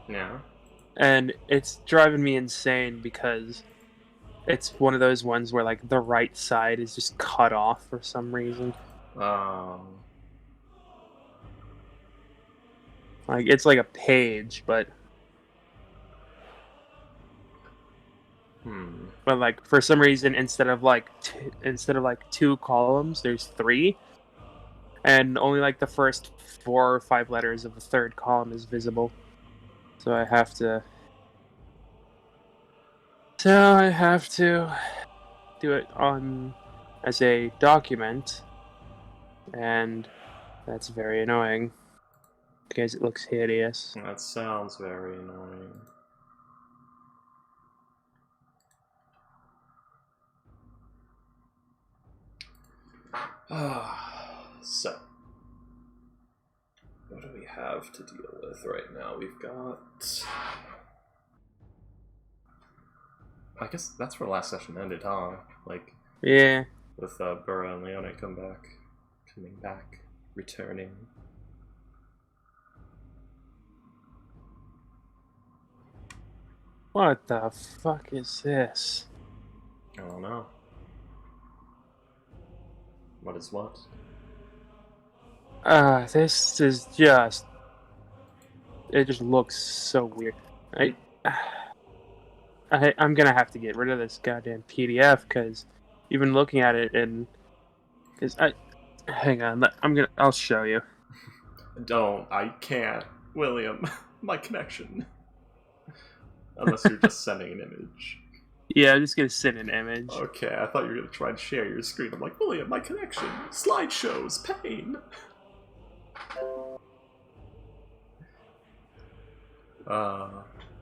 Yeah. And it's driving me insane because it's one of those ones where like the right side is just cut off for some reason. Um. Like it's like a page, but Hmm. like for some reason instead of like two columns, there's three, and only like the first 4 or 5 letters of the third column is visible. So I have to. So I have to do it on as a document, and that's very annoying because it looks hideous. That sounds very annoying. So, what do we have to deal with right now? We've got. I guess that's where last session ended, huh? Like, Yeah. with Burra and Leone coming back, returning. What the fuck is this? I don't know. What is what? This is just. It just looks so weird. I'm gonna have to get rid of this goddamn PDF because even looking at it and because hang on, I'll show you. Don't. I can't. William, my connection. Unless you're just sending an image. Yeah, I'm just gonna send an image. Okay, I thought you were going to try and share your screen. I'm like, William, my connection. Slideshows, pain. Uh,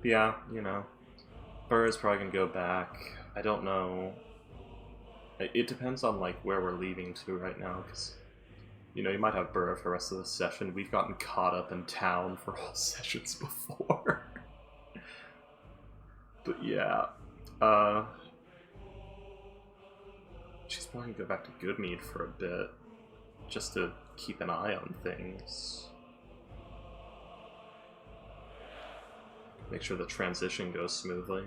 yeah, you know. Burr is probably going to go back. I don't know. It depends on, like, where we're leaving to right now, because, you know, you might have Burr for the rest of the session. We've gotten caught up in town for whole sessions before. But yeah. She's probably going to go back to Goodmead for a bit, just to keep an eye on things. Make sure the transition goes smoothly.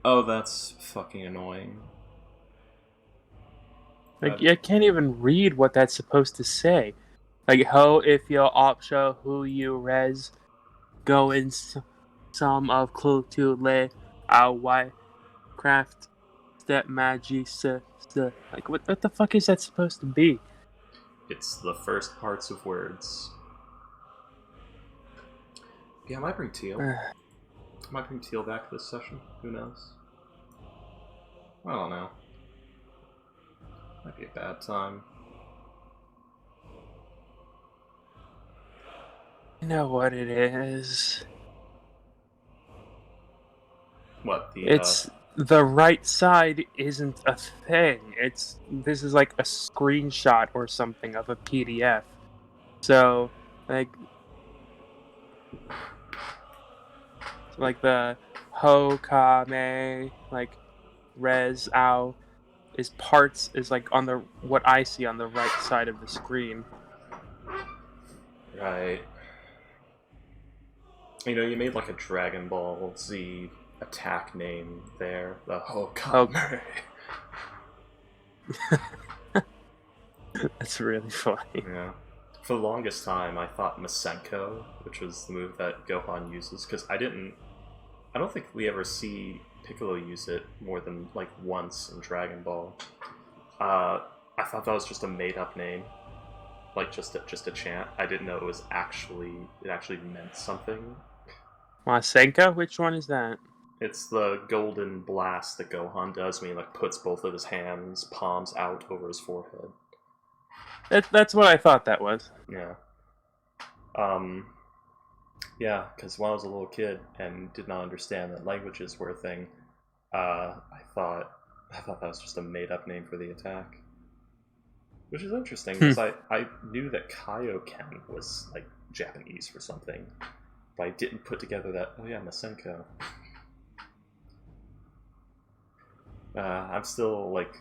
Oh, that's fucking annoying. Like I can't even read what that's supposed to say. Like ho if you opsha who you res go in some of clue to lay our white craft step magic like what the fuck is that supposed to be? It's the first parts of words. Yeah, I might bring Teal. I might bring Teal back this session. Who knows? I don't know. Might be a bad time. You know what it is? What, the, It's the right side isn't a thing. This is like a screenshot or something of a PDF. So like the ho ka me like res ow is parts is like on the what I see on the right side of the screen. Right. You know, you made like a Dragon Ball Z attack name there. The Hokame. That's really funny. Yeah. For the longest time, I thought Masenko, which was the move that Gohan uses, because I don't think we ever see Piccolo use it more than like once in Dragon Ball. I thought that was just a made-up name, like just a chant. I didn't know it actually meant something. Masenka? Which one is that? It's the golden blast that Gohan does when he like puts both of his hands, palms out over his forehead. That's what I thought that was. Yeah. Um, yeah, because when I was a little kid and did not understand that languages were a thing, I thought that was just a made-up name for the attack. Which is interesting, because I knew that Kaioken was, like, Japanese for something, but I didn't put together that, oh yeah, Masenko. I'm still, like,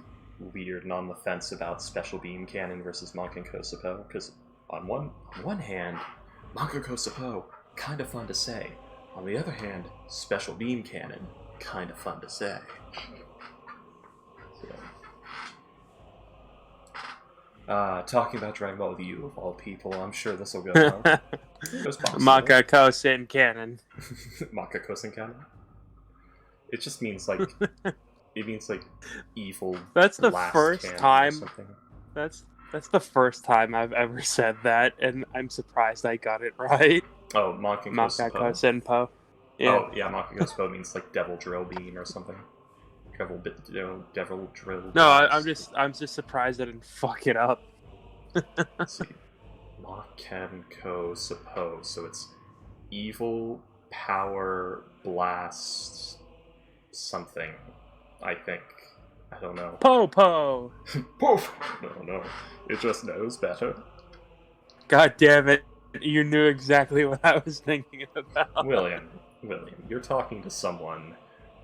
weird and on the fence about Special Beam Cannon versus Monk and Kosopo, because On one hand, Makako Sapo, kind of fun to say. On the other hand, Special Beam Cannon, kind of fun to say. So. Talking about Dragon Ball with you, of all people, I'm sure this will go well. Makako Sen Cannon. Makako Sen Cannon? It just means like... It means like evil. That's the first time. Or something. That's the first time I've ever said that, and I'm surprised I got it right. Oh, Makako Senpo. Yeah. Oh yeah, Makako Senpo means like devil drill beam or something. Devil drill. No, I'm just surprised I didn't fuck it up. Let's see, Makako Senpo. So it's evil power blast something. I think. I don't know. Po! Poof! No. It just knows better. God damn it. You knew exactly what I was thinking about. William, you're talking to someone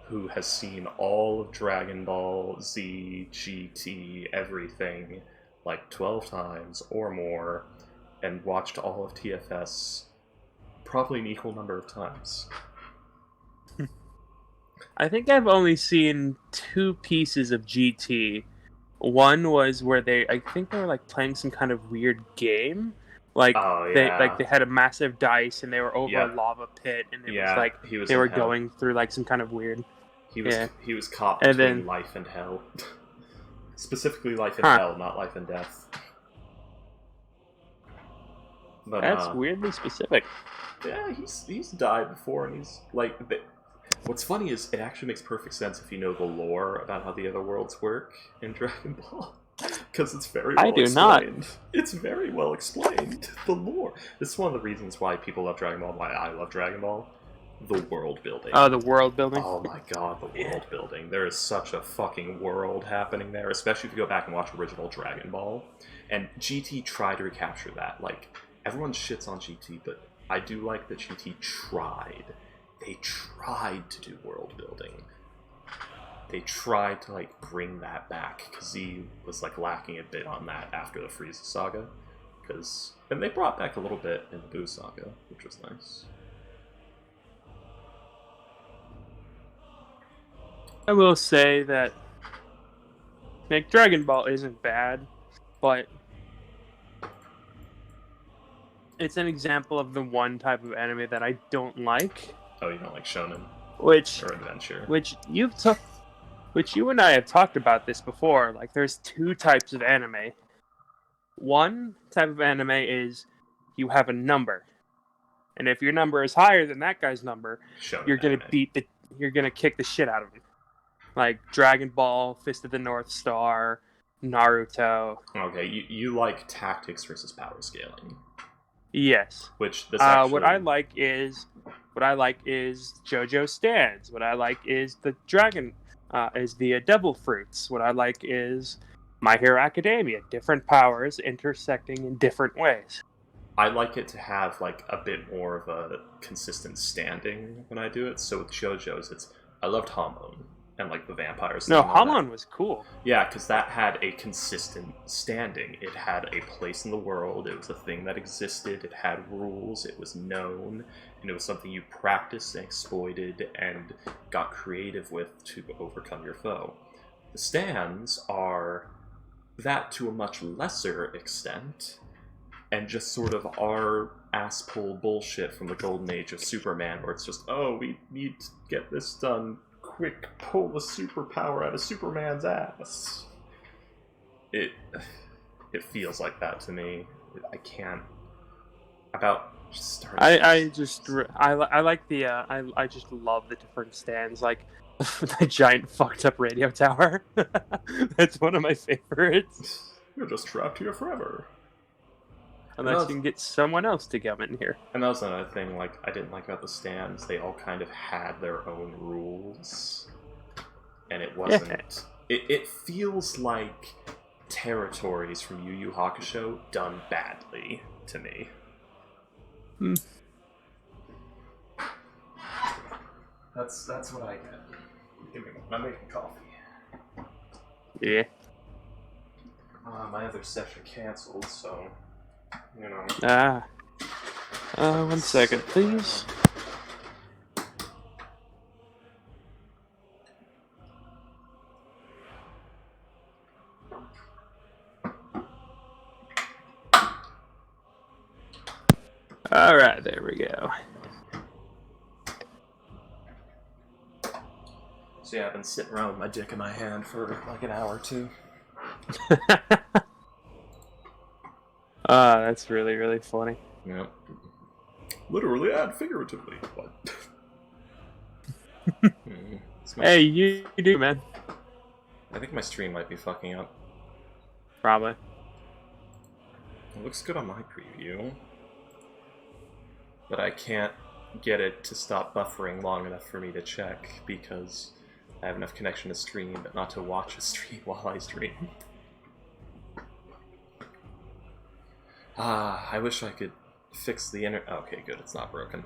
who has seen all of Dragon Ball Z, GT, everything, like 12 times or more, and watched all of TFS probably an equal number of times. I think I've only seen 2 pieces of GT. One was where I think they were like playing some kind of weird game. Like they had a massive dice and they were over a lava pit and it was like they were going through like some kind of weird. He was caught between life and hell. Specifically life and hell, not life and death. But, that's weirdly specific. Yeah, he's died before, and he's like. What's funny is it actually makes perfect sense if you know the lore about how the other worlds work in Dragon Ball, because it's very well explained. Not. It's very well explained. The lore. This is one of the reasons why people love Dragon Ball. Why I love Dragon Ball. The world building. Oh, the world building. Oh my god, the world building. There is such a fucking world happening there, especially if you go back and watch original Dragon Ball. And GT tried to recapture that. Like, everyone shits on GT, but I do like that GT tried. They tried to do world building. They tried to, like, bring that back, because Z was, like, lacking a bit on that after the Frieza saga. And they brought back a little bit in the Buu saga, which was nice. I will say that like, Dragon Ball isn't bad, but it's an example of the one type of anime that I don't like. Oh, you don't like shonen? Or adventure? Which you and I have talked about this before. Like, there's 2 types of anime. One type of anime is you have a number, and if your number is higher than that guy's number, you're gonna kick the shit out of him. Like Dragon Ball, Fist of the North Star, Naruto. Okay, you like tactics versus power scaling. Yes. Which this actually... What I like is JoJo stands. What I like is the Devil Fruits. What I like is My Hero Academia. Different powers intersecting in different ways. I like it to have like a bit more of a consistent standing when I do it. So with JoJo's, I loved Hamon and like the vampires. No, Hamon was cool. Yeah, because that had a consistent standing. It had a place in the world. It was a thing that existed. It had rules. It was known, and it was something you practiced and exploited and got creative with to overcome your foe. The stands are that to a much lesser extent, and just sort of our ass-pull bullshit from the golden age of Superman, where it's just, oh, we need to get this done. Quick, pull the superpower out of Superman's ass. It feels like that to me. I can't. About starting. I just like the I just love the different stands, like the giant fucked up radio tower. That's one of my favorites. You're just trapped here forever. Unless you can get someone else to come in here. And that was another thing, like, I didn't like about the stands. They all kind of had their own rules. And it wasn't... Yeah. It feels like territories from Yu Yu Hakusho done badly to me. That's what I get. Give me one. I'm making coffee. Yeah. My other session canceled, so... You know. One second, please. Alright, there we go. So yeah, I've been sitting around with my dick in my hand for like an hour or two. That's really, really funny. Yep. Literally and figuratively, but... Hey, you do, man. I think my stream might be fucking up. Probably. It looks good on my preview. But I can't get it to stop buffering long enough for me to check, because I have enough connection to stream, but not to watch a stream while I stream. I wish I could fix the internet. Okay, good, it's not broken.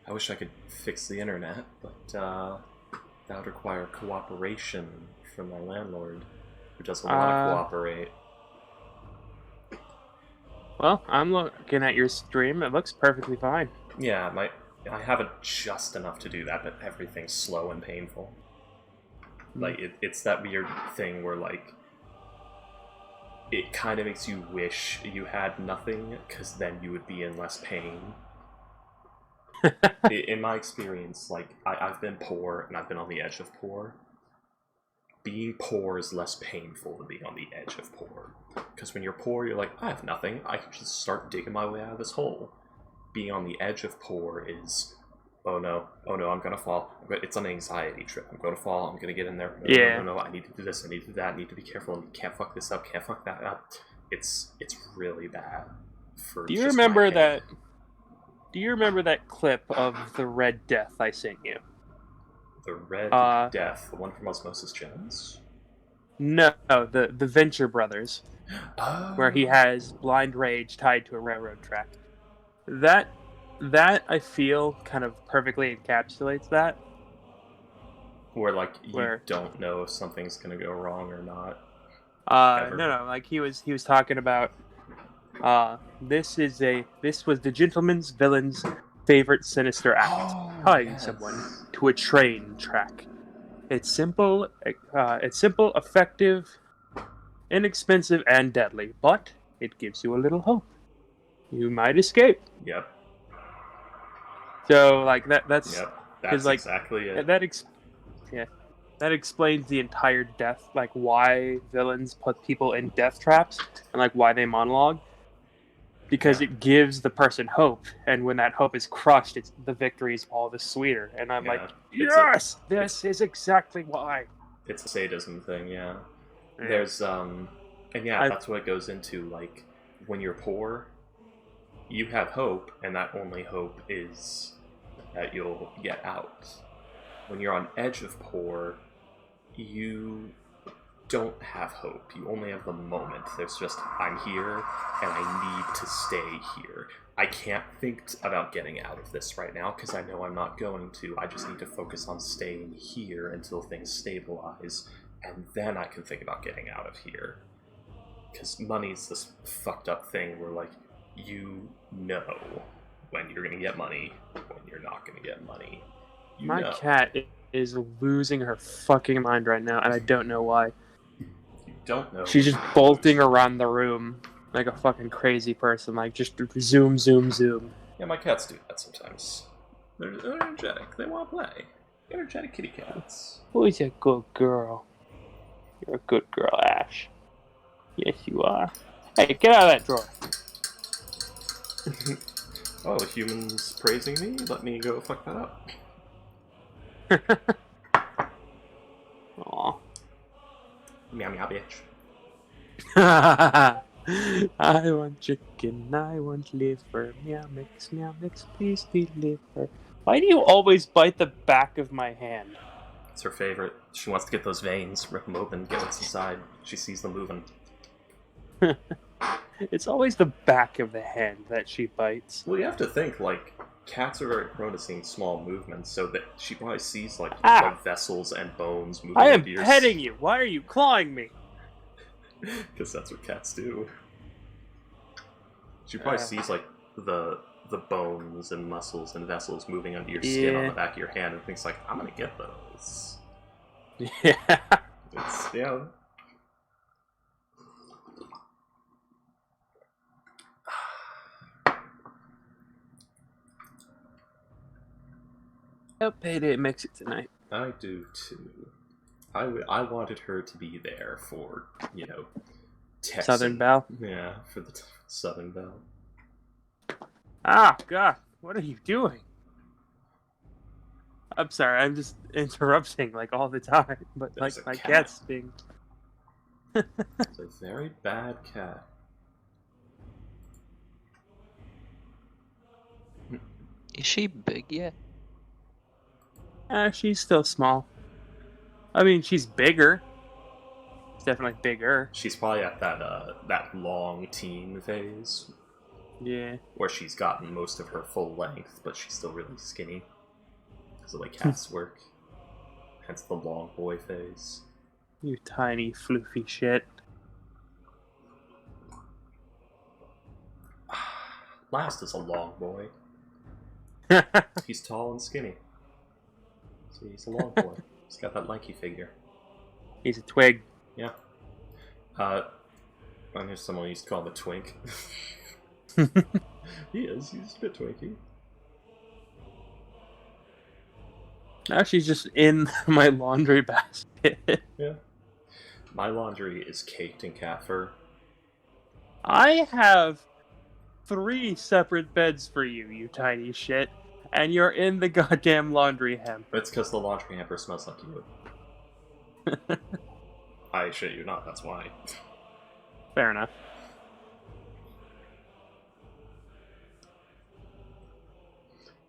I wish I could fix the internet, but that would require cooperation from my landlord, who doesn't want to cooperate. Well, I'm looking at your stream. It looks perfectly fine. Yeah, I have it just enough to do that, but everything's slow and painful. Like, it's that weird thing where, like, it kind of makes you wish you had nothing, because then you would be in less pain. In my experience, like, I've been poor, and I've been on the edge of poor. Being poor is less painful than being on the edge of poor. Because when you're poor, you're like, I have nothing, I can just start digging my way out of this hole. Being on the edge of poor is, oh no, I'm gonna fall. It's an anxiety trip. I'm gonna fall, I'm gonna get in there. No, I need to do this, I need to do that, I need to be careful, and can't fuck this up, can't fuck that up. It's really bad. Do you remember that clip of the Red Death I sent you? The Red Death, the one from Osmosis Jones? No, the Venture Brothers, where he has blind rage tied to a railroad track. That I feel kind of perfectly encapsulates that. Where like you don't know if something's gonna go wrong or not. No, like he was talking about. This was the gentleman's villain's favorite sinister act, tying someone to a train track. It's simple, effective, inexpensive, and deadly, but it gives you a little hope. You might escape. Yep. So, like, that's like, exactly it. That explains the entire death, like, why villains put people in death traps, and, like, why they monologue. Because it gives the person hope, and when that hope is crushed, the victory is all the sweeter. And I'm like, yes, this is exactly why. It's a sadism thing, yeah. There's, that's what it goes into, like, when you're poor, you have hope, and that only hope is that you'll get out. When you're on edge of poor, you don't have hope. You only have the moment. There's just, I'm here, and I need to stay here. I can't think about getting out of this right now, because I know I'm not going to. I just need to focus on staying here until things stabilize, and then I can think about getting out of here. Because money's this fucked up thing where, like, you know when you're gonna get money, when you're not gonna get money. My cat is losing her fucking mind right now, and I don't know why. You don't know. She's just bolting around the room like a fucking crazy person, like just zoom, zoom, zoom. Yeah, my cats do that sometimes. They're energetic. They want to play. Energetic kitty cats. Who's a good girl? You're a good girl, Ash. Yes, you are. Hey, get out of that drawer. Oh, the human's praising me? Let me go fuck that up. Aw. Meow meow, bitch. I want chicken, I want liver. Meow mix, please deliver. Why do you always bite the back of my hand? It's her favorite. She wants to get those veins, rip them open, get what's inside. She sees them moving. It's always the back of the hand that she bites. Well, you have to think, like, cats are very prone to seeing small movements, so that she probably sees, like, vessels and bones moving. I am petting you. Why are you clawing me? Because that's what cats do. She probably sees like the bones and muscles and vessels moving under your skin on the back of your hand and thinks like, I'm gonna get those. Yeah. It's Payday makes it tonight. I do too. I wanted her to be there for, Texan. Southern Belle? Yeah, for the Southern Belle. Ah, God, what are you doing? I'm sorry, I'm just interrupting like all the time, but There's like a my cat. cat's being. It's a very bad cat. Is she big yet? She's still small. I mean, she's bigger. She's definitely bigger. She's probably at that long teen phase. Yeah. Where she's gotten most of her full length, but she's still really skinny. Because of the way cats work. Hence the long boy phase. You tiny, floofy shit. Last is a long boy. He's tall and skinny. So he's a long boy. He's got that lanky figure. He's a twig. Yeah. I knew someone used to call him a twink. He is. He's a bit twinky. Now she's just in my laundry basket. Yeah. My laundry is caked in cat fur. I have 3 separate beds for you, you tiny shit, and you're in the goddamn laundry hem. It's because the laundry hamper smells like you. I shit you not, that's why. Fair enough.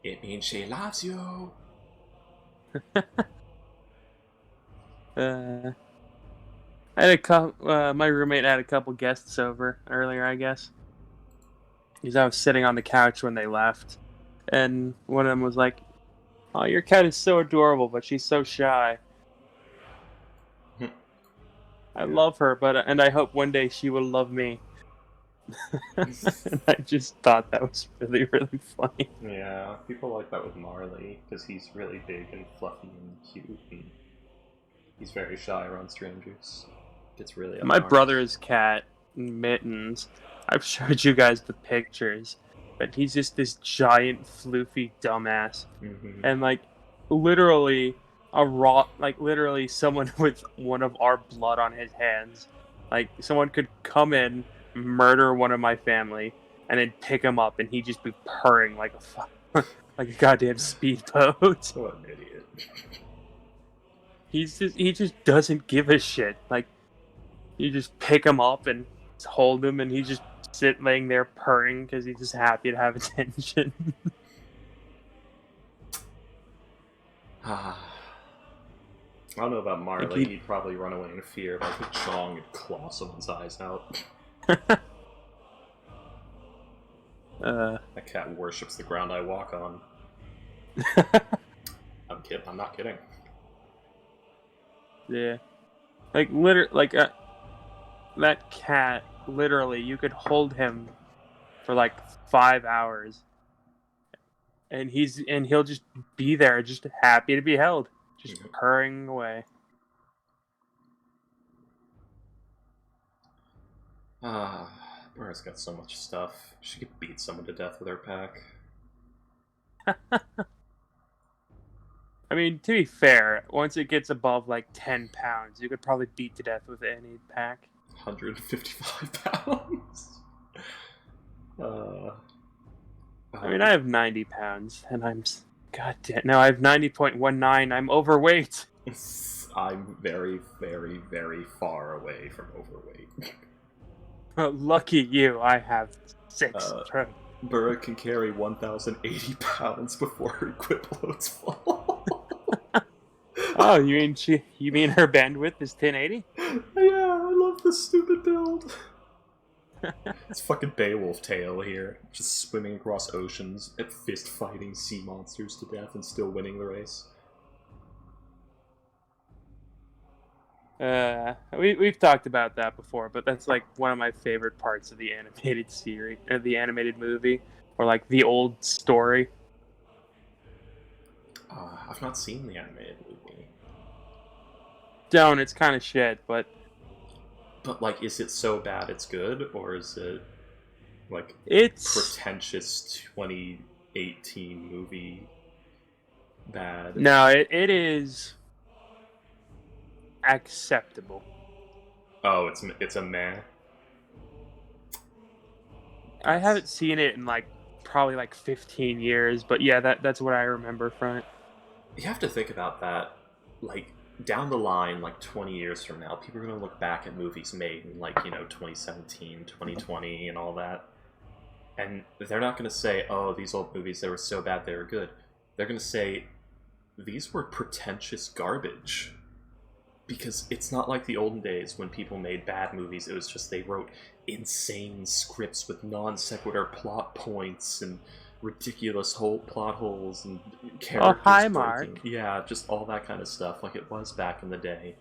It means she loves you. I had my roommate had a couple guests over earlier, I guess. Because I was sitting on the couch when they left, and one of them was like, "Oh, your cat is so adorable, but she's so shy." I love her, and I hope one day she will love me. And I just thought that was really, really funny. Yeah, people like that with Marley, because he's really big and fluffy and cute, and he's very shy around strangers. Gets really My upmarked. brother's cat, Mittens, I've showed you guys the pictures, but he's just this giant, floofy dumbass. Mm-hmm. And, literally, literally someone with one of our blood on his hands. Like, someone could come in, murder one of my family, and then pick him up, and he'd just be purring like like a goddamn speedboat. What an idiot. He just doesn't give a shit. Like, you just pick him up and hold him, and he just laying there purring because he's just happy to have attention. I don't know about Marley. He'd probably run away in fear if I could chong and claw someone's eyes out. That cat worships the ground I walk on. I'm kidding. I'm not kidding. Yeah, that cat. Literally, you could hold him for 5 hours, and he'll just be there, just happy to be held, just purring away. Burr's got so much stuff. She could beat someone to death with her pack. I mean, to be fair, once it gets above 10 pounds, you could probably beat to death with any pack. 155 pounds. I mean, I have 90 pounds, and I have 90.19. I'm overweight. I'm very, very, very far away from overweight. Lucky you, I have 6. Burra can carry 1,080 pounds before her equip loads fall. Oh, you mean her bandwidth is 1080? Yeah, I love this stupid build. It's fucking Beowulf tale here. Just swimming across oceans at fist fighting sea monsters to death and still winning the race. We've talked about that before, but that's like one of my favorite parts of the animated series, or the animated movie, or like the old story. I've not seen the animated movie. Don't. It's kind of shit, but like, is it so bad it's good, or is it like it's pretentious 2018 movie bad? no. It is acceptable. Oh, it's a meh. I haven't seen it in like probably like 15 years, but yeah, that's what I remember from it. You have to think about that, like, down the line, like 20 years from now, people are going to look back at movies made in, like, 2017, 2020, and all that, and they're not going to say, oh, these old movies, they were so bad they were good. They're going to say, these were pretentious garbage. Because it's not like the olden days when people made bad movies, it was just they wrote insane scripts with non sequitur plot points and ridiculous plot holes and characters hi, breaking. Mark. Yeah, just all that kind of stuff, like it was back in the day.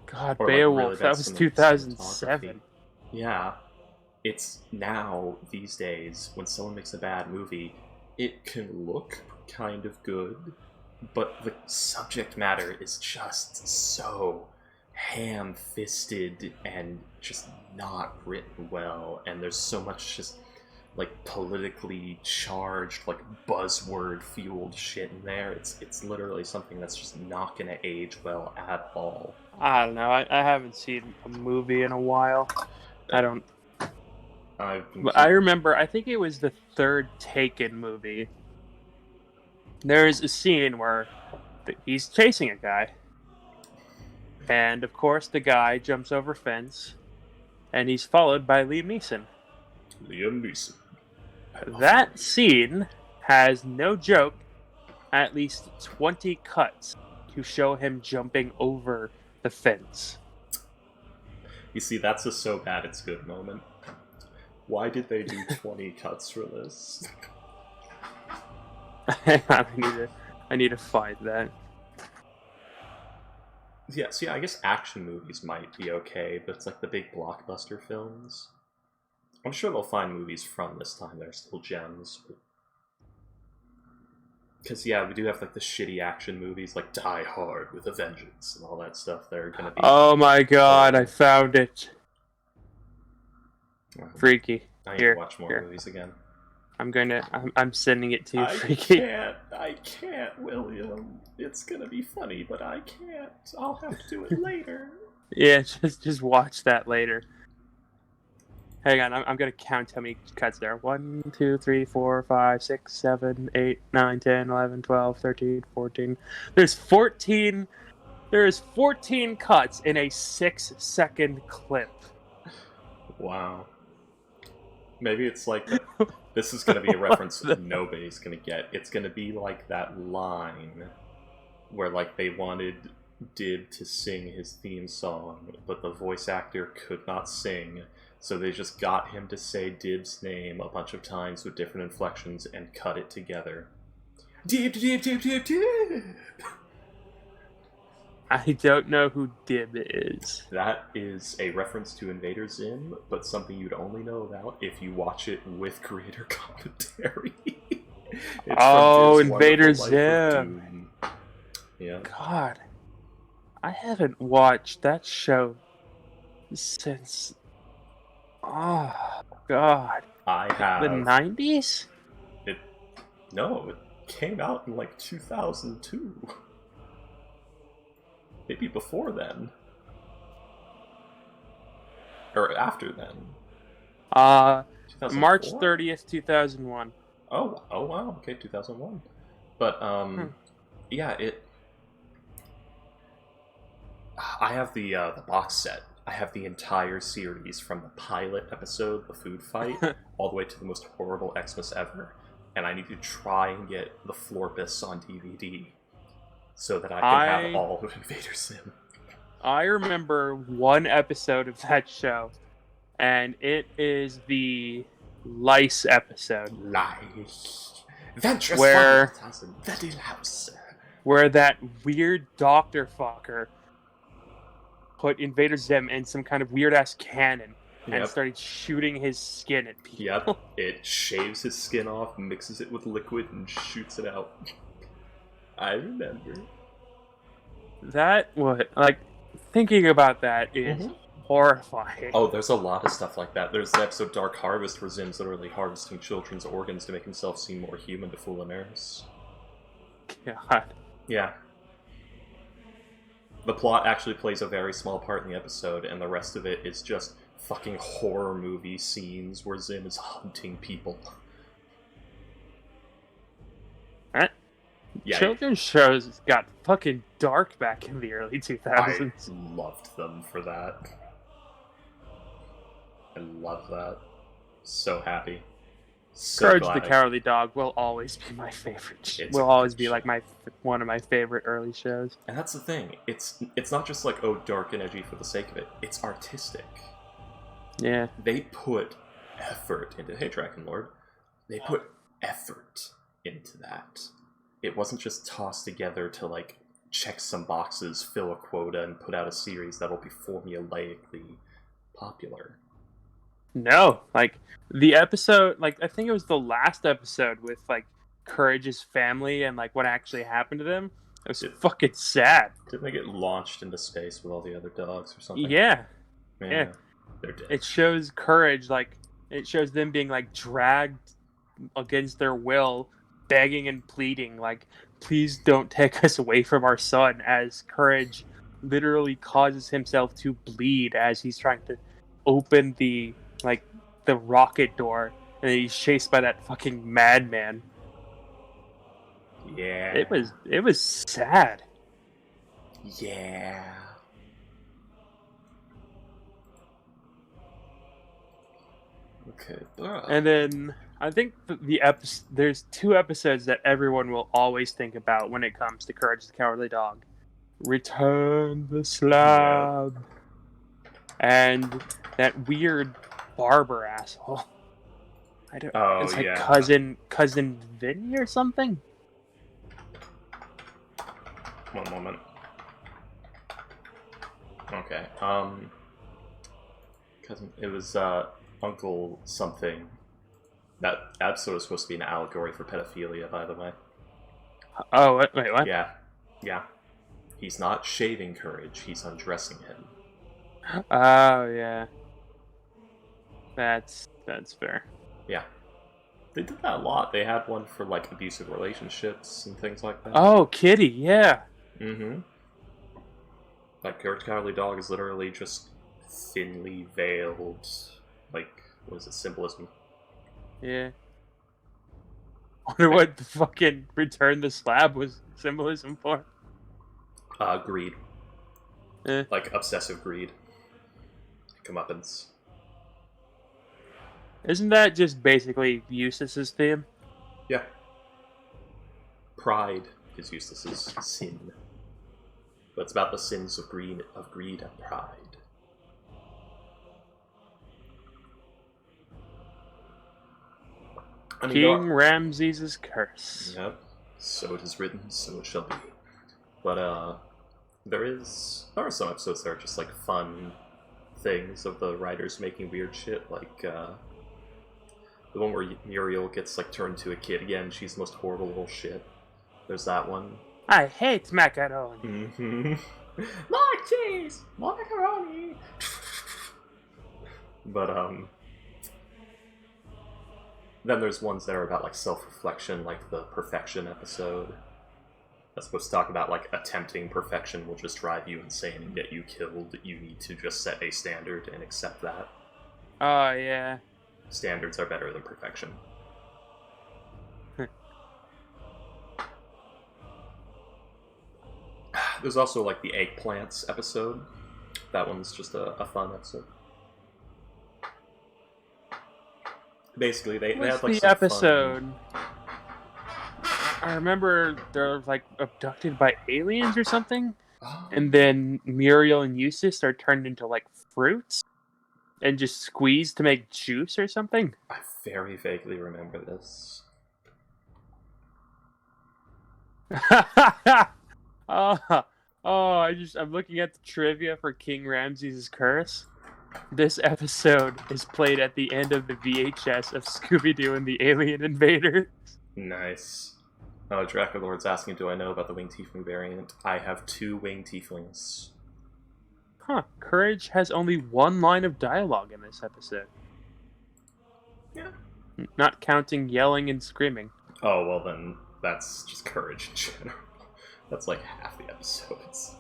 God, Or, Beowulf, like, really that was 2007. Yeah, it's now, these days, when someone makes a bad movie, it can look kind of good, but the subject matter is just so ham-fisted and just not written well, and there's so much just like politically charged, like buzzword fueled shit in there. It's literally something that's just not gonna age well at all. I don't know. I haven't seen a movie in a while. I don't. I remember. I think it was the third Taken movie. There's a scene where he's chasing a guy. And, of course, the guy jumps over a fence, and he's followed by Liam Neeson. Liam Neeson. That scene has, no joke, at least 20 cuts to show him jumping over the fence. You see, that's a so bad it's good moment. Why did they do 20 cuts for this? I need to find that. Yeah, see, I guess action movies might be okay, but it's like the big blockbuster films. I'm sure they'll find movies from this time that are still gems. Because, yeah, we do have like the shitty action movies like Die Hard with a Vengeance and all that stuff that are going to be... Oh my god, I found it. Freaky. I need to watch more movies again. I'm sending it to you, Freaky. I can't, William. It's gonna be funny, but I can't. I'll have to do it later. Yeah, just watch that later. Hang on, I'm gonna count how many cuts there. 1, 2, 3, 4, 5, 6, 7, 8, 9, 10, 11, 12, 13, 14. There's 14 cuts in a 6-second clip. Wow. Maybe it's like that. This is going to be a reference that nobody's going to get. It's going to be like that line where, like, they wanted Dib to sing his theme song, but the voice actor could not sing, so they just got him to say Dib's name a bunch of times with different inflections and cut it together. Dib, Dib, Dib, Dib, Dib! I don't know who Dib is. That is a reference to Invader Zim, but something you'd only know about if you watch it with creator commentary. Oh, Invader Zim! Yeah. God, I haven't watched that show since... Oh, God. I have... The 90s? No, it came out in like 2002. Maybe before then. Or after then. March 30th, 2001. Oh wow, okay, 2001. But, yeah, I have the box set. I have the entire series from the pilot episode, the food fight, all the way to the most horrible Xmas ever. And I need to try and get the Florpus on DVD. So that I can have all of Invader Zim. I remember one episode of that show, and it is the lice episode. Lice. Ventress where that weird doctor fucker put Invader Zim in some kind of weird ass cannon and Yep. started shooting his skin at people. Yep. It shaves his skin off, mixes it with liquid, and shoots it out. I remember. That what like thinking about that is horrifying. Oh, there's a lot of stuff like that. There's the episode Dark Harvest where Zim's literally harvesting children's organs to make himself seem more human to fool the nurse. God. Yeah. The plot actually plays a very small part in the episode, and the rest of it is just fucking horror movie scenes where Zim is hunting people. That Yeah, children's shows got fucking dark back in the early 2000s. I loved them for that. I love that. So happy. So Courage glad the Cowardly Dog will always be my favorite. It's Will a always good be show. like one of my favorite early shows. And that's the thing. It's not just like, oh, dark and edgy for the sake of it. It's artistic. Yeah. They put effort into... Hey, Dragonlord. They put effort into that. It wasn't just tossed together to, like, check some boxes, fill a quota, and put out a series that'll be formulaically popular. No, like the episode, like I think it was the last episode with like Courage's family and like what actually happened to them. It was fucking sad. Didn't they get launched into space with all the other dogs or something? Yeah. Yeah. They're dead. It shows Courage, like it shows them being like dragged against their will, begging and pleading, like, please don't take us away from our son, as Courage literally causes himself to bleed as he's trying to open the rocket door, and then he's chased by that fucking madman. Yeah. It was sad. Yeah. Okay. And then I think there's two episodes that everyone will always think about when it comes to Courage the Cowardly Dog. Return the Slab. And that weird barber asshole. I don't. Oh, it's like yeah. cousin Vinny or something. One moment. Okay. Cousin. It was Uncle something. That episode was supposed to be an allegory for pedophilia, by the way. Oh, wait, what? Yeah. Yeah. He's not shaving Courage. He's undressing him. Oh yeah. That's fair. Yeah. They did that a lot. They had one for, like, abusive relationships and things like that. Oh, Kitty, yeah. Mm-hmm. Like, Courage Cowardly Dog is literally just thinly veiled, like, what is it, symbolism? Yeah. Wonder what the fucking Return the Slab was symbolism for. Greed. Like, obsessive greed. Comeuppance. Isn't that just basically Eustace's theme? Yeah. Pride is Eustace's sin. But it's about the sins of greed and pride. I mean, King Ramses' curse. Yep. So it is written, so it shall be. But there are some episodes that are just like fun things of the writers making weird shit, like the one where Muriel gets like turned to a kid again. She's the most horrible little shit. There's that one. I hate macaroni. Mm-hmm. More cheese, more macaroni. But then there's ones that are about like self-reflection, like the perfection episode. That's supposed to talk about like attempting perfection will just drive you insane and get you killed. You need to just set a standard and accept that. Oh yeah. Standards are better than perfection. There's also like the eggplants episode. That one's just a fun episode. Basically, they had like the some episode? Fun... I remember they're like abducted by aliens or something, Oh. and then Muriel and Eustace are turned into like fruits and just squeezed to make juice or something. I very vaguely remember this. Oh I'm looking at the trivia for King Ramses' Curse. This episode is played at the end of the VHS of Scooby-Doo and the Alien Invaders. Nice. Oh, Draculord's asking, do I know about the winged tiefling variant? I have 2 winged tieflings. Huh. Courage has only 1 line of dialogue in this episode. Yeah. Not counting yelling and screaming. Oh, well then, that's just Courage in general. That's like half the episodes.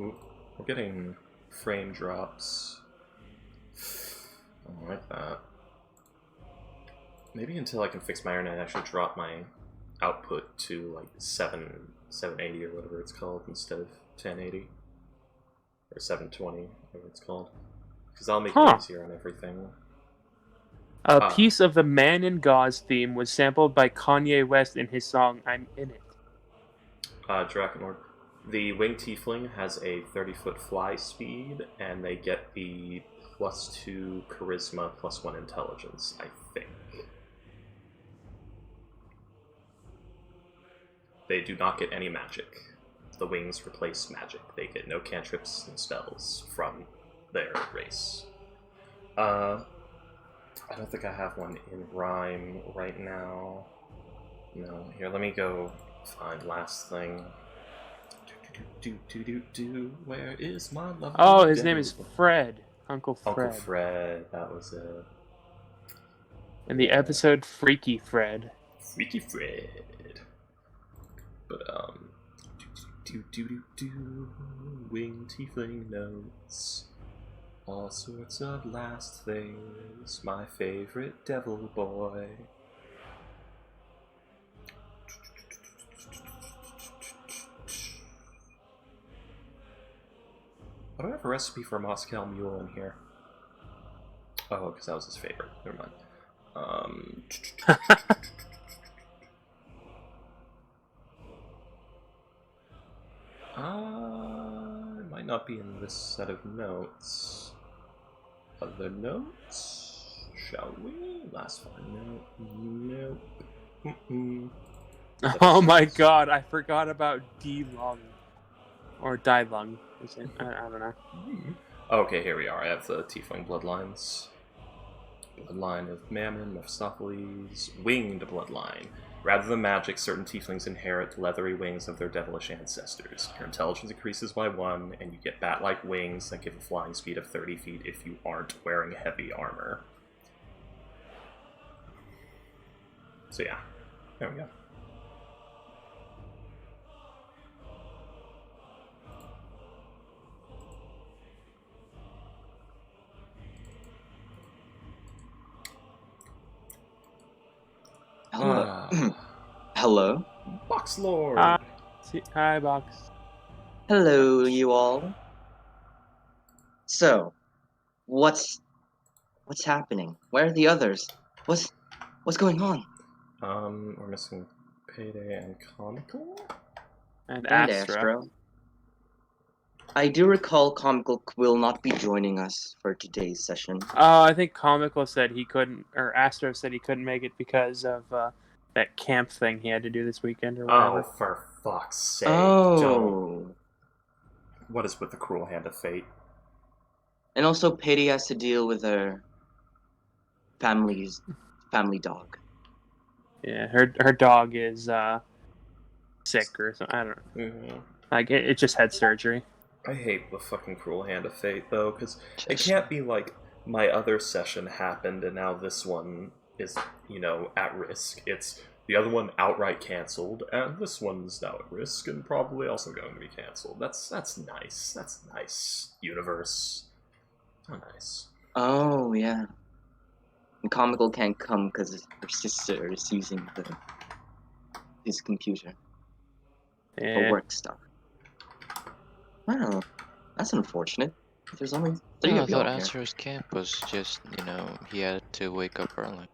Ooh, we're getting frame drops. I don't like that. Maybe until I can fix my internet, I should drop my output to like 780 or whatever it's called instead of 1080 or 720, whatever it's called, because I'll make it easier on everything. A piece of the Man in Gauze theme was sampled by Kanye West in his song "I'm In It." Drakenlord. The winged tiefling has a 30-foot fly speed, and they get the +2 charisma, +1 intelligence, I think. They do not get any magic. The wings replace magic. They get no cantrips and spells from their race. I don't think I have one in rhyme right now. No, here, let me go find last thing. Where is my love? Oh, his name is Fred. Uncle Fred. Uncle Fred, that was it. In the episode Freaky Fred. Freaky Fred. But, winged tiefling notes. All sorts of last things. My favorite devil boy. I don't have a recipe for Moscow Mule in here. Oh, because that was his favorite. Never mind. It might not be in this set of notes. Other notes? Shall we? Last one. Nope. Mm-mm. Oh my god, I forgot about D-Lung. Or Dai-Lung, is it? I don't know. Okay, here we are. I have the Tiefling bloodlines. Bloodline of Mammon, Mephistopheles, winged bloodline. Rather than magic, certain tieflings inherit the leathery wings of their devilish ancestors. Your intelligence increases by 1, and you get bat-like wings that give a flying speed of 30 feet if you aren't wearing heavy armor. So yeah, there we go. Hello. Hello. Box Lord. Hi, Box. Hello, you all. So, what's happening? Where are the others? What's going on? We're missing Payday and Comical? And And Astra. Astro. I do recall Comical will not be joining us for today's session. I think Comical said he couldn't, or Astro said he couldn't make it because of that camp thing he had to do this weekend or whatever. Oh, for fuck's sake. Oh. Don't. What is with the cruel hand of fate? And also, Payday has to deal with her family dog. Yeah, her dog is sick or something. I don't know. Mm-hmm. Like, it just had surgery. I hate the fucking cruel hand of fate, though, because it can't be like my other session happened and now this one is, at risk. It's the other one outright cancelled, and this one's now at risk and probably also going to be cancelled. That's nice. That's nice, universe. How nice. Oh, yeah. And Comical can't come because her sister is using his computer for work stuff. Wow, that's unfortunate. There's only 3 No, I of y'all thought here. Astro's camp was just, he had to wake up early.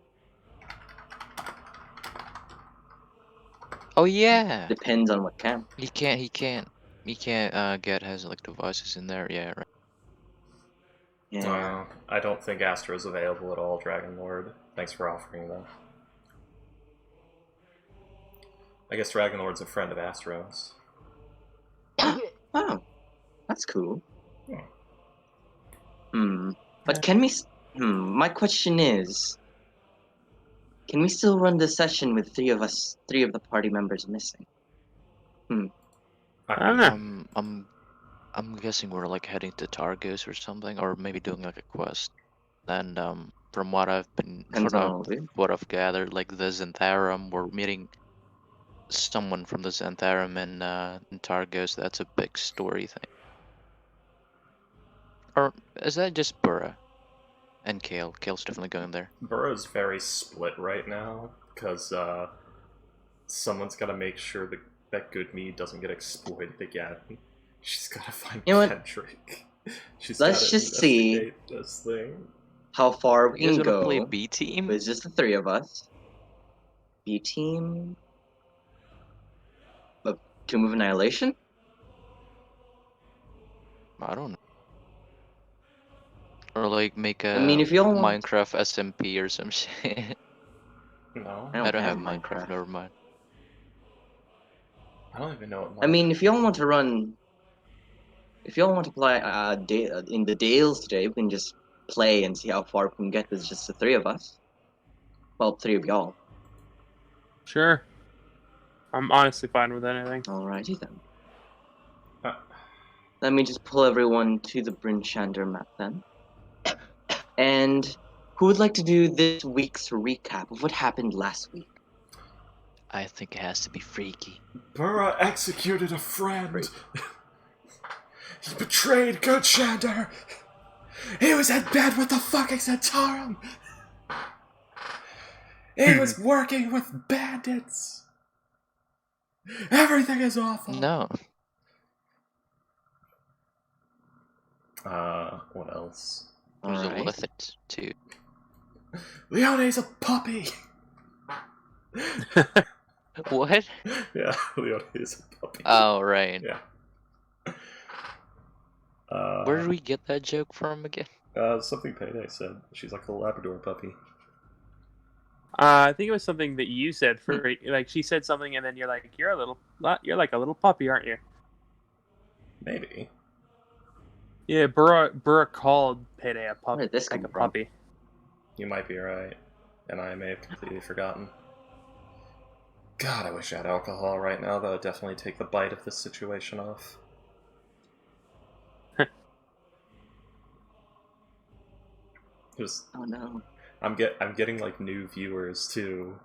Oh yeah! Depends on what camp. He can't get his devices in there. Yeah, right. Yeah. I don't think Astro's available at all, Dragon Lord. Thanks for offering, though. I guess Dragonlord's a friend of Astro's. Oh, that's cool. Hmm. But can we... my question is... Can we still run the session with three of the party members missing? I don't know. I'm guessing we're like heading to Targus or something, or maybe doing like a quest. And from what I've gathered, like the Xantharum, we're meeting someone from the Xantharum in Targus. That's a big story thing. Or is that just Burra and Kale? Kale's definitely going there. Burra's very split right now because someone's got to make sure that good mead doesn't get exploited again. She's got to find Kendrick. Let's just see this thing. how far we can go. Play B team? It's just the three of us. B team. Tomb of Annihilation. I don't know. Or like make a if you all want... Minecraft SMP or some shit. No, I don't have Minecraft. Never mind. I don't even know what. If you all want to run, if you all want to play in the Dales today, we can just play and see how far we can get with just the three of us. Well, three of y'all. Sure. I'm honestly fine with anything. Alrighty then. Let me just pull everyone to the Bryn Shander map then. And who would like to do this week's recap of what happened last week? I think it has to be Freaky. Burra executed a friend. He betrayed Good Shander. He was in bed with the fucking Centarum. He was working with bandits. Everything is awful. No. What else? There's a Lithit, too. Leone's a puppy. What? Yeah, Leone is a puppy. Oh, right. Yeah. Where did we get that joke from again? Something Payday said. She's like a Labrador puppy. I think it was something that you said for like she said something and then you're like you're like a little puppy, aren't you? Maybe. Yeah, Burra called Payday a puppy. Where did this come like a from? puppy. You might be right, and I may have completely forgotten. God, I wish I had alcohol right now. That would definitely take the bite of this situation off. Oh no. I'm getting like new viewers too,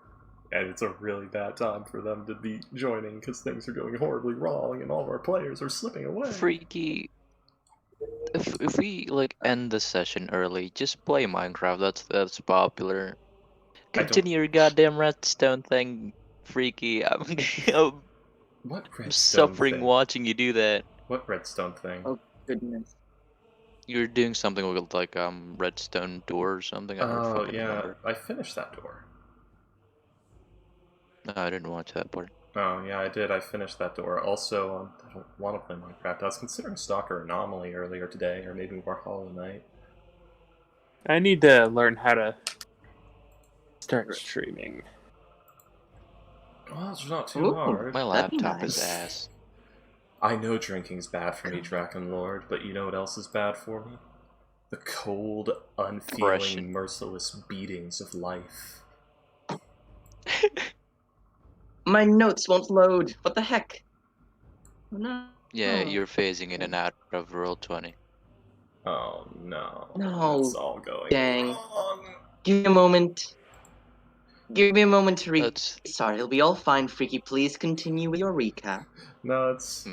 and it's a really bad time for them to be joining because things are going horribly wrong and all of our players are slipping away. Freaky. If we like end the session early, just play Minecraft. That's popular. Continue your goddamn redstone thing, Freaky. I'm suffering thing? watching you do that. What redstone thing? Oh goodness. You're doing something with like redstone door or something. I don't fucking remember. I finished that door. No, I didn't watch that part. Oh yeah, I did. I finished that door. Also, I don't want to play Minecraft. I was considering Stalker Anomaly earlier today, or maybe more Hollow Knight. I need to learn how to start streaming. Well, it's not too hard. My laptop is ass. I know drinking's bad for me, Dragonlord, but you know what else is bad for me? The cold, unfeeling, merciless beatings of life. My notes won't load. What the heck? No. Yeah, you're phasing in and out of Roll20. Oh no. No. It's all going wrong. Give me a moment. Give me a moment to read. Sorry, it'll be all fine, Freaky. Please continue with your recap. No, it's...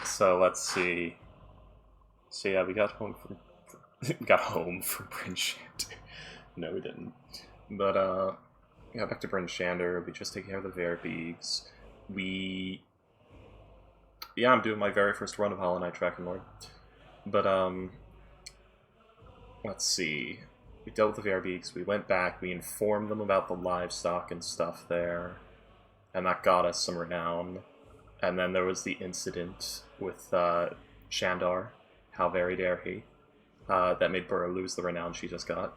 So let's see. So yeah, we got home from Bryn Shander. No, we didn't. But we got back to Bryn Shander. We just take care of the Verbeegs. Yeah, I'm doing my very first run of Hollow Knight Dragonlord. But let's see. We dealt with the Verbeegs. We went back. We informed them about the livestock and stuff there, and that got us some renown. And then there was the incident with Shandar. How very dare he? That made Burra lose the renown she just got.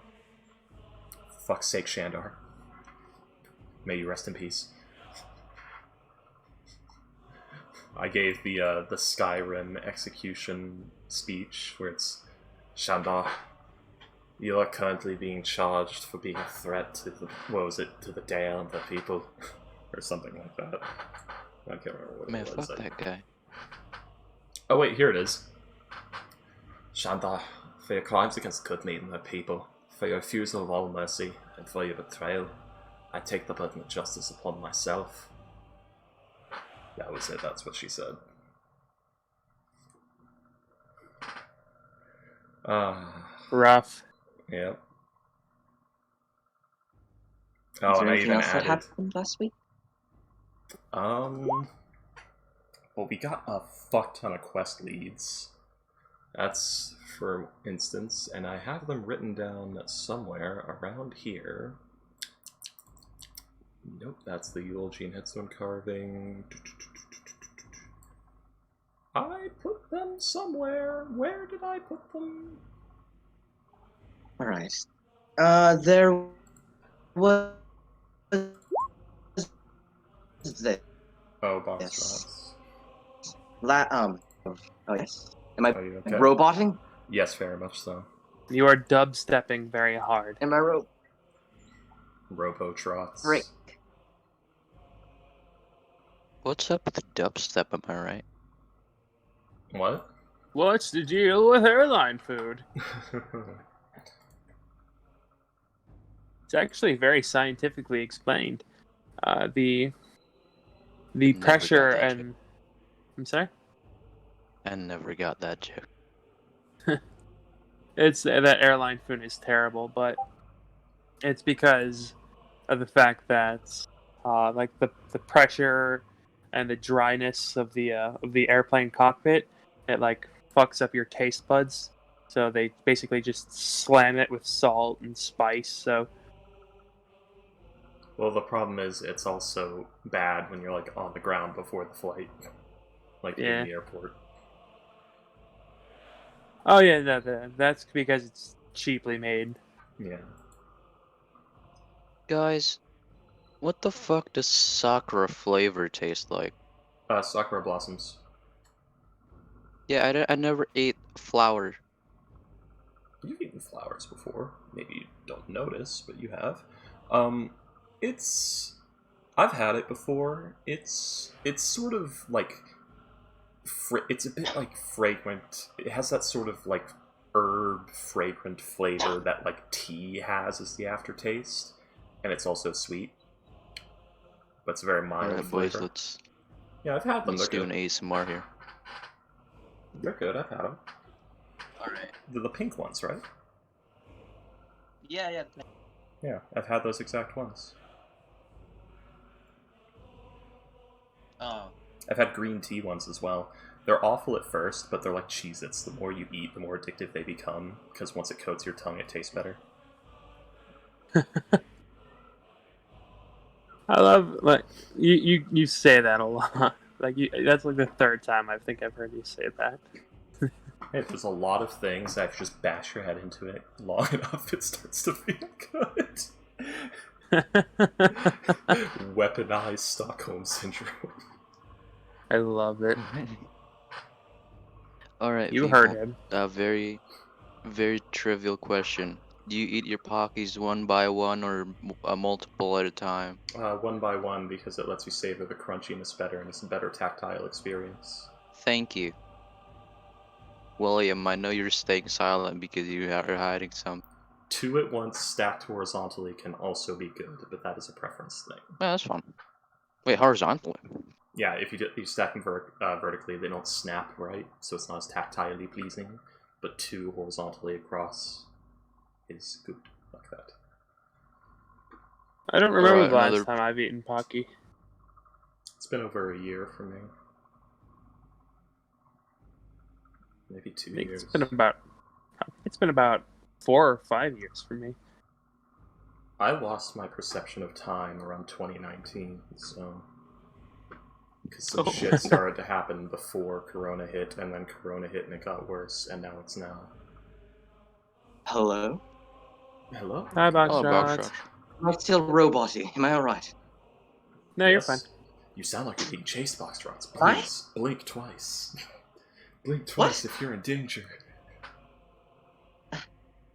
Fuck's sake, Shandar. May you rest in peace. I gave the Skyrim execution speech where it's Shandar, you are currently being charged for being a threat to the to the Dale and the people, or something like that. I can't remember what Man, it was. fuck that guy. Oh wait, here it is. Shandar, for your crimes against good meat and the people, for your refusal of all mercy, and for your betrayal, I take the burden of justice upon myself. That was it, that's what she said. Rough. Yep. Is there and I anything even else that added... happened last week? Well, we got a fuck ton of quest leads. That's for instance, and I have them written down somewhere around here. Nope, that's the Eugene headstone carving. I put them somewhere. Where did I put them? Alright. There was this. Oh, box Yes. drops. Oh yes. Am I Are you okay? roboting? Yes, very much so. You are dubstepping very hard. Am I Robo-trots. Frick. What's up with the dubstep, am I right? What? What's the deal with airline food? It's actually very scientifically explained. The Never pressure got that and... I'm sorry? I never got that joke. It's that airline food is terrible, but it's because of the fact that like the pressure and the dryness of the airplane cockpit, it like fucks up your taste buds. So they basically just slam it with salt and spice. So Well, the problem is it's also bad when you're like on the ground before the flight, like Yeah. in the airport. oh yeah, that's because it's cheaply made. Yeah. Guys, what the fuck does sakura flavor taste like? Sakura blossoms. Yeah, I never ate flower. You've eaten flowers before. Maybe you don't notice, but you have. It's... I've had it before. It's sort of like... it's a bit like fragrant. It has that sort of like herb fragrant flavor that like tea has as the aftertaste. And it's also sweet. But it's a very mild Alright, flavor. boys, let's Yeah, I've had them. do They're an good. ASMR here. They're good, I've had them. Alright. They're the pink ones, right? Yeah. Yeah, I've had those exact ones. Oh. I've had green tea ones as well. They're awful at first, but they're like Cheez-Its. The more you eat, the more addictive they become, because once it coats your tongue, it tastes better. I love like you say that a lot. Like that's like the third time I think I've heard you say that. Hey, there's a lot of things that if you just bash your head into it long enough, it starts to feel good. Weaponized Stockholm Syndrome. I love it. Alright, You people, heard him. a very, very trivial question. Do you eat your Pockies one by one or multiple at a time? One by one, because it lets you savor the crunchiness better and it's a better tactile experience. Thank you. William, I know you're staying silent because you are hiding some. Two at once stacked horizontally can also be good, but that is a preference thing. Yeah, that's fine. Wait, horizontally? Yeah, if you stack them vertically, they don't snap right, so it's not as tactilely pleasing. But two horizontally across is good like that. I don't remember Alright, the last another- time I've eaten Pocky. It's been over a year for me. Maybe 2 I think years. it's been about 4 or 5 years for me. I lost my perception of time around 2019, so... Because some shit started to happen before Corona hit, and then Corona hit and it got worse, and now it's now. Hello? Hello? Hi, Oh, Boxshot. Boxshot. Am I still roboting? Am I alright? No, you're fine. You sound like you're being chased, Foxtrots. What? Please, blink twice. Blink twice if you're in danger.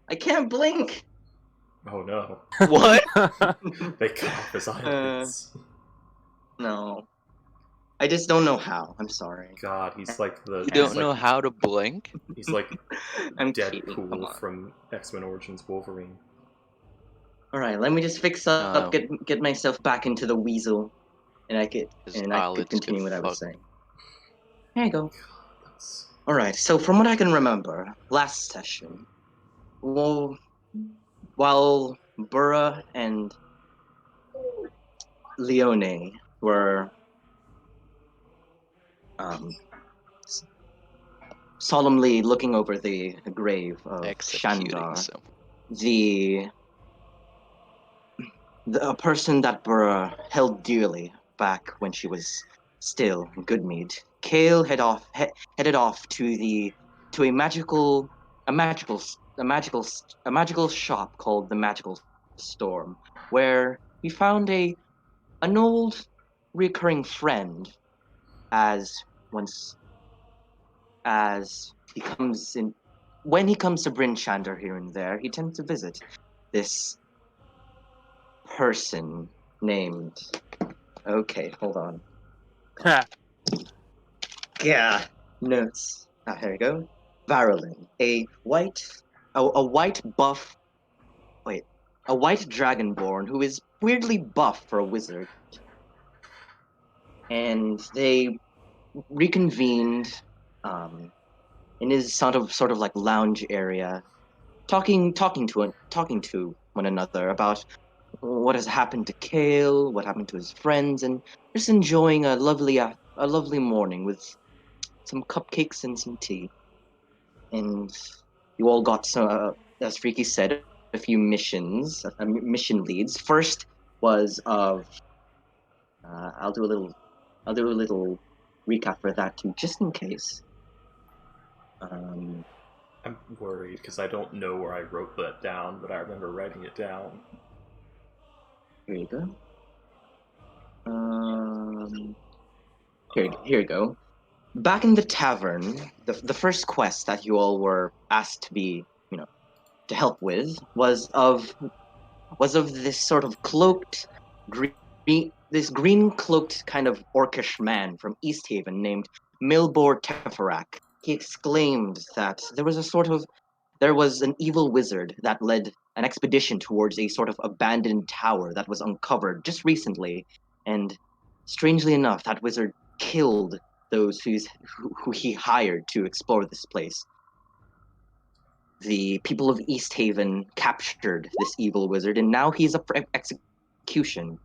I can't blink. Oh no. What? They cut off his eyelids. No. I just don't know how. I'm sorry. God, he's like the. You don't know how to blink? He's like I'm kidding. Come Deadpool on. from X-Men Origins Wolverine. All right, let me just fix up, get myself back into the weasel, and I could continue what I was saying. There you go. All right. So from what I can remember, last session, well, while Burra and Leone were solemnly looking over the grave of Shandar, a person that Burra held dearly back when she was still in Goodmead, Kale headed off to a magical shop called the Magical Storm, where he found an old recurring friend as he comes in. When he comes to Bryn Shander here and there, he tends to visit this person named. Okay, hold on. Yeah, notes. Here we go. Varolin, a white dragonborn who is weirdly buff for a wizard. And they reconvened in his sort of like lounge area, talking to one another about what has happened to Kale, what happened to his friends, and just enjoying a lovely morning with some cupcakes and some tea. And you all got some, as Freaky said, a few mission leads. First was of I'll do a little recap for that too, just in case. I'm worried because I don't know where I wrote that down, but I remember writing it down. Here you go. Here you go. Back in the tavern, the first quest that you all were asked to be, to help with was of this sort of cloaked, this green cloaked kind of orcish man from East Haven named Milbor Teferak. He exclaimed that there was an evil wizard that led an expedition towards a sort of abandoned tower that was uncovered just recently, and strangely enough, that wizard killed those who he hired to explore this place. The people of East Haven captured this evil wizard, and now he's up for execution.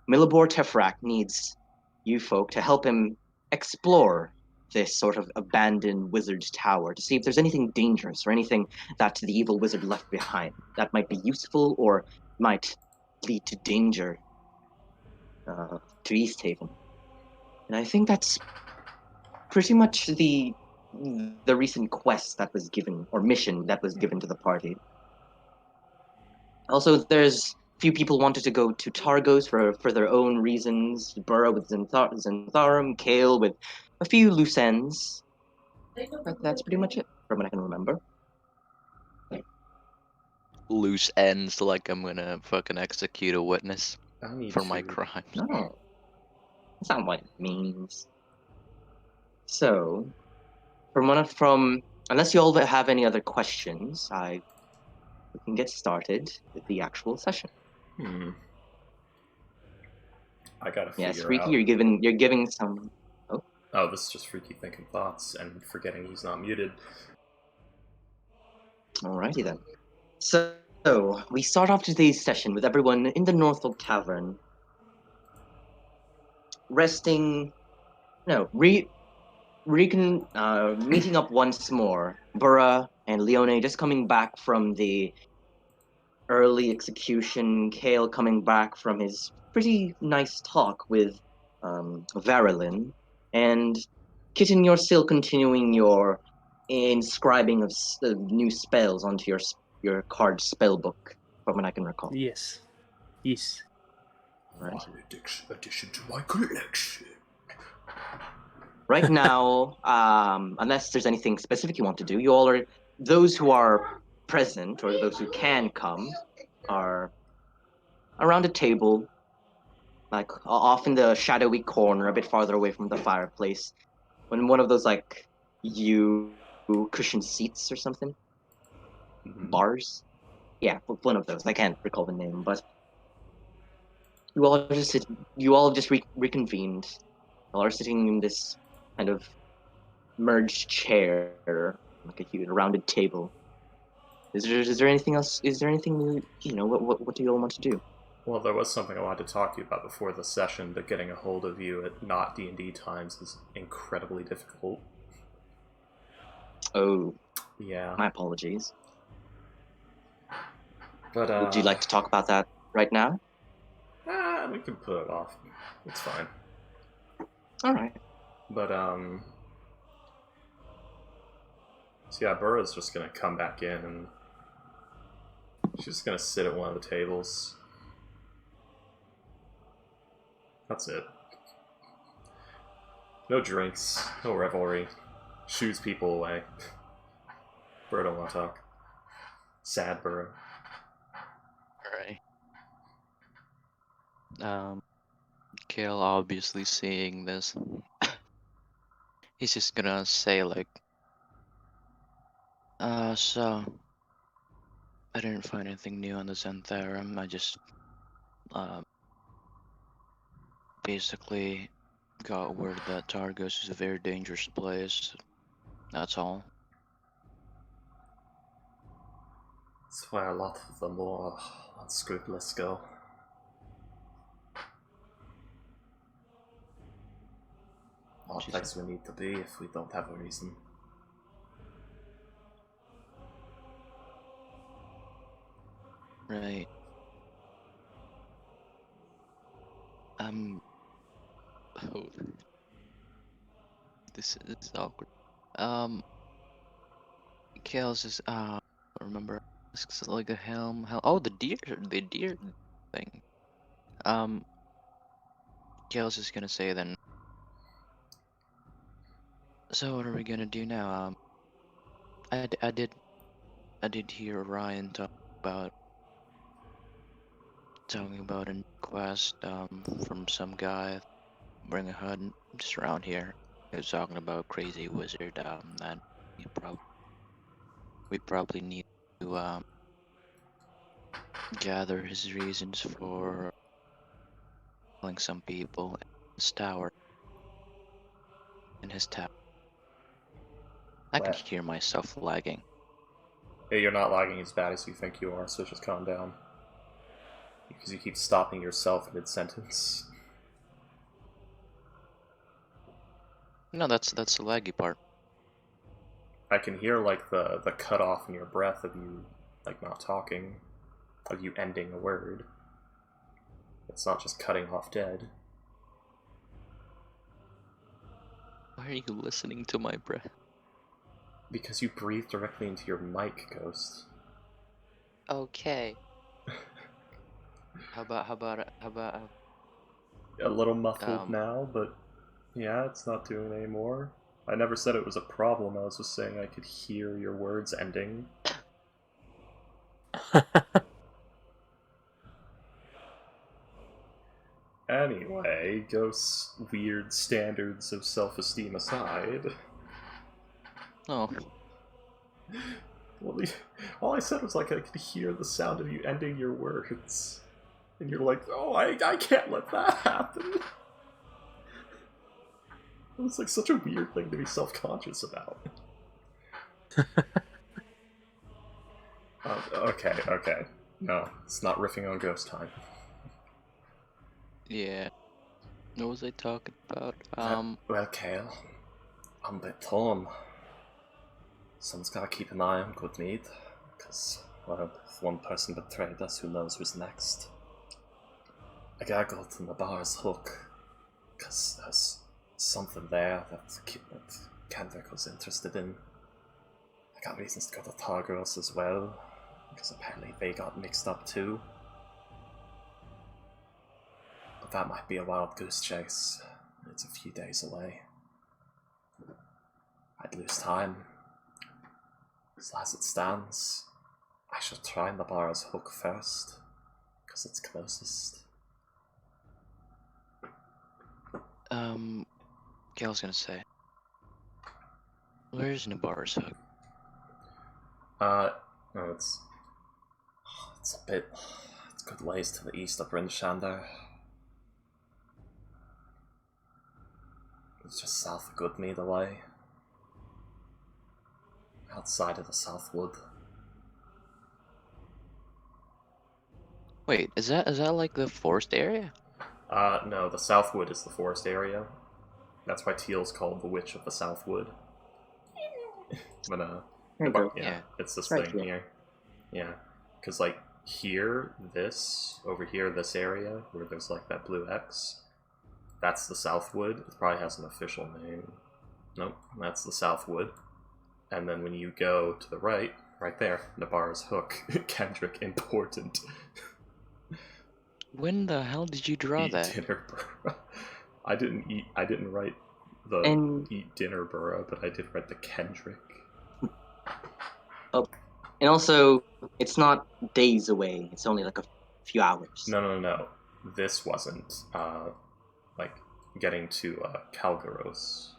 Milibor Tefrak needs you folk to help him explore this sort of abandoned wizard's tower to see if there's anything dangerous or anything that the evil wizard left behind that might be useful or might lead to danger to East Haven. And I think that's pretty much the recent quest that was given, or mission that was given to the party. Also, there's few people wanted to go to Targos for their own reasons. Burra with Zentharum, Kale with a few loose ends. That's pretty much it from what I can remember. Loose ends, like I'm gonna fucking execute a witness for my crimes. No, that's not what it means. So, unless you all have any other questions, we can get started with the actual session. I gotta figure out. Yes, Freaky, you're giving some. Oh, this is just Freaky thinking thoughts and forgetting he's not muted. Alrighty then. So we start off today's session with everyone in the Northolt Tavern, resting. No, meeting up once more. Burra and Leone just coming back from the early execution. Kale coming back from his pretty nice talk with Varolin, and Kitten, you're still continuing your inscribing of new spells onto your card spell book, from what I can recall. Yes. Right. Addition to my collection. Right now, unless there's anything specific you want to do, you all are those who are present or those who can come are around a table, like off in the shadowy corner, a bit farther away from the fireplace, when one of those like you cushion seats or something, bars. Yeah, one of those. I can't recall the name, but you all just reconvened. You all are sitting in this kind of merged chair, like a huge rounded table. Is there anything else? Is there anything what do you all want to do? Well, there was something I wanted to talk to you about before the session, but getting a hold of you at not D&D times is incredibly difficult. Oh, Yeah. my apologies. But, Would you like to talk about that right now? We can put it off. It's fine. Alright. But, so yeah, Burra's just gonna come back in and she's just gonna sit at one of the tables. That's it. No drinks, no revelry. Shoos people away. Burra don't want to talk. Sad Burra. Alright. Kale obviously seeing this. He's just gonna say like, so I didn't find anything new on the Xantherum. I just basically got word that Targos is a very dangerous place. That's all. That's where a lot of the more unscrupulous go. Not a place we need to be if we don't have a reason. Right. Oh, this is awkward. Kale's just remember it's like a helm. Oh, the deer thing. Kale's just gonna say then. So what are we gonna do now? I did hear Ryan talking about a quest from some guy bring a hood just around here. He was talking about crazy wizard that we probably need to gather his reasons for killing some people in his tower. I can hear myself lagging. Hey, you're not lagging as bad as you think you are, so just calm down. Because you keep stopping yourself mid-sentence. No, that's the laggy part. I can hear, like, the cut off in your breath of you, like, not talking. Of you ending a word. It's not just cutting off dead. Why are you listening to my breath? Because you breathe directly into your mic, Ghost. Okay. How about a little muffled now, but yeah, it's not doing it anymore. I never said it was a problem, I was just saying I could hear your words ending. Anyway, Ghost's weird standards of self-esteem aside... Oh. Well, all I said was like I could hear the sound of you ending your words. And you're like, oh, I can't let that happen. It's like such a weird thing to be self-conscious about. Okay. No, it's not riffing on ghost time. Yeah. What was I talking about? Well, Kale, I'm a bit torn. Someone's gotta keep an eye on Good Mead, because, well, if one person betrayed us, who knows who's next. I gotta go to Nabar's Hook, because there's something there that Kendrick was interested in. I got reasons to go to Targos as well, because apparently they got mixed up too. that might be a wild goose chase. It's a few days away. I'd lose time. So as it stands, I should try Nabara's Hook first, because it's closest. Okay, I was gonna say, where's Nabara's Hook? No, it's a good ways to the east of Rinshander. It's just south of Goodmead away. Outside of the Southwood. Wait, is that like the forest area? No, the Southwood is the forest area. That's why Teal's called the Witch of the Southwood. But, Yeah. it's this Right thing here. Yeah, because, like, over here, this area, where there's, like, that blue X, that's the Southwood. It probably has an official name. Nope, that's the Southwood. And then when you go to the right there, Nabara's Hook, Kendrick, important. When the hell did you draw Eat that? dinner burra. I didn't write the eat dinner burra, but I did write the Kendrick. Oh, and also, it's not days away. It's only like a few hours. No. This wasn't, like, getting to, Calgaros.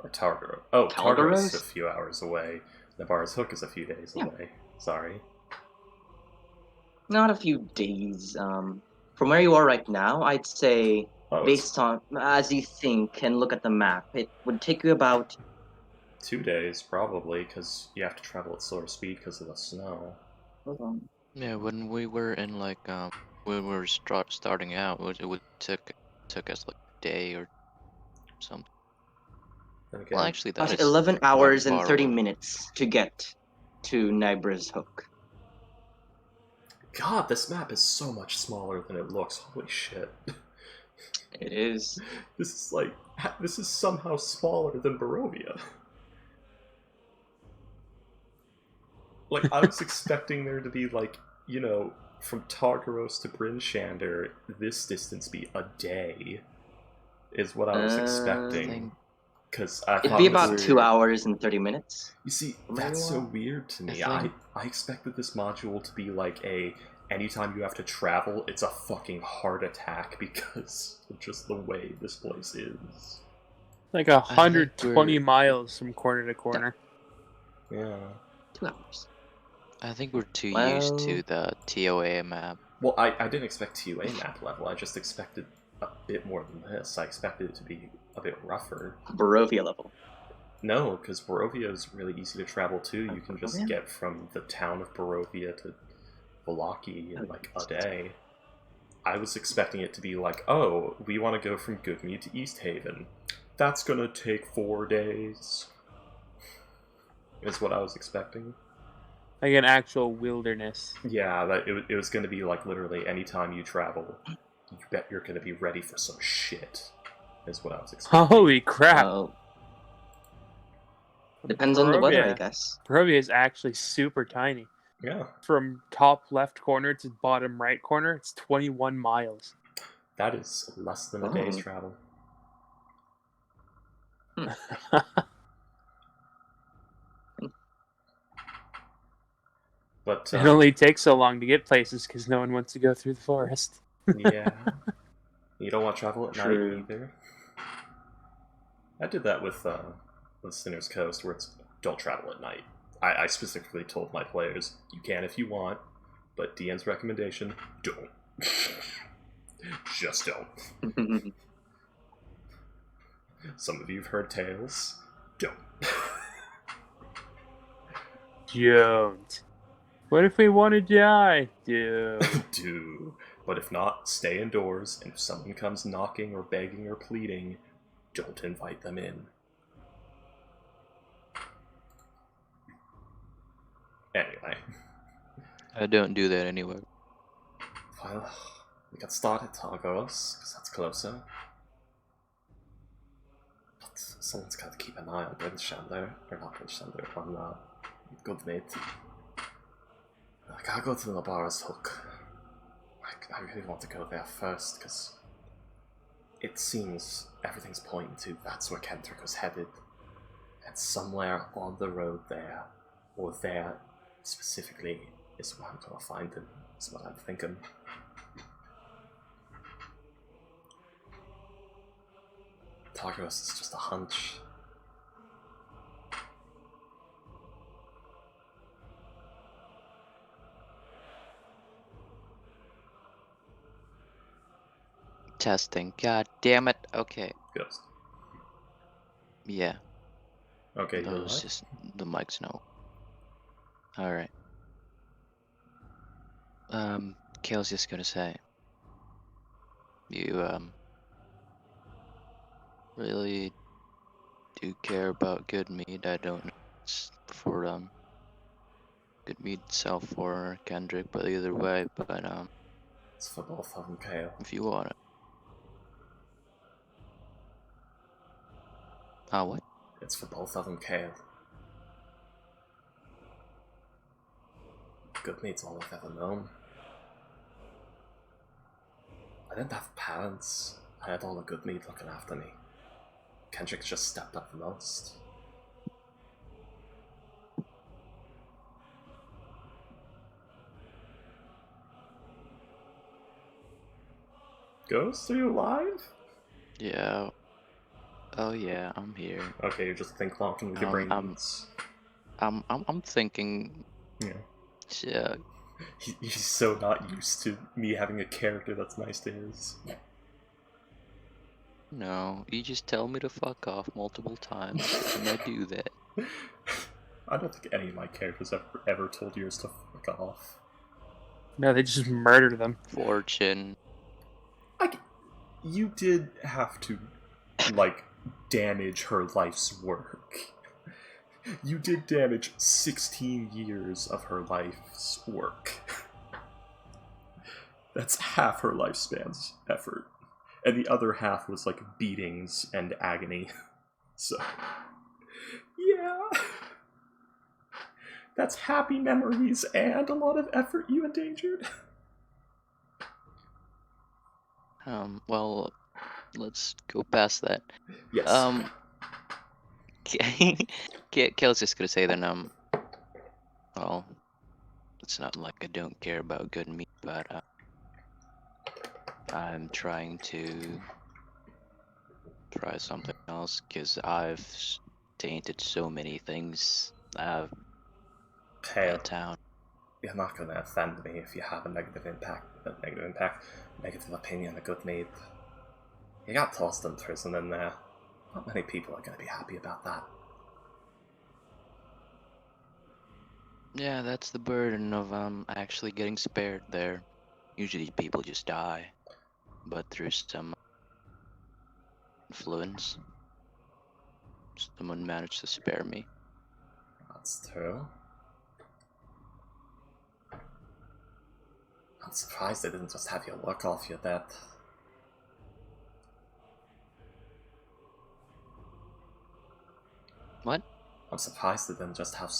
Or Targaros. Oh, Targaros is a few hours away. Nabara's Hook is a few days away. Sorry. Not a few days. From where you are right now, I'd say, based on, as you think and look at the map, it would take you about 2 days, probably, because you have to travel at slower speed because of the snow. Yeah, when we were in like when we were starting out, it took us like a day or something. Again, Well, actually, that is 11 hours and 30 away. minutes to get to Nibara's Hook. God, this map is so much smaller than it looks. Holy shit. It is. This is somehow smaller than Barovia. Like, I was expecting there to be, like, you know, from Targaros to Bryn Shander, this distance be a day, is what I was expecting. Because I it'd be about 2 hours and 30 minutes. You see, that's so weird to me. I expected this module to be like anytime you have to travel, it's a fucking heart attack because of just the way this place is. Like 120 miles from corner to corner. Yeah. 2 hours. I think we're too used to the TOA map. Well, I didn't expect TOA map level. I just expected a bit more than this. I expected it to be a bit rougher. Barovia level. No, because Barovia is really easy to travel to. You can just get from the town of Barovia to Vallaki in like a day. I was expecting it to be like, oh, we want to go from Goodmead to East Haven. That's gonna take 4 days. Is what I was expecting. Like an actual wilderness. Yeah, it was going to be like literally anytime you travel, you bet you're going to be ready for some shit. Is what I was expecting. Holy crap! Depends on the weather, I guess. Barovia is actually super tiny. Yeah. From top left corner to bottom right corner, it's 21 miles. That is less than a day's travel. But it only takes so long to get places because no one wants to go through the forest. Yeah. You don't want to travel at night either. I did that with Sinner's Coast, where it's don't travel at night. I specifically told my players, you can if you want, but DN's recommendation, don't. Just don't. Some of you have heard tales. Don't. Don't. What if we want to die? Do. Do. But if not, stay indoors, and if someone comes knocking or begging or pleading, don't invite them in. Anyway. I don't do that anyway. Well, we got started Targaros, because that's closer. But someone's got to keep an eye on Brinshander, or not Brinshander, on Goodmead. I gotta go to Nabara's Hook. I really want to go there first, because it seems everything's pointing to that's where Kendrick was headed. And somewhere on the road there, or there specifically, is where I'm gonna find him, is what I'm thinking. Tartarus is just a hunch. Testing. God damn it. Okay. Ghost. Yeah. Okay, That you're was right. just the mic's no. Alright. Kale's just gonna say, you really do care about good meat. I don't know if it's for good meat itself or Kendrick, but either way, but It's for both of them, Kale. if you want it. What? It's for both of them, Kale. Good meat's all I've ever known. I didn't have parents. I had all the good meat looking after me. Kendrick just stepped up the most. Ghost, are you alive? Yeah. Oh yeah, I'm here. Okay, you're just think locking with your brain beats. I'm thinking. Yeah. Yeah. He's so not used to me having a character that's nice to his. No, you just tell me to fuck off multiple times, and I do that. I don't think any of my characters ever told yours to fuck off. No, they just murder them. Fortune. You did have to, like, damage her life's work. You did damage 16 years of her life's work. That's half her lifespan's effort. And the other half was, like, beatings and agony. So, yeah. That's happy memories and a lot of effort you endangered. Well, let's go past that. Yes. Kale's just gonna say then, well, it's not like I don't care about good meat, but, I'm trying to try something else, because I've tainted so many things out Kale, of town. you're not gonna offend me if you have a negative opinion of good meat. You got tossed in prison in there. Not many people are gonna be happy about that. Yeah, that's the burden of actually getting spared there. Usually people just die, but through some influence, someone managed to spare me. That's true. I'm surprised they didn't just have you work off your debt. What? I'm surprised they didn't just have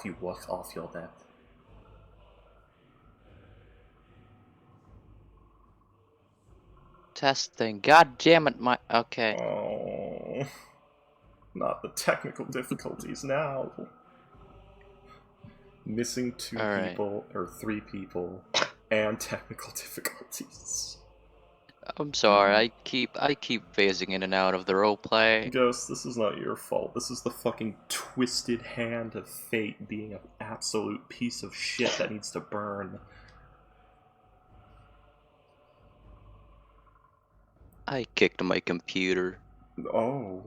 you work off your debt. Testing. God damn it, okay. Oh, not the technical difficulties now. Missing two people, or 3 people, and technical difficulties. I'm sorry, I keep phasing in and out of the roleplay. Ghost, this is not your fault. This is the fucking twisted hand of fate being an absolute piece of shit that needs to burn. I kicked my computer. Oh,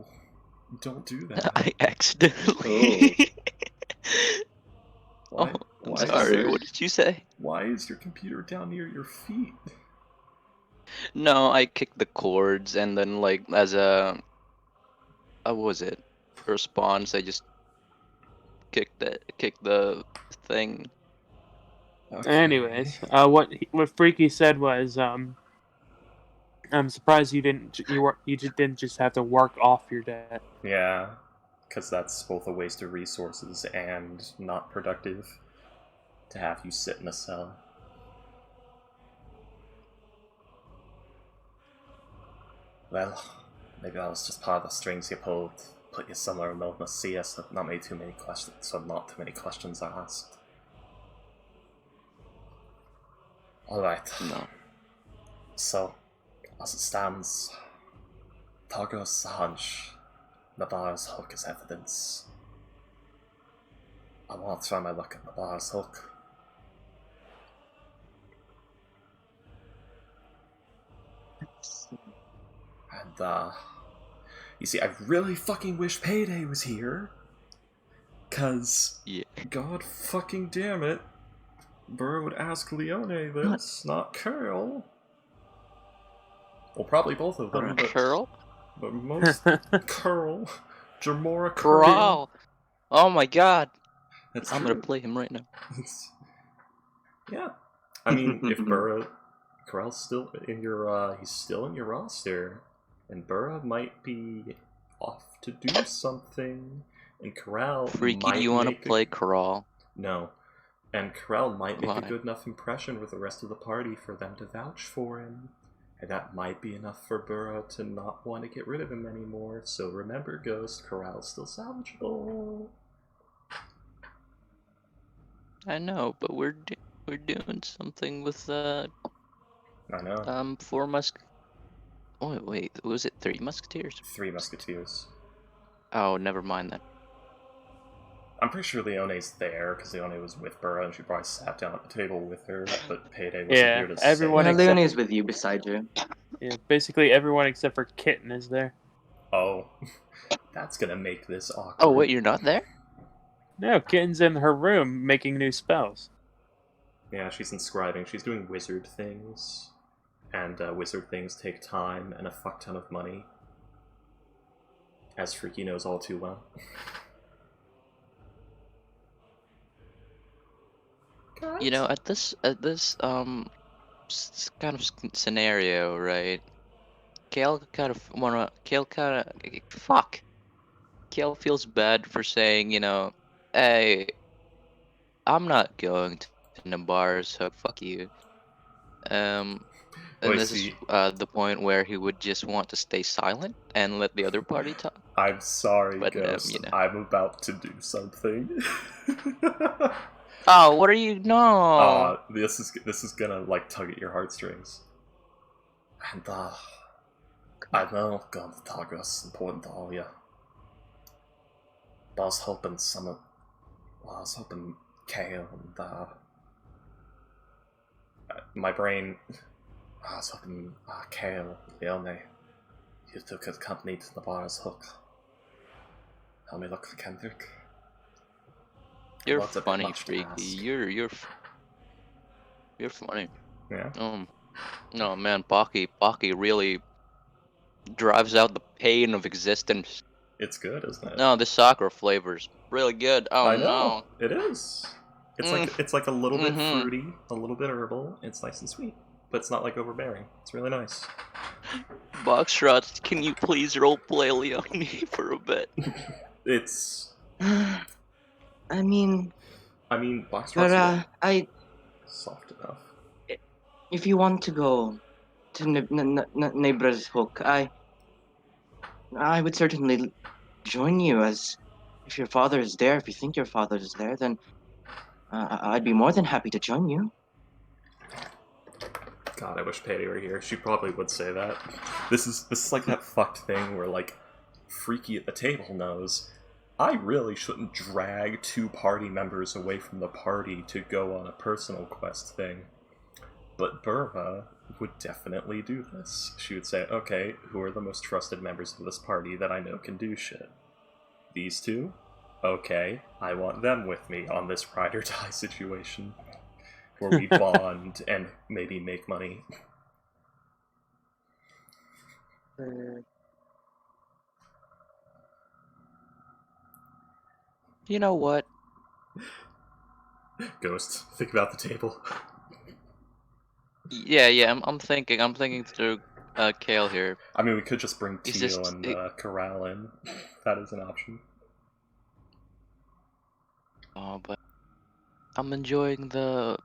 don't do that. I accidentally. Why? I'm sorry, what did you say? Why is your computer down near your feet? No, I kicked the cords, and then like as a what was it? Response, I just kicked the thing. Okay. Anyways, what Freaky said was, I'm surprised you didn't just have to work off your debt. Yeah, because that's both a waste of resources and not productive to have you sit in a cell. Well, maybe that was just part of the strings you pulled. Put you somewhere no one will see us, so not too many questions are asked. Alright. No. So, as it stands, Targo's a hunch. Nabara's hook is evidence. I want to try my luck at Nabara's hook. And, you see, I really fucking wish Payday was here. 'Cause, Yeah. god fucking damn it, Burr would ask Leone this, not Carol. Well, probably both of them, but most Carl. Jamora Carl. Wow. Oh my god. That's I'm true. gonna play him right now. Yeah. I mean, if Burra Corral's still in your he's still in your roster, and Burra might be off to do something, and Corral Freaky, might do you want to make play Corral? No. And Corral might make Why? a good enough impression with the rest of the party for them to vouch for him. And that might be enough for Burra to not want to get rid of him anymore. So remember, Ghost, Corral's still salvageable. I know, but we're doing something with I know. 4 Oh wait, was it 3 Musketeers? 3 Musketeers. Oh, never mind then. I'm pretty sure Leone's there, because Leone was with Burra, and she probably sat down at the table with her, but Payday wasn't Yeah, here to everyone say. except- Leone is with you, beside you. Yeah, basically everyone except for Kitten is there. Oh, that's gonna make this awkward. Oh wait, you're not there? No, Kitten's in her room making new spells. Yeah, she's inscribing. She's doing wizard things. And wizard things take time and a fuck ton of money. As Freaky knows all too well. You know, at this kind of scenario, right? Kale feels bad for saying, you know, hey, I'm not going to Nabar's hook, fuck you. And Wait, this is the point where he would just want to stay silent and let the other party talk. I'm sorry, But, Ghost. you know. I'm about to do something. Oh, what are you? No. This is gonna like tug at your heartstrings. And I know going to Targos important to all of you. But I was hoping Kale and my brain. I was hoping Kale, Leone, you two could accompany to the bar's hook. Help me look for Kendrick. You're Well, it's a bit funny, much to Freaky. ask. You're funny. Yeah. No man, Baki really drives out the pain of existence. It's good, isn't it? No, the soccer flavor's really good. Oh I know. no. It is. It's like a little bit fruity, a little bit herbal. It's nice and sweet, but it's not like overbearing. It's really nice. Boxtrot, can you please roleplay Leone for a bit? It's. I mean, Boxtrot's but soft enough. if you want to go to Nebra's hook, I would certainly join you. As if your father is there, if you think your father is there, then I'd be more than happy to join you. God, I wish Patty were here. She probably would say that. This is like that fucked thing where like Freaky at the table knows I really shouldn't drag 2 party members away from the party to go on a personal quest thing. But Burva would definitely do this. She would say, okay, who are the most trusted members of this party that I know can do shit? These 2? Okay, I want them with me on this ride or die situation. Where we bond and maybe make money. You know what? Ghost, think about the table. Yeah, I'm thinking through Kale here. I mean, we could just bring It's Tio just- and Corral in. That is an option. Oh, but I'm enjoying the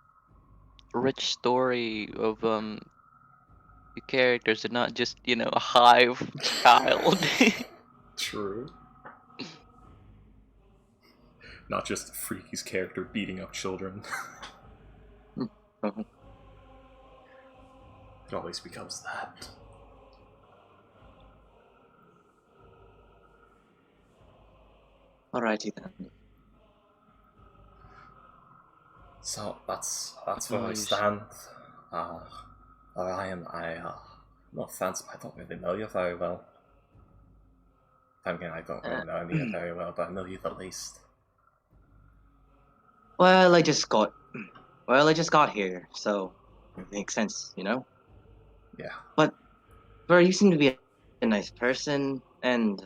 rich story of Your characters are not just, a hive child. True. Not just Freaky's character beating up children. Uh-huh. It always becomes that. Alrighty then. So that's where I Nice. stand. Ryan, no offense, but I don't really know you very well. I mean, I don't really know any of you very well, but I know you the least. Well, I just got here, so it makes sense, you know? Yeah. But you seem to be a nice person, and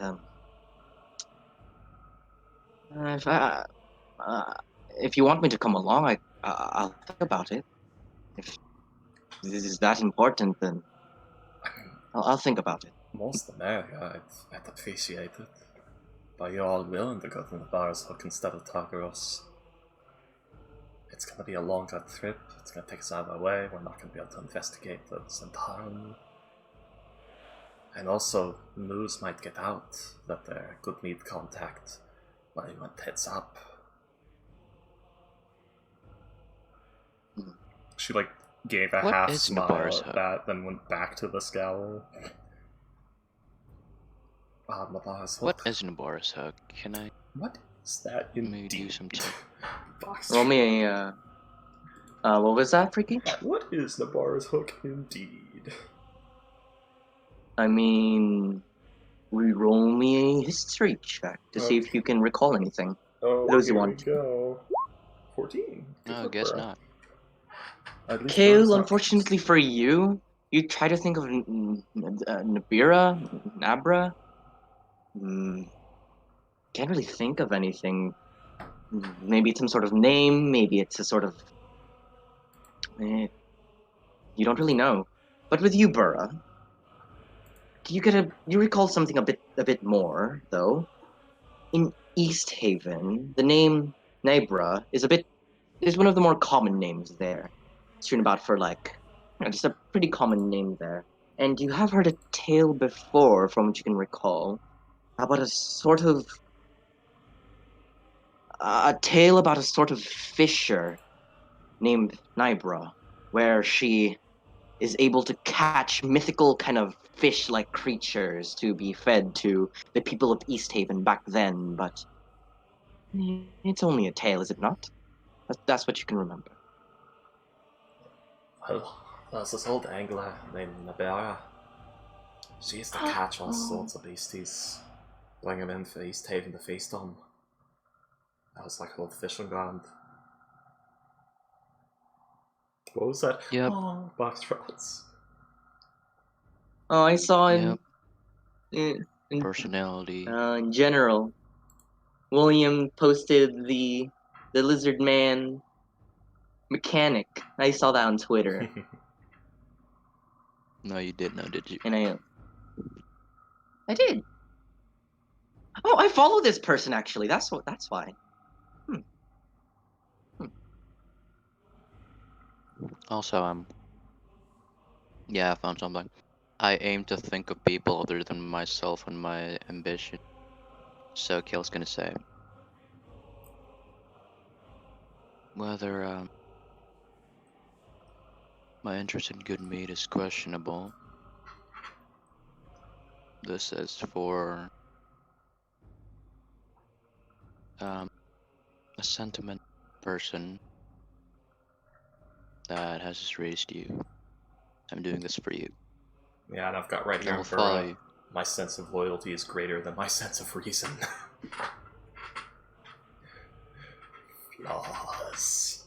if you want me to come along, I'll think about it. If this is that important, then I'll think about it. Most the merrier, I'd appreciate it. But you're all willing to go to the bars hook instead of Targaros. It's gonna be a longer trip, it's gonna take us out of our way, we're not gonna be able to investigate this entirely. And also, news might get out that they're good meat contact when he went heads up. She gave a What half is smile Nabar's at hut? that, then went back to the scowl. Nabar's What hook. is Nabar's hook? Can I What is that maybe do indeed? some check? Roll me a what was that, Freaky? What is Nabar's hook indeed? I mean, roll me a history check to see if you can recall anything. Oh, Those who here we want. go. 14. Good No, work, guess bro. not. At least Kale, Burrow's not- unfortunately for you, you try to think of Nabira, Nabra. Can't really think of anything. Maybe it's some sort of name. Maybe it's a sort of. You don't really know. But with you, Burra, you recall something a bit more though. In East Haven, the name Nebra is one of the more common names there. It's written about for just a pretty common name there. And you have heard a tale before, from what you can recall, about a tale about a sort of fisher named Nibra, where she is able to catch mythical kind of fish-like creatures to be fed to the people of East Haven back then. But it's only a tale, is it not? That's what you can remember. Well, there's this old angler named Nabera. She used to catch all sorts of beasties, bring them in for East Haven to feast on. That was like her old fishing ground. What was that? Yep. Oh, box trots. Oh, I saw Yep. in Personality. in general, William posted the lizard man mechanic. I saw that on Twitter, No, you didn't know, did you? and I did. Oh, I follow this person actually. That's why. Also, yeah, I found something. I aim to think of people other than myself and my ambition. So, Kale's gonna say whether my interest in good meat is questionable. This is for a sentiment person that has raised you. I'm doing this for you. Yeah, and I've got right here I in will follow Burra, you. my sense of loyalty is greater than my sense of reason. Flaws.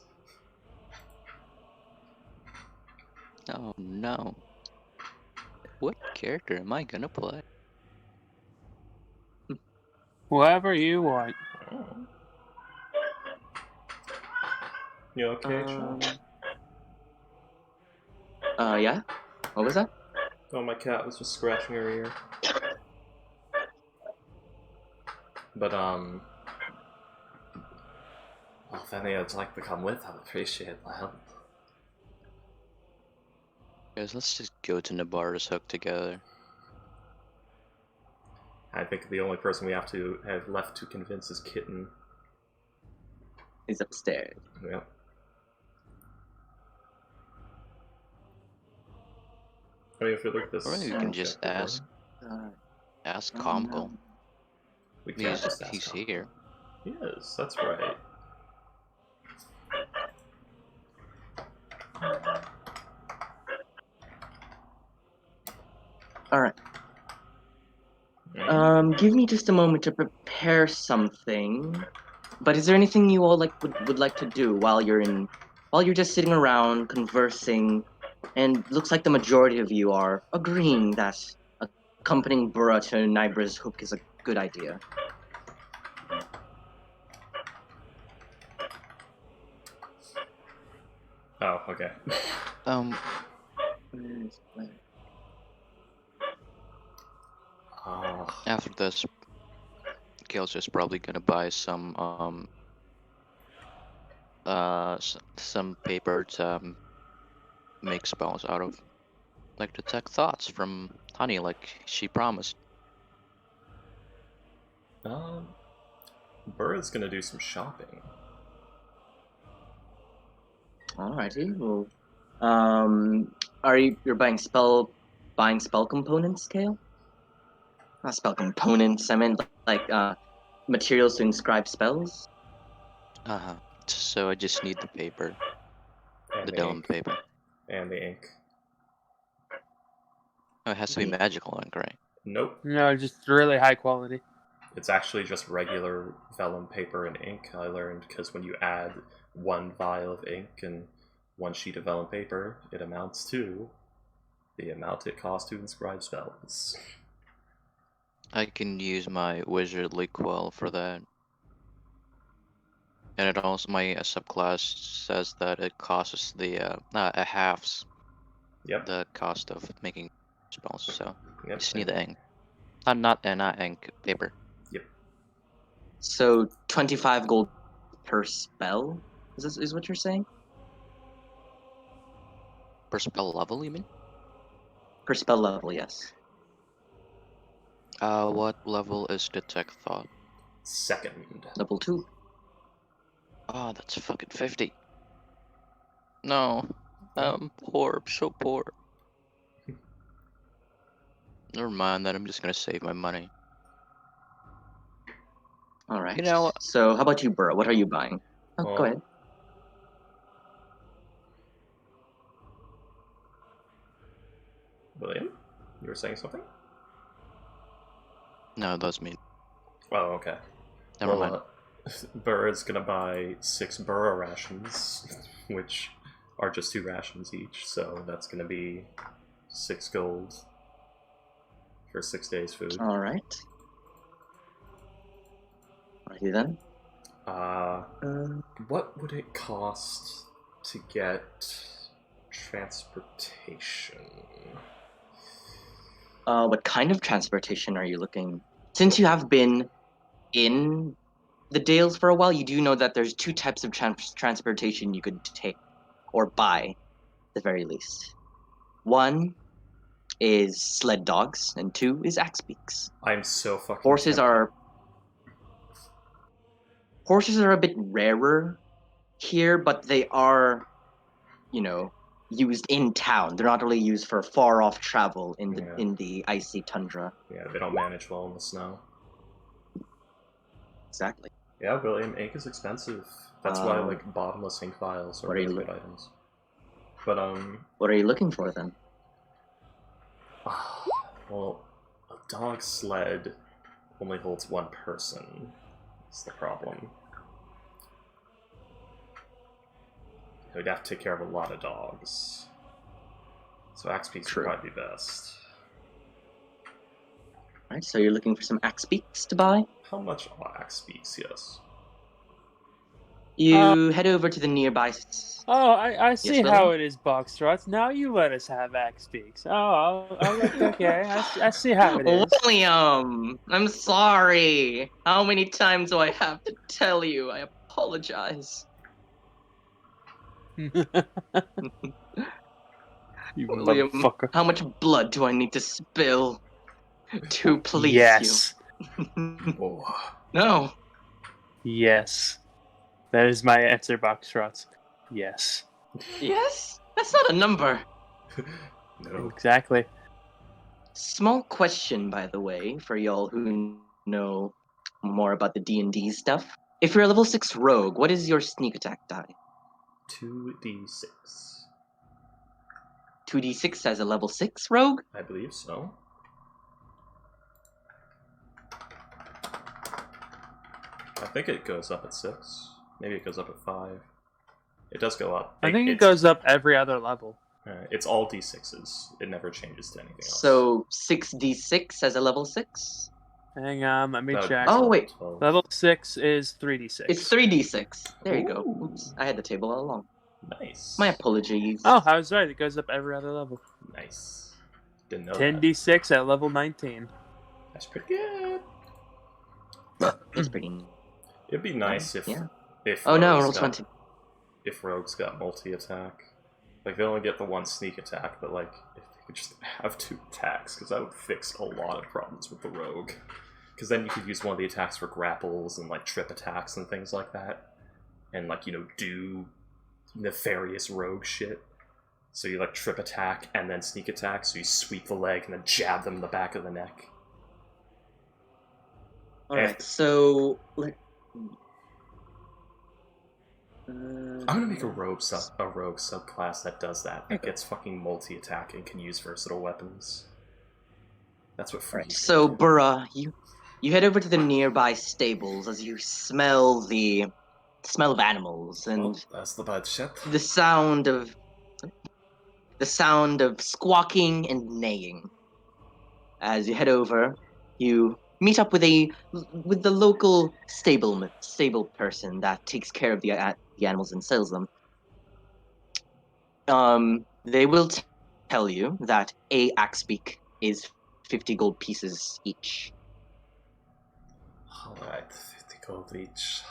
Oh no. What character am I gonna play? Whatever you want. You okay, Sean? Yeah. What was that? Oh, my cat was just scratching her ear. But, well, if any of you'd like to come with, I'd appreciate the help. Guys, let's just go to Nabar's hook together. I think the only person we have left to convince is Kitten. He's upstairs. Yep. I mean, if we look at this, Or maybe we can just ask Comical. No. We can't just ask He's Comical. here. He is. That's right. All right. Give me just a moment to prepare something. But is there anything you all would like to do while you're just sitting around conversing, and looks like the majority of you are agreeing that accompanying Burra to Nybra's hook is a good idea. Oh, okay. After this, Gail's just probably gonna buy some paper to make spells out of, like detect thoughts from Honey, like she promised. Burra's gonna do some shopping. Alrighty. Well, you're buying spell components, Kale? Not spell components. I meant like materials to inscribe spells. So I just need the paper, And the the vellum ink. paper. And the ink. Oh, it has to be magical ink, right? Nope. No, just really high quality. It's actually just regular vellum paper and ink, I learned, because when you add one vial of ink and one sheet of vellum paper, it amounts to the amount it costs to inscribe spells. I can use my wizardly quill for that. And it also, my subclass says that it costs a halves Yep. the cost of making spells, so I Yep. just need the ink. Not ink, paper. Yep. So 25 gold per spell? Is what you're saying? Per spell level, you mean? Per spell level, yes. What level is Detect Thought? Second. Level 2. Oh, that's fucking 50. No. I'm poor, I'm so poor. Never mind that, I'm just gonna save my money. Alright. You know, so how about you, Burra? What are you buying? Oh, Well, go ahead. William, you were saying something? no, that's me. Oh, okay. Never mind. Burra's gonna buy 6 Burra rations, which are just 2 rations each, so that's gonna be 6 gold for 6 days food. Alright. Alrighty then. What would it cost to get transportation? What kind of transportation are you looking? Since you have been in the Dales for a while, you do know that there's 2 types of transportation you could take or buy, at the very least. One is sled dogs, and 2 is axe beaks. I'm so fucking Horses tempted. are a bit rarer here, but they are, used in town. They're not really used for far off travel in the icy tundra. Yeah, they don't manage well in the snow. Exactly. Yeah, William, ink is expensive. That's why like bottomless ink vials are really good items. But what are you looking for then? well, a dog sled only holds 1 person. That's the problem. We'd have to take care of a lot of dogs. So axe beaks would probably be best. Alright, so you're looking for some axe beaks to buy? How much are axe beaks, yes? You head over to the nearby... Oh, I see Yes, how it is, Boxtrots. Now you let us have axe beaks. Oh, okay. I see how it is. William! I'm sorry! How many times do I have to tell you? I apologize. You William, motherfucker. how much blood do I need to spill to please Yes. Whoa. you? No. Yes. That is my answer, Boxtrots. Yes. Yes? That's not a number. No. Exactly. Small question, by the way, for y'all who know more about the D&D stuff. If you're a level 6 rogue, what is your sneak attack die? 2d6. 2d6 as a level 6 rogue? I believe so. I think it goes up at 6. Maybe it goes up at 5. It does go up. I think it goes up every other level. It's all d6s. It never changes to anything else. So 6d6 as a level 6? Hang on, let me That would check. be Oh, wait. 12. Level 6 is 3d6. It's 3d6. There you go. Ooh. Oops, I had the table all along. Nice. My apologies. Oh, I was right. It goes up every other level. Nice. Didn't know that. 10d6 at level 19. That's pretty good. It's pretty. It'd be nice if Yeah. if Oh no, rogues roll got- 20. if rogues got multi-attack. Like, they only get the one sneak attack, but, like, if they could just have 2 attacks, because that would fix a lot of problems with the rogue. Because then you could use one of the attacks for grapples and, like, trip attacks and things like that. And, like, do nefarious rogue shit. So you, like, trip attack and then sneak attack, so you sweep the leg and then jab them in the back of the neck. Alright, so. I'm gonna make a rogue subclass that does that. That gets fucking multi-attack and can use versatile weapons. That's what free. So, Burra, you head over to the nearby stables as you smell the smell of animals and That's the bad shit. the sound of squawking and neighing. As you head over, you meet up with the local stable person that takes care of the animals and sells them. They will tell you that a axbeak is 50 gold pieces each. Alright, 50 gold each.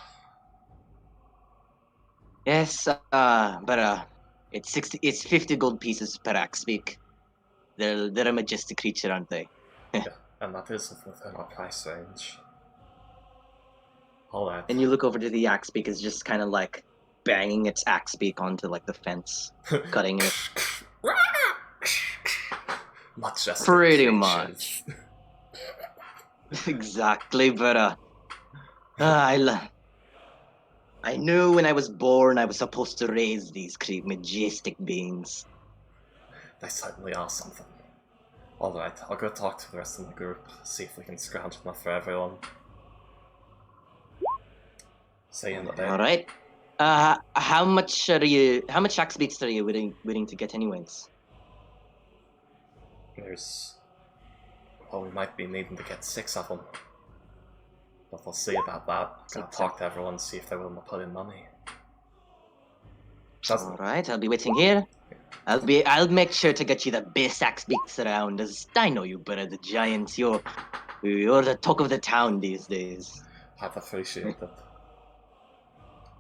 Yes, but it's 50 gold pieces per axbeak. They're a majestic creature, aren't they? Yeah, and that is within our price range. Alright. And you look over to the axbeak, is just kind of like banging its axbeak onto like the fence, cutting it. Majestic Pretty creatures. much. Exactly, but I knew when I was born I was supposed to raise these majestic beings. They certainly are something. Alright, I'll go talk to the rest of the group, see if we can scrounge enough for everyone. See you in a bit. All right. How much axe beats are you willing to get anyways? Well, we might be needing to get 6 of them. But we'll see about that. Gotta talk to everyone, see if they're willing to put in money. All right, I'll be waiting here. I'll make sure to get you the best axe beats around, as I know you, but the giants, you're the talk of the town these days. I'd appreciate it.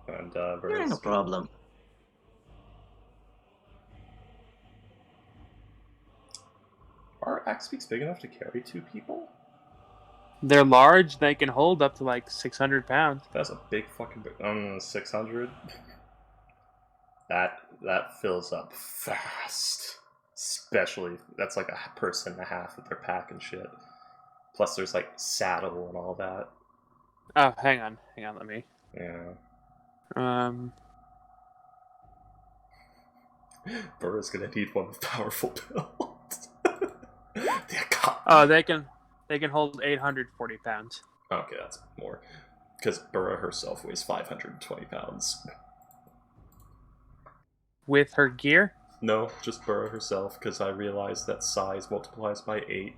And, Yeah, no problem. Are Axebeaks big enough to carry 2 people? They're large. They can hold up to like 600 pounds. That's a big fucking 600. That fills up fast. Especially, that's like a person and a half with their pack and shit. Plus there's like saddle and all that. Oh, hang on, let me. Yeah. Burr's gonna need one with powerful build. Oh, they can hold 840 pounds. Okay, that's more. Because Burra herself weighs 520 pounds. With her gear? No, just Burra herself, because I realized that size multiplies by 8.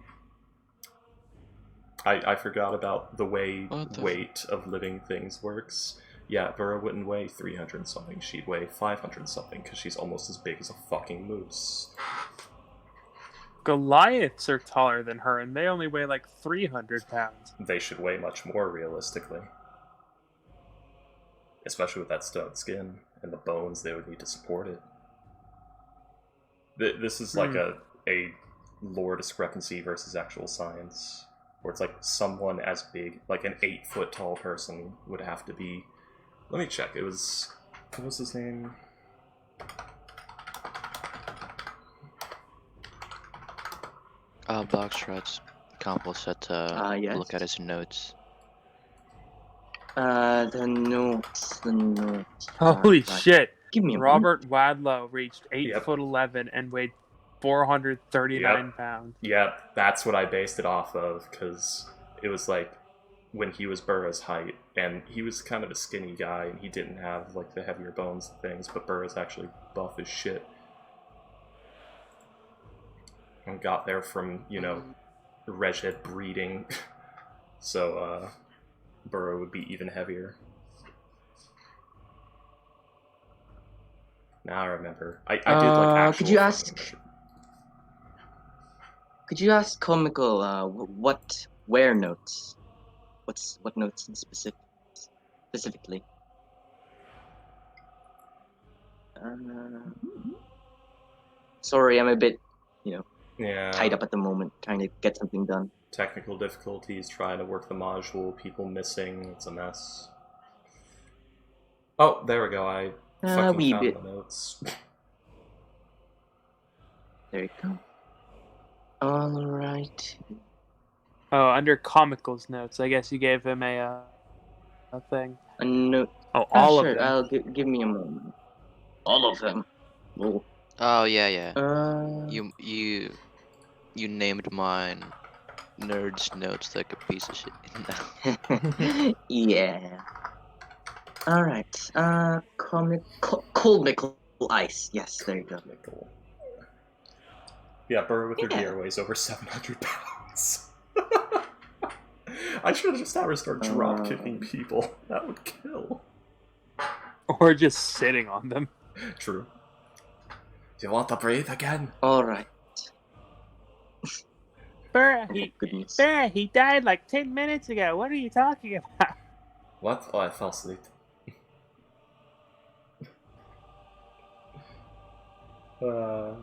I forgot about the way weight of living things works. Yeah, Burra wouldn't weigh 300 something, she'd weigh 500 something, because she's almost as big as a fucking moose. Goliaths are taller than her, and they only weigh like 300 pounds. They should weigh much more, realistically. Especially with that stone skin, and the bones they would need to support it. This is like a lore discrepancy versus actual science, where it's like someone as big, like an 8-foot tall person, would have to be. Let me check. It was, what was his name? Boxrot's Campbell said to Yes. look at his notes. The notes. Holy Right. shit! Give me a moment. Robert Wadlow reached 8'11" and weighed 439 pounds. Yep, that's what I based it off of, because it was like when he was Burra's height, and he was kind of a skinny guy, and he didn't have like the heavier bones and things, but Burra's actually buff as shit. And got there from, Reged breeding, so Burra would be even heavier. Now I remember. I did like actual. Could you ask Comical where notes? What notes specifically? Sorry, I'm a bit, tied up at the moment, trying to get something done. Technical difficulties, trying to work the module, people missing, it's a mess. Oh, there we go, I fucking found the notes. There you go. Alright. Oh, under Comical's notes, I guess you gave him a thing. A note. Oh, all sure, of them. give me a moment. All of them. Whoa. Oh yeah. You named mine Nerd's Notes like a piece of shit. Yeah. Alright. Comical Ice. Yes, there you go. Cool. Yeah, Burra with her gear weighs over 700 pounds. I should have just never started drop kicking people. That would kill. Or just sitting on them. True. Do you want to breathe again? Alright. Burra, he died like 10 minutes ago. What are you talking about? What? Oh, I fell asleep. Alrighty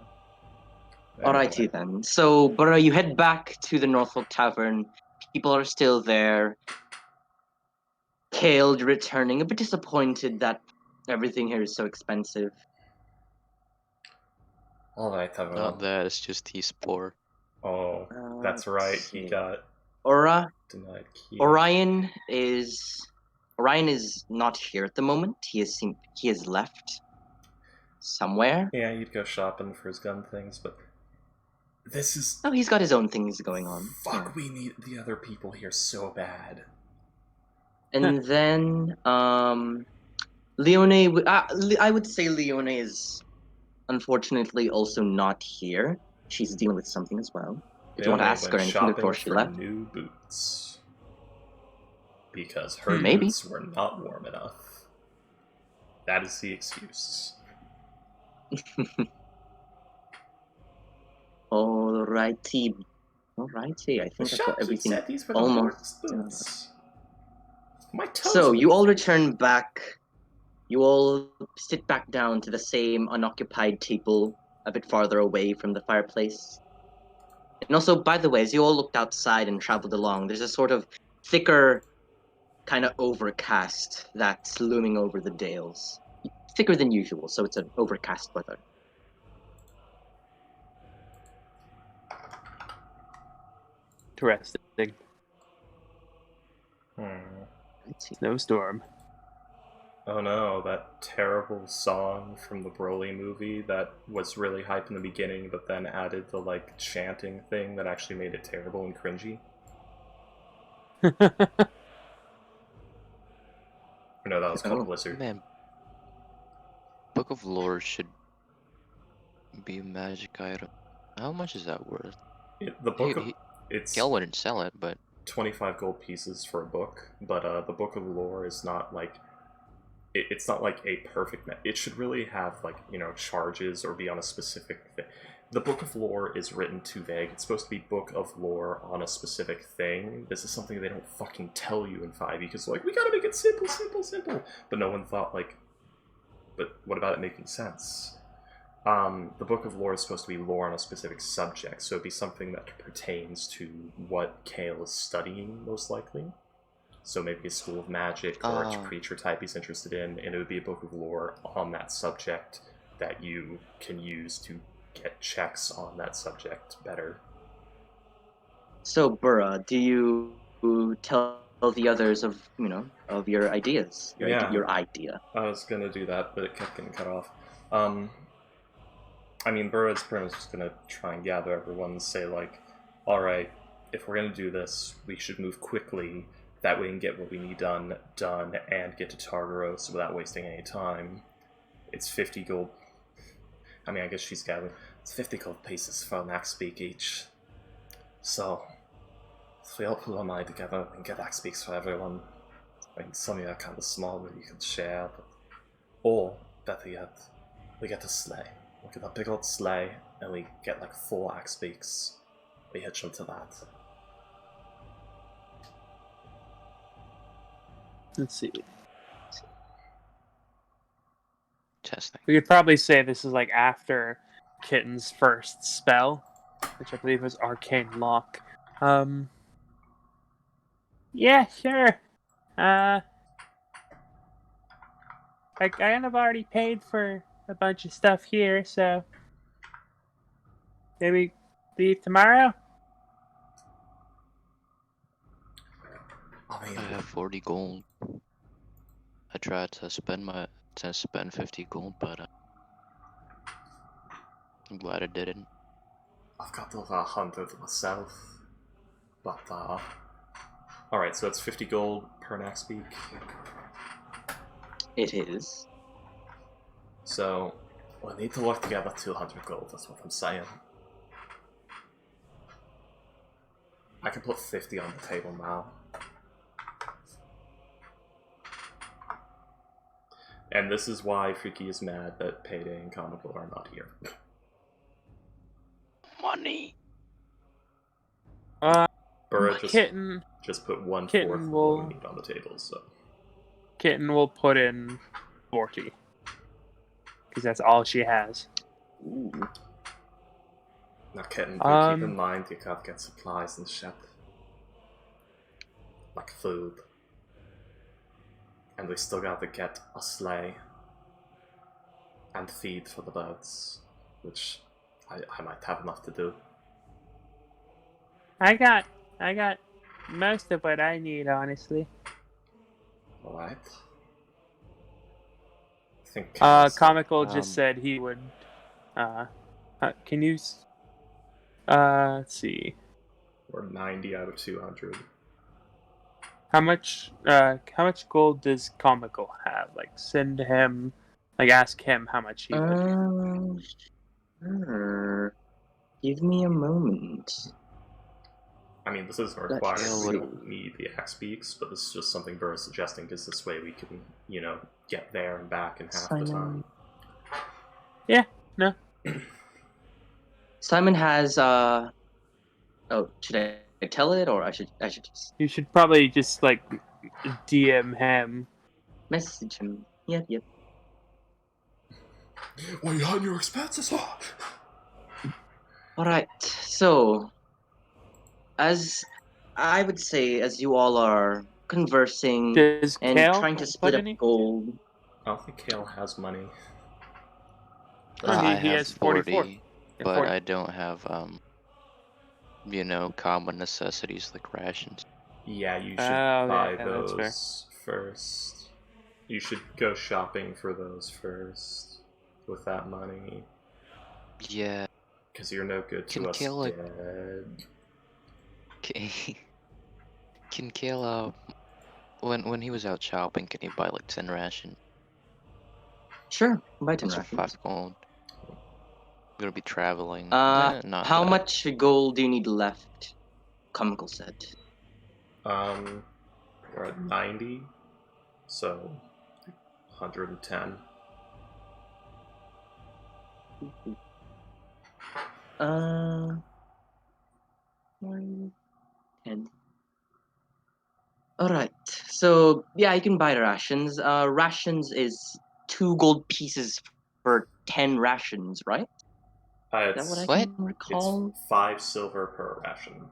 then. So, Burra, you head back to the Norfolk Tavern. People are still there. Kale returning, a bit disappointed that everything here is so expensive. Alright, I will. Not that, it's just he's poor. Oh, that's right, he got denied key. Orion is not here at the moment. He has left somewhere. Yeah, he'd go shopping for his gun things, but this is... Oh, he's got his own things going on. Fuck, we need the other people here so bad. And then, Leone, I would say Leone is unfortunately also not here. She's dealing with something as well. Did you want to ask her anything before she left? New boots. Because her boots were not warm enough. That is the excuse. Alrighty. I think I've got everything almost done. So, you all return back. You all sit back down to the same unoccupied table a bit farther away from the fireplace. And also, by the way, as you all looked outside and traveled along, there's a sort of thicker kind of overcast that's looming over the dales. Thicker than usual, so it's an overcast weather. Interesting. Snowstorm. Oh no, that terrible song from the Broly movie that was really hype in the beginning, but then added the, chanting thing that actually made it terrible and cringy. No, that was called Blizzard. Man, Book of Lore should be a magic item. How much is that worth? Kel wouldn't sell it, but 25 gold pieces for a book, but the Book of Lore is not it's not like a perfect it should really have charges or be on a specific thing. The Book of Lore is written too vague. It's supposed to be Book of Lore on a specific thing. This is something they don't fucking tell you in 5e because we gotta make it simple. But no one thought but what about it making sense? The Book of Lore is supposed to be lore on a specific subject, so it'd be something that pertains to what Kale is studying, most likely. So maybe a school of magic or a creature type he's interested in, and it would be a book of lore on that subject that you can use to get checks on that subject better. So, Burra, do you tell the others of of your ideas, your idea? I was gonna do that, but it kept getting cut off. I mean, Burra's pretty much just gonna try and gather everyone and say, like, alright, if we're gonna do this, we should move quickly. That way we can get what we need done, and get to Tartaros without wasting any time. It's 50 gold. I mean, I guess she's gathering. It's 50 gold pieces for an axe beak each. So, if we all put our money together and get axe beaks for everyone, I mean, some of you are kind of small, but you can share. Or, better yet, we get a sleigh. We get a big old sleigh, and we get like 4 axe beaks. We hitch them to that. Let's see. Testing. We could probably say this is like after Kitten's first spell, which I believe was Arcane Lock. Yeah, sure. I kind of already paid for a bunch of stuff here, so maybe leave tomorrow? I have 40 gold. I tried to spend 50 gold, but I'm glad I didn't. I've got over 100 myself, but alright, so it's 50 gold per axe beak. It is. So, we need to work together 200 gold, that's what I'm saying. I can put 50 on the table now. And this is why Freaky is mad that Payday and Comical are not here. Money! Burra Kitten just put 1/4 Kitten of will- what we need on the table, so... Kitten will put in 40. Because that's all she has. Ooh. Now, Kitten, do keep in mind you gotta get supplies and shit. Like food. And we still gotta get a sleigh. And feed for the birds. Which I might have enough to do. I got most of what I need, honestly. Alright. I think Comical just said he would. Can you? Let's see. We're 90 out of 200. How much gold does Comical have? Like, send him. Like, ask him how much he would. Sure. Give me a moment. I mean, this isn't required. We don't need the axe beaks, but this is just something Burr is suggesting, because this way we can, get there and back in half the time. Yeah, no. Simon has Oh, should I tell it, or I should just You should probably just like DM him. message him? Yep. Well, you had your expenses off. Alright, so as I would say, as you all are conversing Does and Kale trying to split put up any? gold. I don't think Kale has money. I he have has 44. 40, but I don't have common necessities like rations. Yeah, you should buy those first. You should go shopping for those first with that money. Yeah. Because you're no good to us dead. Can Kale, when he was out shopping, can he buy like 10 rations? Sure, buy 10 Those are rations. 5 gold. I'm gonna be traveling. How much gold do you need left? Comical said. We're at 90, so 110. 110. Alright, so yeah, you can buy rations. Rations is 2 gold pieces for 10 rations, right? Is that what I What? can recall? It's 5 silver per ration.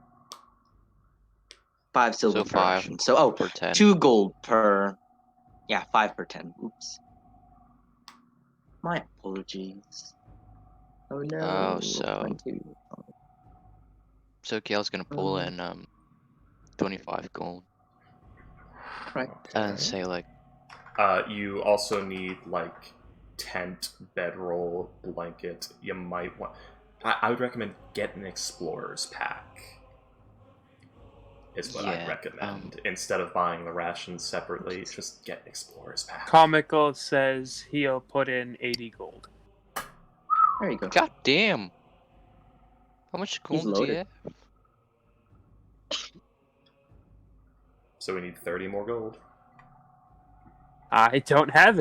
5 silver So per 5 ration. So, per 10. 2 gold per... Yeah, 5 per 10. Oops. My apologies. Oh no. Oh, so 20. Gail's gonna pull in 25 gold Right. and say like, You also need like tent, bedroll, blanket. You might want. I would recommend get an explorer's pack. Is what I'd yeah, recommend instead of buying the rations separately. Just get explorer's pack. Comical says he'll put in 80 gold. There you go. God damn. How much He's gold do you loaded. have? So we need 30 more gold. I don't have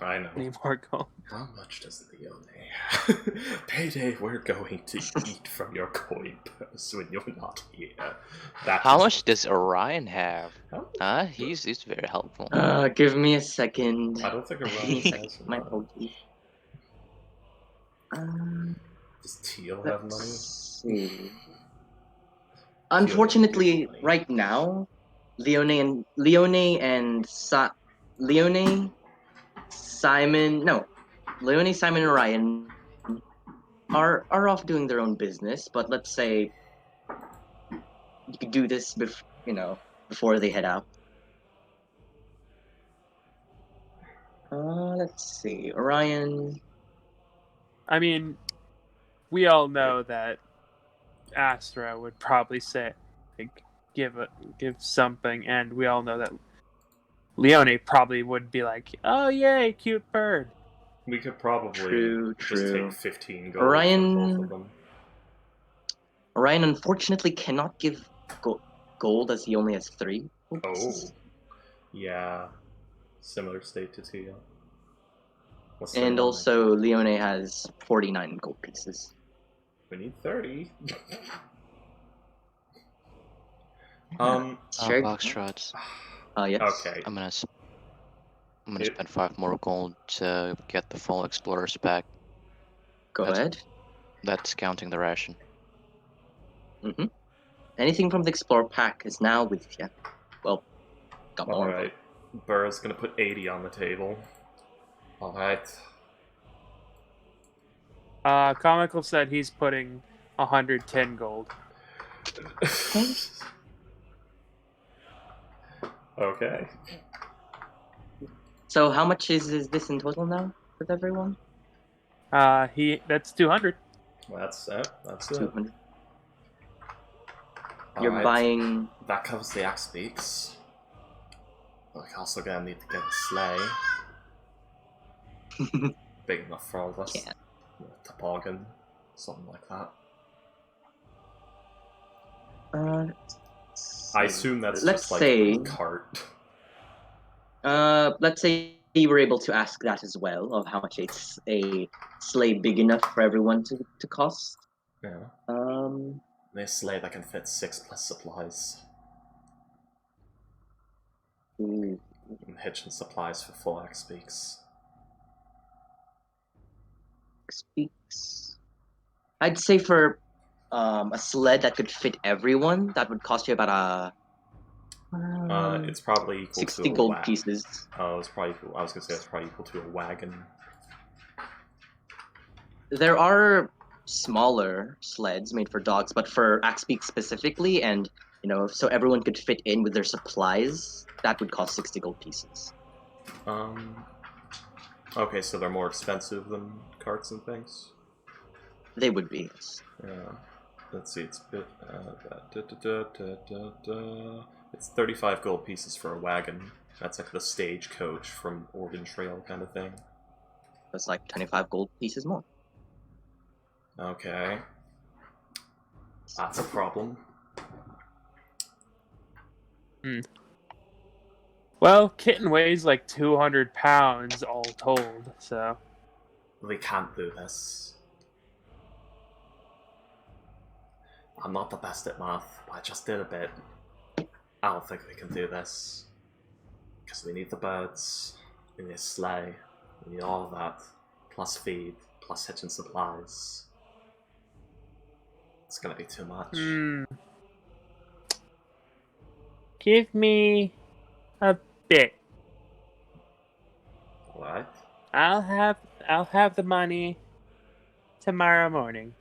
I know. any more gold. How much does Leone? Payday, we're going to eat from your coin purse when you're not here. How much does Orion have? How- He's very helpful. Give me a second. I don't think Give me a Orion second. has My money. apologies. Does Teal have money? Let's see. Unfortunately, money. right now, Leone, Simon, and Ryan are off doing their own business. But let's say you could do this before they head out. Let's see, Orion. I mean, we all know that Astra would probably say, like, give something, and we all know that Leone probably would be like, "Oh yay, cute bird." We could probably True. just take 15 gold Orion- from both of them. Orion unfortunately cannot give gold as he only has 3. Oh. Yeah. Similar state to Teal. What's their And money? also, Leone has 49 gold pieces. We need 30. Sure. Foxtrots. Yes. Okay. I'm gonna spend 5 more gold to get the full explorer's pack. Go ahead. That's counting the ration. Anything from the Explorer pack is now with you. Well, got more of them. Alright. Burr's gonna put 80 on the table. Alright. Comical said he's putting 110 gold. Okay. So how much is this in total now with everyone? That's 200. That's it. That's it. 200. You're Alright. buying... That covers the axe beaks. Like, also gonna need to get a sleigh. Big enough for all of us. Yeah. Toboggan. Something like that. I assume that's let's just like say, a cart. let's say you were able to ask that as well, of how much a sleigh big enough for everyone to cost. Yeah. Um, A sleigh that can fit 6 plus supplies. ooh, And hitching supplies for full axe beaks. speaks. I'd say for a sled that could fit everyone, that would cost you about It's probably equal 60 to a gold pieces. Oh, it's probably equal. I was gonna say it's probably equal to a wagon. There are smaller sleds made for dogs, but for Axebeak specifically, and so everyone could fit in with their supplies, that would cost 60 gold pieces. Okay, so they're more expensive than carts and things. They would be. Yes. Yeah. Let's see. It's it's 35 gold pieces for a wagon. That's like the stagecoach from Oregon Trail kind of thing. That's like 25 gold pieces more. Okay. That's a problem. Well, Kitten weighs like 200 pounds all told, so... We can't do this. I'm not the best at math, but I just did a bit. I don't think we can do this. Because we need the birds, we need a sleigh, we need all of that. Plus feed, plus hitch and supplies. It's gonna be too much. Give me a bit. What? I'll have the money tomorrow morning.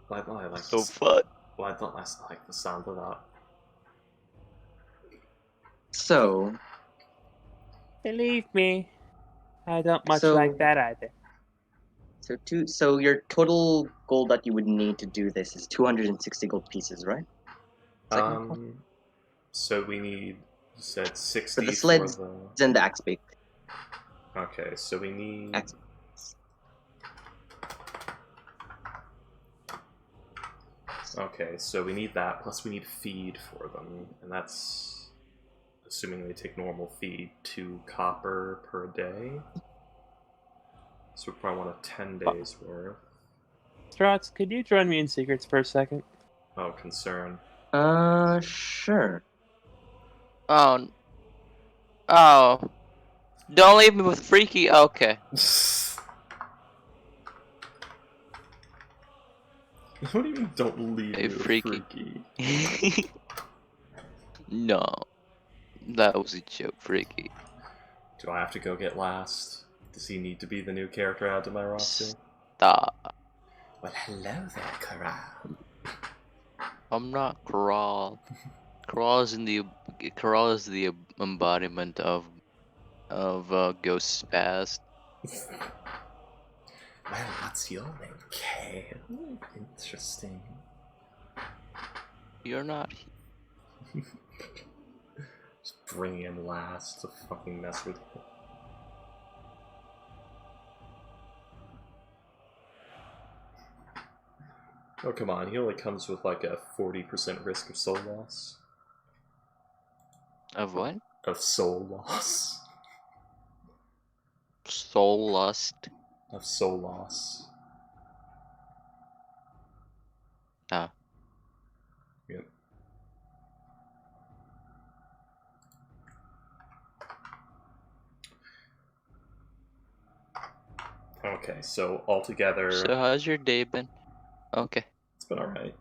Why don't I like So this? fun. Why don't I like the sound of that? So, Believe me, I don't much So- like that either. so your total gold that you would need to do this is 260 gold pieces, right? Is that correct? So we need, you said 60 For the sleds for and the axe pick. the... Okay, so we need... Axe. Okay, so we need that, plus we need feed for them, and that's... Assuming they take normal feed, 2 copper per day. So we probably want a 10 days worth. Strats, could you join me in secrets for a second? Oh, concern. Sure. Oh. Don't leave me with Freaky. Okay. What do you mean, don't leave Hey, me with Freaky. Freaky? No. That was a joke, Freaky. Do I have to go get last? Does he need to be the new character added to my roster? Stop. Well, hello there, Corral. I'm not Crawl. Crawl is the embodiment of Ghost's past. Well, what's your name, Kale? Interesting. You're not. Just bring in last to fucking mess with you. Oh, come on, he only comes with like a 40% risk of soul loss. Of what? Of soul loss. Soul lust. Of soul loss. Ah. Yep. Okay, so altogether... So how's your day been? Okay. It's been alright.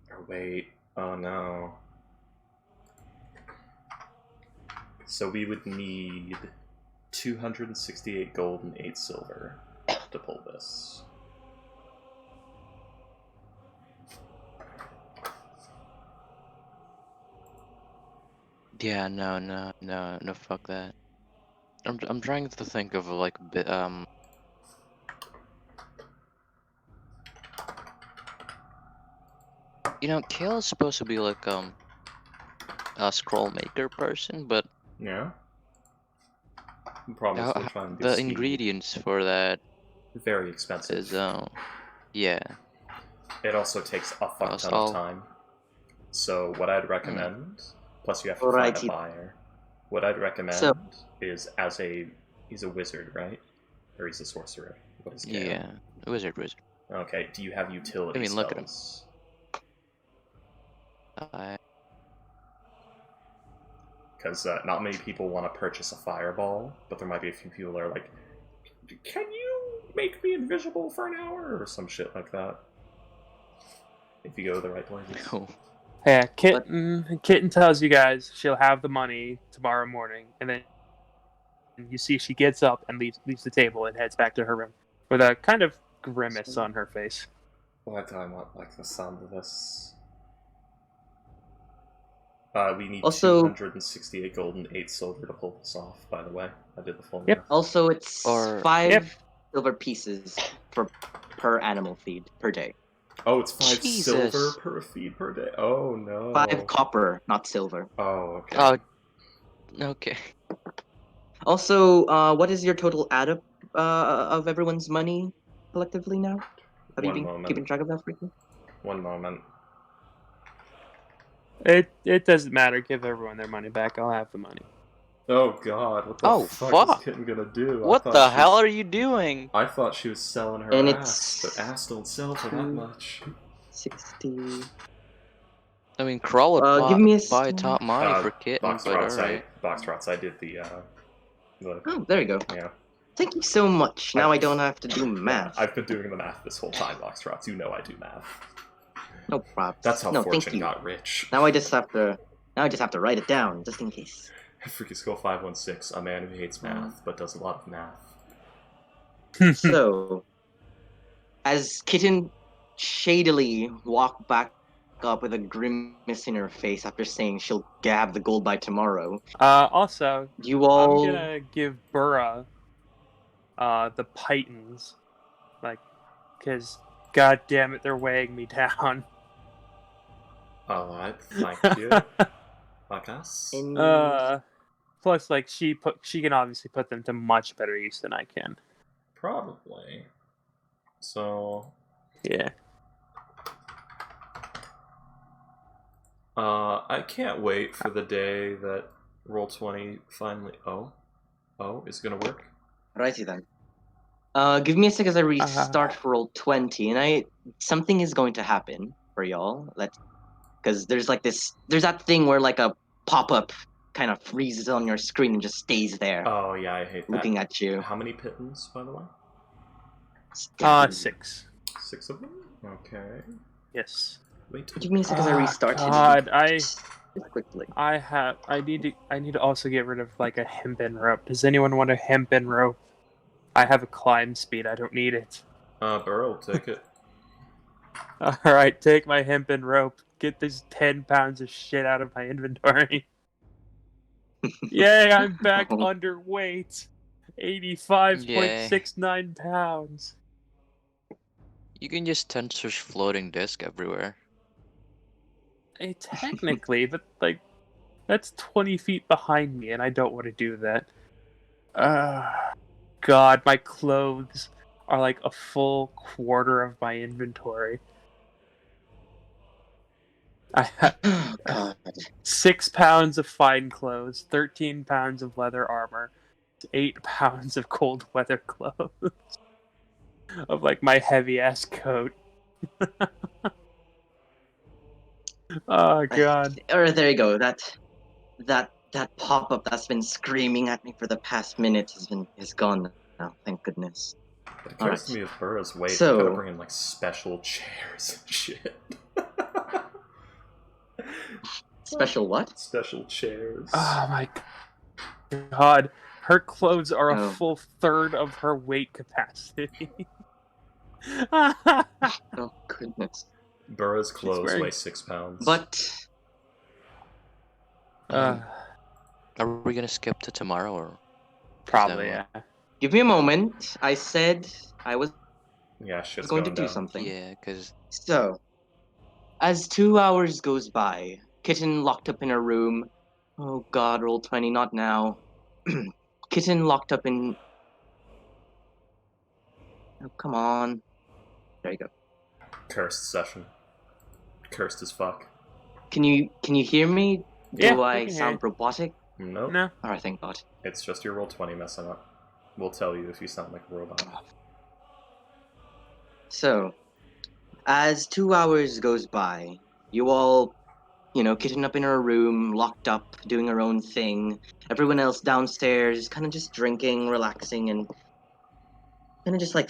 Or wait, oh no. So we would need 268 gold and 8 silver to pull this. Yeah, no, fuck that. I'm trying to think of like you know, Kale is supposed to be like a scroll maker person, but Yeah? The problem is we're trying to do the speed. ingredients for that Very expensive. is yeah. It also takes a fuck Plus ton of time. So what I'd recommend, plus you have to find a buyer. What I'd recommend is he's a wizard, right? Or he's a sorcerer. What is Kale? Yeah, wizard. Okay, do you have utility spells? Look at him. Because not many people want to purchase a fireball, but there might be a few people that are like, can you make me invisible for an hour? Or some shit like that. If you go to the right places. Cool. Yeah, Kitten tells you guys she'll have the money tomorrow morning, and then you see she gets up and leaves the table and heads back to her room with a kind of grimace on her face. Why do I not like the sound of this? We need 268 gold and 8 silver to pull this off, by the way. I did the full math. Yep. Also, it's 5 silver pieces per animal feed per day. Oh, it's 5 Jesus. silver per feed per day? Oh, no. 5 copper, not silver. Oh, okay. Oh, okay. Also, what is your total add up of everyone's money collectively now? Have you been keeping track of that frequently? One moment. It doesn't matter. Give everyone their money back. I'll have the money. Oh god, what the fuck is Kitten gonna do? What the hell are you doing? I thought she was selling her And ass, but ass don't sell for that much. 60. I mean, Crawl would buy top money for Kitten, Box but alright. Rots, I did the Oh, there you go. Yeah. Thank you so much. Now I don't have to do Yeah, math. I've been doing the math this whole time, Voxtrots. You know I do math. No props. That's how no, Fortune thank you. got rich. Now I just have to write it down, just in case. Freaky Skull 516, a man who hates math, but does a lot of math. So, as Kitten shadily walked back up with a grimace in her face after saying she'll gab the gold by tomorrow, Also, you all... I'm gonna give Burra the Pythons, like, because god damn it, they're weighing me down. Alright, thank you. I guess. Plus, like, she can obviously put them to much better use than I can. Probably. So... Yeah. I can't wait for the day that Roll20 finally... Oh, is it gonna work? Righty then. Give me a sec as I restart Roll20, and something is going to happen for y'all. Because there's that thing where like a pop-up kind of freezes on your screen and just stays there. Oh yeah, I hate that. Looking at you. How many pittons, by the way? 6. 6 of them? Okay. Yes. Wait. Give me a sec as I restart. God, quickly. I need to also get rid of like a hempen rope. Does anyone want a hempen rope? I have a climb speed. I don't need it. Burrow, take it. Alright, take my hempen rope. Get these 10 pounds of shit out of my inventory. Yay, I'm back underweight. 85.69 pounds. You can just search floating disc everywhere. Technically, but like, that's 20 feet behind me, and I don't want to do that. God, my clothes are like a full quarter of my inventory. I have 6 pounds of fine clothes, 13 pounds of leather armor, 8 pounds of cold weather clothes, of like my heavy ass coat. Oh god. There you go. That pop-up that's been screaming at me for the past minute is gone now. Thank goodness. It occurs to me with Burrow's weight, So, you gotta bring in like special chairs and shit. Special what? Special chairs. Oh my god. Her clothes are a Oh. full third of her weight capacity. Oh goodness. Burrow's clothes wearing- weigh 6 pounds. But Are we gonna skip to tomorrow or? Probably, yeah. give me a moment. I said I was Yeah, shit's going to going do down. something. Yeah, because So, as 2 hours goes by, Kitten locked up in her room. Oh god, Roll20, not now. Kitten locked up in... Oh, come on. There you go. Cursed session. Cursed as fuck. Can you hear me? Yeah, Do we I can hear sound you. robotic? Nope. No. Alright, thank god. It's just your Roll20 messing up. We'll tell you if you sound like a robot. So, as 2 hours goes by, you all, Kitten up in her room, locked up, doing her own thing. Everyone else downstairs, kind of just drinking, relaxing, and kind of just like,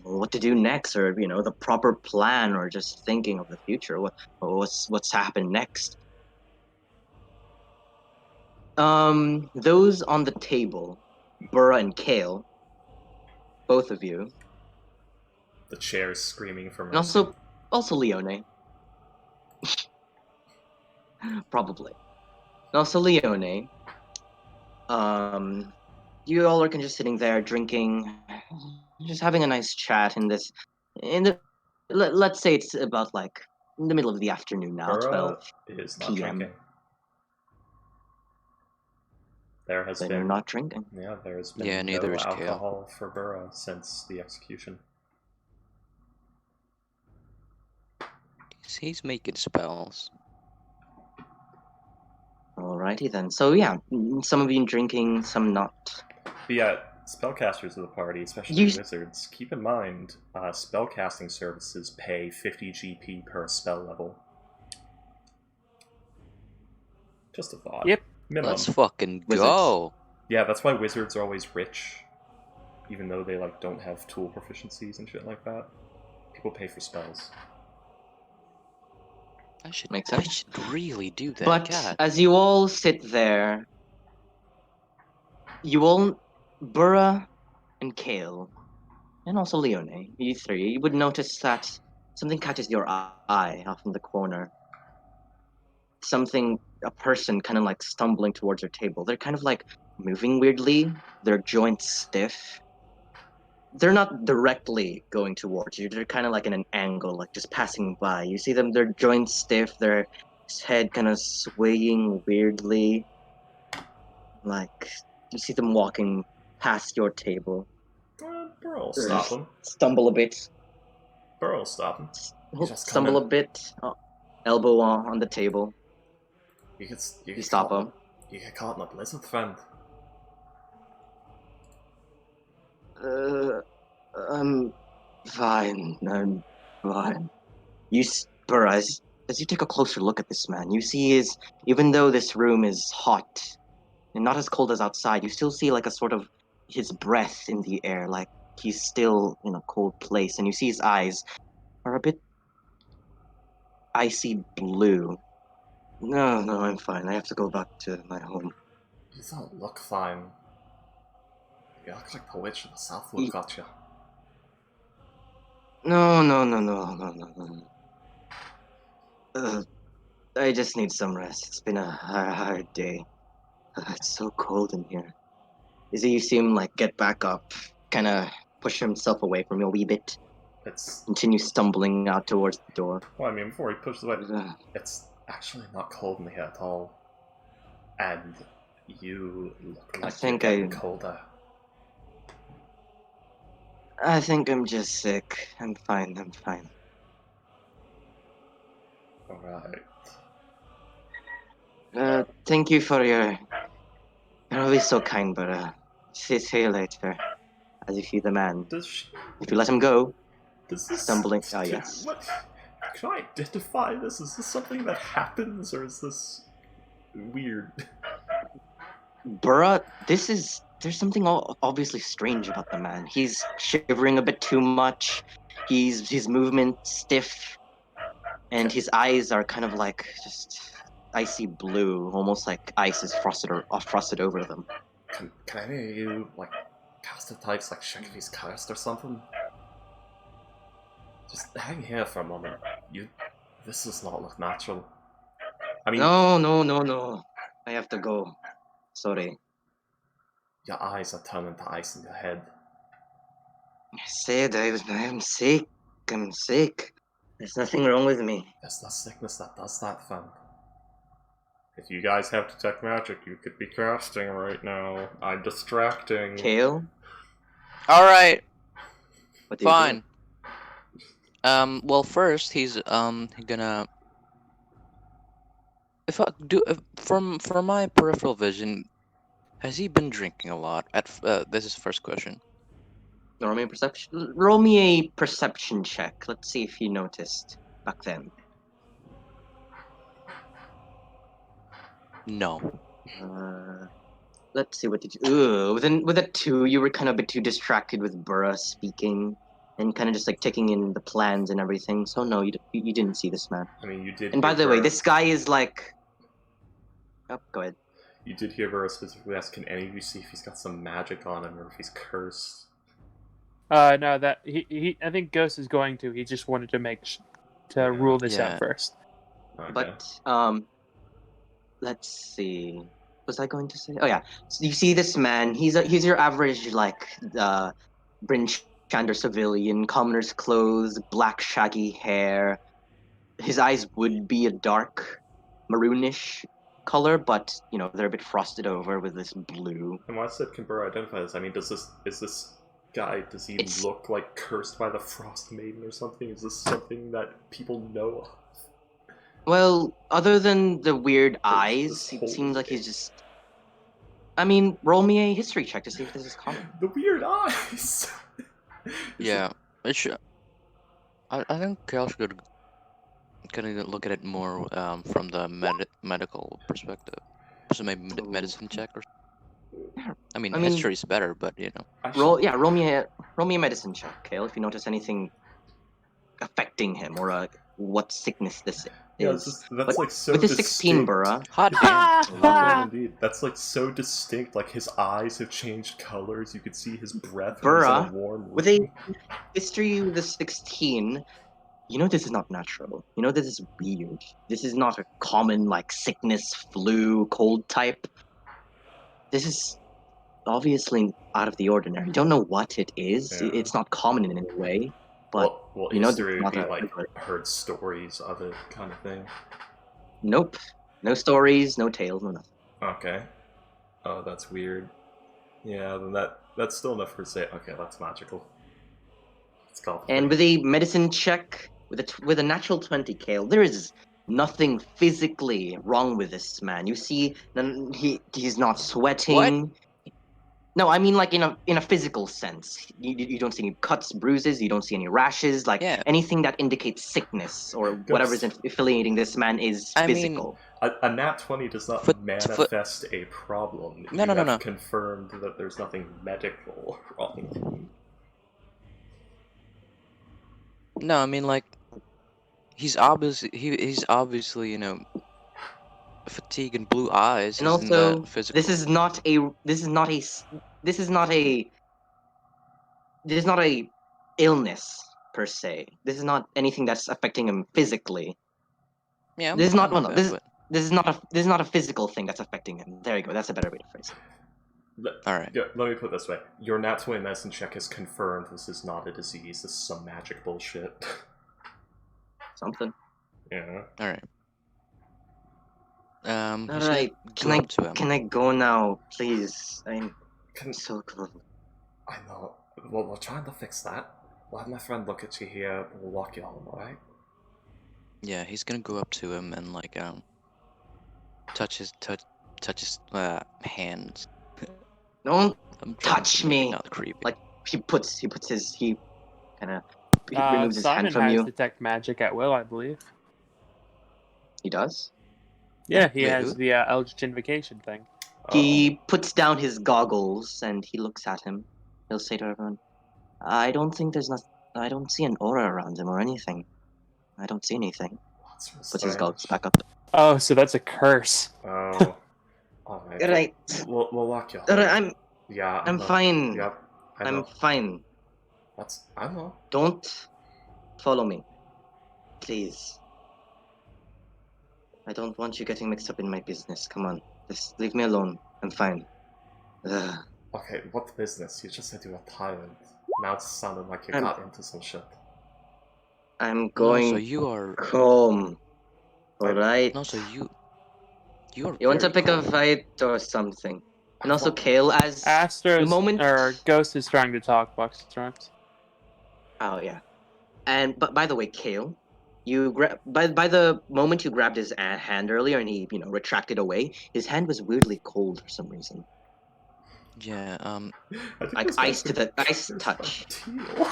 what to do next, or the proper plan, or just thinking of the future. What's happened next? Those on the table, Burra and Kale, both of you, The chair's screaming for and mercy. also Leone, probably, and also Leone. You all are just sitting there drinking, just having a nice chat let's say it's about like in the middle of the afternoon now, Burra 12 is not p.m. drinking. There has Then been... you're not drinking. Yeah, there has been neither no is Kale. alcohol for Burra since the execution. he's making spells. Alrighty then. So yeah, some of you drinking, some not. But yeah, spellcasters of the party, especially wizards, keep in mind, spellcasting services pay 50 GP per spell level. Just a thought. Yep. Minimum. Let's fucking Wizards. go. Yeah, that's why wizards are always rich, even though they like don't have tool proficiencies and shit like that. People pay for spells. Makes I sense. should really do that. But God. as you all sit there, you all, Burra and Kale, and also Leone, you three, you would notice that something catches your eye off in the corner. A person kind of like stumbling towards your table. They're kind of like moving weirdly, their joints stiff. They're not directly going towards you, they're kind of like in an angle, like just passing by. You see them, their joints stiff, their head kind of swaying weirdly. Like, you see them walking past your table. Burrow will stop him. Stumble a bit. Burrow will stop him. He's just Stumble a coming. bit. Elbow on the table. You You stop him. You get caught in a blizzard, friend. I'm fine. I'm fine. You, Burr, as you take a closer look at this man, you see even though this room is hot and not as cold as outside, you still see like a sort of his breath in the air, like he's still in a cold place, and you see his eyes are a bit icy blue. No, I'm fine. I have to go back to my home. You don't look fine. You look like the witch of the Southwood got you. No. I just need some rest. It's been a hard day. It's so cold in here. You see him like get back up, kind of push himself away from you a wee bit, It's continue stumbling out towards the door. well, I mean, before he pushes away, it's actually not cold in here at all, and you look like you're getting colder. I think I'm just sick. I'm fine. All right. Thank you for You're always so kind, but see you later. As you see the man. If you let him go, Does this stumbling. Oh yes. What? Can I identify this? Is this something that happens, or is this weird? Burra, there's something obviously strange about the man. He's shivering a bit too much. His movement stiff, and his eyes are kind of like just icy blue, almost like ice is frosted over them. Can any of you like cast types like check if he's cursed or something? Just hang here for a moment. This does not look natural. I mean, No. I have to go. Sorry. your eyes are turning to ice in your head. I said I'm sick. I'm sick. There's nothing wrong with me. There's no sickness that does that, fam. If you guys have detect magic, you could be casting right now. I'm distracting. Kale? Alright, What do you fine. Well, first he's gonna. If I do from my peripheral vision, has he been drinking a lot? This is the first question. Roll me a perception check. Let's see if you noticed back then. No. Let's see, what did you... Ooh, with a 2, you were kind of a bit too distracted with Burra speaking and kind of just like taking in the plans and everything. So no, you didn't see this man. I mean, you did. And by the way, this guy is like... Oh, go ahead. You did hear Burrow specifically ask, can any of you see if he's got some magic on him or if he's cursed? No, that he I think Ghost is going to. He just wanted to rule this out first. Okay. But let's see. Was I going to say? Oh yeah. So you see this man. He's your average like Bryn Shander civilian, commoner's clothes, black shaggy hair. His eyes would be a dark maroonish color, but you know they're a bit frosted over with this blue. And why said can Burrow identify this? I mean, is this guy, does he look like cursed by the Frost Maiden or something? Is this something that people know of? Well, other than the weird eyes, it seems like he's just... I mean, roll me a history check to see if this is common. The weird eyes! Yeah, it should. I think Kale should kind of look at it more from the medical perspective. So maybe medicine check or. I mean, I mean- history's better, but you know. Roll me a medicine check, Kale, if you notice anything affecting him or what sickness this Yeah, is. it's just, that's But like so with his distinct. 16, Burra, Hot damn. Hot damn indeed. That's like so distinct. Like his eyes have changed colors. You could see his breath when he's in a Burra, warm with a room. history with a 16, you know this is not natural. You know this is weird. This is not a common like sickness, flu, cold type. This is obviously out of the ordinary. You don't know what it is. Yeah. It's not common in any way, but well, you know this history is would not be a like regular. heard stories of it kind of thing. Nope. No stories, no tales, no nothing. Okay. Oh, that's weird. Yeah, then that's still enough for say. Okay, that's magical. It's called. And with a medicine check, with a natural 20, Kale, there is nothing physically wrong with this man. You see, he's not sweating. No, I mean like in a physical sense. You don't see any cuts, bruises. You don't see any rashes. Like Yeah. anything that indicates sickness or whatever is affiliating this man is I mean, physical. A nat 20 does not Foot- manifest a problem. No, you no, no, have no. confirmed that there's nothing medical wrong. No, I mean like he's obviously you know fatigue and blue eyes. And Isn't also, that physical? this is not a this is not a this is not a this is not a illness per se. This is not anything that's affecting him physically. Yeah, I'm This is fine not with no, that, but this is not a physical thing that's affecting him. There you go. That's a better way to phrase it. all right. Yeah, let me put it this way. Your nat 20 medicine check has confirmed this is not a disease. This is some magic bullshit. Something. Yeah. All right. All He's gonna right. go up to him. Can I go now, please? I'm Can, so close. I know. Well, we're trying to fix that. We'll have my friend look at you here. We'll walk you home, alright? Yeah, he's gonna go up to him and like touch his hands. Don't I'm trying touch to make it me. not creepy. Like he kind of removes his hand Simon from has you. detect magic at will, I believe. He does. Yeah, he Wait, has who? the Eldritch Invocation thing. He puts down his goggles and he looks at him. He'll say to everyone, I don't think there's not. I don't see an aura around him or anything. I don't see anything. That's so Puts his strange. goggles back up. Oh, so that's a curse. Oh. Alright. Alright. We'll lock you home. Alright, Yeah, I'm know. fine. Yep. I I'm know. fine. I know. Don't follow me. Please. I don't want you getting mixed up in my business. Come on. Just leave me alone. I'm fine. Ugh. Okay, what business? You just said you were tired. Now it sounded like you I'm- got into some shit. I'm No, going so you are. home. Alright? No, so you are. You want to very pick a cold. fight or something? And I also, want- Kale, as the Astro's moment. or Ghost is trying to talk, Buckstrumps. Oh yeah. And but by the way, Kale, you by the moment you grabbed his hand earlier and he retracted away, his hand was weirdly cold for some reason, Yeah. I think like this guy's ice to the ice there's touch. a teal.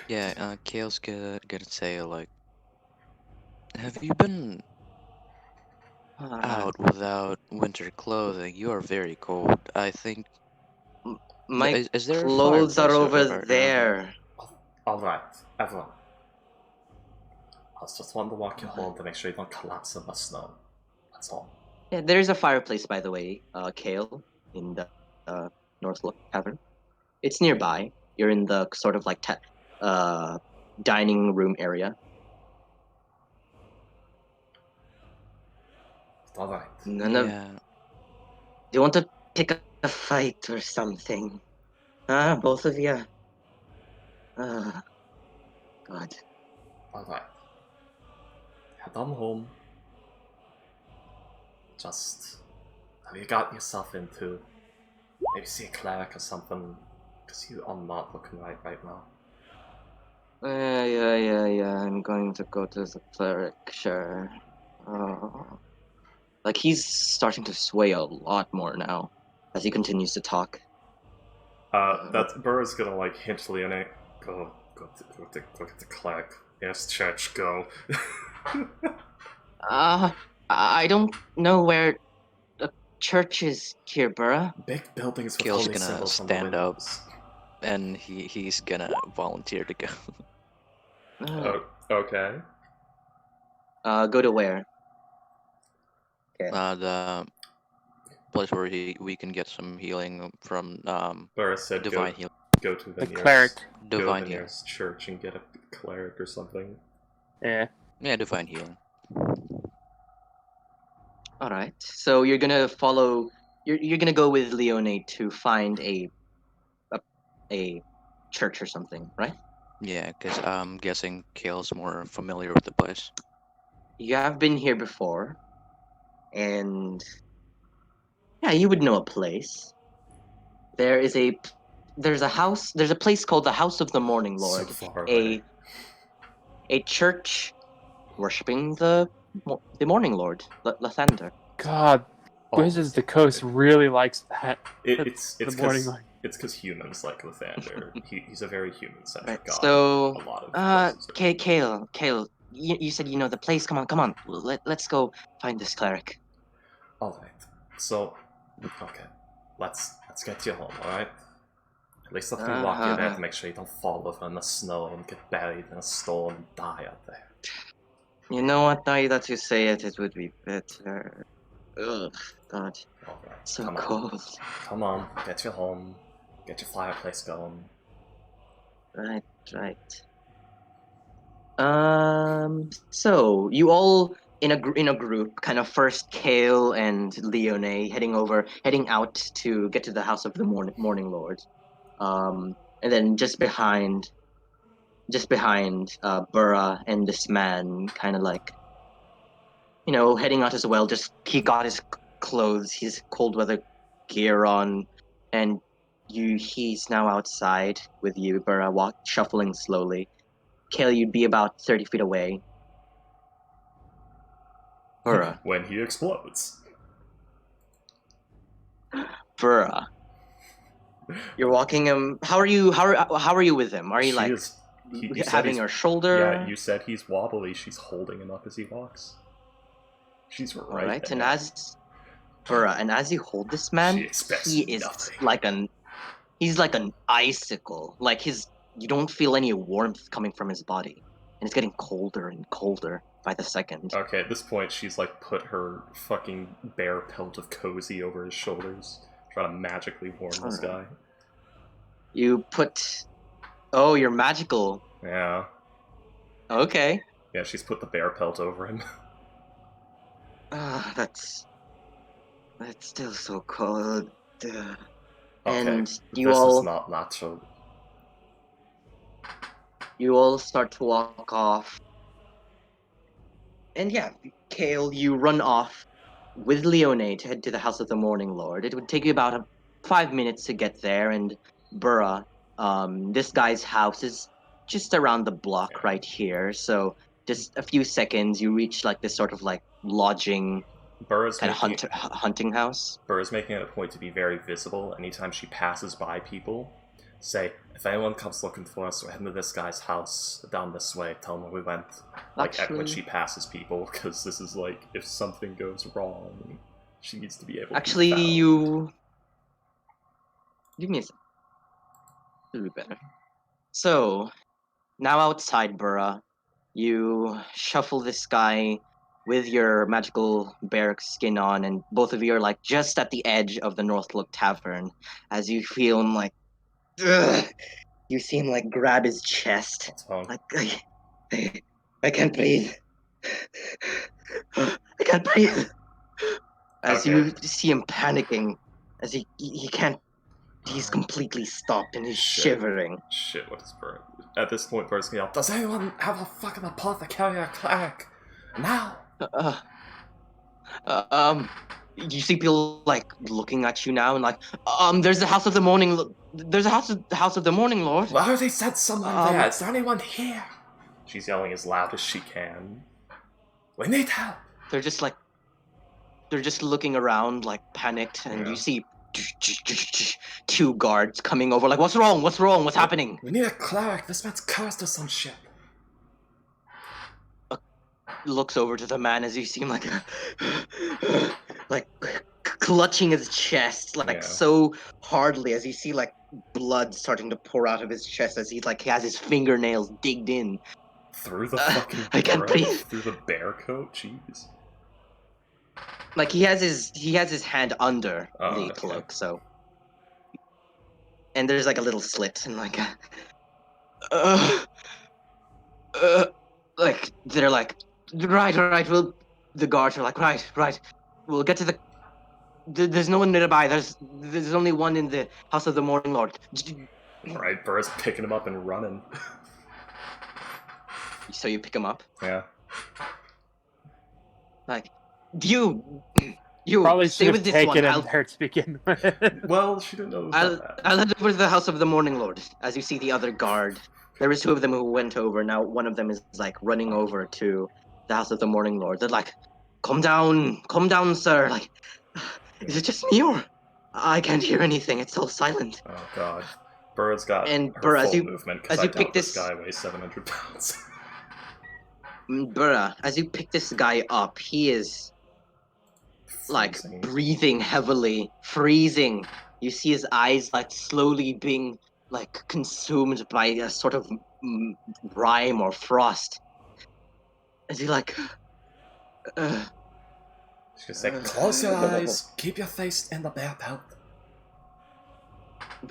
Yeah. Kale's gonna say like, have you been out without winter clothing? You are very cold. I think. My Is there a clothes are fireplace over around here? there. Alright, everyone. I was just wanting to walk you home to make sure you don't collapse in the snow. That's all. Yeah, there's a fireplace, by the way, Kale, in the North Look Tavern. It's nearby. You're in the sort of like dining room area. Alright. None of. Yeah. Do you want to pick a fight or something? Both of you. God. Alright. Head on home. Just. Have you got yourself into? Maybe see a cleric or something. Because you are not looking right now. Yeah. I'm going to go to the cleric, sure. Oh. Like, he's starting to sway a lot more now as he continues to talk. That Burr's gonna like hint to Leone. Go to the cleric. Yes, church, go. I don't know where a churches here, Burra? Big buildings with Kale's holy gonna symbols on the stand up. windows. And he's gonna volunteer to go. Oh, okay. Go to where? Okay. The place where we can get some healing from Burris said divine healing. go to the The nearest, cleric. go to Divine the healing. nearest church and get a cleric or something. Yeah. Yeah, divine healing. All right. So you're gonna follow. You're gonna go with Leone to find a church or something, right? Yeah, because I'm guessing Kale's more familiar with the place. You have been here before, and yeah, you would know a place. There's a house. There's a place called the House of the Morning So Lord. far away. A church worshiping the Morning Lord, Lathander. God, Wizards of the Coast really likes that. It's the morning because light. it's because humans like Lathander. He's a very human-centric Right. god. So, a lot of places are. Kale, you said you know the place. Come on. Let's go find this cleric. All right. So, okay, let's get you home. All right. At least let me walk you there to make sure you don't fall over in the snow and get buried in a storm and die out there. You know what? Now that you say it, it would be better. Ugh, God, All right. so Come cold. on. Come on. Get you home. Get your fireplace going. Right. So you all in a group, kind of first Kale and Leone heading out to get to the house of the Morning Lord. And then just behind Burra and this man, kind of like heading out as well. Just he got his clothes, his cold weather gear on, and he's now outside with you, Burra, shuffling slowly. Kale, you'd be about 30 feet away. Burra. When he explodes. Burra. You're walking him. How are you with him? Are you She like is. You said having he's- her shoulder? Yeah, you said he's wobbly. She's holding him up as he walks. She's right. All right, there. and as you hold this man, She expects he is nothing. he's like an icicle. Like you don't feel any warmth coming from his body, and it's getting colder and colder by the second. Okay, at this point, she's like put her fucking bear pelt of cozy over his shoulders, trying to magically warm this guy. You put, oh, you're magical. Yeah. Okay. Yeah, she's put the bear pelt over him. That's still so cold. Okay, And you this all is not natural. you all start to walk off. And yeah, Kale, you run off with Leone to head to the House of the Morning Lord. It would take you about 5 minutes to get there, and Burra, this guy's house is just around the block right here. So just a few seconds, you reach like this sort of like lodging Burra's kind of making hunting house. Burra's making it a point to be very visible anytime she passes by people. Say, if anyone comes looking for us, we're heading to this guy's house down this way. Tell them where we went. Like when she passes people, because this is like if something goes wrong, she needs to be able. Actually, to be found. you give me a second. It'll be better. So now outside Burra, you shuffle this guy with your magical bear skin on, and both of you are like just at the edge of the Northlook Tavern as you feel him like, ugh. You see him like grab his chest. What's wrong? Like, I can't breathe. I can't breathe. As Okay. you see him panicking, as he can't. He's completely stopped and he's shivering. Shit, what is Burra? At this point, Burra's gonna yell, "Does anyone have a fucking apothecary or cleric? Now!" You see people like looking at you now and like, there's the House of the Morning. There's a House of the Morning Lord. Well, they sent someone there. Is there anyone here? She's yelling as loud as she can. We need help. They're just looking around like panicked, and you see two guards coming over like, what's wrong? What's happening? We need a cleric. This man's cursed or some shit. Looks over to the man as you see him like clutching his chest so hardly as you see like blood starting to pour out of his chest as he has his fingernails digged in through the fucking I can't burrow? breathe. Through the bear coat? Jeez. Like he has his hand under the okay. cloak, so and there's like a little slit and like like they're like right we'll the guards are like right we'll get to there's no one nearby. There's only one in the House of the Morning Lord. Alright, Burr's picking him up and running. So you pick him up? Yeah. Like, you Probably stay should with have this one. taken him there to begin with. Well, she didn't know it was that. I'll head over to the House of the Morning Lord. As you see the other guard. There was two of them who went over. Now one of them is like running over to the House of the Morning Lord. They're like, calm down, sir. Like, is it just me or I can't hear anything? It's all silent. Oh god. Burr's got And her Burr, full movement because as I you pick doubt this this guy weighs 700 pounds. Burra, as you pick this guy up, he is like Freezing. breathing heavily, freezing. You see his eyes like slowly being like consumed by a sort of rime or frost. As he like, She's gonna say, close your eyes, keep your face in the bear pelt.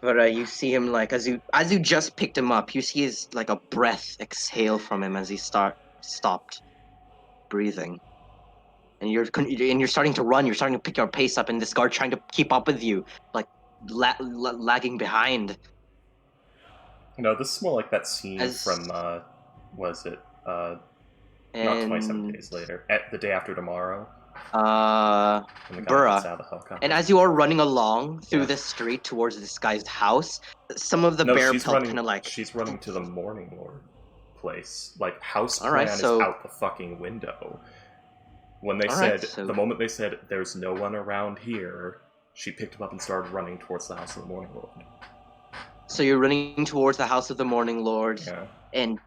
But you see him like as you just picked him up, you see his like a breath exhale from him as he stopped breathing. And you're starting to run. You're starting to pick your pace up, and this guard trying to keep up with you, like lagging behind. No, this is more like that scene from was it not 27 days later, at the day after tomorrow. Burra. And as you are running along through the street towards this guy's house, some of the bear pelt kind of like she's running to the Morning Lord place. Like house plan is out the fucking window. When they the moment they said there's no one around here, she picked him up and started running towards the House of the Morning Lord. So you're running towards the House of the Morning Lord, yeah. And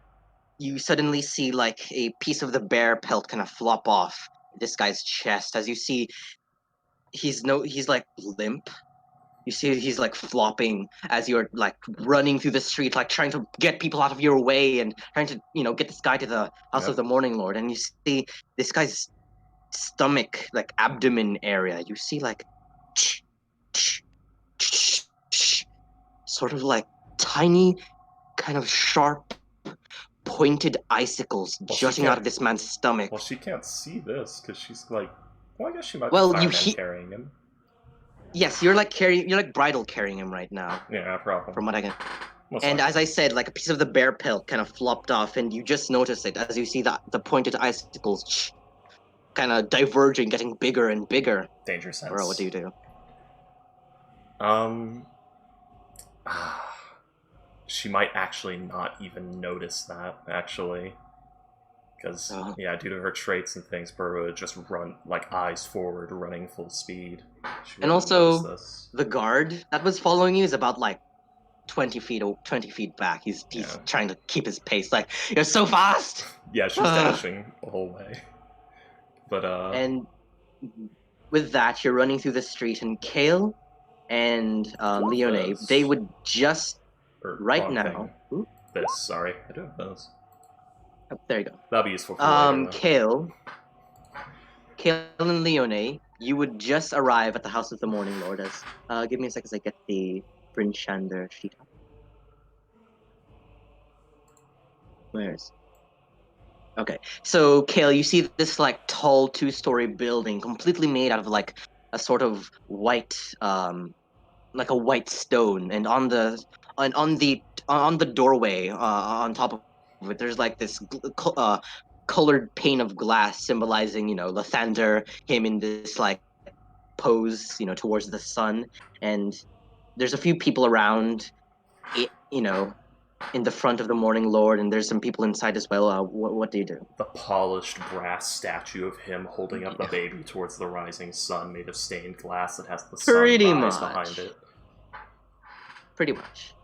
you suddenly see like a piece of the bear pelt kind of flop off this guy's chest. As you see, he's like limp. You see he's like flopping as you're like running through the street, like trying to get people out of your way and trying to, get this guy to the House of the Morning Lord. And you see this guy's stomach, like abdomen area. You see like sort of like tiny, kind of sharp, pointed icicles jutting out of this man's stomach. Well, she can't see this because she's like, well, I guess she might be fireman carrying him. Yes, you're like bridal carrying him right now. Yeah, probably. From what I can. As I said, like a piece of the bear pelt kind of flopped off, and you just notice it as you see the pointed icicles kind of diverging, getting bigger and bigger. Danger sense. Bro, what do you do? She might actually not even notice that, actually. Because, due to her traits and things, Burr would just run, like, eyes forward, running full speed. And also, the guard that was following you is about, like, 20 feet back. He's trying to keep his pace. Like, you're so fast! Yeah, she's dashing the whole way. But, And with that, you're running through the street, and Kale and Leone, they would just... right now. This, sorry. I do have those. Oh, there you go. That'll be useful for later, Kale and Leone, you would just arrive at the House of the Morning Lord as... give me a second as I get the Brinshander sheet up. Where's... Okay, so Kale, you see this like tall 2-story building completely made out of like a sort of white, like a white stone, and on the doorway, on top of it, there's like this colored pane of glass symbolizing, Lathander, him in this like pose, towards the sun, and there's a few people around, in the front of the Morning Lord, and there's some people inside as well. What do you do? The polished brass statue of him holding up the baby towards the rising sun, made of stained glass that has the sunrise behind it. Pretty much.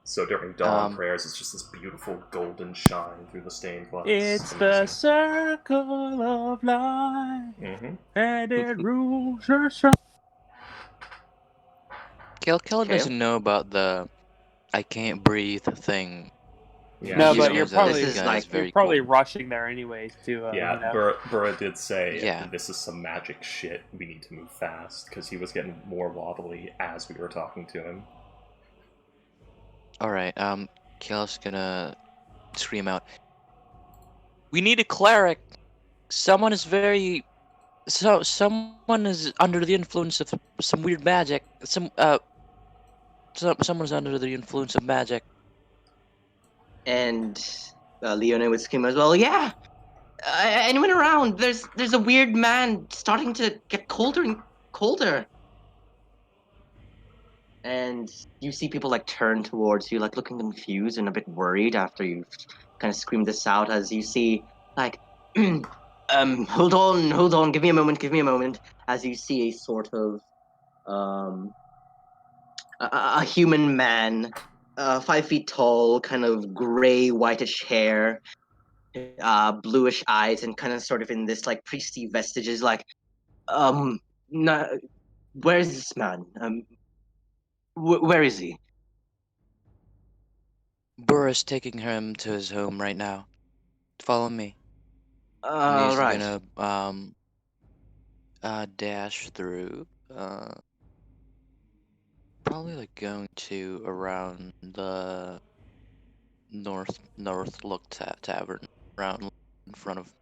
So during dawn prayers, it's just this beautiful golden shine through the stained glass. It's the circle of life, and it rules your soul. Kel Okay. doesn't know about the I can't breathe thing. Yeah, No, He but just you're knows that probably this guy is very probably cool. rushing there anyways to yeah. Burra did say Yeah. this is some magic shit. We need to move fast because he was getting more wobbly as we were talking to him. All right. Kel's gonna scream out. We need a cleric. Someone is someone is under the influence of some weird magic. Someone's under the influence of magic. And Leona would scream as well. Yeah. Anyone around? There's a weird man starting to get colder and colder. And you see people like turn towards you, like looking confused and a bit worried after you've kind of screamed this out. As you see, like, hold on, give me a moment. As you see a sort of a human man, 5 feet tall, kind of gray whitish hair, bluish eyes, and kind of sort of in this like priesty vestiges. Like, no, where is this man? Where is he? Burra's taking him to his home right now. Follow me. And he's Right. gonna dash through. Probably like going to around the north look tavern around in front of.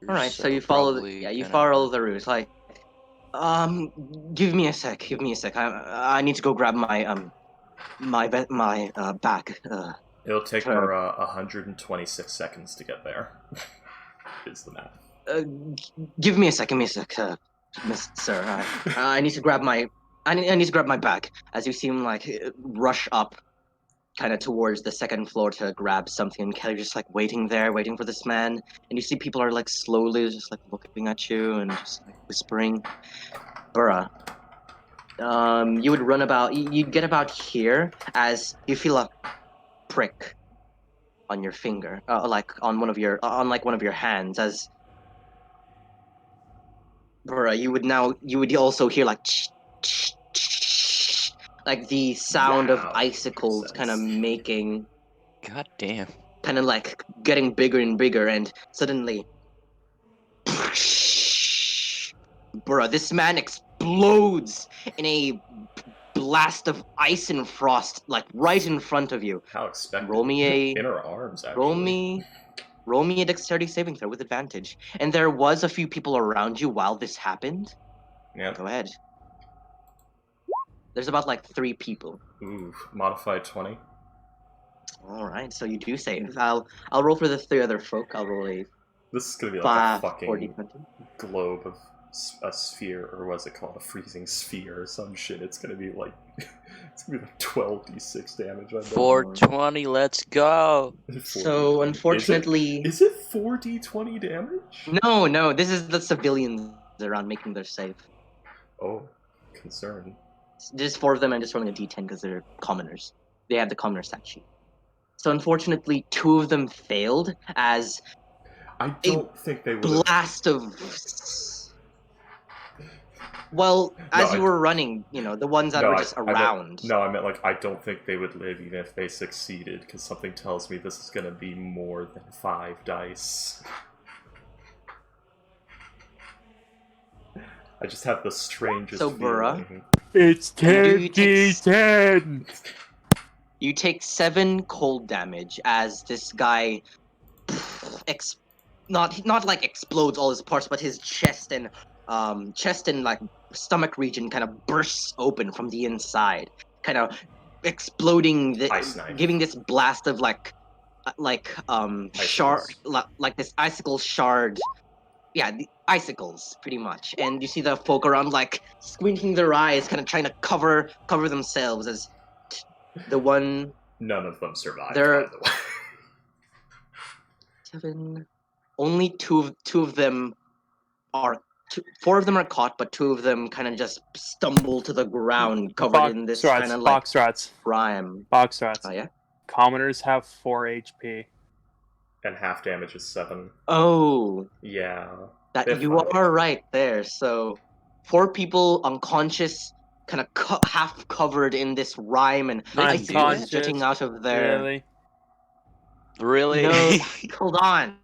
All right. So you follow. Probably You gonna. follow the route. Like, give me a sec. Give me a sec. I need to go grab my bag. It'll take For, Burra 126 seconds to get there. Is the math. give me a sec. Give me a sec, sir. I need to grab my. I need to grab my bag. As you see him like rush up, kind of towards the second floor to grab something, and Kelly just like waiting there, waiting for this man. And you see people are like slowly just like looking at you and just like whispering. Burra. You would run about. You'd get about here as you feel a prick on your finger, like on one of your hands. As Burra, you would also hear like like the sound of Wow, icicles kind of makes sense. making, God damn. kind of like getting bigger and bigger, and suddenly, Burra, this man explodes in a blast of ice and frost, like right in front of you. How expected. Roll me a In her arms, actually. roll me a dexterity saving throw with advantage. And there was a few people around you while this happened. Yep. Go ahead. There's about like 3 people. Ooh, modified 20. All right, so you do save. I'll roll for the 3 other folk. I'll roll a This is gonna be like 5 a fucking 40-20. globe of a sphere, or what's it called? A freezing sphere or some shit. It's gonna be like it's gonna be like 12d6 damage. I bet. 420. Let's go. 4d20. So unfortunately, is it 4d20 damage? no. This is the civilians around making their save. Oh, concern. There's 4 of them. I'm just rolling a d10 because they're commoners. They have the commoner stat sheet. So unfortunately, 2 of them failed as I don't think they would have. blast of. Well, as you were running, the ones that were just around. I meant like I don't think they would live even if they succeeded, because something tells me this is gonna be more than 5 dice. I just have the strangest So, Burra, feeling. It's And you take 10d10. you take 7 cold damage as this guy not like explodes all his parts, but his chest and like stomach region kind of bursts open from the inside, kind of exploding, Ice knife. giving this blast of shard, like this icicle shard. Yeah, the icicles, pretty much. And you see the folk around like squinting their eyes, kind of trying to cover themselves as the one. None of them survived, They're- by the way. 7. Only two of them are. 4 of them are caught, but 2 of them kind of just stumble to the ground, covered in this kind of like box rats. rime. Box rats. Oh yeah. Commoners have 4 HP. And half damage is 7. Oh, Yeah. that They're you fine. are right there. So 4 people unconscious, kind of half covered in this rime and They can do that? icicles jutting out of their. Really? Really? No, hold on.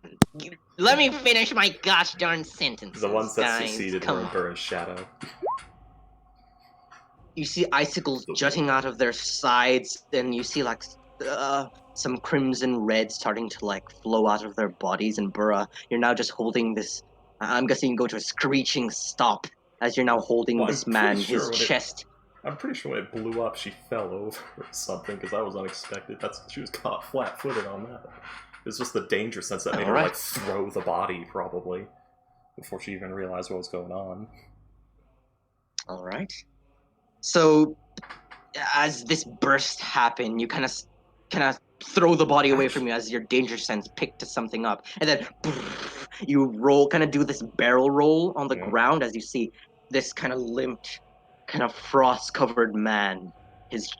Let me finish my gosh darn sentences. The ones that guys. succeeded Come were in on. Burr's shadow. You see icicles jutting out of their sides, and you see like some crimson red starting to like flow out of their bodies. And Burra, you're now just holding this. I'm guessing you go to a screeching stop as you're now holding Well, this I'm pretty man, sure his when chest. I'm pretty sure when it blew up, she fell over or something, because that was unexpected. She was caught flat-footed on that. It was just the danger sense that made her, like, throw the body, probably, before she even realized what was going on. Alright. So, as this burst happened, you kind of throw the body away from you as your danger sense picked to something up. And then, you roll, kind of do this barrel roll on the ground as you see this kind of limped, kind of frost-covered man, his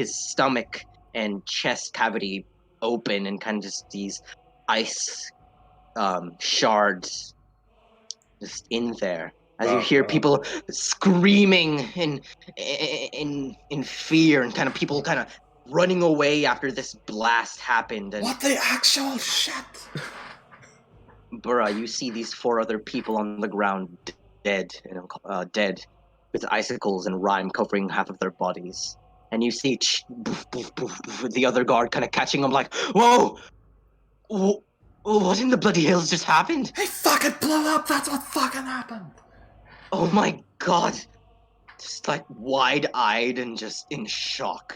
stomach and chest cavity open, and kind of just these ice shards just in there. As you hear people screaming in fear, and kind of people kind of running away after this blast happened. And What the actual shit? Burra, you see these 4 other people on the ground, dead, dead, with icicles and rime covering half of their bodies. And you see the other guard kind of catching them, like, "Whoa! What in the bloody hell's just happened?" He fucking blew up! That's what fucking happened! Oh my god! Just like wide-eyed and just in shock.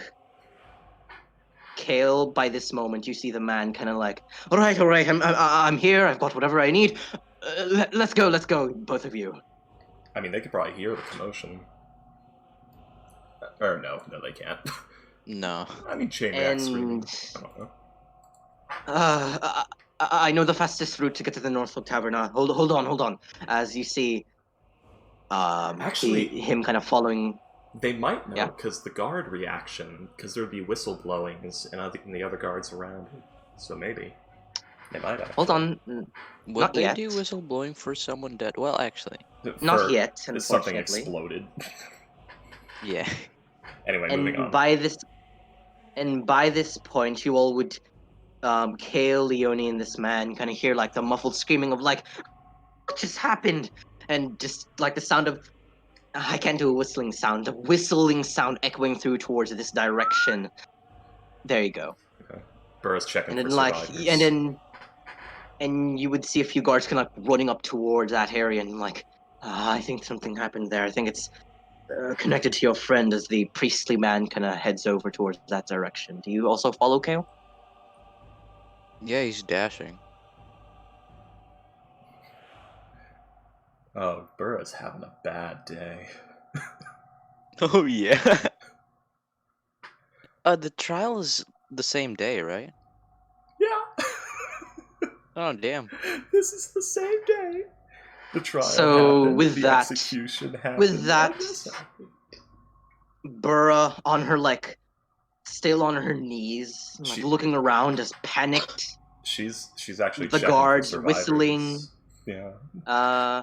Kale, by this moment, you see the man kind of like, all right, I'm here. I've got whatever I need. Let's go, both of you. I mean, they could probably hear the commotion. Or no, they can't. No. I mean, chain react screaming. And I don't know. I know the fastest route to get to the Northfolk Tavern. Hold on. As you see, Actually, him kind of following. They might know, because the guard reaction, because there'd be whistle blowings and the other guards around. So maybe. They might have. Hold on. Would Not they yet. do whistleblowing for someone dead? Well, actually. Not yet, Something unfortunately. exploded. Yeah. Anyway, moving on. By this point, you all would, Kale, Leone, and this man kind of hear like the muffled screaming of like, what just happened? And just like the sound of, I can't do a whistling sound, the whistling sound echoing through towards this direction. There you go. Okay. Burr's checking And for then survivors. and you would see a few guards kind of like running up towards that area, and like, I think something happened there. I think it's connected to your friend, as the priestly man kind of heads over towards that direction. Do you also follow, Kale? Yeah, he's dashing. Oh, Burr's having a bad day. Oh, yeah. The trial is the same day, right? Yeah. Oh, damn. This is the same day. The trial So happened, the execution happened. with that, this happened. Burra on her like, still on her knees, like looking around, just panicked. She's actually the checking guards for survivors. whistling. Yeah.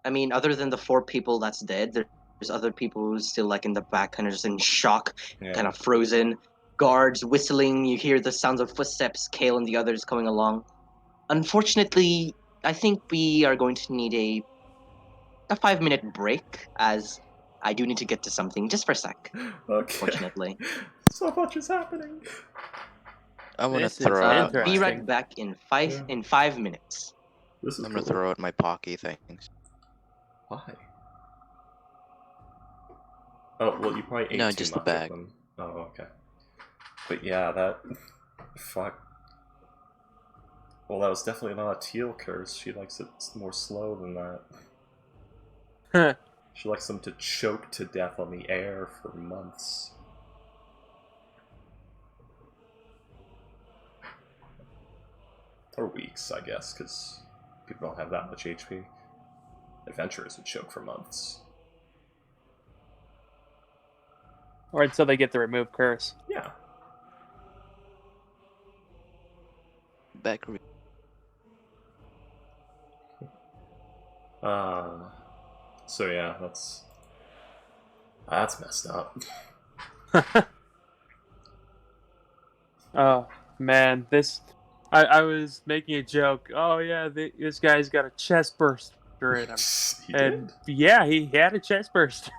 I mean, other than the 4 people that's dead, there's other people who's still like in the back, kind of just in shock, kind of frozen. Guards whistling. You hear the sounds of footsteps. Kale and the others coming along. Unfortunately, I think we are going to need a 5-minute break, as I do need to get to something just for a sec. Okay. Fortunately. So much is happening. I'm gonna This is throw out interesting. Be right back in 5 minutes. This is I'm cool. gonna throw out my Pocky things. Why? Oh, well, you probably ate No, too just much the bag. of them. Oh, okay. But yeah, that... Fuck. Well, that was definitely not a teal curse. She likes it more slow than that. Huh. She likes them to choke to death on the air for months. Or weeks, I guess, because people don't have that much HP. Adventurers would choke for months. Or until they get the remove curse. Yeah. Back. So yeah, that's... That's messed up. Oh man, I was making a joke. Oh yeah, this guy's got a chest burster in him, He and did? yeah, he had a chest burster.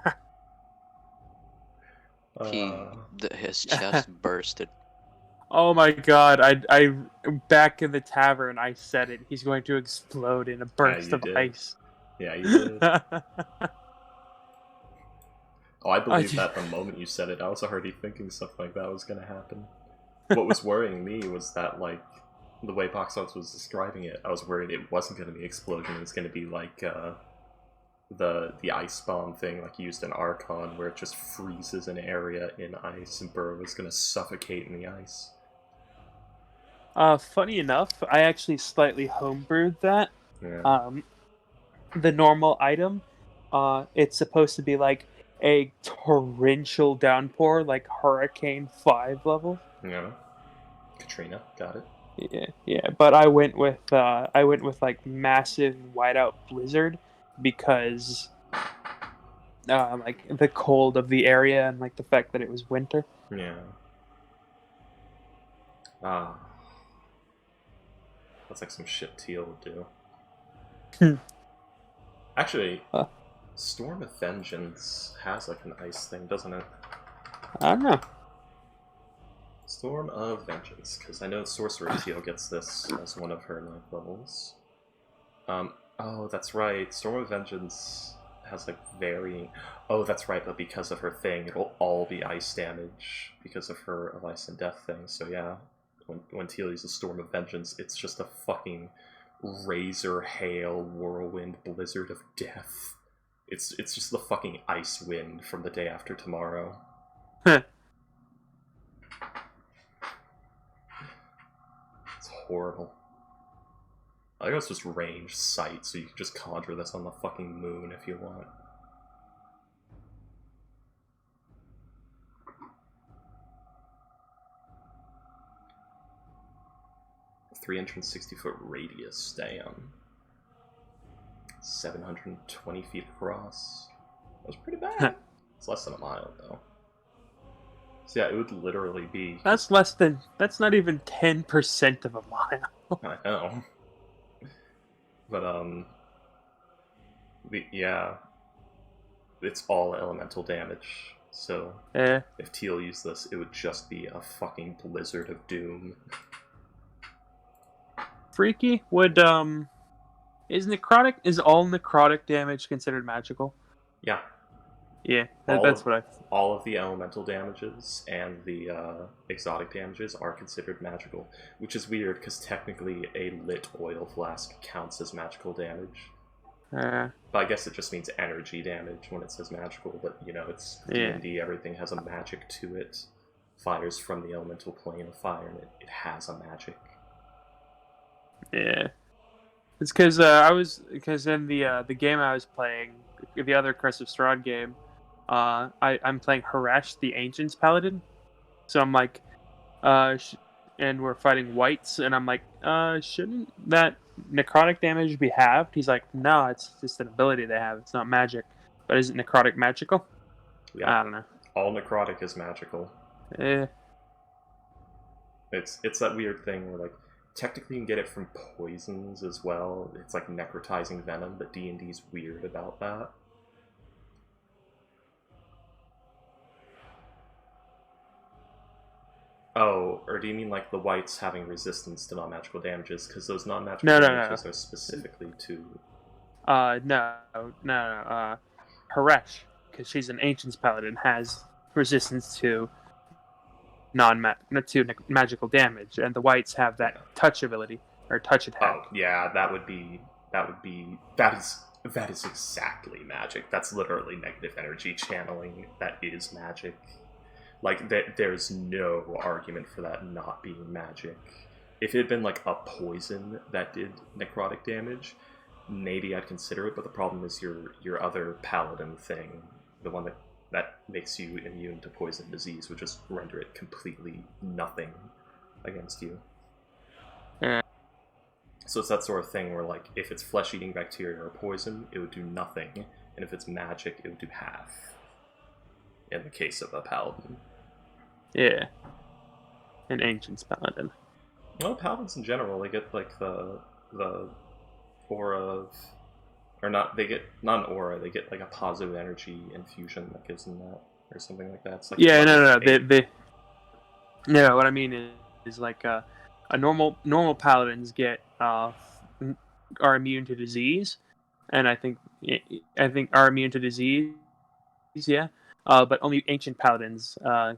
His chest bursted. Oh my god! I back in the tavern, I said it. He's going to explode in a burst you of did. ice. Yeah, you did. Oh, I believe just- that the moment you said it, I was already thinking stuff like that was gonna happen. What was worrying me was that, like, the way Box Office was describing it, I was worried it wasn't gonna be explosion, it was gonna be like, the ice bomb thing, like used in Archon, where it just freezes an area in ice and Burrow is gonna suffocate in the ice. Funny enough, I actually slightly homebrewed that. Yeah. The normal item, it's supposed to be like a torrential downpour, like Hurricane 5 level. Yeah. Katrina, got it. Yeah. But I went with like massive whiteout blizzard because like the cold of the area and like the fact that it was winter. Yeah. Ah. That's like some shit Teal would do. Actually, Storm of Vengeance has like an ice thing, doesn't it? I don't know. Storm of Vengeance, because I know Sorcerer Teal gets this as one of her life levels. Oh, that's right. Storm of Vengeance has like varying. Oh, that's right. But because of her thing, it'll all be ice damage because of her of ice and death thing. So yeah, when Teal uses Storm of Vengeance, it's just a fucking razor, hail, whirlwind, blizzard of death. It's just the fucking ice wind from the day after tomorrow. It's horrible. I guess it's just range sight, so you can just conjure this on the fucking moon if you want. A 360-foot radius, damn. 720 feet across. That was pretty bad. It's less than a mile, though. So yeah, it would literally be... That's not even 10% of a mile. I know. But, yeah. It's all elemental damage, so... If Teal used this, it would just be a fucking blizzard of doom. Freaky, would, is all necrotic damage considered magical? Yeah. Yeah, that's what I... All of the elemental damages and the exotic damages are considered magical, which is weird because technically a lit oil flask counts as magical damage. But I guess it just means energy damage when it says magical, but you know, it's D&D, everything has a magic to it. Fire's from the elemental plane of fire, and it has a magic. Yeah. It's because in the game I was playing, the other Curse of Strahd game, I'm playing Harash, the Ancient's Paladin. So I'm like, and we're fighting whites, and I'm like, shouldn't that necrotic damage be halved? He's like, no, it's just an ability they have. It's not magic. But isn't necrotic magical? Yeah. I don't know. All necrotic is magical. It's that weird thing where, like, technically you can get it from poisons as well. It's like necrotizing venom, but D&D's weird about that. Oh, or do you mean like the whites having resistance to non-magical damages? Because those non-magical damages are specifically to... No. Haresh, because she's an Ancient's Paladin, has resistance to magical damage, and the whites have that touch ability, or touch attack. Oh, yeah, that is exactly magic. That's literally negative energy channeling. That is magic. Like, there's no argument for that not being magic. If it had been, like, a poison that did necrotic damage, maybe I'd consider it, but the problem is your other paladin thing, the one that makes you immune to poison disease, would just render it completely nothing against you. So it's that sort of thing where, like, if it's flesh-eating bacteria or poison, it would do nothing, and if it's magic, it would do half. in the case of a paladin. Yeah. An ancient's paladin. Well, paladins in general, they get like the aura of, or not. They get not an aura. They get like a positive energy infusion that gives them that, or something like that. It's like No. No, what I mean is like a normal paladins get are immune to disease, and I think are immune to disease. Yeah, but only ancient paladins are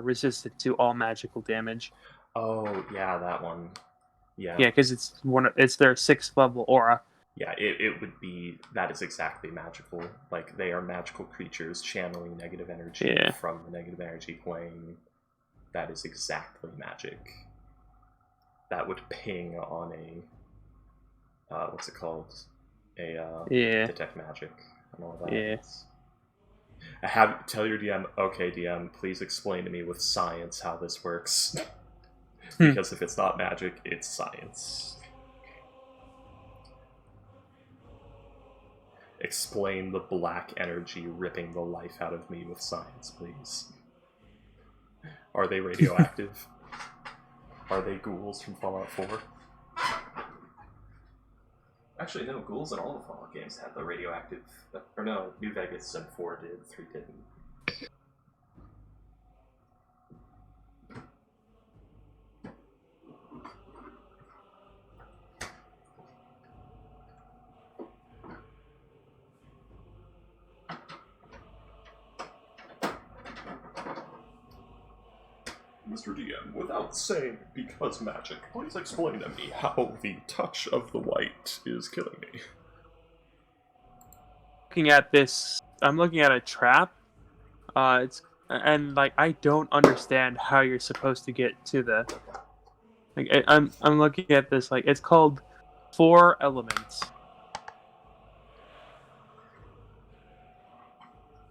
resistant to all magical damage. Oh yeah, that one. Yeah. Yeah, because it's their 6th level aura. Yeah, it would be, that is exactly magical. Like, they are magical creatures channeling negative energy from the negative energy plane. That is exactly magic. That would ping on a, what's it called? Detect magic and all that. Yeah. Tell your DM, okay DM, please explain to me with science how this works. Because if it's not magic, it's science. Explain the black energy ripping the life out of me with science, please. Are they radioactive? Are they ghouls from Fallout 4? Actually, no, ghouls in all the Fallout games had the radioactive... Or no, New Vegas and 4 did, 3 didn't. Mr. DM, without saying because magic, please explain to me how the touch of the white is killing me. Looking at this, I'm looking at a trap. I don't understand how you're supposed to get to the. I'm looking at this like it's called 4 elements.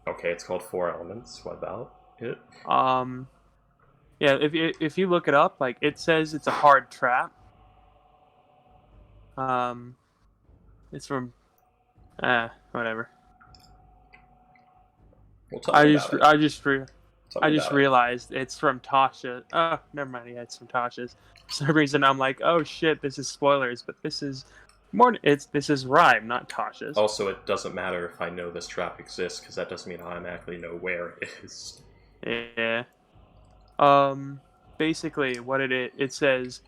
Okay, it's called 4 elements. What about it? Yeah, if you look it up, like it says it's a hard trap. It's from, whatever. Well, I just realized it's from Tasha. Oh, never mind. Yeah, it's from Tasha's. For some reason, I'm like, oh shit, this is spoilers, but this is this is Rime, not Tasha's. Also, it doesn't matter if I know this trap exists, because that doesn't mean I automatically know where it is. Yeah. Basically, what it says,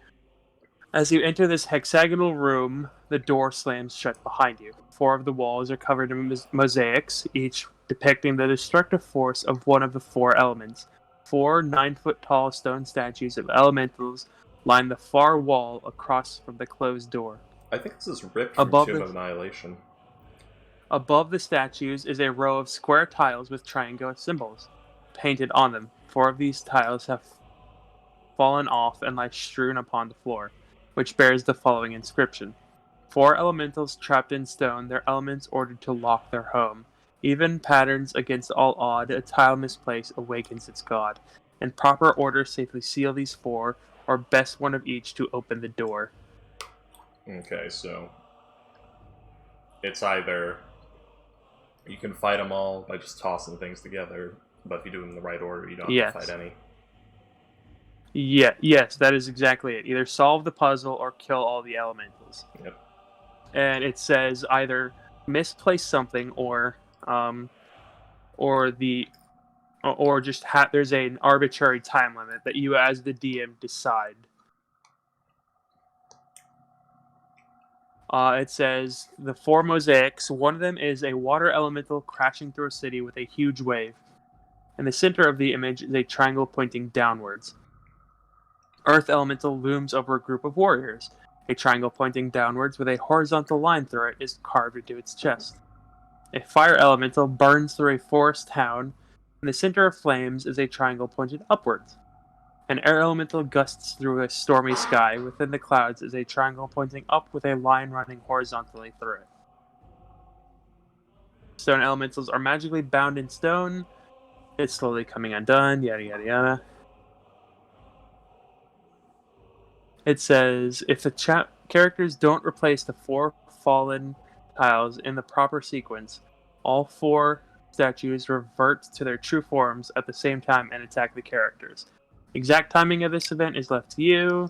as you enter this hexagonal room, the door slams shut behind you. 4 of the walls are covered in mosaics, each depicting the destructive force of one of the 4 elements. 4 9-foot-tall stone statues of elementals line the far wall across from the closed door. I think this is ripped from Tomb of Annihilation. Above the statues is a row of square tiles with triangular symbols painted on them. 4 of these tiles have fallen off and lie strewn upon the floor, which bears the following inscription: 4 elementals trapped in stone, their elements ordered to lock their home. Even patterns against all odd, a tile misplaced awakens its god. In proper order, safely seal these 4, or best one of each to open the door. Okay, so it's either you can fight them all by just tossing things together, but if you do them in the right order, you don't have to fight any. Yeah, yes, that is exactly it. Either solve the puzzle or kill all the elementals. Yep. And it says either misplace something or just there's an arbitrary time limit that you as the DM decide. It says the 4 mosaics. One of them is a water elemental crashing through a city with a huge wave. In the center of the image is a triangle pointing downwards. Earth elemental looms over a group of warriors. A triangle pointing downwards with a horizontal line through it is carved into its chest. A fire elemental burns through a forest town. In the center of flames is a triangle pointed upwards. An air elemental gusts through a stormy sky. Within the clouds is a triangle pointing up with a line running horizontally through it. Stone elementals are magically bound in stone. It's slowly coming undone, yada yada yada. It says, if the characters don't replace the 4 fallen tiles in the proper sequence, all 4 statues revert to their true forms at the same time and attack the characters. Exact timing of this event is left to you.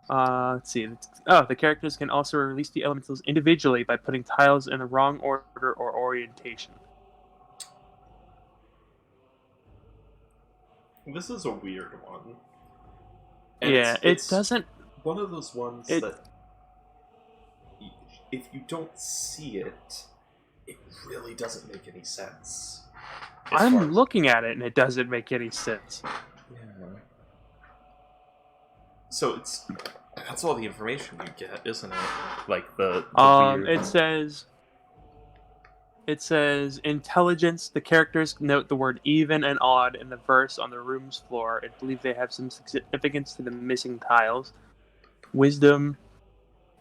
Let's see. The characters can also release the elementals individually by putting tiles in the wrong order or orientation. This is a weird one. And it doesn't... One of those ones that... If you don't see it, it really doesn't make any sense. I'm looking at it and it doesn't make any sense. Yeah. So that's all the information you get, isn't it? Like the weird... It says intelligence. The characters note the word even and odd in the verse on the room's floor and believe they have some significance to the missing tiles. Wisdom.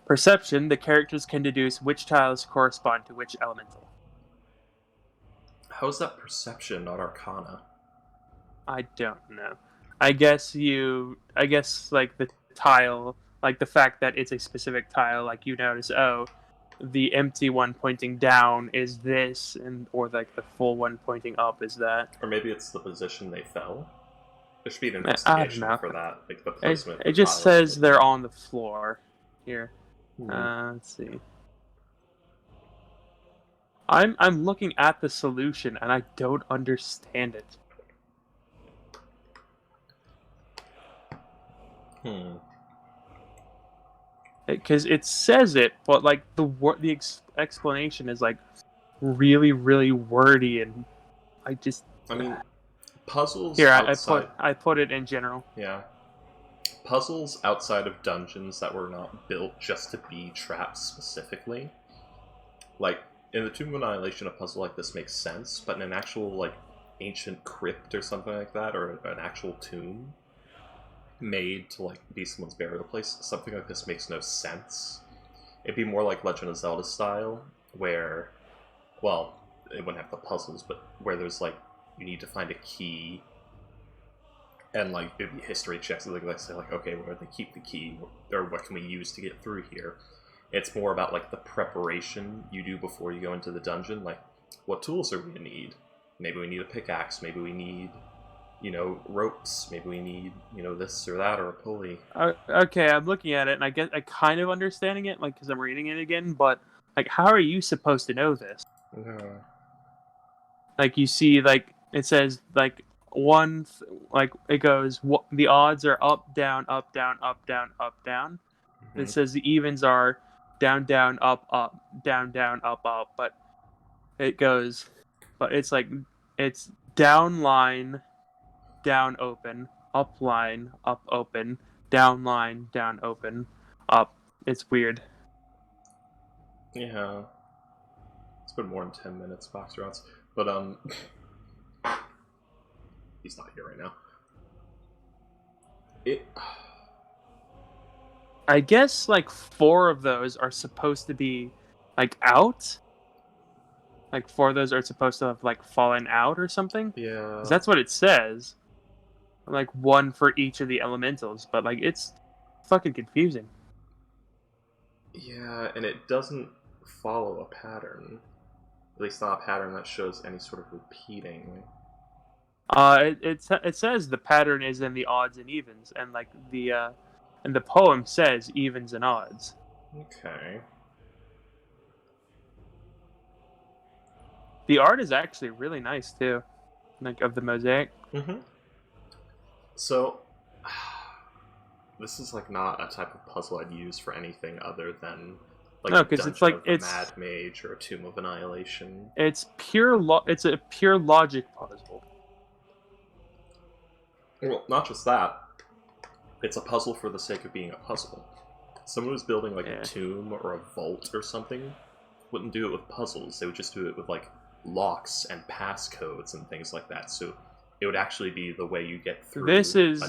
Perception. The characters can deduce which tiles correspond to which elemental. How is that perception, not arcana? I don't know. I guess like the tile, like the fact that it's a specific tile, like you notice, the empty one pointing down is this, or like the full one pointing up is that. Or maybe it's the position they fell. There should be an investigation for that, like the placement. It just says they're on the floor here. Let's see. I'm looking at the solution and I don't understand it. Because it says it, but like the explanation is like really, really wordy, and I mean, puzzles. Here, outside... I put it in general. Yeah, puzzles outside of dungeons that were not built just to be traps specifically. Like in the Tomb of Annihilation, a puzzle like this makes sense, but in an actual like ancient crypt or something like that, or an actual tomb made to like be someone's burial place, something like this makes no sense. It'd be more like Legend of Zelda style, where, well, it wouldn't have the puzzles, but where there's like you need to find a key, and like it'd be history checks, like they say like, okay, where do they keep the key, or what can we use to get through here? It's more about like the preparation you do before you go into the dungeon, like what tools are we gonna need? Maybe we need a pickaxe, maybe we need, ropes. Maybe we need, this or that, or a pulley. Okay, I'm looking at it, and I get, I kind of understanding it, like, because I'm reading it again, but, like, how are you supposed to know this? Like, you see, like, it says, like, it goes, the odds are up, down, up, down, up, down, up, down. Mm-hmm. It says the evens are down, down, up, up, down, down, up, up, but it goes, but it's like, it's down line, down open, up line, up open, down line, down open, up. It's weird. Yeah. It's been more than 10 minutes, Box Routes. But, he's not here right now. I guess, like, 4 of those are supposed to be, like, out? Like, 4 of those are supposed to have, like, fallen out or something? Yeah. 'Cause that's what it says. Like, 1 for each of the elementals, but, like, it's fucking confusing. Yeah, and it doesn't follow a pattern. At least not a pattern that shows any sort of repeating. It says the pattern is in the odds and evens, and, like, and the poem says evens and odds. Okay. The art is actually really nice, too. Like, of the mosaic. Mm-hmm. So, this is like not a type of puzzle I'd use for anything other than like no, because it's like a Mad Mage or a Tomb of Annihilation. It's it's a pure logic puzzle. Well, not just that. It's a puzzle for the sake of being a puzzle. Someone who's building like a tomb or a vault or something wouldn't do it with puzzles. They would just do it with like locks and passcodes and things like that. So it would actually be the way you get through. This is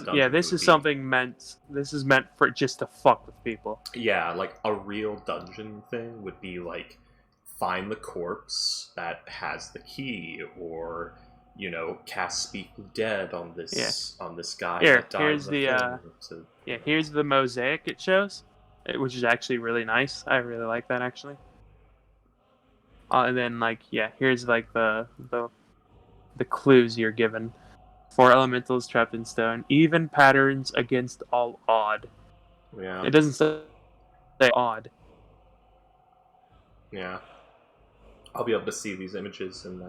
meant for just to fuck with people. Yeah, like a real dungeon thing would be like find the corpse that has the key, or cast Speak with Dead on this guy that died. Here's the mosaic it shows, which is actually really nice. I really like that actually. And then here's the clues you're given. 4 elementals trapped in stone. Even patterns against all odd. Yeah. It doesn't say odd. Yeah. I'll be able to see these images in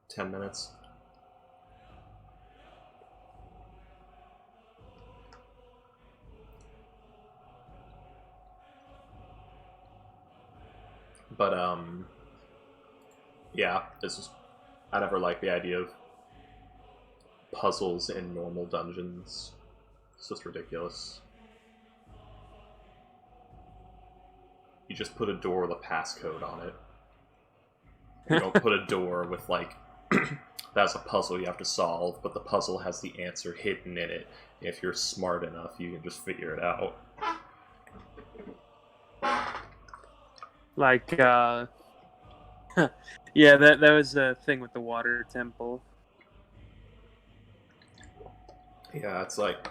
10 minutes. But yeah, I never liked the idea of puzzles in normal dungeons. It's just ridiculous. You just put a door with a passcode on it. You don't put a door with that's a puzzle you have to solve, but the puzzle has the answer hidden in it. If you're smart enough, you can just figure it out. Yeah, that was a thing with the water temple. Yeah, it's like,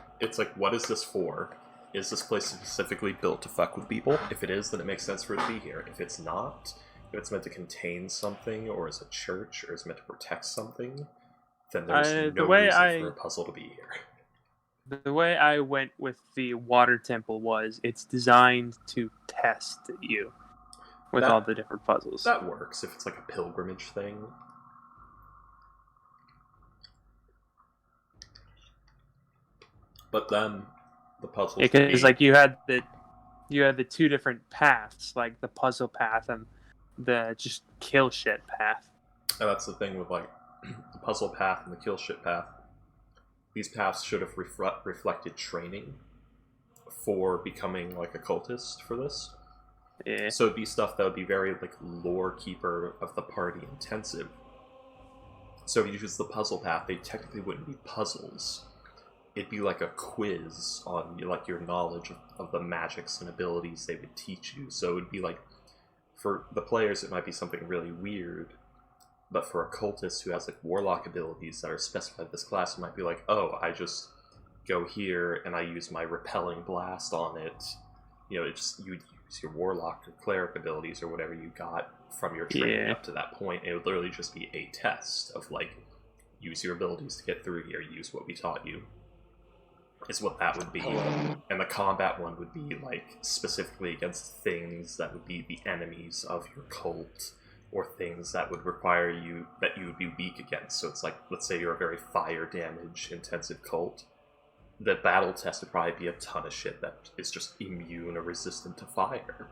what is this for? Is this place specifically built to fuck with people? If it is, then it makes sense for it to be here. If it's not, if it's meant to contain something, or is a church, or is meant to protect something, then there's no reason for a puzzle to be here. The way I went with the water temple was it's designed to test you with all the different puzzles. That works if it's like a pilgrimage thing. But then the puzzles. Because you had the 2 different paths, like the puzzle path and the just kill shit path. And that's the thing with the puzzle path and the kill shit path. These paths should have reflected training for becoming a cultist for this. Yeah. So it'd be stuff that would be very lore keeper of the party intensive. So if you use the puzzle path, they technically wouldn't be puzzles. It'd be like a quiz on your knowledge of the magics and abilities they would teach you. So it would be for the players, it might be something really weird. But for a cultist who has warlock abilities that are specified in this class, it might be oh, I just go here and I use my repelling blast on it. You'd use your warlock or cleric abilities or whatever you got from your training up to that point. It would literally just be a test of use your abilities to get through here, use what we taught you. Is what that would be. And the combat one would be specifically against things that would be the enemies of your cult, or things that would require you would be weak against. So it's let's say you're a very fire damage intensive cult. The battle test would probably be a ton of shit that is just immune or resistant to fire.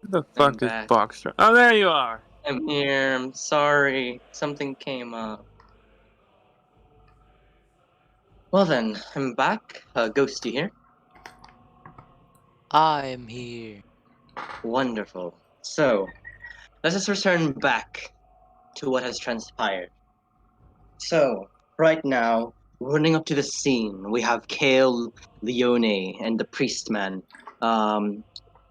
The fuck is Boxer? Oh, there you are! I'm here, I'm sorry. Something came up. Well then, I'm back. Ghosty here. I'm here. Wonderful. So, let's just return back to what has transpired. So, right now, running up to the scene, we have Kale, Leone, and the Priestman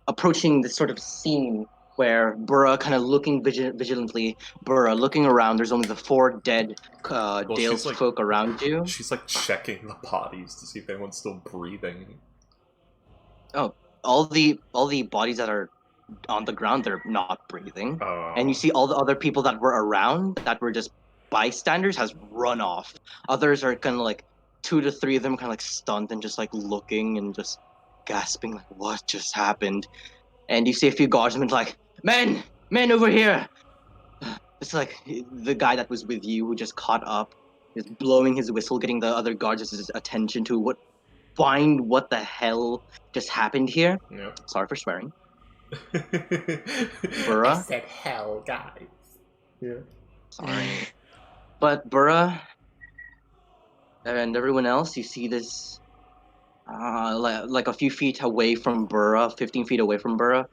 approaching this sort of scene where Burra kind of looking vigilantly, Burra looking around. There's only the 4 dead Dale's folk around you. She's checking the bodies to see if anyone's still breathing. Oh, all the bodies that are on the ground, they're not breathing. And you see all the other people that were around, that were just bystanders, has run off. Others are kind of 2 to 3 of them kind of stunned and just looking and just gasping, what just happened? And you see a few guardsmen men over here. It's the guy that was with you who just caught up is blowing his whistle, getting the other guards' attention to find what the hell just happened here. Yeah. Sorry for swearing. Burra? I said hell, guys. Yeah. Sorry. But Burra and everyone else, you see this a few feet away from Burra, 15 feet away from Burra,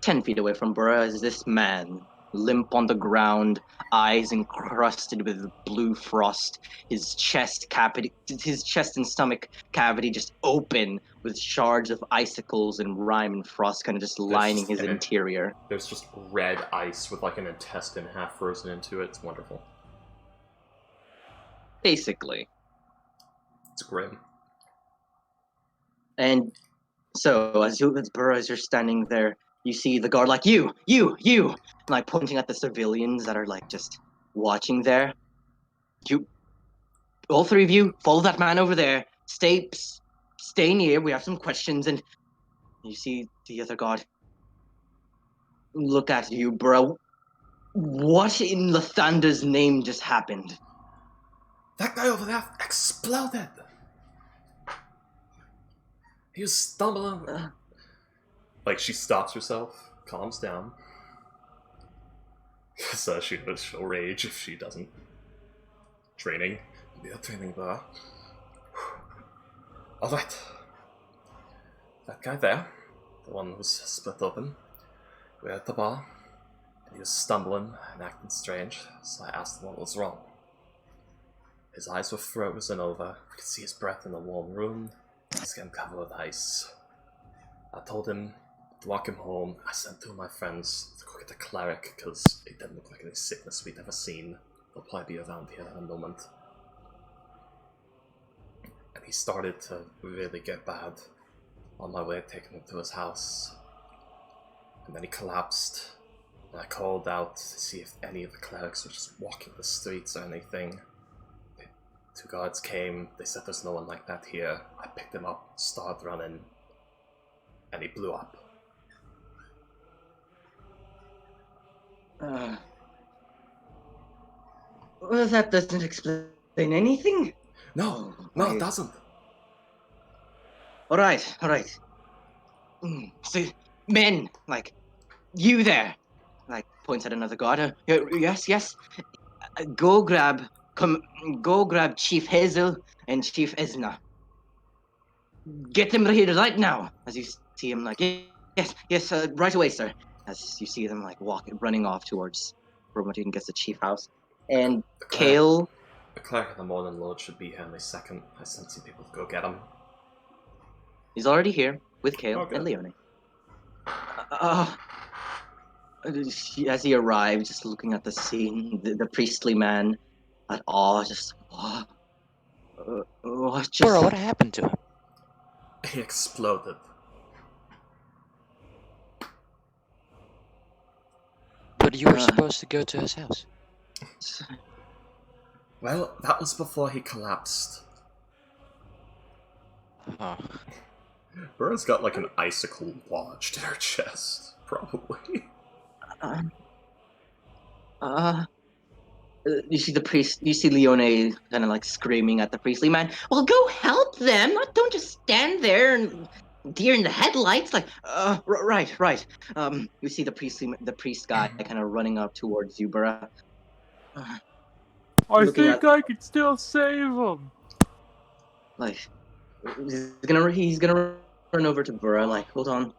10 feet away from Burra, is this man, limp on the ground, eyes encrusted with blue frost, his chest and stomach cavity just open with shards of icicles and rime and frost kind of just lining his interior. There's just red ice with an intestine half frozen into it. It's wonderful. Basically. It's grim. And So as Burra, as you're standing there, you see the guard like you, like pointing at the civilians that are like just watching there. You, all three of you, follow that man over there. Stay near. We have some questions, and you see the other guard. Look at you, bro. What in the thunder's name just happened? That guy over there exploded. He was stumbling. Like, she stops herself, calms down. So she'll rage if she doesn't. Training. We are training there. Alright. That guy there, the one who was split open, we were at the bar, and he was stumbling and acting strange, so I asked him what was wrong. His eyes were frozen over, we could see his breath in the warm room, his skin covered with ice. I told him to walk him home. I sent two of my friends to go get the cleric, because it didn't look like any sickness we'd ever seen. They'll probably be around here in a moment. And he started to really get bad. On my way, taking him to his house. And then he collapsed. And I called out to see if any of the clerics were just walking the streets or anything. The two guards came, they said there's no one like that here. I picked him up, started running, and he blew up. Well, that doesn't explain anything. No, it doesn't. All right. So, men, like, you there, like, points at another guard. Yes. Go grab Chief Hazel and Chief Ezna. Get them here right now. As you see him, like, yes, right away, sir. As you see them, like, running off towards where Martin gets the chief house. And Kale. The cleric and the Morning Lord should be here in a second. I sent some people to go get him. He's already here with Kale Okay. and Leone. As he arrived, just looking at the scene, the priestly man, at awe, just Bro, what happened to him? He exploded. But you were supposed to go to his house. Well, that was before he collapsed. Huh. Burra's got like an icicle lodged in her chest, probably. You see the priest. You see Leone kind of like screaming at the priestly man. Well, go help them. Don't just stand there and deer in the headlights. Like, right. You see the priest guy kind of running up towards you, Burra. I think I can still save him. Like, he's gonna run over to Burra. Like, hold on.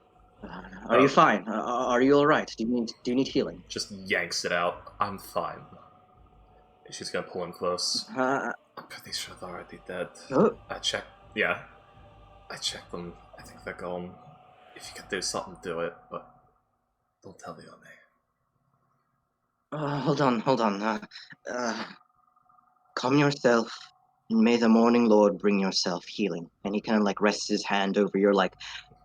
Are you fine? Are you all right? Do you need healing? Just yanks it out. I'm fine. She's gonna pull him close. I'm pretty sure they're already dead. I checked. Yeah, I checked them. I think they're gone. If you could do something, do it. But don't tell Leone. Hold on. Calm yourself. And may the Morning Lord bring yourself healing. And he kind of like rests his hand over your like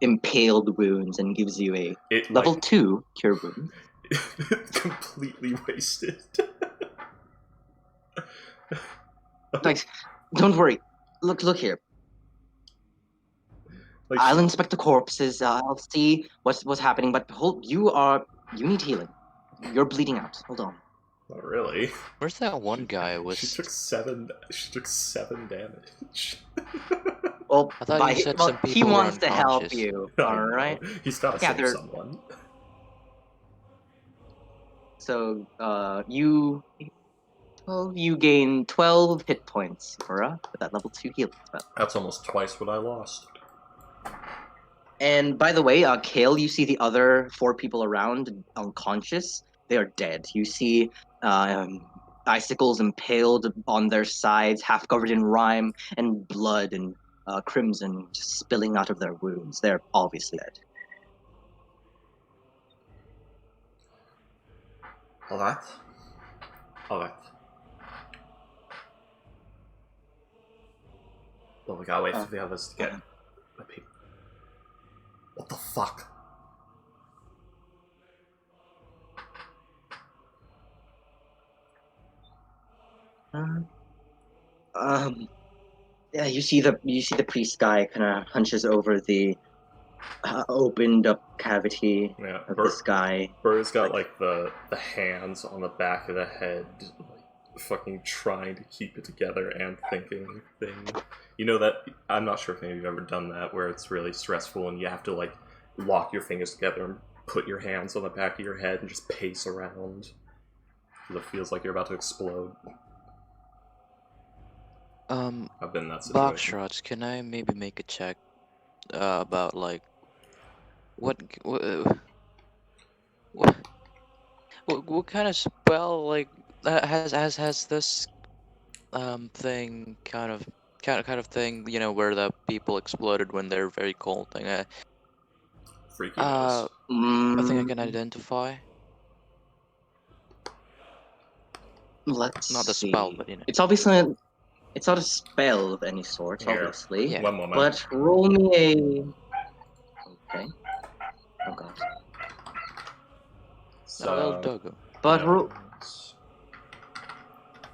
impaled wounds and gives you a level 2 cure wound. Completely wasted. Like, don't worry. Look here. Like, I'll inspect the corpses. I'll see what's happening. But you need healing. You're bleeding out. Hold on. Not really. Where's that one guy? She took 7 damage. Well, I thought you said some people he wants were to help unconscious. you. Oh, All right. no. He's gotta save someone. So, you gain 12 hit points, Burra, with that level 2 healing spell. That's almost twice what I lost. And by the way, Kale, you see the other 4 people around unconscious. They are dead. You see icicles impaled on their sides, half covered in rime, and blood and crimson just spilling out of their wounds. They're obviously dead. Alright. Well, we gotta wait for the others to get the people. fuck. Yeah, you see the priest guy kind of hunches over the opened up cavity Yeah, of this guy. Burr's got like the hands on the back of the head, like fucking trying to keep it together and thinking thing. You know that I'm not sure if any of you've ever done that, where it's really stressful and you have to like lock your fingers together and put your hands on the back of your head and just pace around. It feels like you're about to explode. I've been in that situation. Boxshots, can I maybe make a check about like what what kind of spell like has this thing kind of thing, you know, where the people exploded when they're very cold thing. Freaky knows. I think I Mm, can identify. let's Not the see. spell, but you know. It's obviously it's not a spell of any sort, Here. obviously. Yeah. One moment. But roll me a. Okay. Oh god. No, El So, Dogo. But no,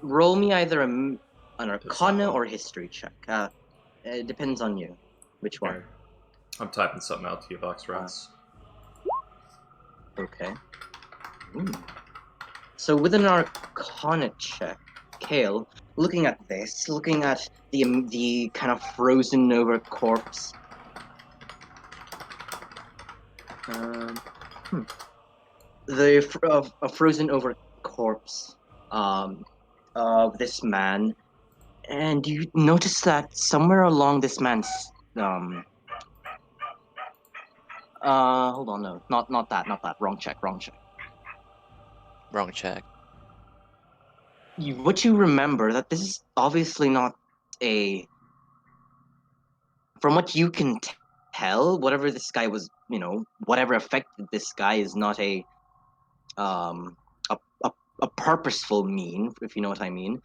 roll me either an that Arcana one. or History check. It depends on you. Which one? Here. I'm typing something out to you, Box Rats. Okay. So with an Arcana check, Kale, looking at this, looking at the kind of frozen over corpse. A frozen over corpse of this man, and you notice that somewhere along this man's hold on, no, not that, wrong check. Wrong check. What you remember that this is obviously not a, from what you can tell, whatever this guy was, whatever affected this guy is not um a, a, a purposeful mean, if you know what I mean.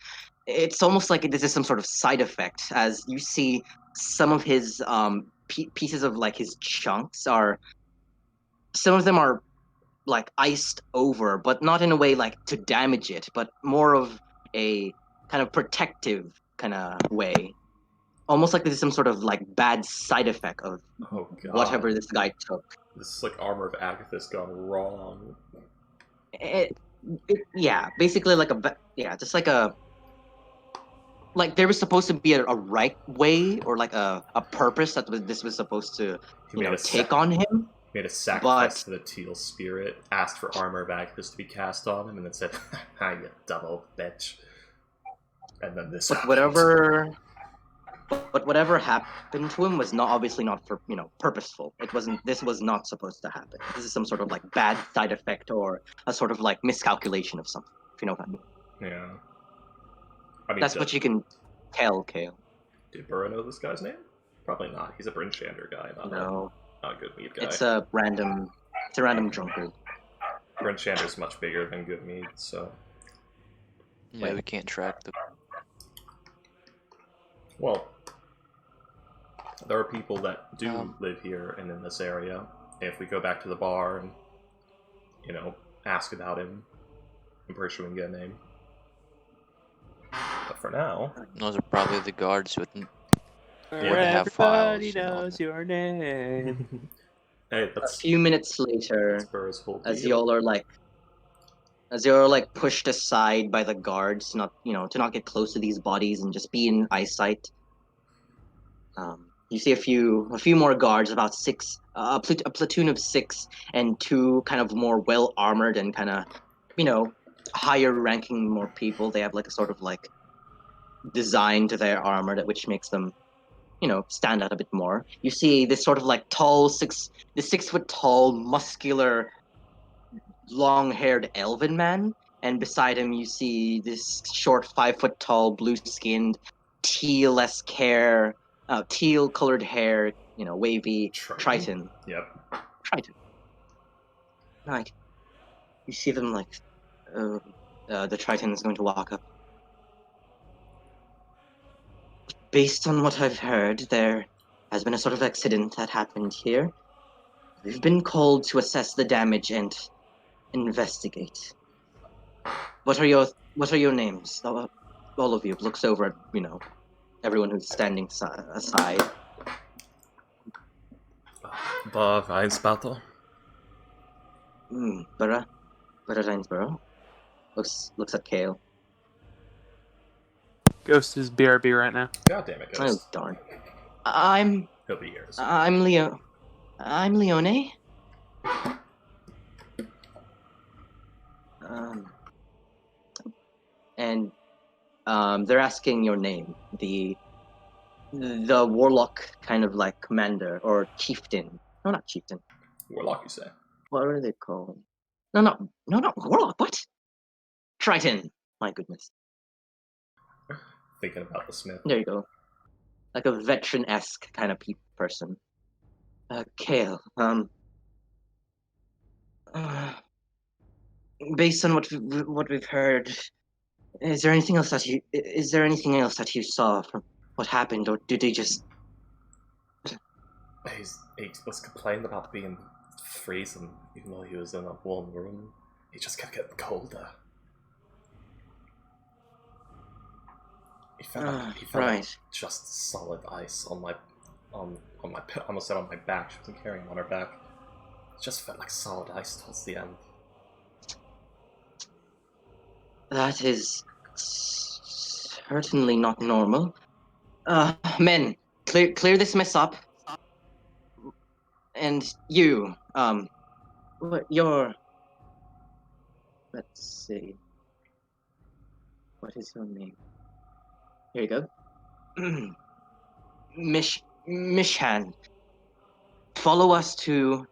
It's almost like this is some sort of side effect, as you see some of his pieces of like his chunks are, some of them are like iced over, but not in a way like to damage it, but more of a kind of protective kind of way. Almost like this is some sort of like bad side effect of Oh god. whatever this guy took. This is like Armor of Agathis gone wrong. Yeah, basically like just like a, like there was supposed to be a right way or like a purpose that this was supposed to, He made a take on him. made a sacrifice But to the teal spirit, asked for Armor of Agathis to be cast on him, and then said, "Ha, you double bitch." And then this. but happened. whatever happened to him was not obviously not for purposeful. This was not supposed to happen. This is some sort of like bad side effect or a sort of like miscalculation of something, if you know what I mean. Yeah. I mean, That's what you can tell, Kale. Did Burrow know this guy's name? Probably not. He's a Brinchander guy, not No, a good mead guy. it's a random drunkard. Brinchander's much bigger than good mead, so. Yeah, we can't track the. Well, there are people that do live here and in this area. If we go back to the bar and, ask about him, I'm pretty sure we can get a name. But for now, Those are probably the guards with. Where they have everybody files and all knows that. your name. hey, A few minutes later, that's Burrow's whole as deal. y'all are like pushed aside by the guards, to not get close to these bodies and just be in eyesight. You see a few more guards, about six, a platoon of six, and two kind of more well armored and kind of, higher ranking more people. They have like a sort of like design to their armor which makes them, stand out a bit more. You see this sort of like tall 6 foot tall, muscular, long-haired elven man, and beside him you see this short 5 foot tall, blue-skinned, teal-esque hair, teal-colored hair, wavy Triton. Yep. Triton. Like, you see them like, the Triton is going to walk up. Based on what I've heard, there has been a sort of accident that happened here. We've been called to assess the damage and investigate. What are your names? All of you looks over at, everyone who's standing aside. Reinspatel. Burra Rainsborough. Looks at Kale. Ghost is BRB right now. God damn it, Oh Ghost. darn. He'll be yours. I'm Leo. I'm Leone. And they're asking your name. The warlock kind of like commander or chieftain. No, not chieftain. Warlock, you say? What are they called? No, not warlock. What? Triton. My goodness. Thinking about the smith. There you go. Like a veteran-esque kind of person. Kale. Based on what we've heard, is there anything else that you saw from what happened, or did they just? He was complaining about being freezing, even though he was in a warm room. He just kept getting colder. He felt like just solid ice on my almost said on my back. She wasn't carrying him on her back. It just felt like solid ice towards the end. That is certainly not normal. Men, clear this mess up. And you, let's see. What is your name? Here you go. Mishan. Follow us to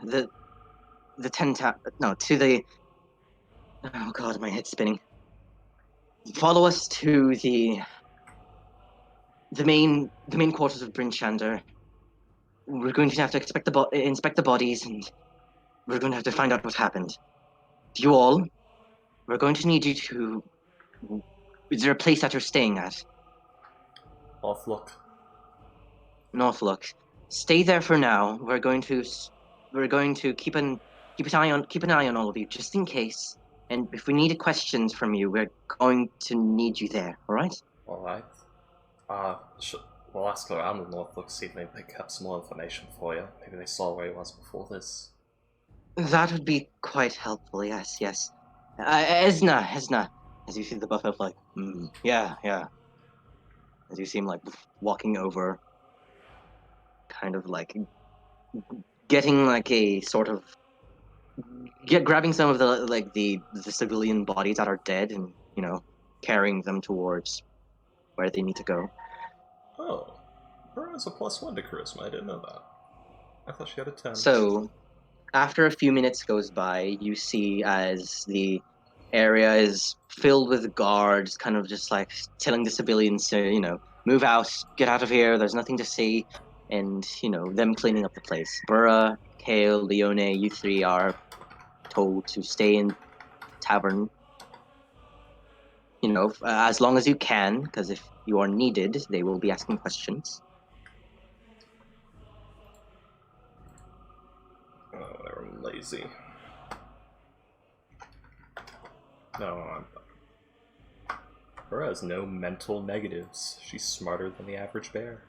the to the. Oh God, my head's spinning. Follow us to the main quarters of Bryn Shander. We're going to have to inspect the bodies, and we're going to have to find out what happened. You all, we're going to need you to. Is there a place that you're staying at? Northlook. Stay there for now. We're going to keep an eye on all of you, just in case. And if we need questions from you, we're going to need you there. All right? All right. We'll ask around the Northlook, see if they pick up some more information for you. Maybe they saw where he was before this. That would be quite helpful. Yes. Esna. As you see the buff elf, like, yeah. As you see him like walking over, kind of like getting like a sort of grabbing some of the civilian bodies that are dead and carrying them towards where they need to go. Oh, her has a +1 to charisma. I didn't know that. I thought she had a 10. So, after a few minutes goes by, you see as the area is filled with guards, kind of just like telling the civilians to move out, get out of here. There's nothing to see, and them cleaning up the place. Burra, Kale, Leone, you three are told to stay in tavern, as long as you can, because if you are needed, they will be asking questions. Oh, whatever, I'm lazy. No, Her has no mental negatives. She's smarter than the average bear.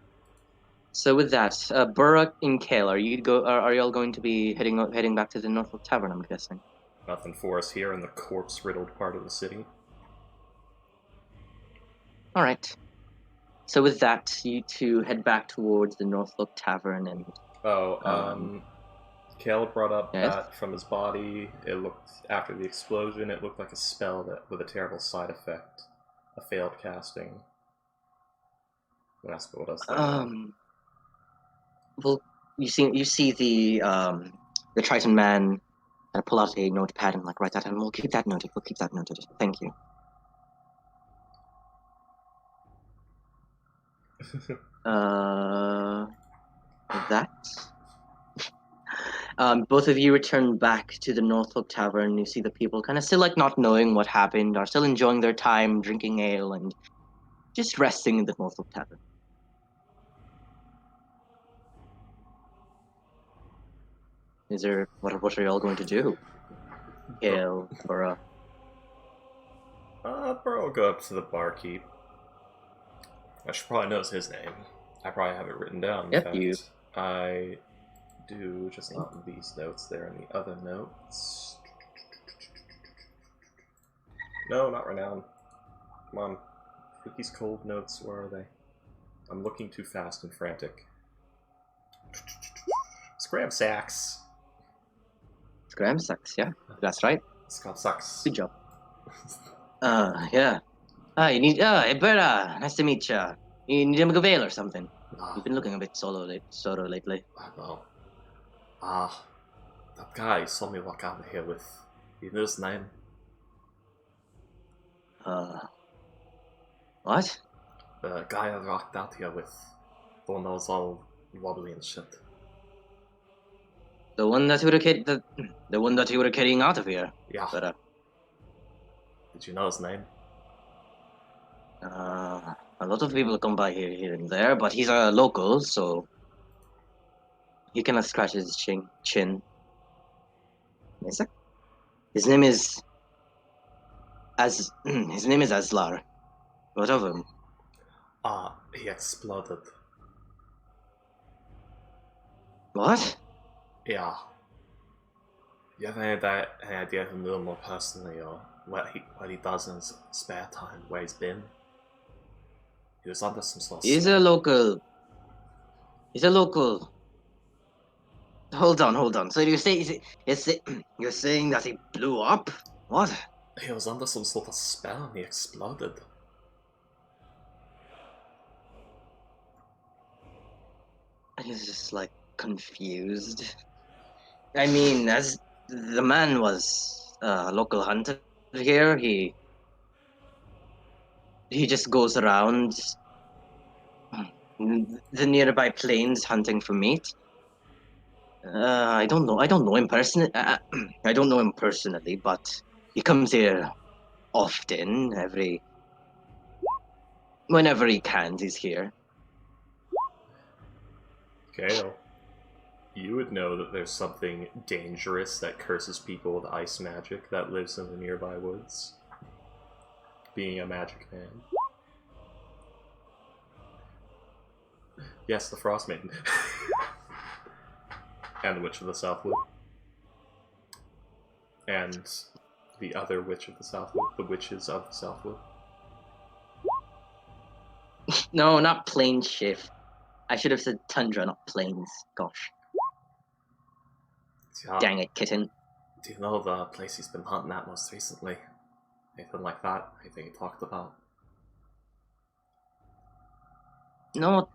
So with that, Burra and Kale, are y'all going to be heading back to the Norfolk Tavern, I'm guessing? Nothing for us here in the corpse-riddled part of the city. All right. So with that, you two head back towards the Norfolk Tavern and... Kale brought up yes? that from his body, it looked, after the explosion, it looked like a spell that with a terrible side effect. A failed casting. What else? Well, you see the Triton man pull out a notepad and like write that, and we'll keep that noted. Thank you. That. Both of you return back to the Norfolk Tavern. You see the people kind of still like not knowing what happened, are still enjoying their time, drinking ale and just resting in the Norfolk Tavern. Is there what are y'all going to do? Kale, Burra. Burrow will go up to the barkeep. I should probably know his name. I probably have it written down. Yep, In fact, you. I do, just not in these notes. They're in the other notes. No, not renowned. Come on. Freaky's cold notes, where are they? I'm looking too fast and frantic. Scram sacks. Scram sucks, yeah. That's right. Scram sacks. Good job. Yeah. You need, hey, Burra. Nice to meet ya. You need a McGavail or something? You've been looking a bit solo lately. I know. That guy saw me walk out of here with, you know his name? What? The guy I walked out here with, the one that was all wobbly and shit. The one that the one that you were carrying out of here. Yeah. But Did you know his name? a lot of people come by here and there, but he's a local, so he cannot scratch his chin. His name is Aslar. What of him? He exploded. What? Yeah. You have any idea if you knew him more personally, or what he does in his spare time, where he's been? He was under some sort of He's spell. a local. Hold on. So you're saying that he blew up? What? He was under some sort of spell and he exploded. He's just like confused. I mean, as the man was a local hunter here, he just goes around the nearby plains hunting for meat. I don't know him personally. I don't know him personally, but he comes here often. Whenever he can, he's here. Kale, you would know that there's something dangerous that curses people with ice magic that lives in the nearby woods. Being a magic man. Yes, the Frost Maiden. And the Witch of the Southwood. And the other Witch of the Southwood. The Witches of the Southwood. No, not plain shift. I should have said tundra, not plains. Gosh. Yeah. Dang it, kitten. Do you know the place he's been hunting at most recently? Anything like that? Anything he talked about? Not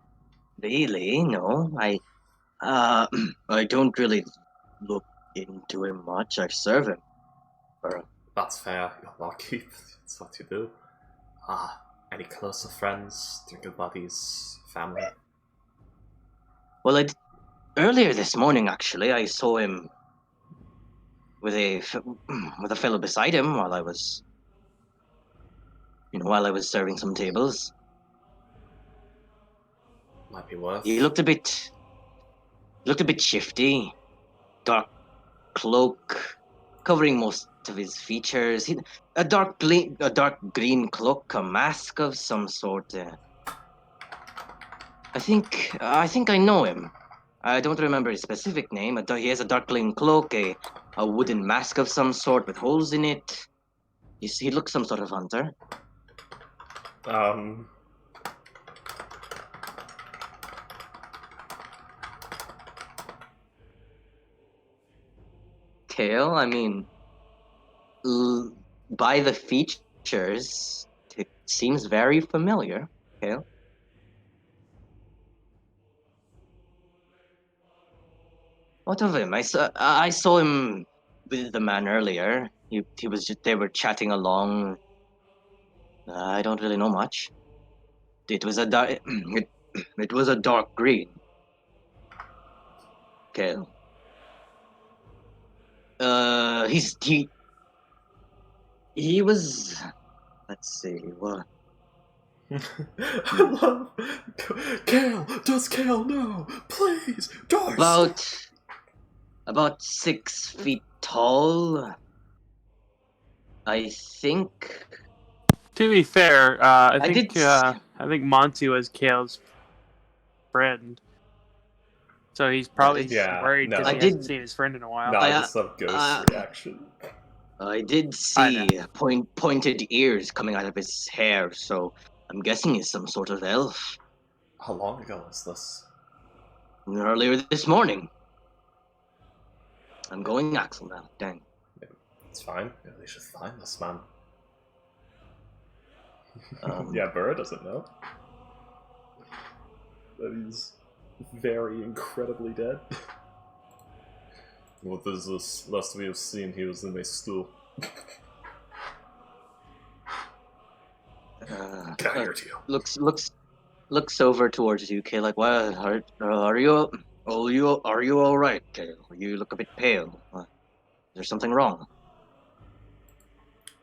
really, no. I don't really look into him much. I serve him. That's fair, you're lucky. That's what you do. Any closer friends, drinking buddies, family? Well, earlier this morning, actually, I saw him with a fellow beside him while I was serving some tables. Might be worth. He looked a bit shifty. Dark cloak covering most of his features. A dark green cloak, a mask of some sort. I think I know him. I don't remember his specific name. He has a dark green cloak, a wooden mask of some sort with holes in it. He looks some sort of hunter. Kale, I mean, by the features, it seems very familiar. Kale. What of him? I saw him with the man earlier. They were chatting along. I don't really know much. It was a it was a dark green. Kale. He was. Let's see what. I love Kale. Does Kale know? Please, Darcy. About 6 feet tall, I think. To be fair, I did. I think Monty was Kale's friend, so he's probably Yeah, worried because no. he I hasn't did. seen his friend in a while. No, I I just love Ghost's uh, reaction. I did I know. see pointed ears coming out of his hair, so I'm guessing he's some sort of elf. How long ago was this? Earlier this morning. I'm going Axel now. Dang. It's fine. They should find this man. Um, Yeah, Burra doesn't know that he's very incredibly dead. What is this? Last we have seen, he was in a stool. Get out here, to you. Looks over towards you, Kay. Like, what? Are you? Oh, are you all right, Kay? You look a bit pale. Is there something wrong?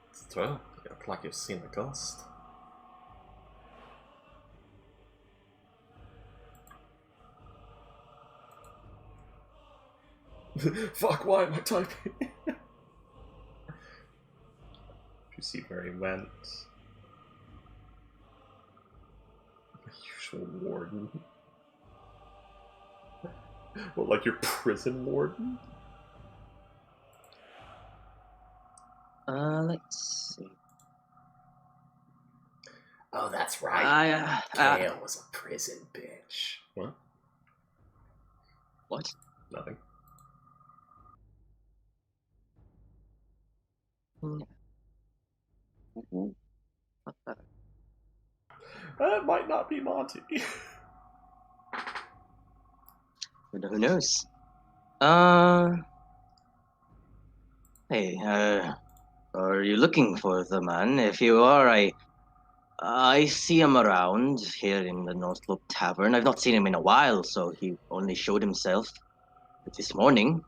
It's true. You look like you've seen a ghost. Fuck, why am I typing? You see where he went. The usual warden. What, like your prison warden? Let's see. Oh, that's right. I Kale was a prison bitch. What? What? Nothing. What's that? That might not be Monty. Who knows? Hey, are you looking for the man? If you are, I see him around here in the North Loop Tavern. I've not seen him in a while, so he only showed himself this morning.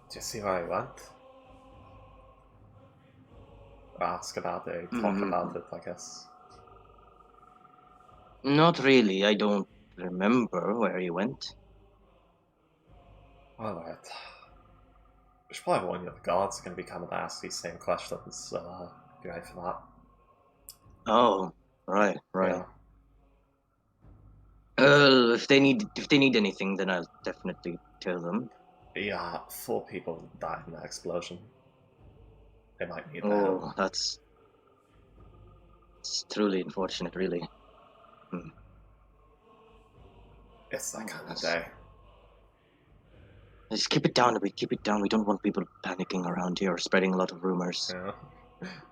Do you see where he went? Ask about it, talk Mhm. about it, I guess. Not really. I don't remember where he went. Alright. We should probably warn you, the gods are going to be coming to ask these same questions, so be ready for that. Oh, right. Yeah. If they need anything, then I'll definitely tell them. Yeah, 4 people died in that explosion. They might need that Oh, help. it's truly unfortunate, really. It's that kind of day. Just keep it down a bit. Keep it down. We don't want people panicking around here or spreading a lot of rumors. Yeah.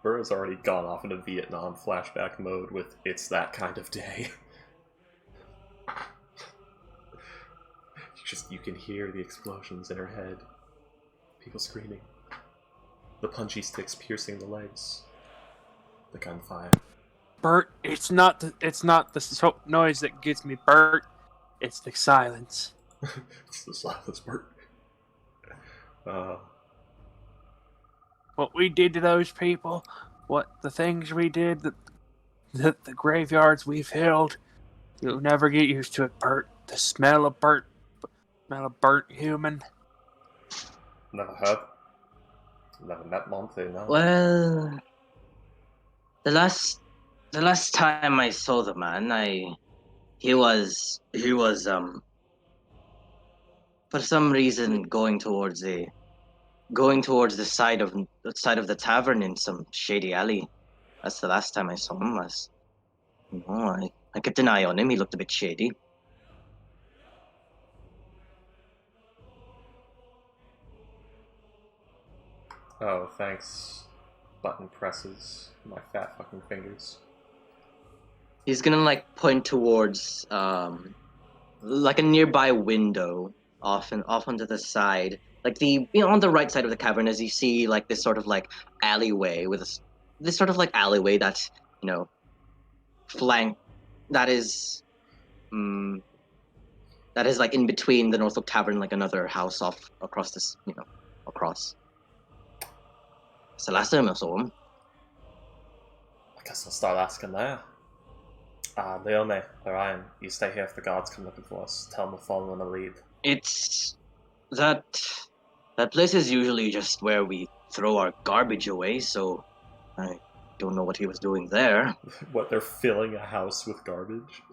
Burr's already gone off into Vietnam flashback mode with "It's that kind of day." You can hear the explosions in her head. People screaming. The punchy sticks piercing the legs. The gunfire. Bert, it's not the noise that gets me, Bert. It's the silence. It's the silence, Bert. What we did to those people, the things we did, the graveyards we filled. You'll never get used to it, Bert. The smell of burnt human. Never heard. Never met Monty, no. Well, the last time I saw the man, he was for some reason going towards the side of the tavern in some shady alley. That's the last time I saw him. I kept an eye on him. He looked a bit shady. Oh, thanks. Button presses. My fat fucking fingers. He's gonna like point towards like a nearby window off onto the side, like on the right side of the cavern, as you see like this sort of like alleyway this sort of like alleyway that you know flank that is um, that is like in between the Norfolk Tavern, like another house off across this across. It's the last time I saw him. I guess I'll start asking there. Leone, Orion, you stay here if the guards come looking for us. Tell them we're following a lead. It's that place is usually just where we throw our garbage away, so I don't know what he was doing there. What, they're filling a house with garbage?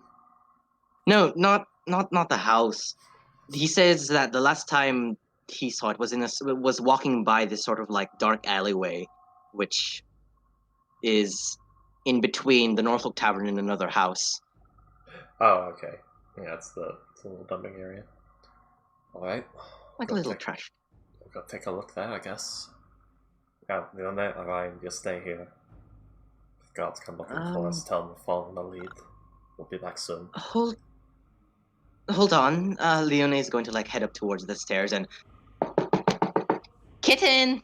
No, not the house. He says that the last time he saw it was walking by this sort of like dark alleyway, which is in between the Norfolk Tavern and another house. Oh, okay. Yeah, it's a little dumping area. Alright. Like a little trash. We'll go take a look there, I guess. Yeah, Leonette and Ryan, you stay here. If guards come looking for us, tell them to follow the lead. We'll be back soon. Hold on. Leone is going to like head up towards the stairs and kitten.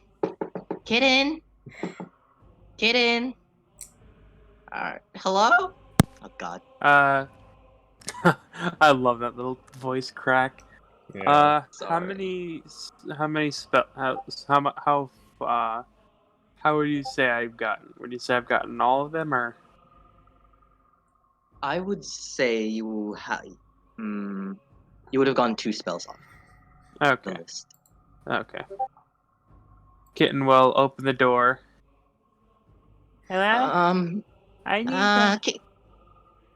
Hello? Oh God. I love that little voice crack. Yeah. How many spell how would you say I've gotten? Would you say I've gotten all of them, or? I would say you would have gone 2 spells off the Okay. list. Okay. Kitten will open the door. Hello? I need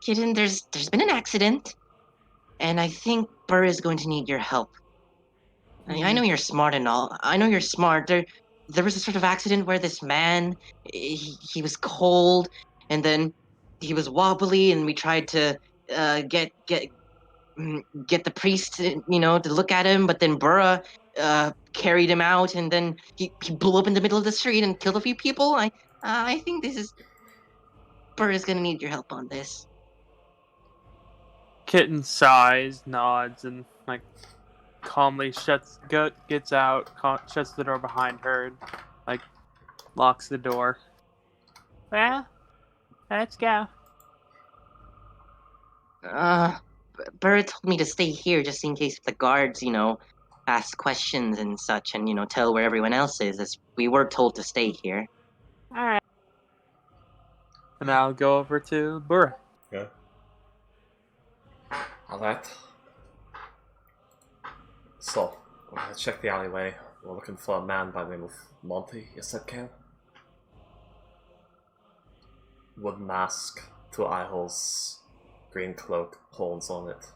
Kitten, there's been an accident, and I think Burr is going to need your help. I know you're smart and all. I know you're smart. There was a sort of accident where this man, he was cold, and then he was wobbly, and we tried to get the priest, to look at him, but then Burra carried him out, and then he blew up in the middle of the street and killed a few people. I think Burra's gonna need your help on this. Kitten sighs, nods, and like calmly gets out, shuts the door behind her, and, like locks the door. Well, let's go. Burra told me to stay here just in case the guards, ask questions and such, and tell where everyone else is. As we were told to stay here. All right. And I'll go over to Burra. Yeah. Alright. So, we're gonna check the alleyway. We're looking for a man by the name of Monty, you said, Ken? Wood mask, 2 eye holes, green cloak, horns on it.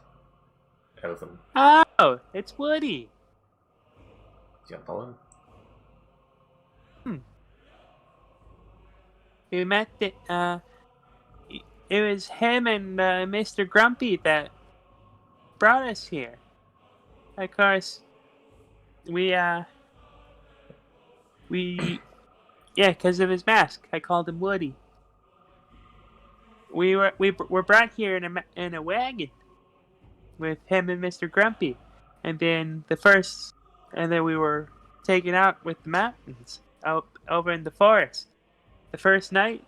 Elven. Oh, it's Woody. Do you know him? We met it was him and Mr. Grumpy that brought us here. Of course, yeah, because of his mask. I called him Woody. We were brought here in a wagon with him and Mr. Grumpy, and then we were taken out with the mountains out over in the forest. The first night,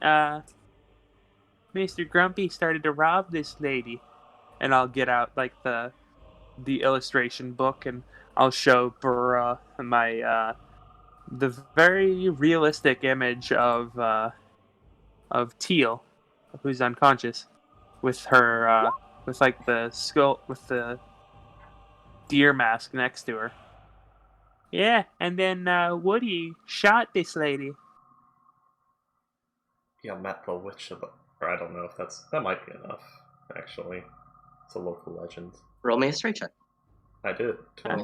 Mr. Grumpy started to rob this lady, and I'll get out like the illustration book, and I'll show Burra my the very realistic image of Teal, who's unconscious, with her with like the skull with the deer mask next to her. Yeah, and then Woody shot this lady. Yeah, met the witch of the... Or I don't know if that might be enough, actually. It's a local legend. Roll me a straight check. I did. I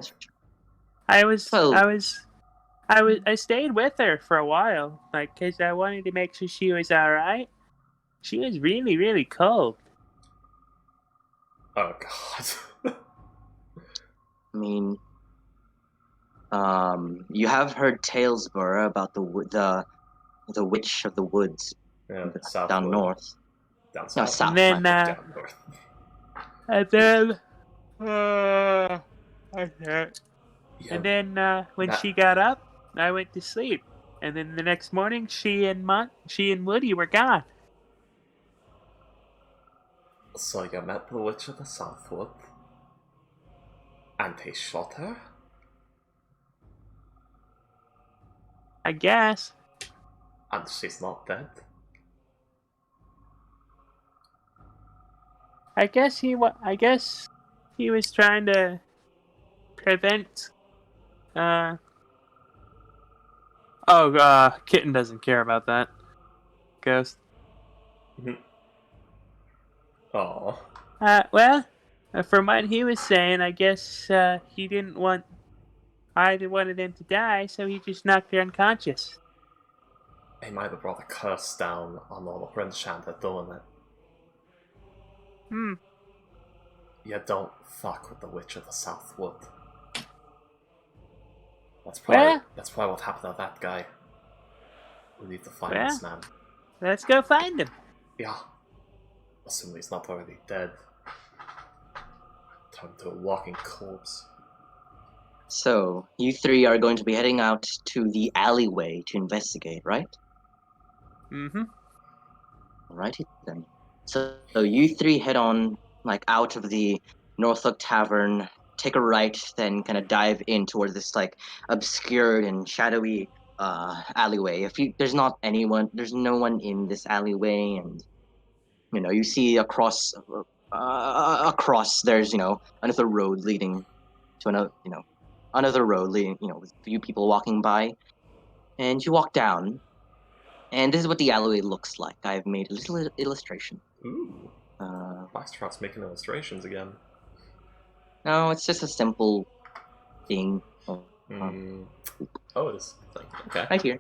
stayed with her for a while, like, because I wanted to make sure she was alright. She was really, really cold. Oh, God. I mean, you have heard tales, Burra, about the witch of the woods. Yeah, down north. Down south. No, south. And then, down north. and then when she got up, I went to sleep. And then the next morning, she and Woody were gone. So you met the witch of the Southwood, and he shot her? I guess. And she's not dead? I guess he was trying to prevent. Kitten doesn't care about that. Ghost. Aw. Well, from what he was saying, I guess he didn't want either one of them to die, so he just knocked her unconscious. He might have brought a curse down on all the Prince Chant at doing it. You don't fuck with the Witch of the South Wood. That's probably what happened to that guy. We need to find this man. Let's go find him. Yeah. Assuming he's not already dead. Turned into a walking corpse. So, you three are going to be heading out to the alleyway to investigate, right? Mm-hmm. Alrighty then. So you three head on, like, out of the Norfolk Tavern, take a right, then kind of dive in towards this, like, obscured and shadowy alleyway. There's no one in this alleyway, and you see across there's another road leading to another road leading with a few people walking by, and you walk down, and this is what the alleyway looks like. I've made a little illustration. Ooh. Foxtrot's making illustrations again. No, it's just a simple thing. Oh, it is. Okay. Right here.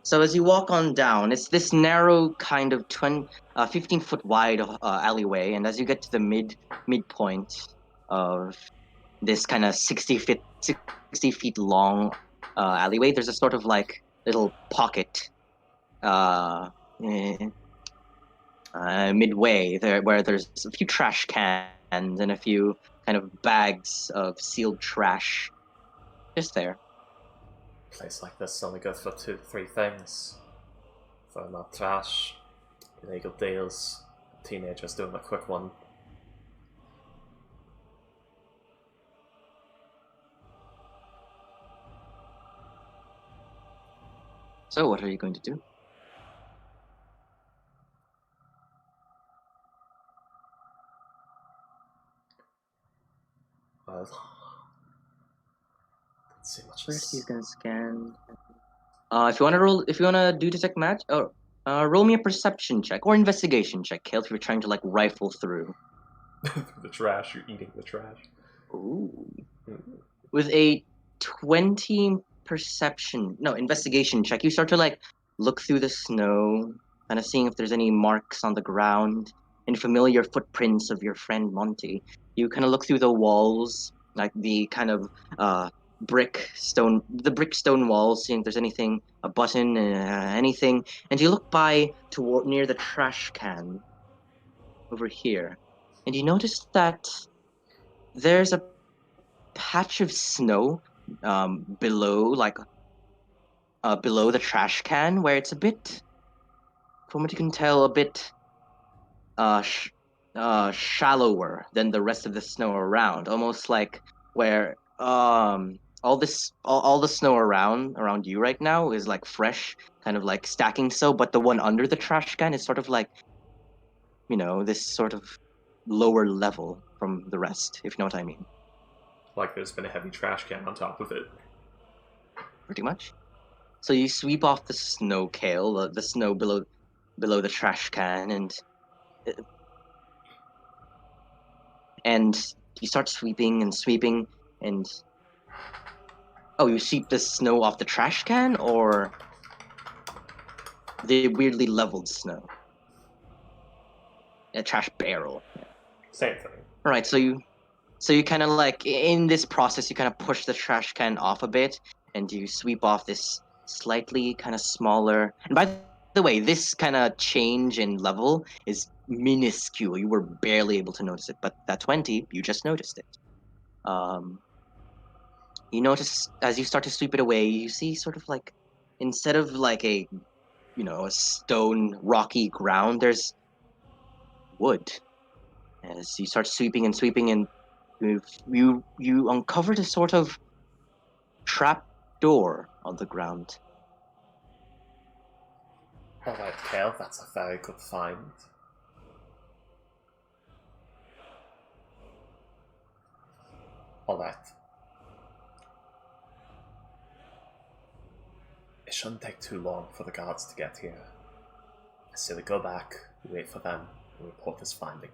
So as you walk on down, it's this narrow kind of 15-foot wide alleyway, and as you get to the midpoint of this kind of 60 feet long alleyway, there's a sort of like little pocket midway there where there's a few trash cans and a few kind of bags of sealed trash just there. A place like this only goes for 2 to 3 things. Throwing out trash, illegal deals, teenagers doing a quick one. So what are you going to do? Let's see much. First, he's gonna scan. If you wanna do detect match, roll me a perception check or investigation check, Kale, if you're trying to like rifle through. The trash, you're eating the trash. Ooh. With a 20 investigation check, you start to like look through the snow, kind of seeing if there's any marks on the ground, any familiar footprints of your friend Monty. You kind of look through the walls, like the kind of brick stone walls, seeing if there's anything, a button, anything, and you look by toward near the trash can over here, and you notice that there's a patch of snow below the trash can, where it's a bit, from what you can tell, a bit shallower than the rest of the snow around, almost like where all the snow around you right now is like fresh, kind of like stacking, so but the one under the trash can is sort of like this sort of lower level from the rest, if you know what I mean. Like there's been a heavy trash can on top of it. Pretty much. So you sweep off the snow, Kale, the snow below the trash can, and you start sweeping and sweeping, and you sweep the snow off the trash can or the weirdly leveled snow, a trash barrel. Same thing. All right, so you kind of like in this process, you kind of push the trash can off a bit, and you sweep off this slightly kind of smaller. And by the way, this kind of change in level is minuscule. You were barely able to notice it, but that 20, you just noticed it. You notice as you start to sweep it away, you see sort of like, instead of like a stone rocky ground, there's wood. As you start sweeping and sweeping, and you uncovered a sort of trap door on the ground. Alright, Kale, that's a very good find. Alright. It shouldn't take too long for the guards to get here. I say we go back, we wait for them, and report this finding.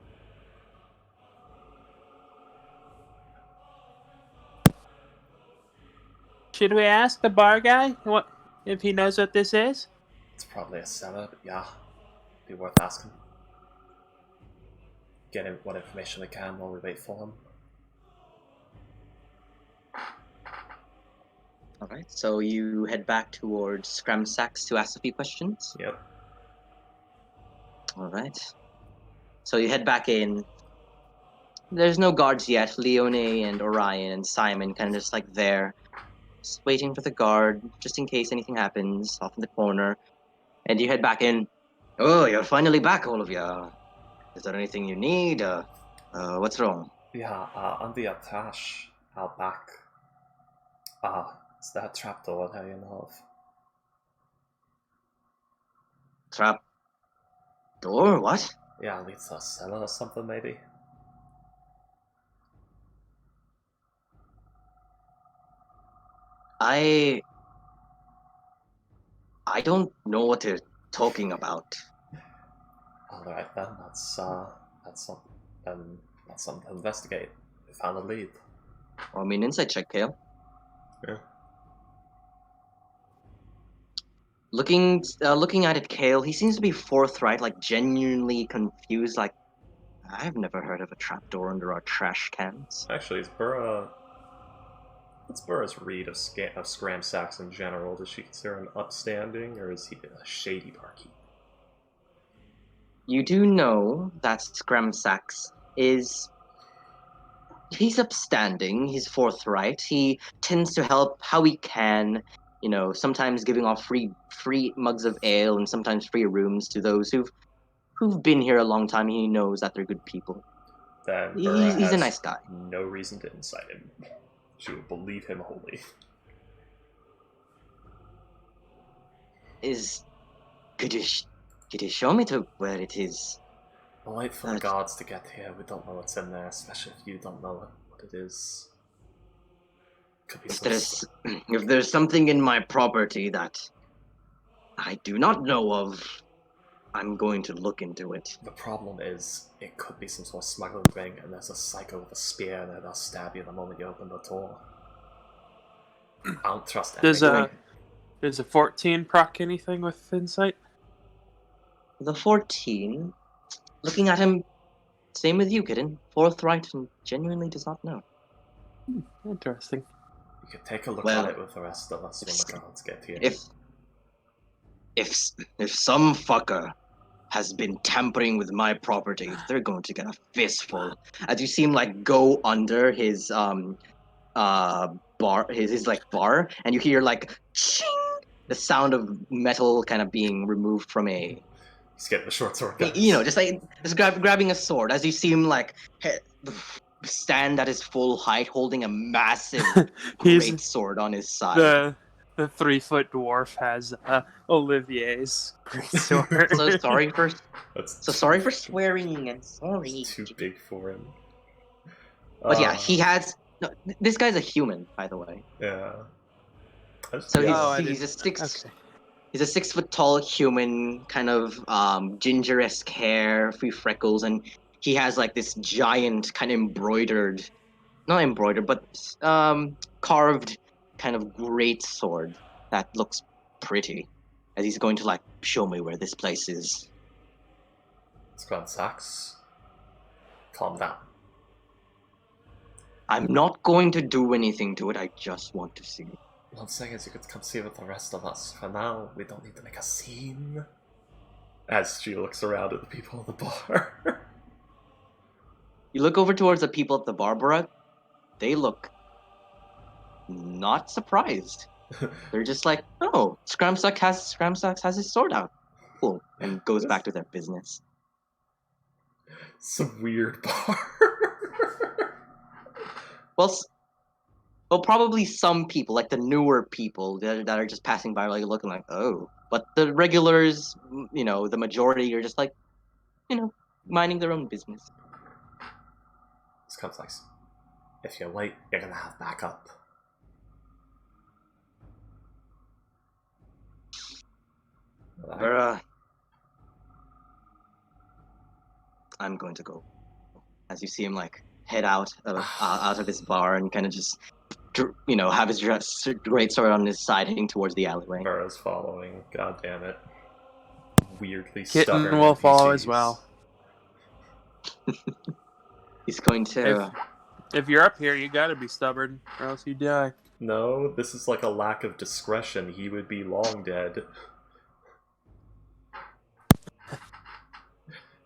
Should we ask the bar guy what if he knows what this is? It's probably a cellar, but yeah, be worth asking. Get in what information we can while we wait for him. Alright, so you head back towards Scramsax to ask a few questions? Yep. Alright. So you head back in. There's no guards yet. Leone and Orion and Simon kind of just like there, just waiting for the guard, just in case anything happens, off in the corner. And you head back in. Oh, you're finally back, all of you. Is there anything you need? What's wrong? Yeah, on the attache out back. Is that trapdoor that you know of? Trap door? What? Yeah, leads to a cellar or something, maybe? I don't know what you're talking about. Alright then, that's something to investigate. We found a lead. I mean, insight check, Kale. Yeah. Looking at it, Kale, he seems to be forthright, like genuinely confused. Like, I've never heard of a trapdoor under our trash cans. Actually, what's Burra's read of Scramsax in general? Does she consider him upstanding, or is he a shady barkeep? You do know that Scramsax he's upstanding, he's forthright, he tends to help how he can, sometimes giving off free mugs of ale and sometimes free rooms to those who've been here a long time. He knows that they're good people. Then Burra He's has a nice guy. no reason to incite him. She would believe him wholly. Could you show me to where it is? We'll wait for the guards to get here. We don't know what's in there, especially if you don't know what it is. Could be If there's something in my property that I do not know of, I'm going to look into it. The problem is, it could be some sort of smuggling ring, and there's a psycho with a spear there that'll stab you the moment you open the door. I don't trust anything. Does a 14 proc anything with insight? The 14, looking at him, same with you, kitten. Forthright and genuinely does not know. Interesting. You could take a look at it with the rest of us when the guards get here. If some fucker has been tampering with my property, they're going to get a fistful. As you see him like go under his bar, his like bar, and you hear like ching, the sound of metal kind of being removed from a. He's getting the short sword. Guys. Just grabbing a sword. As you see him like stand at his full height, holding a massive great sword on his side. The 3-foot dwarf has Olivier's great sword. Sorry for swearing and sorry. It's too big for him. But yeah, he has. No, this guy's a human, by the way. Yeah. So he's a 6. Okay. He's a 6 foot tall human, kind of ginger-esque hair, a few freckles, and he has like this giant kind of carved kind of great sword that looks pretty. As he's going to like show me where this place is. Scramsax, calm down. I'm not going to do anything to it. I just want to see it. What I'm saying is you could come see it with the rest of us. For now, we don't need to make a scene. As she looks around at the people at the bar. You look over towards the people at the bar, Barack. They look not surprised. They're just like, oh, Scramsax has his sword out. Cool. And goes back to their business. Some weird bar. Well, probably some people, like the newer people that are just passing by, like looking like, oh. But the regulars, the majority are just like, minding their own business. This comes nice. If you wait, you're gonna have backup. Vera, I'm going to go. As you see him like head out of his bar and kind of just have his great sword on his side, heading towards the alleyway. Burrow's following. God damn it. Weirdly Kitten stubborn will NPCs. follow as well. He's going to. If you're up here, you gotta be stubborn, or else you die. No, this is like a lack of discretion. He would be long dead.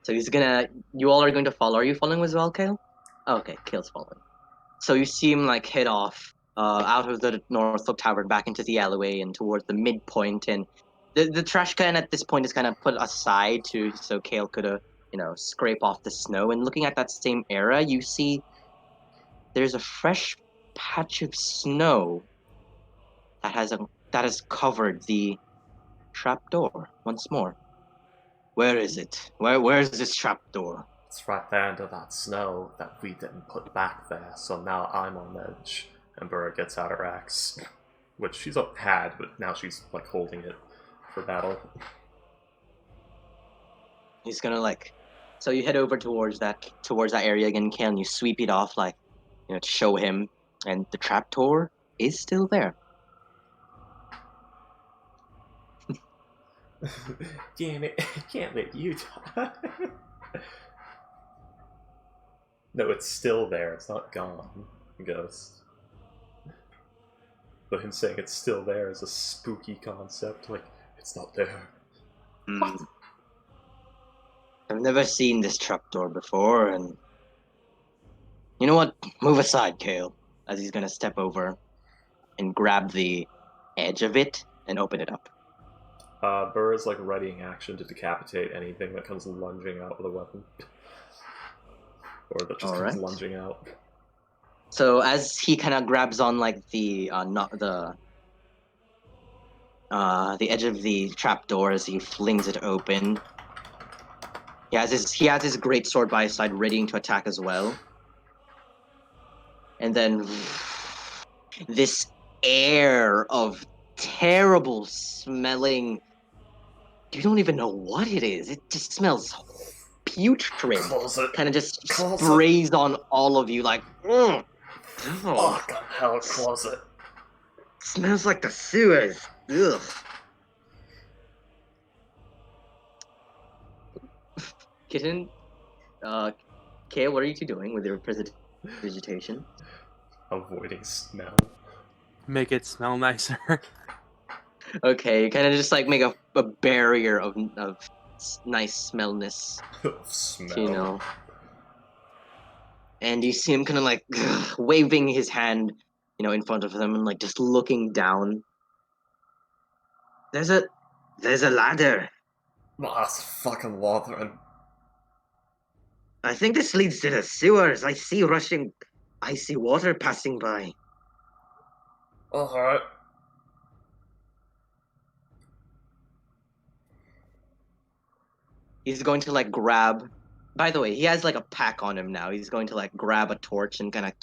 So he's gonna. You all are going to follow. Are you following as well, Kale? Okay, Kale's following. So you see him like head off out of the Northrop Tavern back into the alleyway and towards the midpoint, and the trash can at this point is kind of put aside so Kale could scrape off the snow. And looking at that same area, you see there's a fresh patch of snow that has covered the trapdoor once more. Where is it? Where is this trapdoor? It's right there under that snow that we didn't put back there, so now I'm on edge. And Burra gets out her axe, which she's had, but now she's like holding it for battle. He's gonna so you head over towards that area again, Kale, and you sweep it off to show him, and the trapdoor is still there. Damn it, I can't let you die. No, it's still there, it's not gone, Ghost. But him saying it's still there is a spooky concept, like, it's not there. I've never seen this trapdoor before, and you know what? Move aside, Kale, as he's gonna step over and grab the edge of it and open it up. Burr is like readying action to decapitate anything that comes lunging out with a weapon. Or that just comes lunging out. So as he kind of grabs on the edge of the trapdoor as he flings it open, he has his great sword by his side, readying to attack as well. And then this air of terrible smelling. You don't even know what it is. It just smells putrid. Kind of just sprays on all of you like. Oh, God, hell, closet. Smells like the sewers. Ugh. Kitten, Kale, what are you two doing with your vegetation? Avoiding smell. Make it smell nicer. Okay, kind of just make a barrier of nice smellness. Smell. And you see him kind of waving his hand, in front of them and just looking down. There's a ladder. Oh, that's fucking water. I think this leads to the sewers. I see rushing icy water passing by. Alright. He's going to grab. By the way, he has a pack on him now. He's going to grab a torch and kind of.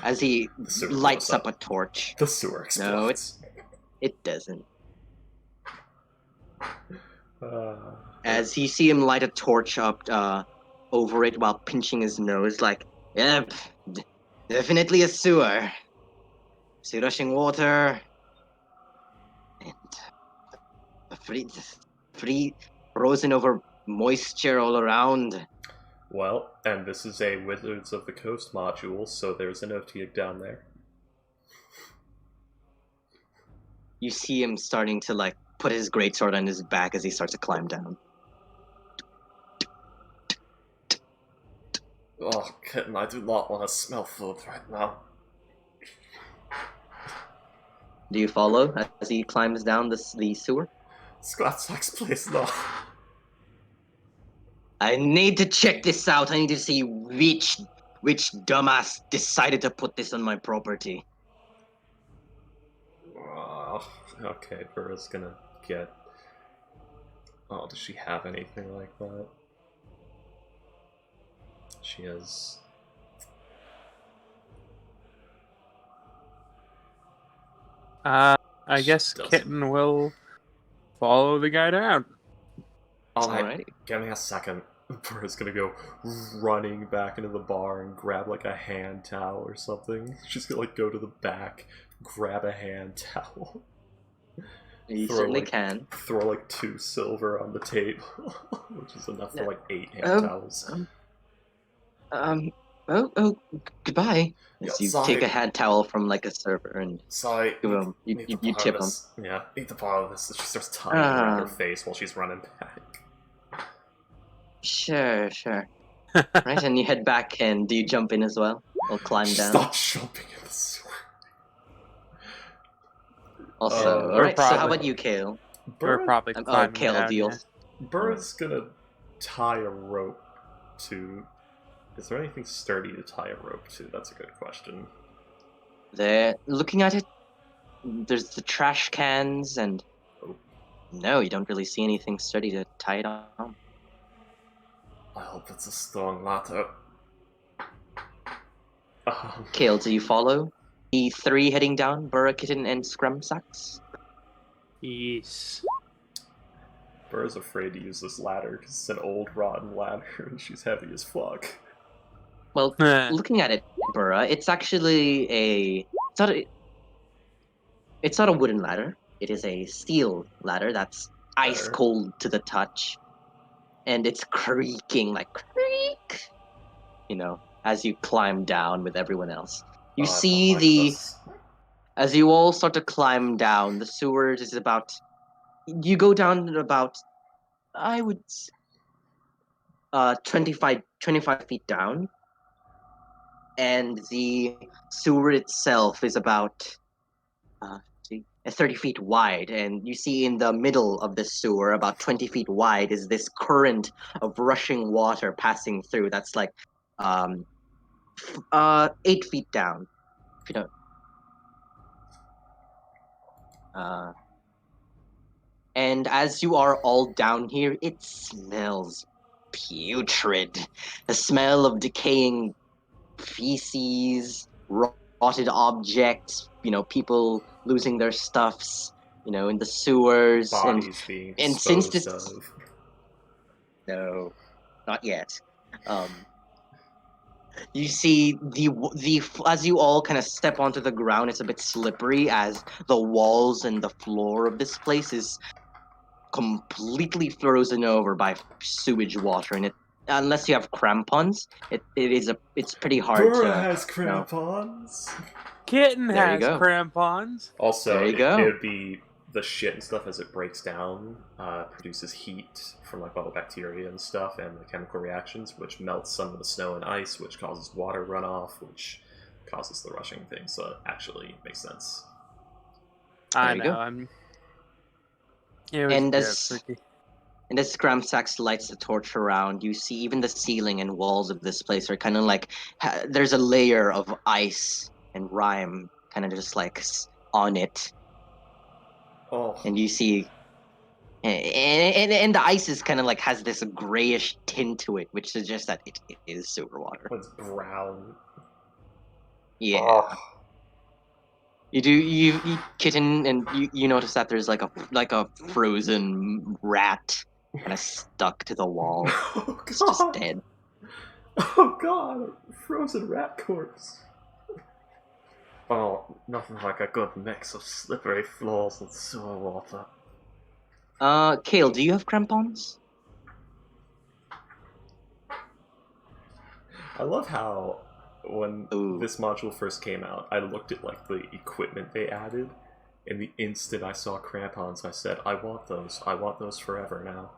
As he lights up a torch. The sewer explodes. No, it doesn't. As you see him light a torch up over it while pinching his nose, yep, definitely a sewer. See rushing water. And free frozen over moisture all around. Well, and this is a Wizards of the Coast module, so there's an OT down there. You see him starting to put his greatsword on his back as he starts to climb down. Oh, Kitten, I do not want to smell food right now. Do you follow as he climbs down the sewer? Scratch, please, no. I need to check this out. I need to see which dumbass decided to put this on my property. Okay, Burra's gonna get... Oh, does she have anything like that? She is. I guess Doesn't. Kitten will follow the guy down. Alrighty. Give me a second. Burr's gonna go running back into the bar and grab like a hand towel or something. She's gonna like go to the back, grab a hand towel. You Throw, certainly like, can. Throw like 2 silver on the table, which is enough for like 8 hand Oh, towels. Oh, goodbye. Yeah, As you sorry. take a hand towel from like a server and Sorry, give him, need to you borrow tip him. this. Yeah, need to borrow this. She starts tying it around her face while she's running back. Sure. Right, and you head back, and do you jump in as well? Or climb She down? starts jumping in the sewer. Also, We're alright, so how probably- about you, Kale? We're probably climbing Kale down. Yeah. deals. Burr's gonna tie a rope to. Is there anything sturdy to tie a rope to? That's a good question. There, looking at it, there's the trash cans, and Oh. no, you don't really see anything sturdy to tie it on. I hope it's a strong ladder. Kale, do you follow? The 3 heading down, Burra, Kitten, and Scrumsax? Yes. Burr's afraid to use this ladder because it's an old, rotten ladder and she's heavy as fuck. Well, looking at it, Burra, it's actually it's not a wooden ladder. It is a steel ladder that's ice Better. cold to the touch. And it's creaking like creak, as you climb down with everyone else. You I don't see like the this. as you all start to climb down, the sewers is about you go down to about I would 25 feet down, and the sewer itself is about 30 feet wide, and you see in the middle of the sewer, about 20 feet wide, is this current of rushing water passing through. That's like 8 feet down. If you don't. And as you are all down here, it smells putrid. The smell of decaying feces, rotted objects, people losing their stuffs, in the sewers. Bodies being And since disposed this. of. No, not yet. You see the as you all kind of step onto the ground, it's a bit slippery as the walls and the floor of this place is completely frozen over by sewage water, and it unless you have crampons, it's pretty hard Burr to. has crampons! Kitten There you has go. crampons. Also, There you it go. would be the shit and stuff as it breaks down, produces heat from like all the bacteria and stuff and the chemical reactions, which melts some of the snow and ice, which causes water runoff, which causes the rushing thing. So it actually makes sense. I you know. go. It was And a bit as freaky. and as Scramsax lights the torch around, you see even the ceiling and walls of this place are kind of like there's a layer of ice and rime kind of just like on it. Oh, And you see and the ice is kind of like has this grayish tint to it, which suggests that it is sewer water. it's brown. Yeah. Oh. You Kitten, and you notice that there's like a frozen rat kind of stuck to the wall. Oh, It's just God. dead. Oh god, frozen rat corpse. Oh, nothing like a good mix of slippery floors and sewer water. Kale, do you have crampons? I love how when Ooh. this module first came out, I looked at like the equipment they added, and the instant I saw crampons, I said, I want those forever now.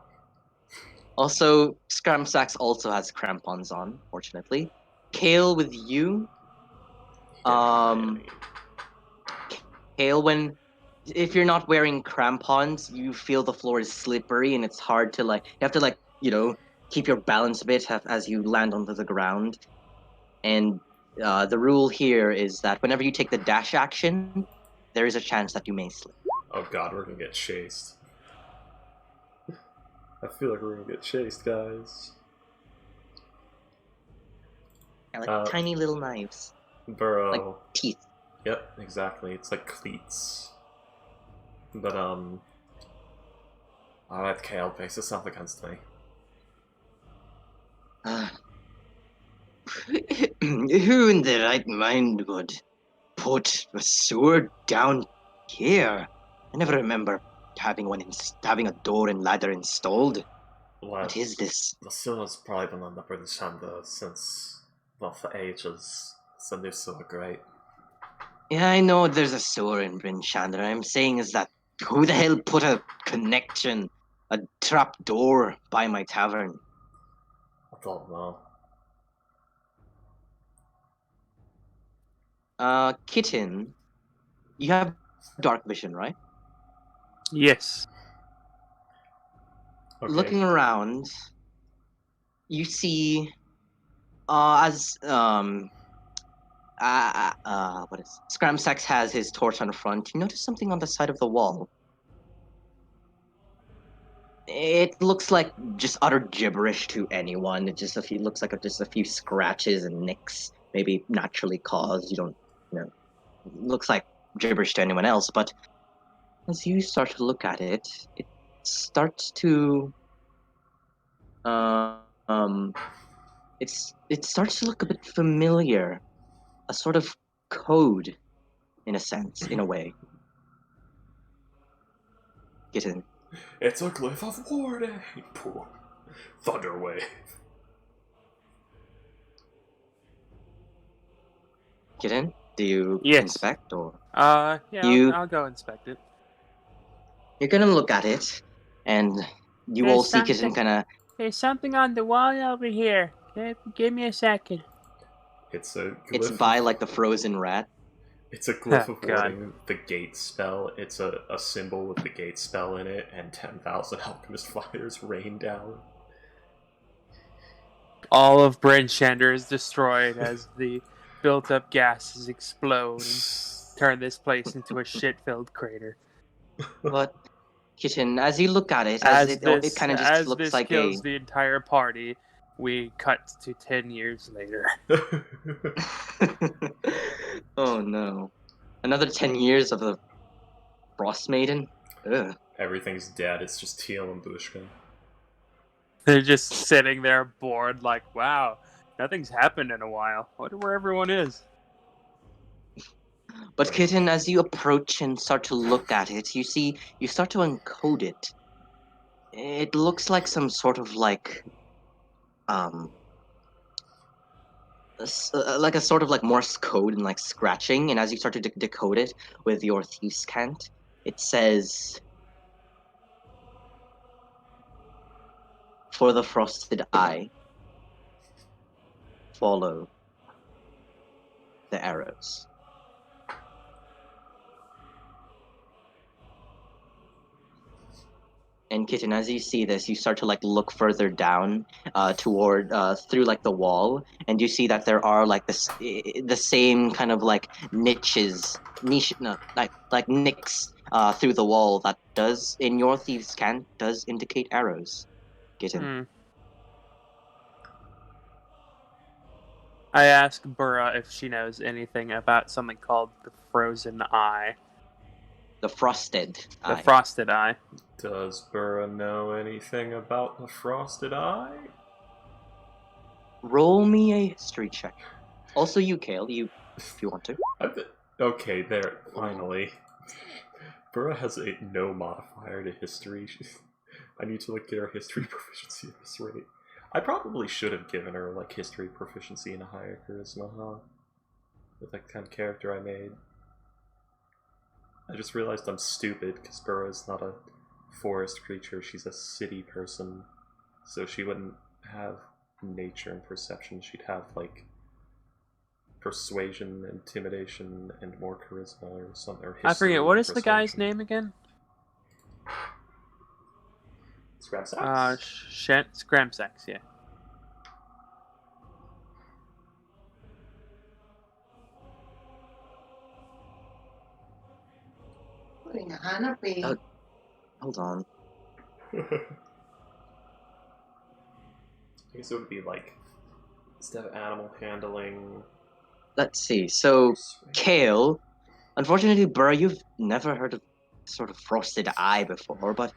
Also, Scramsax also has crampons on, fortunately. Kale, with you, He didn't buy any. Kale, if you're not wearing crampons, you feel the floor is slippery and it's hard to you have to keep your balance a bit as you land onto the ground. And the rule here is that whenever you take the dash action, there is a chance that you may slip. Oh god, we're gonna get chased. I feel like we're gonna get chased, guys. Yeah, like tiny little knives. Burrow. Like teeth. Yep, exactly. It's like cleats. But, that Kale faces up against me. Who in their right mind would put a sword down here? I never remember having having a door and ladder installed. What is this? The sword's probably been on the British Handler since, well, for ages. So they're so great. Yeah, I know there's a sewer in Bryn Chandra. I'm saying is that who the hell put a connection, a trap door by my tavern? I don't know. Kitten, you have dark vision, right? Yes. Okay. Looking around, you see, what is Scramsax has his torch on the front. You notice something on the side of the wall. It looks like just utter gibberish to anyone. It just looks like just a few scratches and nicks, maybe naturally caused. You don't, it looks like gibberish to anyone else. But as you start to look at it, it starts to, it starts to look a bit familiar, a sort of code, in a sense, in a way. Get in. It's a glyph of warning! Thunderwave. Get in? Do you Yes. inspect or? Yeah, You- I'll go inspect it. You're gonna look at it, and you all see Kitten kind of. There's something on the wall over here. Give me a second. It's a glyph. It's by like the frozen rat. It's a glyph of God. warning, the gate spell. It's a symbol with the gate spell in it, and 10,000 alchemist fires rain down. All of Bryn Chandra is destroyed as the built-up gases explode and turn this place into a shit-filled crater. But Kitten, as you look at it, it kind of just looks like kills the entire party, we cut to 10 years later. Oh no! Another 10 years of the Frost Maiden. Ugh. Everything's dead, it's just Teal and Bushka. They're just sitting there bored, like, wow, nothing's happened in a while. I wonder where everyone is. But Kitten, as you approach and start to look at it, you start to encode it. It looks like some sort of like like a sort of like Morse code and like scratching. And as you start to decode it with your thieves' cant, it says, "For the frosted eye, follow the arrows." And Kitten, as you see this, you start to like look further down toward through like the wall, and you see that there are like the same kind of like like nicks through the wall that does in your thieves' cant does indicate arrows. Kitten. I ask Burra if she knows anything about something called the Frozen Eye. The frosted eye. The Frosted Eye. Does Burra know anything about the Frosted Eye? Roll me a history check. Also, you, Kale, if you want to. Okay, there, finally. Burra has a no modifier to history. I need to like get her history proficiency at this rate. I probably should have given her like history proficiency and a higher charisma, huh? With that kind of character I made. I just realized I'm stupid because Burra is not a forest creature, she's a city person. So she wouldn't have nature and perception, she'd have like persuasion, intimidation, and more charisma or something. Or I forget, what is the guy's persuasion. name again? Scramsax? Scramsax, yeah. Hold on. I guess it would be like Instead of animal handling. Let's see. So, Kale, unfortunately, Burr, you've never heard of sort of frosted eye before, but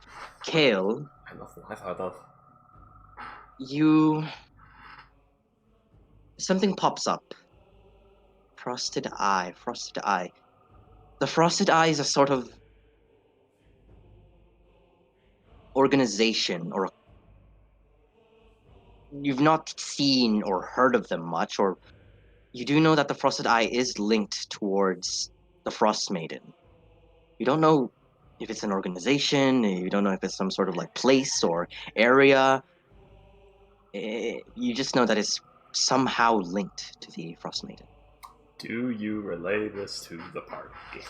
Kale, Nothing I've heard of. something pops up. Frosted eye, frosted eye. The frosted eye is a sort of organization, or you've not seen or heard of them much, or you do know that the frosted eye is linked towards the Frost Maiden. You don't know if it's an organization, you don't know if it's some sort of like place or area. You just know that it's somehow linked to the Frost Maiden. Do you relay this to the party?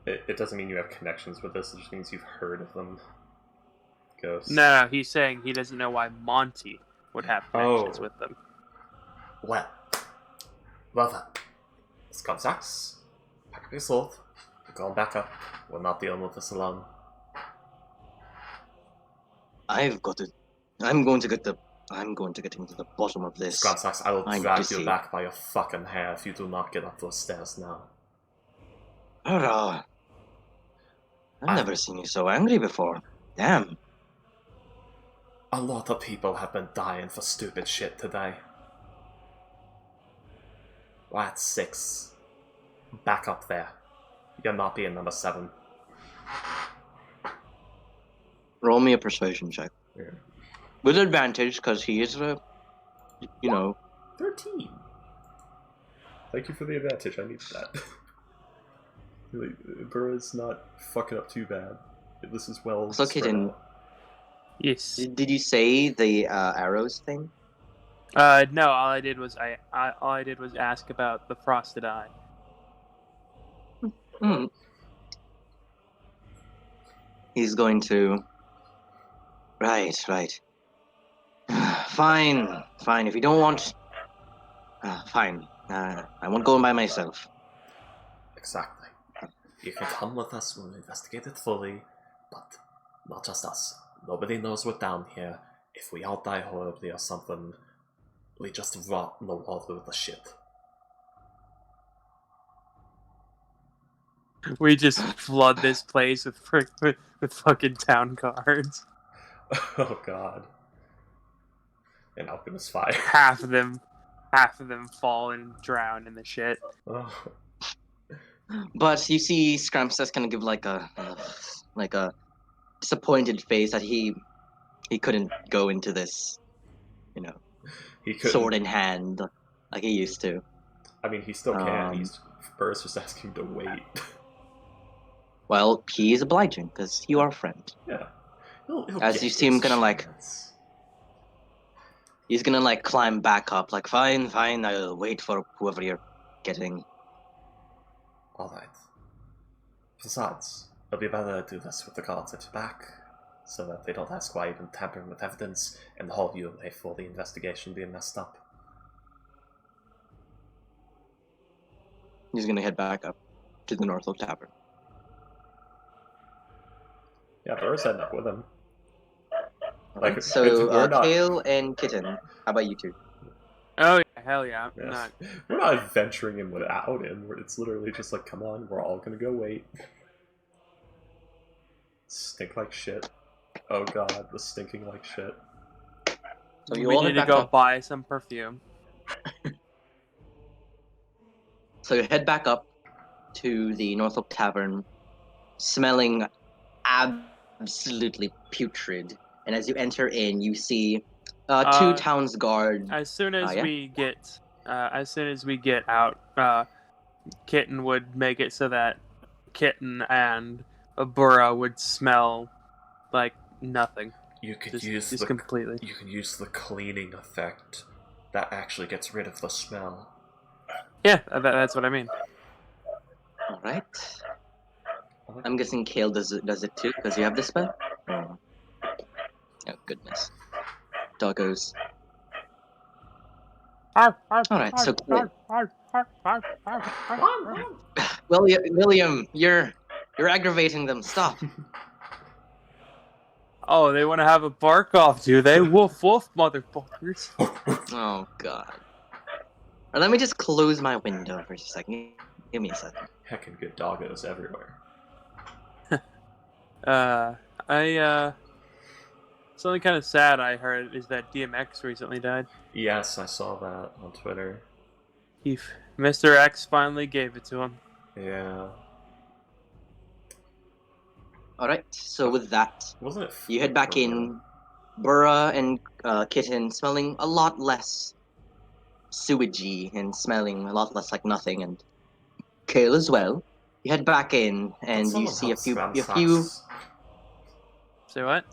It doesn't mean you have connections with this, it just means you've heard of them. Ghosts. No, he's saying he doesn't know why Monty would have connections with them. Well then. Scumsacks, pack up your sword. We're going back up. We're not dealing with this alone. I'm going to get into the bottom of this. Scumsacks, I will drag you back by your fucking hair if you do not get up those stairs now. Hurrah! I've never seen you so angry before. Damn. A lot of people have been dying for stupid shit today. That's 6. Back up there. You're not being number 7. Roll me a persuasion check. Yeah. With advantage, because he is a, 13. Thank you for the advantage, I need that. Burra's not fucking up too bad. This is well spread out. Yes. Did you say the arrows thing? No. All I did was ask about the frosted eye. Hmm. He's going to. Right. Fine. If you don't want, fine. I won't go by myself. Exactly. You can come with us, we'll investigate it fully, but not just us. Nobody knows we're down here. If we all die horribly or something, we just rot in the water with the shit. We just flood this place with fucking town guards. Oh god. An alchemist fire. Half of them fall and drown in the shit. Oh. But you see, Scrumpsess kind of give like a disappointed face that he couldn't go into this, sword in hand like he used to. I mean, he still can. He's first just asking to wait. Well, he is obliging because you are a friend. Yeah. As you see him gonna he's gonna climb back up. Like, fine, I'll wait for whoever you're getting. Alright. Besides, it'll be better to do this with the guards at your back, so that they don't ask why you've been tampering with evidence and haul you away for the investigation being messed up. He's gonna head back up to the North Oak Tavern. Yeah, Burr's heading up with him. Like, so, Kale and Kitten, how about you two? Oh, yeah, hell yeah. We're not venturing in without him. It's literally just like, come on, we're all gonna go wait. Stink like shit. Oh god, the stinking like shit. So you we all need to go buy some perfume. So you head back up to the Norfolk Tavern, smelling absolutely putrid. And as you enter in, you see 2 town's guards. As soon as we get out, Kitten would make it so that Kitten and Burra would smell like nothing. You could use the cleaning effect that actually gets rid of the smell. Yeah, that's what I mean. All right. I'm guessing Kale does it too because you have the spell. Oh, goodness. Doggos. Alright, so William, you're aggravating them. Stop. Oh, they want to have a bark off, do they? Woof woof, motherfuckers. Oh god. Or let me just close my window for just a second. Give me a second. Heckin' good doggos everywhere. Something kind of sad I heard is that DMX recently died. Yes, I saw that on Twitter. Mr. X finally gave it to him. Yeah. Alright, so with that, Wasn't it? you head back in. Burra and Kitten smelling a lot less sewagey and smelling a lot less like nothing, and Kale as well. You head back in and you see a few. Say what?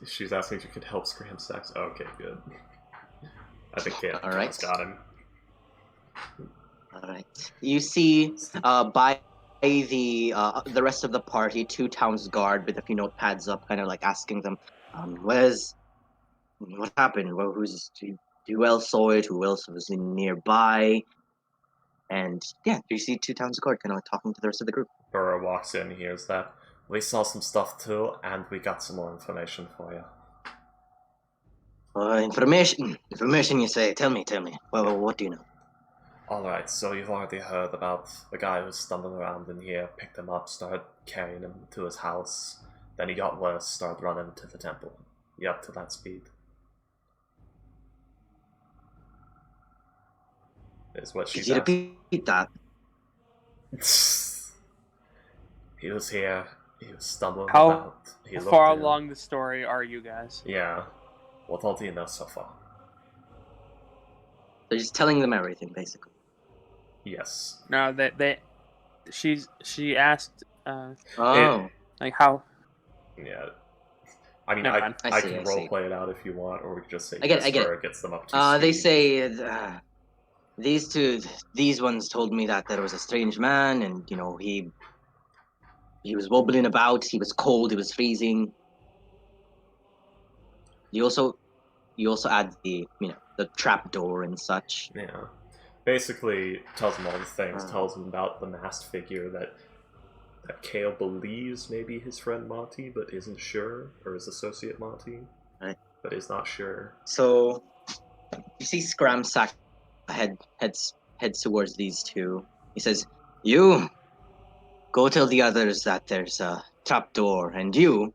She's asking if you could help Scram Sacks. Oh, okay, good. I think Kale Alright. got him. Alright. You see by the rest of the party, 2 towns guard with a few notepads up, kind of like asking them, what happened? Well, who else saw it? Who else was in nearby? And yeah, you see 2 towns guard kind of like talking to the rest of the group. Burrow walks in, hears that. We saw some stuff too, and we got some more information for you. Information you say. Tell me. Well, what do you know? Alright, so you've already heard about the guy who stumbled around in here, picked him up, started carrying him to his house. Then he got worse, started running to the temple. You up to that speed? Is what she's Could you repeat that? He was here. He was stumbling How about. How far along the story are you guys? Yeah. What all do you know so far? They're just telling them everything, basically. Yes. No, she asked. Like how? Yeah. I mean, No, I can roleplay it out if you want, or we could just say I get it. Gets them up to speed. They say these ones told me that there was a strange man, and he was wobbling about. He was cold. He was freezing. You also add the trap door and such. Yeah. Basically, tells him all the things. Tells him about the masked figure that Kale believes may be his friend Monty, but isn't sure, or his associate Monty, right? But is not sure. So you see Scramsack heads towards these 2. He says, "You go tell the others that there's a trap door," and you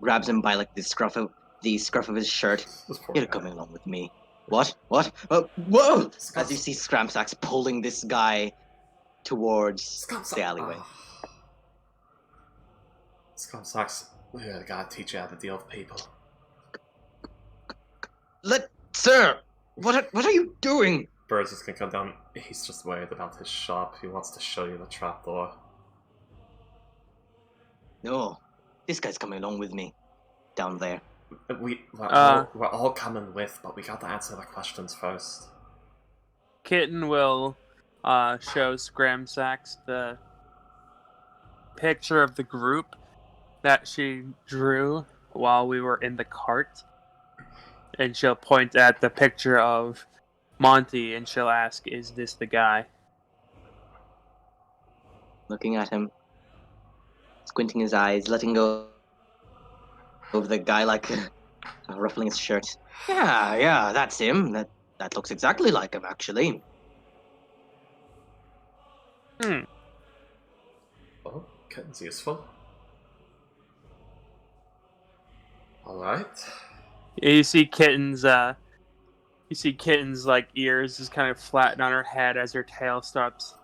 grabs him by like the scruff of his shirt. You're coming along with me. What? Whoa! As you see Scramsax pulling this guy towards the alleyway. Scramsax, we gotta teach you how to deal with people. Sir, what are you doing? Burrs is gonna come down. He's just worried about his shop. He wants to show you the trapdoor. No, this guy's coming along with me. Down there. We're all coming with, but we got to answer the questions first. Kitten will show Scramsax the picture of the group that she drew while we were in the cart. And she'll point at the picture of Monty and she'll ask, "Is this the guy?" Looking at him, squinting his eyes, letting go of the guy, like ruffling his shirt. Yeah, that's him. That looks exactly like him, actually. Well, Kitten's useful. Alright. You see Kitten's like ears just kind of flatten on her head as her tail stops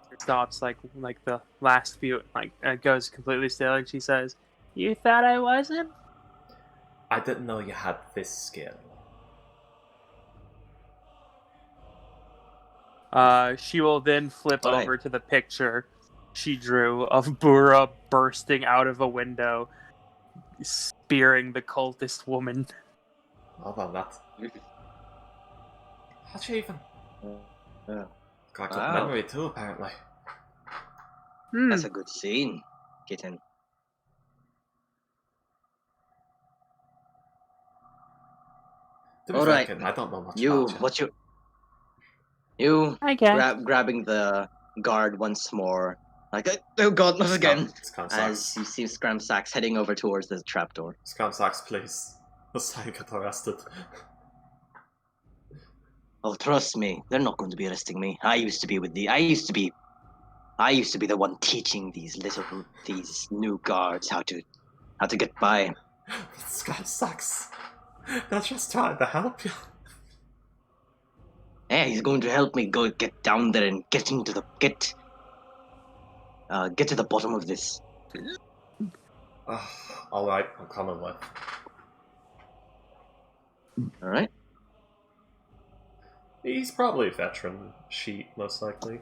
like the last few, like it goes completely still, and she says, "You thought I wasn't? I didn't know you had this skill." She will then flip over to the picture she drew of Burra bursting out of a window, spearing the cultist woman. How about that? How'd you even? Got good memory too, apparently. That's a good scene, Kitten. To be All fair, right. kid, I don't know much You, about you. you I guess. grabbing the guard once more. Like, oh god, not again. Scum As socks. you see Scramsax heading over towards the trapdoor. Scum socks, please. The sign got arrested. Oh, trust me, they're not going to be arresting me. I used to be the one teaching these new guards how to get by. Scum socks. They're just trying to help you. Yeah, he's going to help me go get down there and get to the bottom of this. Alright, I'm coming with. All right. He's probably a veteran sheet, most likely.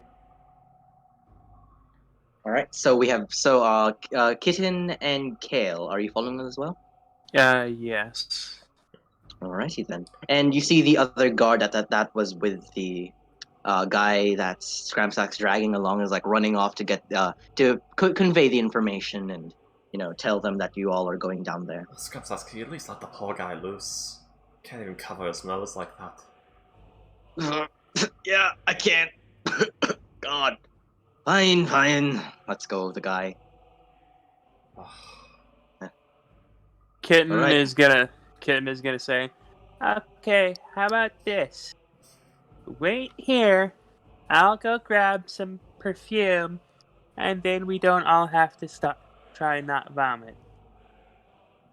All right. So we have Kitten and Kale. Are you following them as well? Yes. Alrighty then. And you see the other guard that was with the guy that Scramsack's dragging along is like running off to get convey the information and tell them that you all are going down there. Scum socks, can you at least let the poor guy loose? Can't even cover his nose like that. Yeah, I can't. God. Fine. Let's go, the guy. Kitten Alright. is gonna say, okay, how about this? Wait here. I'll go grab some perfume, and then we don't all have to try and not vomit.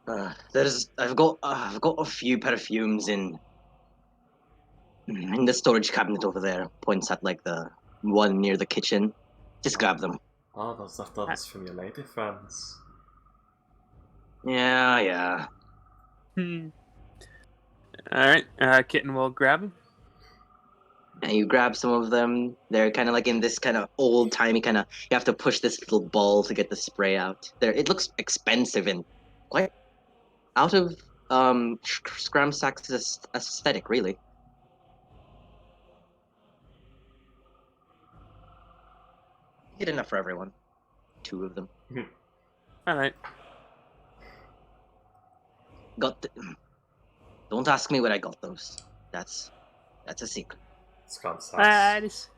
I've got a few perfumes in the storage cabinet over there. Points at like the one near the kitchen. Just grab them. Oh, those leftovers from your lady friends. Yeah. Alright, Kitten will grab him. And you grab some of them. They're kind of like in this kind of old timey kind of. You have to push this little ball to get the spray out. It looks expensive and quite out of Scramsack's aesthetic, really. Get enough for everyone. 2 of them. Alright. Don't ask me where I got those. That's a secret. Scum socks.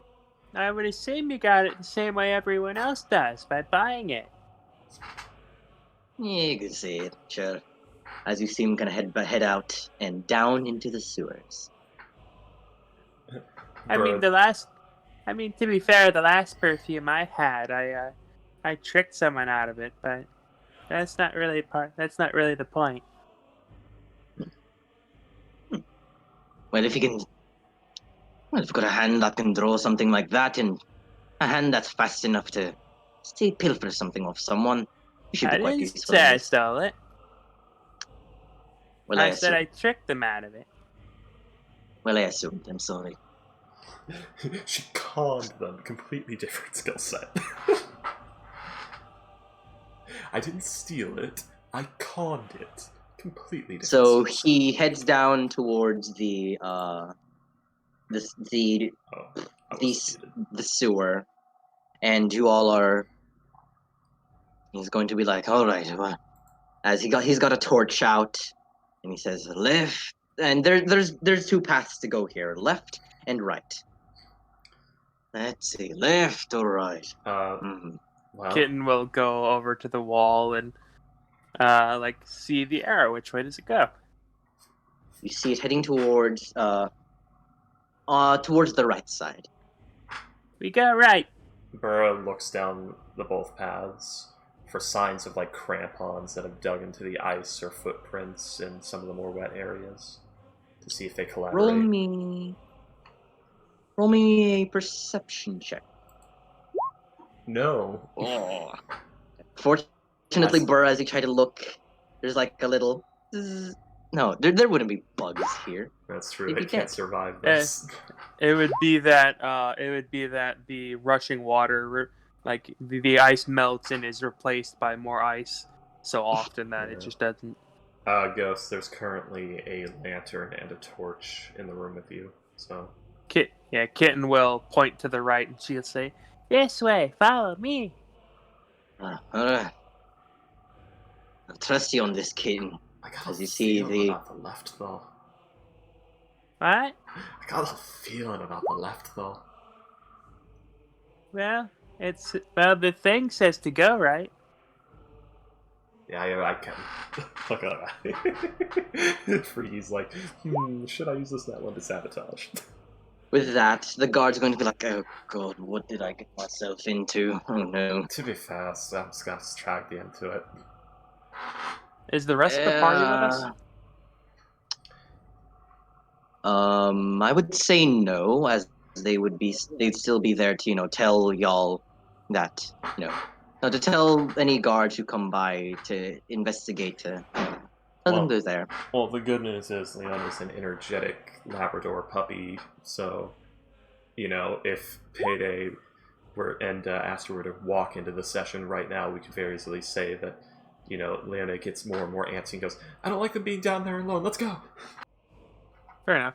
I would assume you got it the same way everyone else does, by buying it. Yeah, you can see it, sure. As you see him kind of head out and down into the sewers. To be fair, the last perfume I had, I tricked someone out of it, but that's not really the point. Well, if you've got a hand that can draw something like that, and a hand that's fast enough to pilfer something off someone, you should I be quite didn't useful. say I stole it. Well, I said I tricked them out of it. Well, I assumed. I'm sorry. She conned them. Completely different skill set. I didn't steal it. I conned it. Completely different. So he heads down towards the sewer, and you all are. He's going to be like, all right, well, as he's got a torch out, and he says left, and there's 2 paths to go here, left and right. Let's see, left or right. Well, Kitten will go over to the wall and see the arrow. Which way does it go? You see it heading towards the right side. We go right. Burrow looks down the both paths for signs of like crampons that have dug into the ice or footprints in some of the more wet areas to see if they collaborate. Roll me a perception check. No. Oh. Fortunately, Burrow, as you try to look, there's like a little. No, there wouldn't be bugs here. That's true. They can't survive this. It would be that the rushing water, like the ice melts and is replaced by more ice so often that it just doesn't. Ghost, there's currently a lantern and a torch in the room with you. So. Kitten will point to the right and she'll say, "This way, follow me." Alright. I'll trust you on this, Kitten. I got as you see the left though. What? I got a feeling about the left, though. Well, the thing says to go, right? Yeah, I can. Look at that. Freeze, like, should I use this net one to sabotage? With that, the guards are going to be like, "Oh God, what did I get myself into? Oh no." To be fair, I'm just gonna drag you into it. Is the rest of the party with us? I would say no, as they'd still be there to tell y'all that to tell any guards who come by to investigate tell them they're there. Well, the good news is Leon is an energetic Labrador puppy, so if Payday and Aster were to walk into the session right now, we could very easily say that Leona gets more and more antsy and goes, "I don't like them being down there alone. Let's go." Fair enough.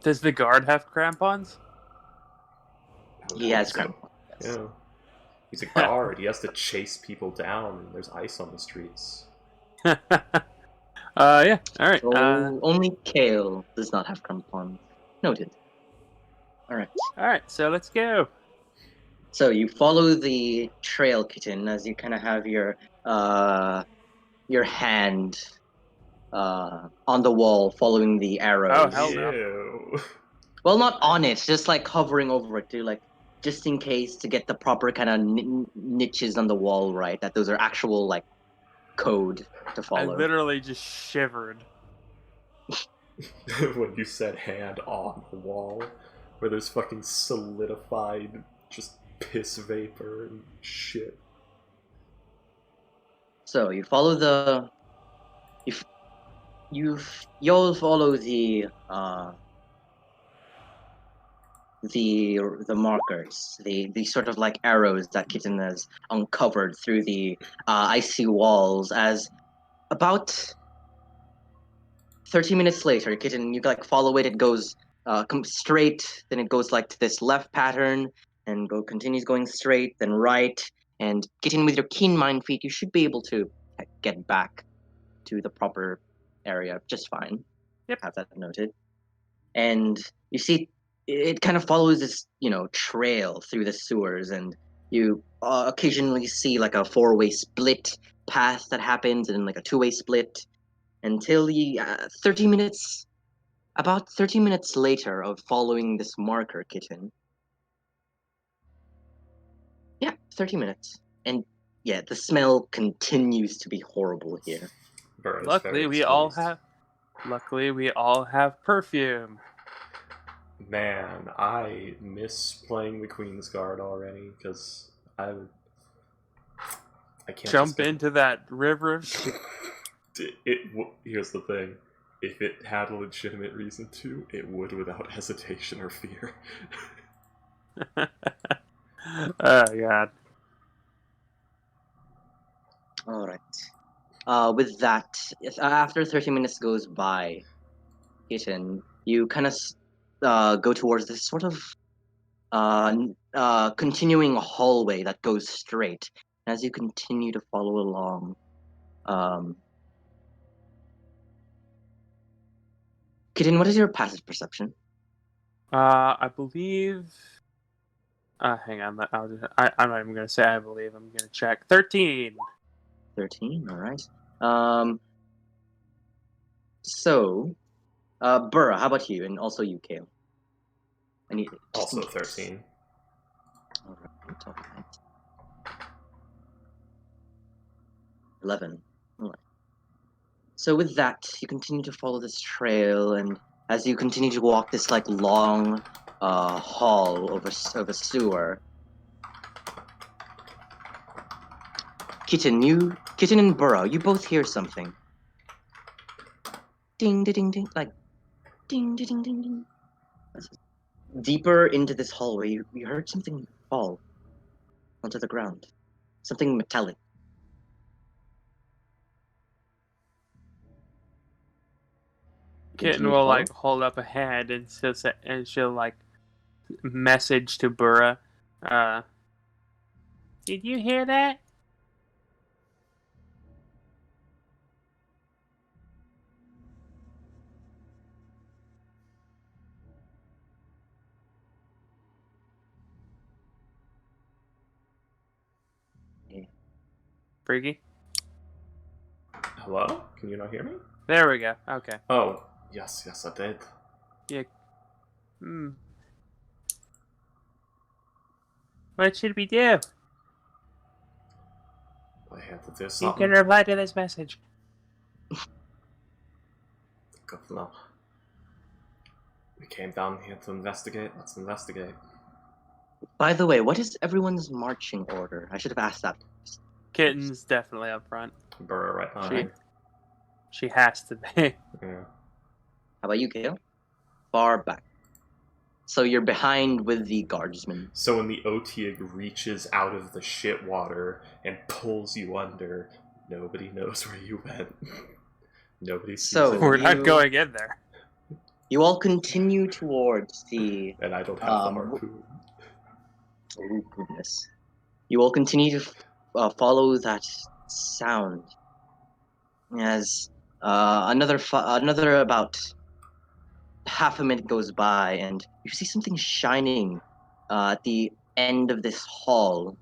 Does the guard have crampons? He has crampons. Yes. Yeah. He's a guard. He has to chase people down, and there's ice on the streets. Yeah. All right. So only Kale does not have crampons. Noted. All right. So let's go. So you follow the trail, Kitten, as you kind of have your hand on the wall, following the arrows. Oh, hell no. Ew. Well, not on it, just like hovering over it, just in case to get the proper kind of niches on the wall right. That those are actual like code to I follow. literally just shivered. When you said hand on the wall, where there's fucking solidified just piss vapor and shit. So you follow you'll follow the markers, the sort of like arrows that Kitten has uncovered through the icy walls. As about 30 minutes later, Kitten, you like follow it. It goes straight, then it goes like to this left pattern, and continues going straight, then right. And Kitten, with your keen mind feet, you should be able to get back to the proper area just fine. Yep. Have that noted. And you see, it kind of follows this, trail through the sewers, and you occasionally see like a four-way split path that happens, and like a two-way split, until about 30 minutes later of following this marker, Kitten. Yeah, 30 minutes. And yeah, the smell continues to be horrible here. Luckily, we all have perfume. Man, I miss playing the Queen's Guard already, because I can't jump into that river of shit. Here's the thing. If it had a legitimate reason to, it would without hesitation or fear. Oh, God. All right. With that, after 30 minutes goes by, Kitten, you kind of go towards this sort of continuing hallway that goes straight. As you continue to follow along, Kitten, what is your passive perception? I believe. Hang on. I'm not even gonna say I believe. I'm gonna check. 13. 13. All right. So, Burra, how about you? And also you, Kale. Also 13. All right. 11. All right. So with that, you continue to follow this trail, and as you continue to walk this like long hall of a sewer, Kitten and Burrow, you both hear something. Ding, ding, ding, ding, like ding, ding, ding, ding, ding. Deeper into this hallway, you heard something fall onto the ground. Something metallic. Kitten will like hold up a hand and she'll like message to Burra. Did you hear that? Freaky? Hello? Can you not hear me? There we go. Okay. Oh, yes, I did. Yeah. What should we do? I had to do You something. can reply to this message. Good to know. We came down here to investigate. Let's investigate. By the way, what is everyone's marching order? I should have asked that. Kitten's definitely up front. Burr right behind. She has to be. Yeah. How about you, Kale? Far back. So you're behind with the guardsmen. So when the Otiag reaches out of the shit water and pulls you under, nobody knows where you went. Nobody sees So it. We're not going in there. You all continue towards the. And I don't have the harpoon. Oh goodness! You all continue to follow that sound as another about half a minute goes by, and you see something shining at the end of this hall,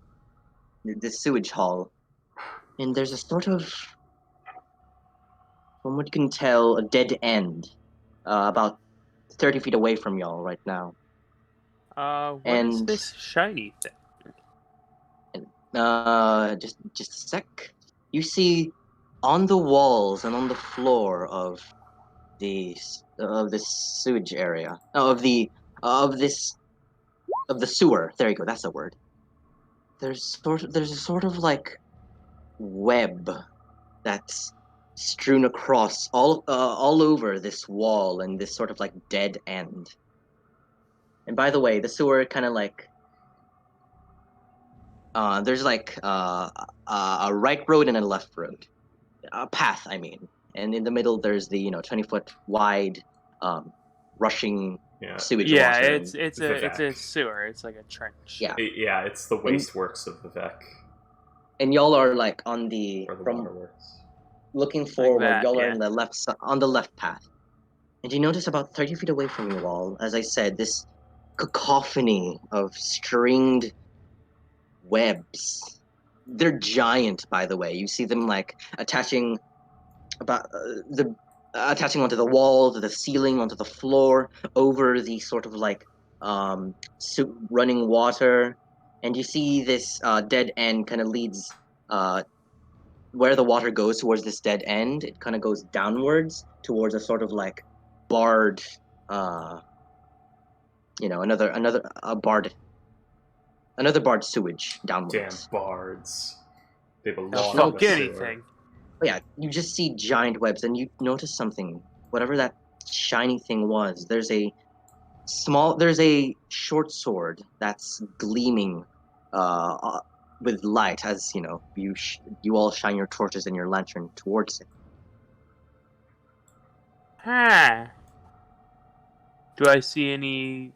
this sewage hall, and there's a sort of, from what you can tell, a dead end, about 30 feet away from y'all right now. What is And this shiny thing? just a sec. You see on the walls and on the floor of this sewage area, of the sewer. There you go. That's the word. There's a sort of like web that's strewn across all over this wall and this sort of like dead end. And by the way, the sewer kind of like there's like a right road and a left road, a path, I mean, and in the middle there's the 20-foot wide rushing sewage Yeah, water. it's a sewer. It's like a trench. Yeah. It's the waste works of Vivek. And y'all are like on the Or the from waterworks. Like looking forward. that, Y'all are yeah. on the left path, and you notice about 30 feet away from you all, as I said, this cacophony of stringed webs. They're giant, by the way. You see them like attaching attaching onto the wall, to the ceiling, onto the floor, over the sort of like running water, and you see this dead end kind of leads where the water goes towards this dead end. It kind of goes downwards towards a sort of like barred, another barred sewage Damn downwards. bards. They belong Fuck in the sewer. anything. But yeah, you just see giant webs, and you notice something. Whatever that shiny thing was, there's a short sword that's gleaming with light as you all shine your torches and your lantern towards it. Huh. Do I see any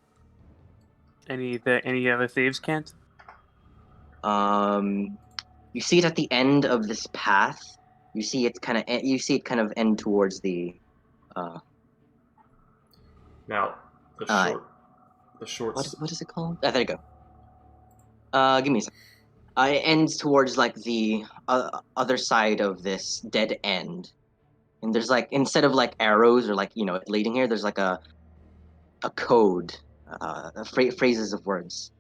other thieves' cant? You see it at the end of this path. You see it kind of end towards the. Now, the short. What is it called? There you go. Give me a second. It ends towards like the other side of this dead end, and there's like, instead of like arrows or like leading here, there's like a code, phrases of words.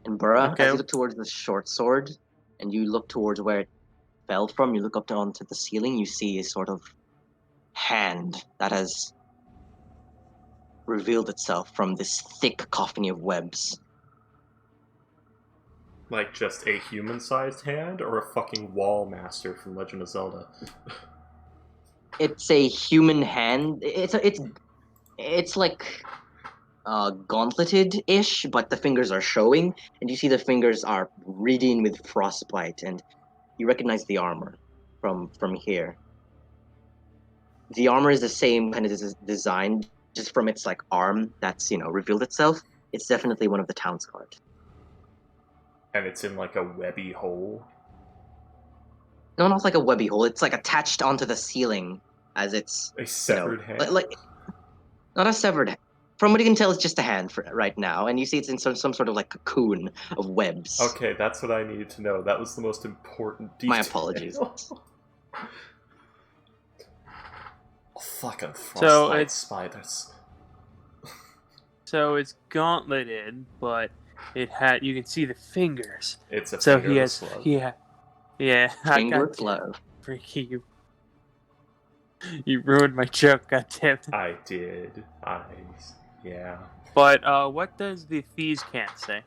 And Burra, Okay. as you look towards the short sword, and you look towards where it fell from, you look up onto the ceiling, you see a sort of hand that has revealed itself from this thick cacophony of webs. Like just a human-sized hand, or a fucking wall master from Legend of Zelda? It's a human hand. It's like gauntleted-ish, but the fingers are showing, and you see the fingers are reading with frostbite, and you recognize the armor from here. The armor is the same kind of design, just from its like arm that's revealed itself. It's definitely one of the town's guard. And it's in like a webby hole. No, not like a webby hole. It's like attached onto the ceiling, as it's A severed hand. like not a severed. From what you can tell, it's just a hand for right now, and you see it's in some sort of like cocoon of webs. Okay, that's what I needed to know. That was the most important detail. My apologies. Fucking So frostbite it's- spiders. So it's gauntleted, but you can see the fingers. It's a So fingerless glove. Yeah. Finger God damn, glove. Freaky, you ruined my joke. God damn it. I did. Yeah. But what does the thieves' can't say?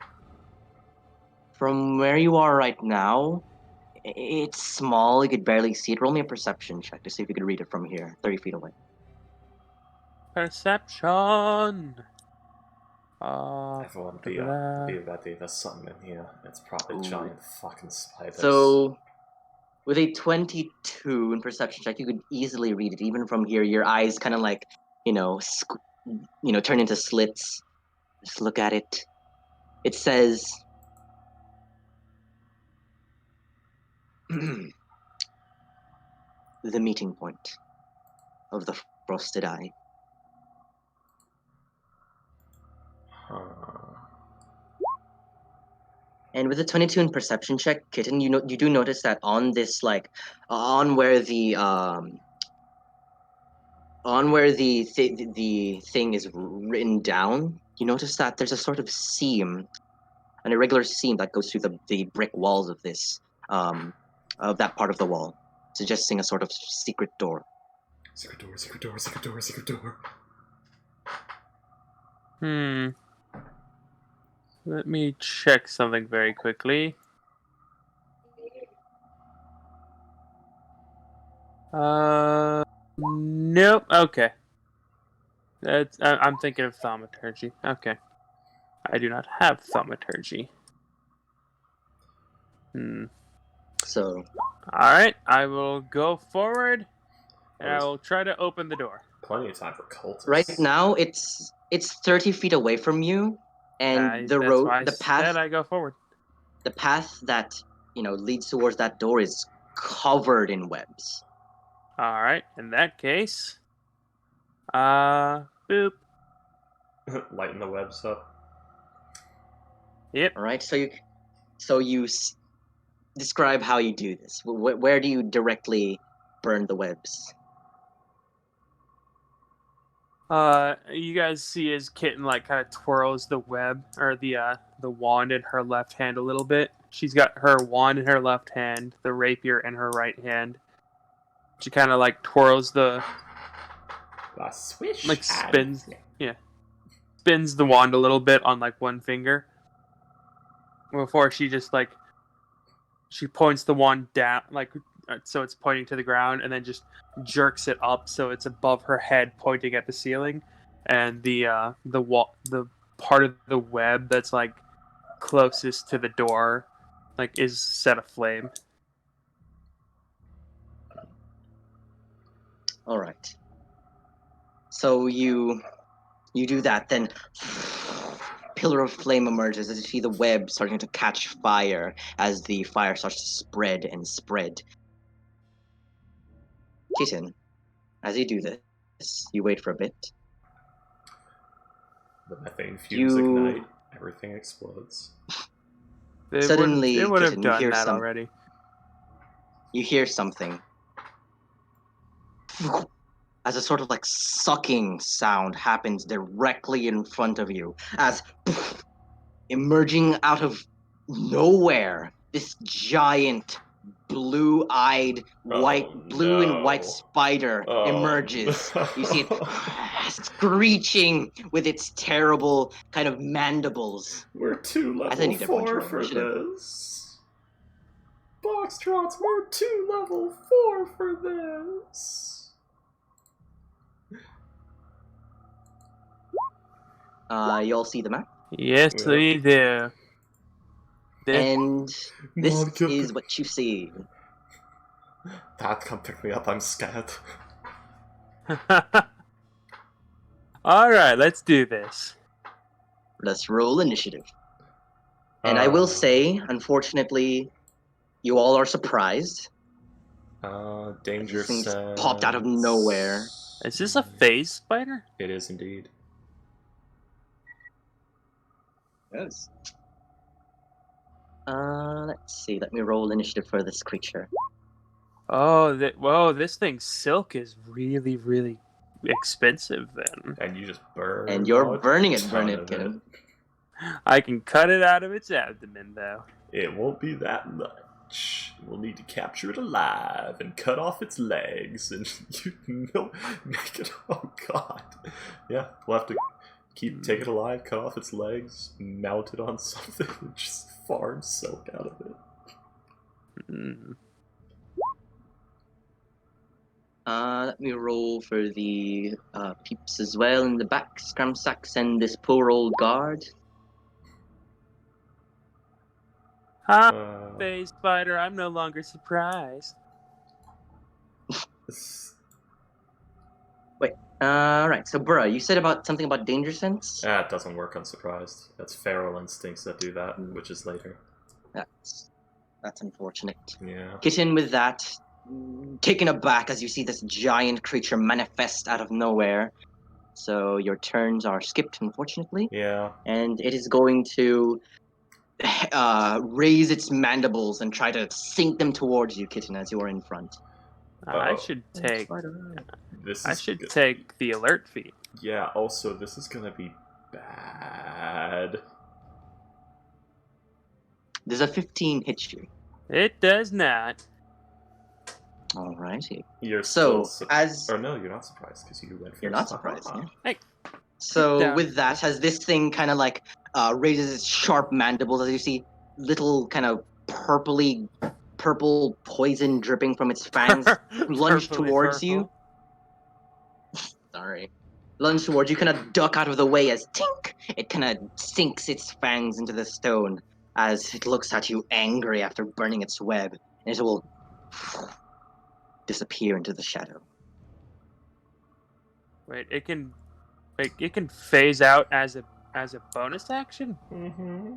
From where you are right now, it's small. You could barely see it. Roll me a perception check to see if you could read it from here, 30 feet away. Perception. Everyone be ready. There's something in here. It's probably giant fucking spiders. So, with a 22 in perception check, you could easily read it. Even from here, your eyes kind of like, turn into slits. Just look at it. It says, the meeting point of the frosted eye. Huh. And with a 22 in perception check, Kitten, you do notice that on this on where the thing is written down, you notice that there's a sort of seam, an irregular seam that goes through the brick walls of this of that part of the wall, suggesting a sort of secret door. Secret door, secret door, secret door, secret door. Let me check something very quickly. Nope. Okay. I'm thinking of thaumaturgy. Okay. I do not have thaumaturgy. So, alright, I will go forward, and I will try to open the door. Plenty of time for cultists. Right now, it's 30 feet away from you, and the path. I go forward. The path that leads towards that door is covered in webs. All right. In that case, boop. Lighten the webs up. Yep. All right. So you describe how you do this. Where do you directly burn the webs? You guys see as Kitten kind of twirls the web or the wand in her left hand a little bit. She's got her wand in her left hand, the rapier in her right hand. She kind of twirls the swish, spins spins the wand a little bit on one finger before she just she points the wand down so it's pointing to the ground, and then just jerks it up so it's above her head, pointing at the ceiling, and the part of the web that's closest to the door is set aflame. All right. So you do that, then pillar of flame emerges as you see the web starting to catch fire as the fire starts to spread and spread. Kitten, as you do this, you wait for a bit. The methane fumes ignite. Everything explodes. Suddenly, it would have Kitten, done that already. You hear something. As a sort of sucking sound happens directly in front of you, as emerging out of nowhere, this giant blue and white spider emerges. No. You see it screeching with its terrible kind of mandibles. We're too level 4 for this. Boxtrots, we're too level 4 for this. You all see the map? Yes, we do. And this is what you see. Dad, come pick me up. I'm scared. Alright, let's do this. Let's roll initiative. And I will say, unfortunately, you all are surprised. Danger sense. Popped out of nowhere. Is this a phase spider? It is indeed. goes. Let's see. Let me roll initiative for this creature. Oh, whoa! This thing's silk is really, really expensive. Then And you just burn. And you're a burning it, ton of kitten. I can cut it out of its abdomen, though. It won't be that much. We'll need to capture it alive and cut off its legs, and make it. Oh God, yeah. We'll have to take it alive, cut off its legs, mount it on something, and just farm silk out of it. Mm. Let me roll for the peeps as well in the back. Scramsacks and this poor old guard. Phase spider, I'm no longer surprised. Wait. Right. So, Burra, you said something about danger sense. It doesn't work unsurprised. That's feral instincts that do that, which is later. That's unfortunate. Yeah. Kitten with that, taken aback as you see this giant creature manifest out of nowhere. So your turns are skipped, unfortunately. Yeah. And it is going to raise its mandibles and try to sink them towards you, Kitten, as you are in front. I should take. Take the alert feat. Yeah. Also, this is gonna be bad. Does a 15 hit you? It does not. Alrighty. You're So, still as... Or no, you're not surprised, because you went first. You're not surprised, yeah. Hey. So, with that, as this thing kind of like raises its sharp mandibles, as you see little kind of purple poison dripping from its fangs lunge towards you. Sorry. Lunge towards you, kind of duck out of the way as tink! It kind of sinks its fangs into the stone as it looks at you angry after burning its web, and it will disappear into the shadow. Wait, it can phase out as a bonus action? Mm-hmm.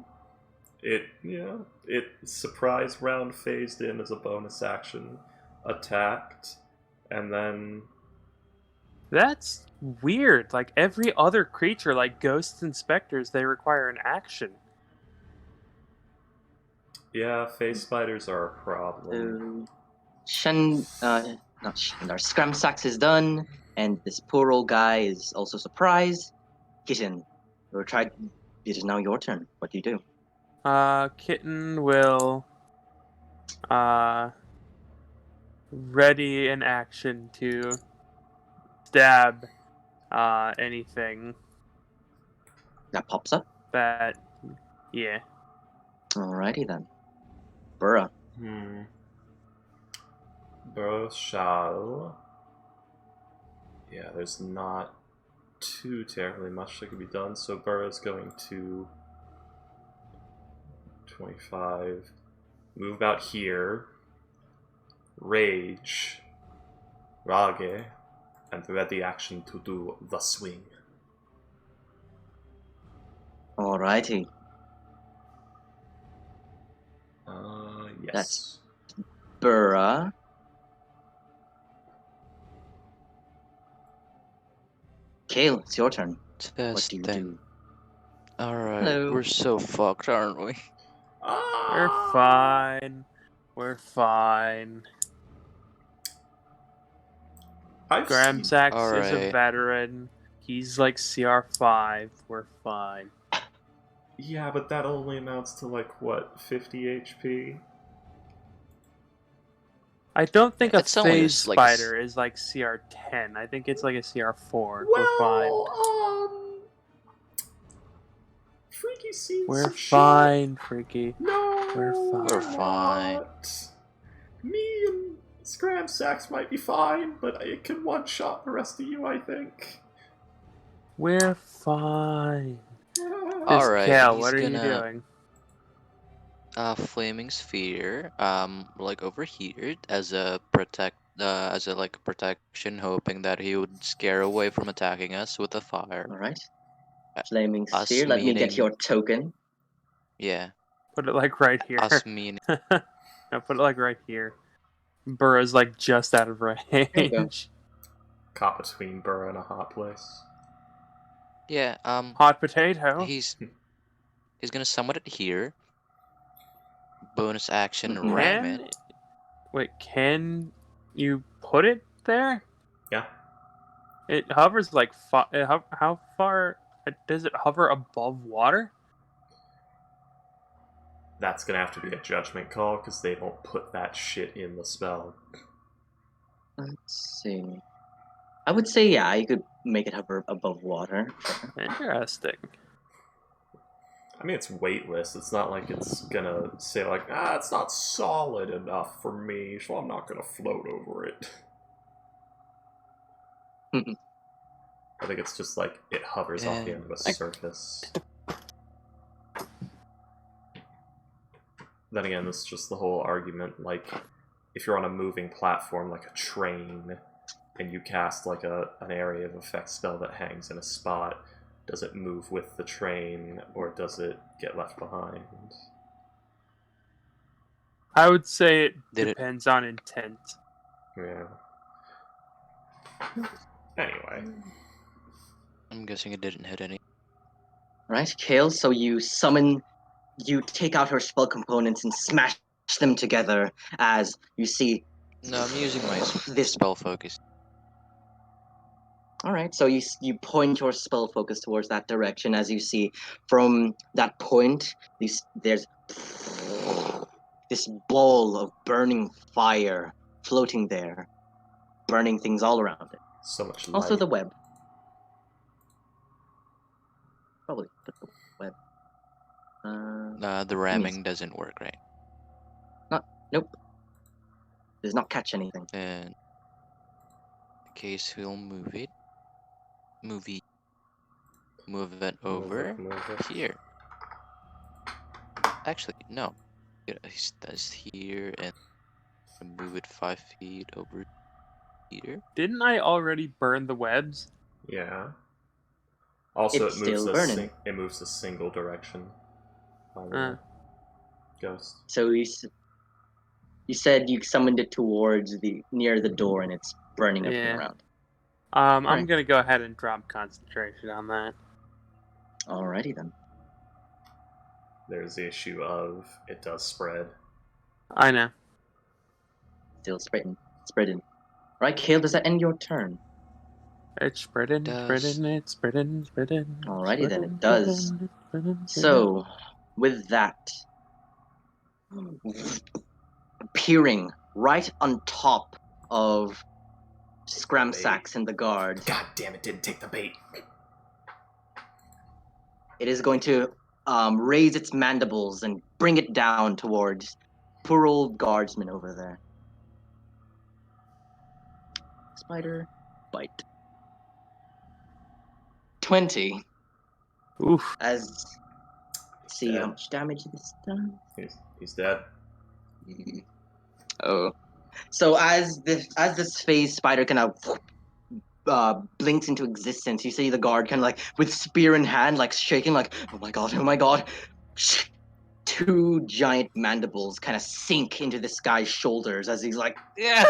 It surprise round phased in as a bonus action, attacked, and then... That's weird. Like every other creature, like ghosts and specters, they require an action. Yeah, phase spiders are a problem. Scramsax is done, and this poor old guy is also surprised. Kitten, it is now your turn. What do you do? Kitten will ready an action to stab anything that pops up. Yeah. Alrighty then. Burra. Burra shall... Yeah, there's not too terribly much that can be done, so Burra's going to 25, move out here, rage, rage, and ready action to do the swing. Alrighty. Yes. That's Burra. Kale, it's your turn. What do you do? Alright, Hello. we're so fucked, aren't we? We're fine. We're fine. Gramsax is a veteran. He's like CR5. We're fine. Yeah, but that only amounts to like, what, 50 HP? I don't think a It's only phase like spider is like CR10. I think it's like a CR4. We're fine. Freaky seems We're fine, Freaky. No, we're fine. We're fine. Not. Me and Scramsax might be fine, but it can one-shot the rest of you, I think. We're fine. Alright, Cal, what are you doing? Flaming sphere, like over here as a protection, hoping that he would scare away from attacking us with a fire. Alright. Flaming sphere, let me get your token. Yeah. Put it like right here. Us meaning. No, put it like right here. Burra's like just out of range. Caught between Burra and a hot place. Yeah, hot potato. He's gonna summon it here. Bonus action, Mhm. ram it. Can you put it there? Yeah. It hovers like how far does it hover above water? That's gonna have to be a judgment call because they don't put that shit in the spell. Let's see. I would say, yeah, you could make it hover above water. Sure. Interesting. I mean, it's weightless. It's not like it's gonna say like, it's not solid enough for me, so I'm not gonna float over it. I think it's just like it hovers off the end of a surface. Then again, this is just the whole argument, like, if you're on a moving platform like a train, and you cast like an area of effect spell that hangs in a spot, does it move with the train, or does it get left behind? I would say it Did it- depends on intent. Yeah. Anyway. I'm guessing it didn't hit any. Right, Kale, so you take out her spell components and smash them together as you see No, I'm using my this. spell focus. Alright, so you point your spell focus towards that direction as you see from that point, there's this ball of burning fire floating there, burning things all around it. So much light. Also the web. Probably put the web. The ramming doesn't work, right? Nope. Does not catch anything. In the case, we'll move it. Move it over here. Actually, no. It does here and move it 5 feet over here. Didn't I already burn the webs? Yeah. Also, It's it moves still burning. it moves a single direction. By the ghost. So you said you summoned it towards near the door, and it's burning everything Yeah. around. I'm Right. gonna go ahead and drop concentration on that. Alrighty then. There's the issue of it does spread. I know. Still spreading. Right, Kale, does that end your turn? It's spreading. Alrighty then, it does. So, with that, appearing right on top of Scramsax and the guard, God damn it, didn't take the bait. it is going to raise its mandibles and bring it down towards poor old guardsman over there. Spider bite. 20. Oof. As see Dead. how much damage this does. He's dead. Oh, so as this phase spider kind of blinks into existence, you see the guard kind of like with spear in hand, like shaking, like oh my god. Two giant mandibles kind of sink into this guy's shoulders as he's like, yeah,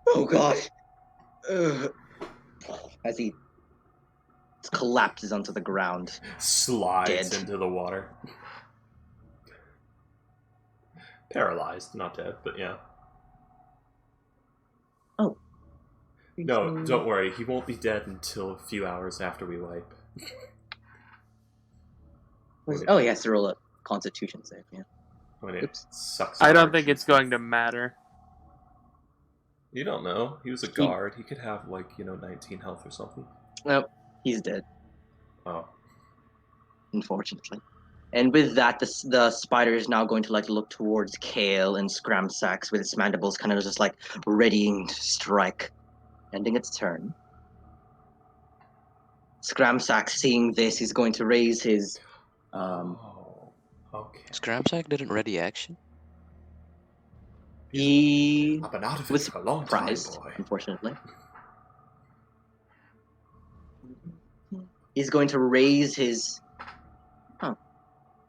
oh god, as he collapses onto the ground. Slides Dead. into the water. Paralyzed, not dead, but yeah. Oh. No, don't worry. He won't be dead until a few hours after we wipe. Oh, he has to roll a Constitution save. Yeah. When it Oops. sucks. I don't think it's going to matter. You don't know. He was a guard. He could have 19 health or something. Nope, he's dead. Oh. Unfortunately. And with that, the spider is now going to look towards Kale and Scramsax with its mandibles kind of just readying to strike, ending its turn. Scramsax, seeing this, is going to raise his. Okay. Scramsack didn't ready action. He I've been out of it was for a long time, surprised, boy. unfortunately. He's going to raise his.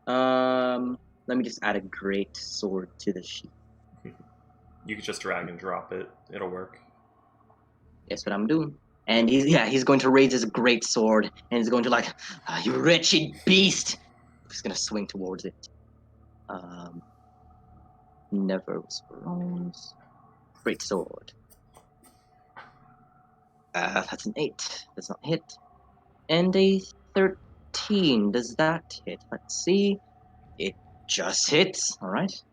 Let me just add a great sword to the sheet. You could just drag and drop it. It'll work. That's what I'm doing. And he's going to raise his great sword, and he's going to you wretched beast! Just gonna swing towards it. Never was bronze. Great sword. That's an 8. Does not hit. And a 13. Does that hit? Let's see. It just hits. Alright.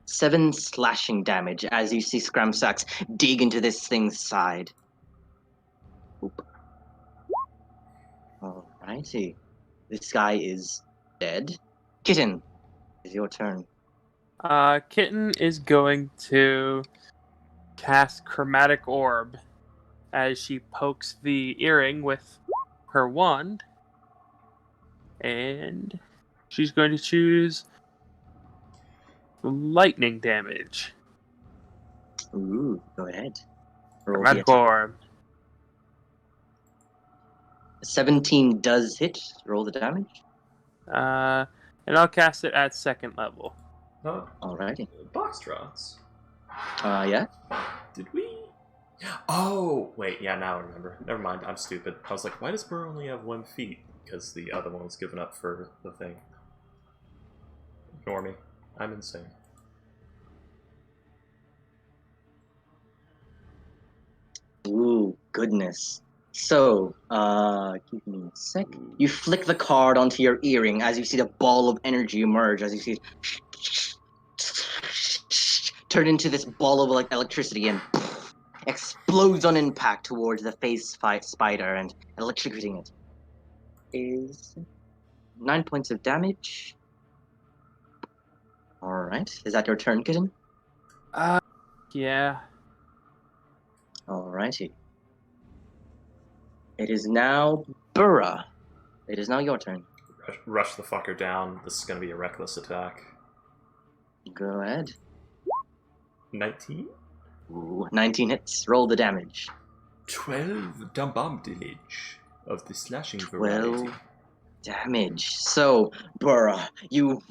7 slashing damage as you see Scramsax dig into this thing's side. Oop. Alrighty. This guy is dead. Kitten, it's your turn. Kitten is going to cast Chromatic Orb as she pokes the earring with her wand. And she's going to choose lightning damage. Ooh, go ahead. Roll the Chromatic attack. Orb. 17 does hit. Roll the damage. And I'll cast it at 2nd level. Alrighty. Box drops. Yeah. Did we? Oh, wait, yeah, now I remember. Never mind, I'm stupid. I was like, why does Burr only have 1 feet? Because the other one was given up for the thing. Ignore me. I'm insane. Ooh, goodness. So, give me a sec. You flick the card onto your earring as you see the ball of energy emerge, as you see it turn into this ball of like electricity and explodes on impact towards the face fight spider and electrocuting it. Is 9 points of damage. Alright. Is that your turn, Kitten? Yeah. Alrighty. It is now Burra. It is now your turn. Rush the fucker down. This is going to be a reckless attack. Go ahead. 19? Ooh, 19 hits. Roll the damage. 12 damage of the slashing 12 variety. damage. So, Burra, you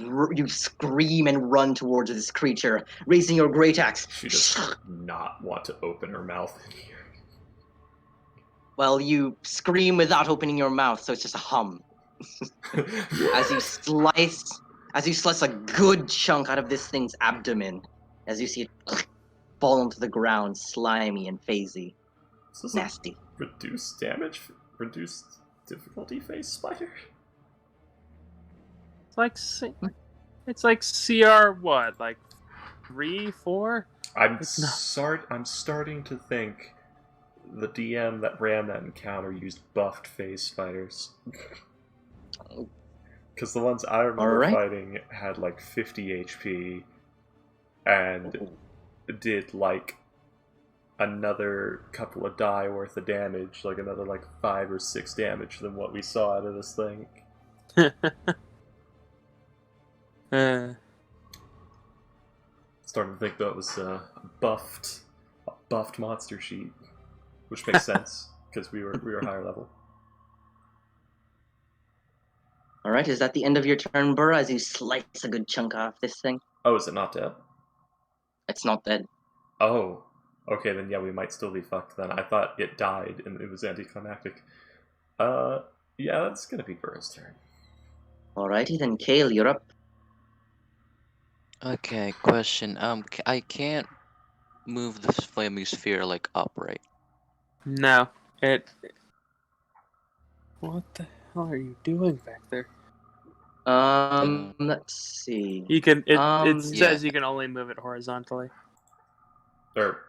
scream and run towards this creature, raising your great axe. She does not want to open her mouth in here. Well, you scream without opening your mouth, so it's just a hum. As you slice a good chunk out of this thing's abdomen, as you see it fall onto the ground, slimy and phasey. Is this Nasty. Reduced damage? Reduced difficulty face spider? It's like CR what? Like 3, 4? I'm It's not. I'm starting to think the DM that ran that encounter used buffed face spiders. Because the ones I remember fighting had like 50 HP and did like another couple of die worth of damage, like another like 5 or 6 damage than what we saw out of this thing. Starting to think that was a buffed monster sheet, which makes sense because we were higher level. All right, is that the end of your turn, Burra, as you slice a good chunk off this thing? Oh, is it not dead? It's not dead. Oh, okay, then yeah, we might still be fucked then. I thought it died and it was anticlimactic. Yeah, that's gonna be Burra's turn. Alrighty then, Kale, you're up. Okay, question. I can't move the flaming sphere like up, right? No. What the hell are you doing back there? Let's see. You can. It Yeah. says you can only move it horizontally. Or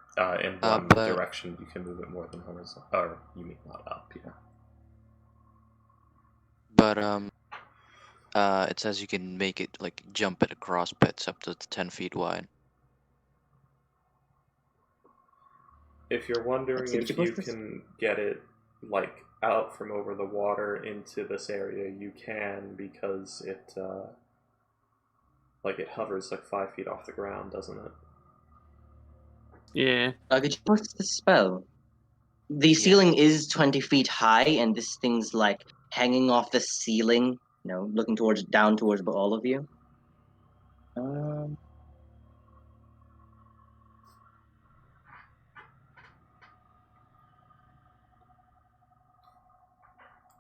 in one but- direction, you can move it more than horizontal. Or you mean not up? Yeah. But it says you can make it like jump it across pits up to 10 feet wide. If you're wondering Let's see, if did you you post this? can get it like out from over the water into this area, you can, because it like it hovers like 5 feet off the ground, doesn't it? Yeah. Could you post the spell? The ceiling is 20 feet high, and this thing's like hanging off the ceiling, looking down towards all of you.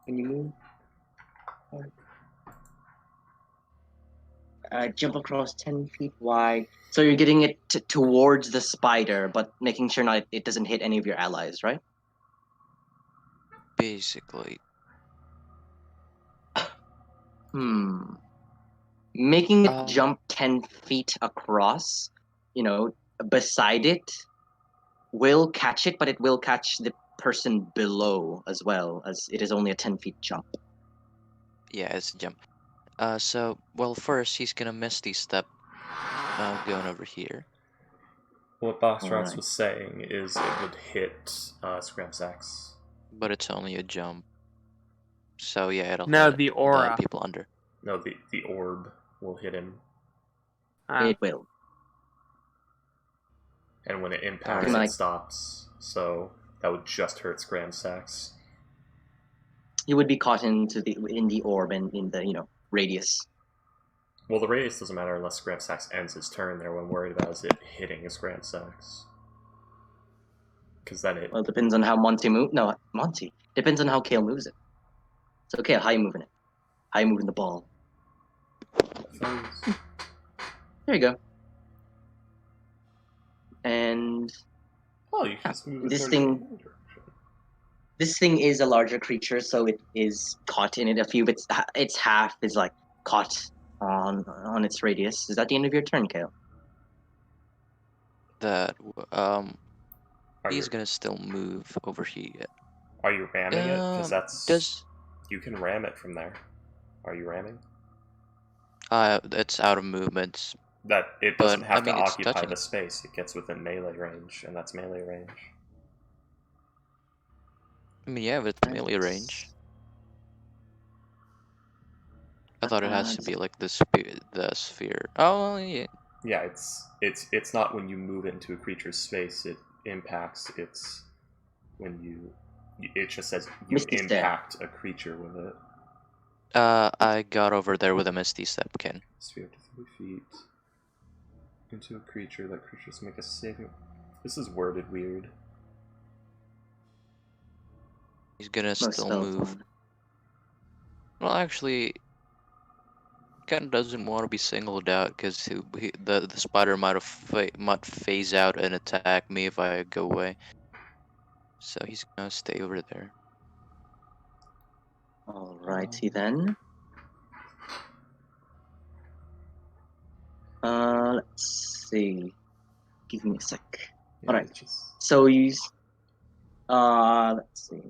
Can you move? Jump across 10 feet wide. So you're getting it towards the spider, but making sure it doesn't hit any of your allies, right? Basically. Making it Um, jump 10 feet across, beside it, will catch it, but it will catch the person below as well, as it is only a 10 feet jump. yeah, it's a jump. Well, first he's gonna Misty Step, going over here. What Boxrots Alright. was saying is it would hit Scramsax. But it's only a jump. So yeah, it'll No, hit the the aura. people under. No, the orb will hit him. It will. And when it impacts, Alright. it stops. So that would just hurt Scramsax. He would be caught in the orb and in the radius. Well, the radius doesn't matter unless Scramsax ends his turn there. What I'm worried about is it hitting Scramsax. Because then it... Well, it depends on how Monty move. No, Monty. Depends on how Kale moves it. So, Kale, how you moving it? How you moving the ball? There you go. And Oh, you can just move it this towards thing- the other direction. this thing is a larger creature, so it is caught in it. A few of its half is like caught on its radius. Is that the end of your turn, Kale? That Are he's you, gonna still move over here. are you ramming it? Because that's... Does You can ram it from there. Are you ramming? it's out of movements. That it But, doesn't have I mean, to it's occupy touching the it. space. It gets within melee range, and that's melee range. I mean, yeah, but it's melee range. I thought it has to be like the sphere. Oh yeah. Yeah, it's not when you move it into a creature's space it impacts. It's when you... It just says you Misty Step. impact a creature with it. I got over there with a Misty Step, Ken. Sphere to 3 feet into a creature. That creatures make a saving. This is worded weird. He's gonna Most still spells move. on. Well, actually, Ken doesn't want to be singled out because the spider might phase out and attack me if I go away. So he's gonna stay over there. Alrighty then. Let's see. Give me a sec. Yeah, Alright. it's just... So let's see.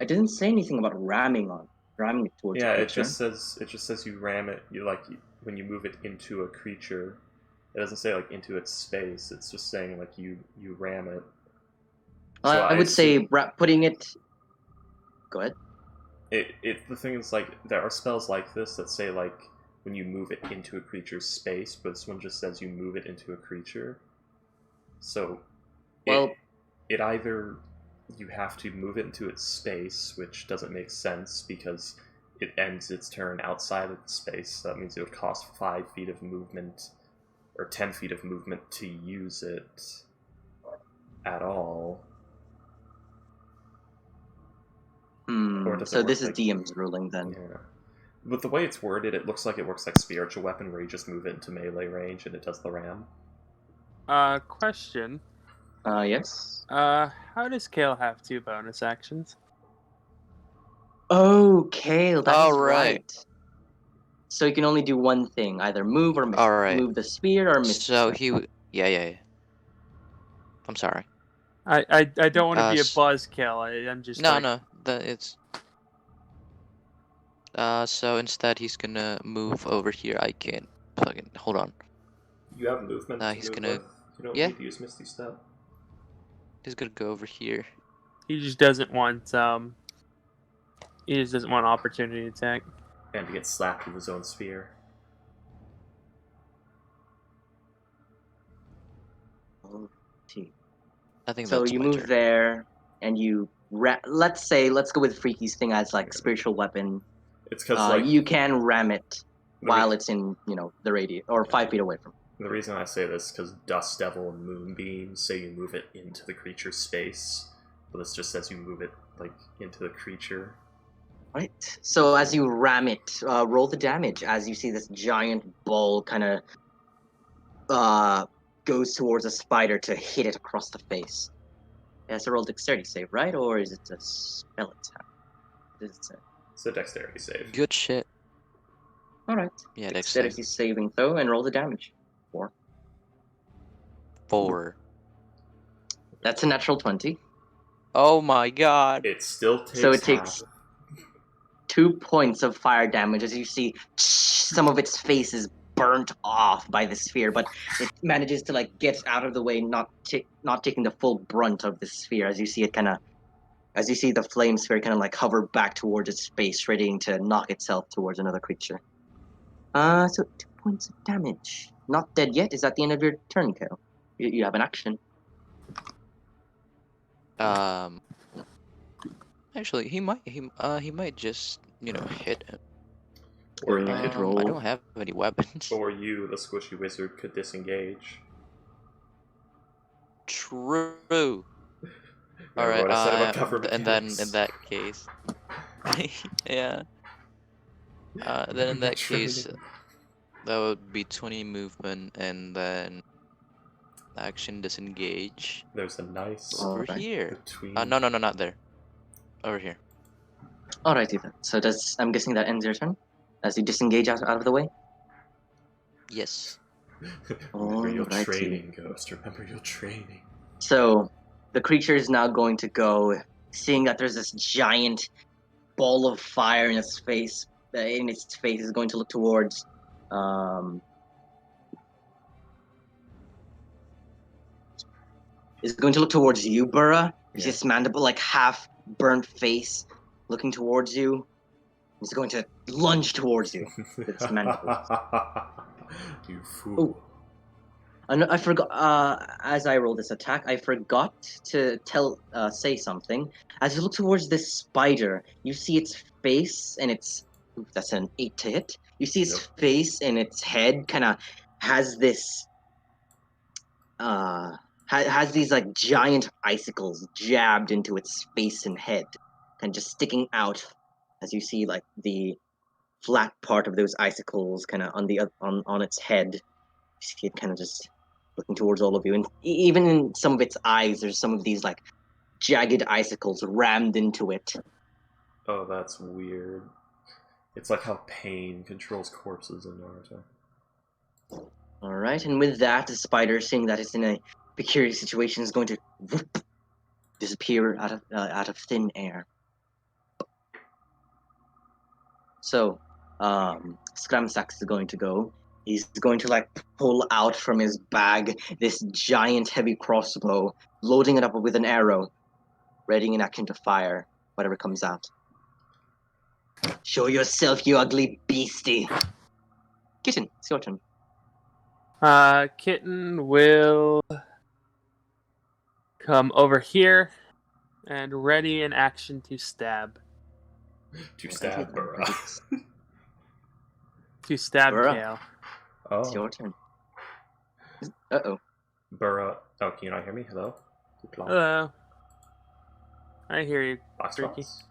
I didn't say anything about ramming it towards Yeah, a it creature. just says you ram it. When you move it into a creature. It doesn't say like into its space. It's just saying like you ram it. So I would say putting it. Go ahead. The thing is, like, there are spells like this that say like when you move it into a creature's space, but this one just says you move it into a creature. So, Well, it either you have to move it into its space, which doesn't make sense because it ends its turn outside of the space. So that means it would cost 5 feet of movement or 10 feet of movement to use it at all. Or does it so work this is like... DM's ruling then. Yeah. With the way it's worded, it looks like it works like spiritual weapon, where you just move it into melee range and it does the ram. Question. Yes. How does Kale have 2 bonus actions? Oh, Kale, that is Alright. right. So you can only do one thing, either move or miss. Alright. Move the spear or miss. So yeah. I'm sorry. I don't want to be a s- buzzkill. I'm just No, it's. So instead he's gonna move over here. I can't plug in. Hold on. You have movement to He's move gonna- with. You don't yeah. need to use Misty Step. He's gonna go over here. He just doesn't want He just doesn't want opportunity attack. And to get slapped with his own sphere. I think So that's you my move turn. there, and you let's go with Freaky's thing as like spiritual weapon. It's because like you can ram it The while re- it's in the radius or 5 feet away from. the reason I say this because Dust Devil and Moonbeam say you move it into the creature's space, but this just says you move it like into the creature. Right. So as you ram it, roll the damage. As you see this giant ball kind of goes towards a spider to hit it across the face. It has to roll dexterity save, right? Or is it a spell attack? What does it say? It's a dexterity save. Good shit. All right. Yeah, Dexterity saving throw and roll the damage. 4. That's a natural 20. Oh my god. It still takes So it half. takes 2 points of fire damage as you see some of its face is burnt off by the sphere, but it manages to like get out of the way, not taking the full brunt of the sphere. As you see the flame sphere kind of like hover back towards its face, readying to knock itself towards another creature. So 2 points of damage. Not dead yet. Is that the end of your turn, Kale? You have an action. Actually, he might just hit him. Or Go ahead, roll. I don't have any weapons. Or you, the squishy wizard, could disengage. True. All Remember right. what I said about cover And then mechanics? in that case, yeah. Then in that case, Training. that would be 20 movement, and then action disengage There's a nice over Alright. here. between. No, not there. Over here. Alrighty then. So I'm guessing that ends your turn? As you disengage out of the way? Yes. Remember your Alrighty. training, Ghost. Remember your training. So the creature is now going to go, seeing that there's this giant ball of fire in its face. Is going to look towards. Is going to look towards you, Burra. Yeah. This mandible, like half burnt face, looking towards you. He's going to lunge towards you with its mandibles. You fool. Ooh. I forgot. As I roll this attack, I forgot to say something. As you look towards this spider, you see its face and its. Ooh, that's an 8 to hit. You see its face and its head kind of has this. Has these like giant icicles jabbed into its face and head, kind of just sticking out. As you see, like the flat part of those icicles, kind of on its head. You see it kind of just looking towards all of you, and even in some of its eyes, there's some of these like jagged icicles rammed into it. Oh, that's weird. It's like how pain controls corpses in Naruto. All right, and with that, the spider, seeing that it's in a peculiar situation, is going to disappear out of thin air. So, Scramsax is going to go. He's going to like pull out from his bag this giant heavy crossbow, loading it up with an arrow, readying an action to fire whatever comes out. Show yourself, you ugly beastie. Kitten, it's your turn. Kitten will come over here and ready in action to stab. To stab Burra. To stab Burra. Kale. Oh. It's your turn. Uh-oh. Burra. Oh, can you not hear me? Hello? Hello. I hear you, Box Tricky. box?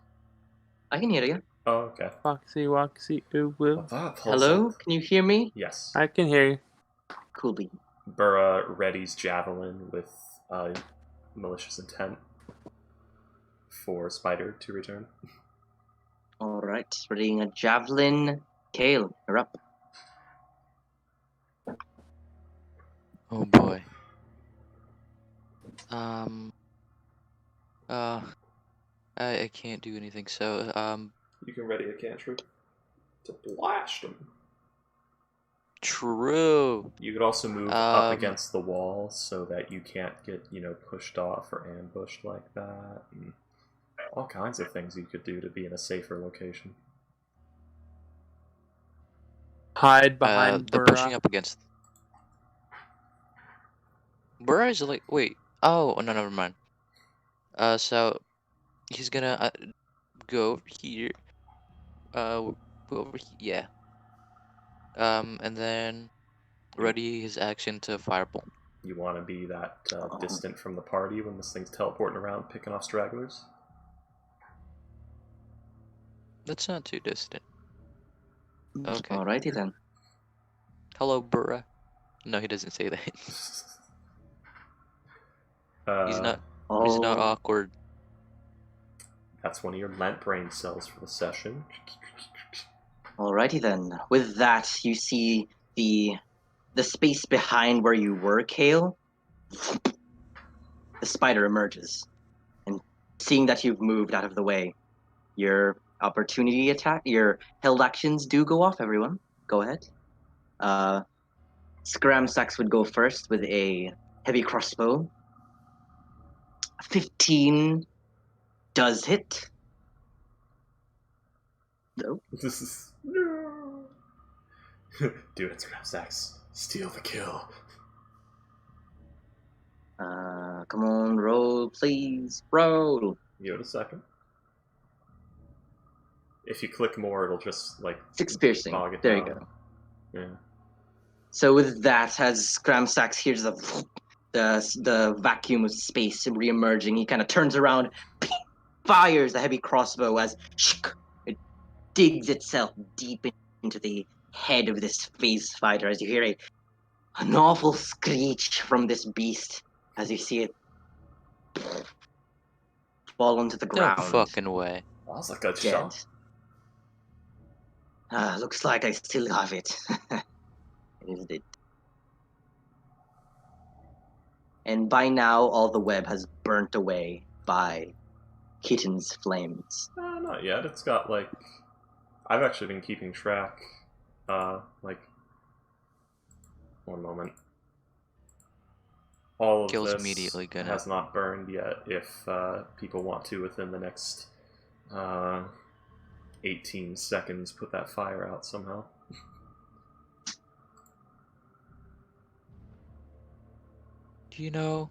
I can hear you. Oh, okay. Foxy, Woxy, ooh, woo. What's up? Hello? Can you hear me? Yes. I can hear you. Cool bean. Burra readies javelin with malicious intent for Spider to return. Alright, readying a javelin. Kale, you're up. Oh boy. I can't do anything. So You can ready a cantrip to blast him. True. You could also move up against the wall so that you can't get, pushed off or ambushed like that. And all kinds of things you could do to be in a safer location. Hide behind the Burra. pushing up against. Burra is like wait. Oh no, never mind. So he's gonna go over here. Go over here. Yeah. And then ready his action to fireball. You want to be that distant from the party when this thing's teleporting around, picking off stragglers? That's not too distant. Okay. Alrighty then. Hello, bruh. No, he doesn't say that. He's not Oh, awkward. That's one of your lent brain cells for the session. alrighty then. With that, you see the space behind where you were, Kale. The spider emerges, and seeing that you've moved out of the way, your opportunity attack, your held actions do go off. Everyone, go ahead. Scramsax would go first with a heavy crossbow. 15 does hit. No. This is no. Do it, Scrapsacks. Steal the kill. Come on, roll, please. Roll. Give it a second. If you click more, it'll just like 6 piercing. bog it There you down. go. Yeah. So with that, as Scramsax hears the vacuum of space re-emerging, he kind of turns around, fires a heavy crossbow as it digs itself deep into the head of this phase fighter. As you hear an awful screech from this beast, as you see it fall onto the No ground, fucking way. That was a good dead. shot. Looks like I still have it. It is dead. And by now, all the web has burnt away by Kitten's flames. Not yet. It's got like... I've actually been keeping track. Like... One moment. All of Kill's this immediately gonna- has not burned yet. If people want to, within the next 18 seconds, put that fire out somehow. You know,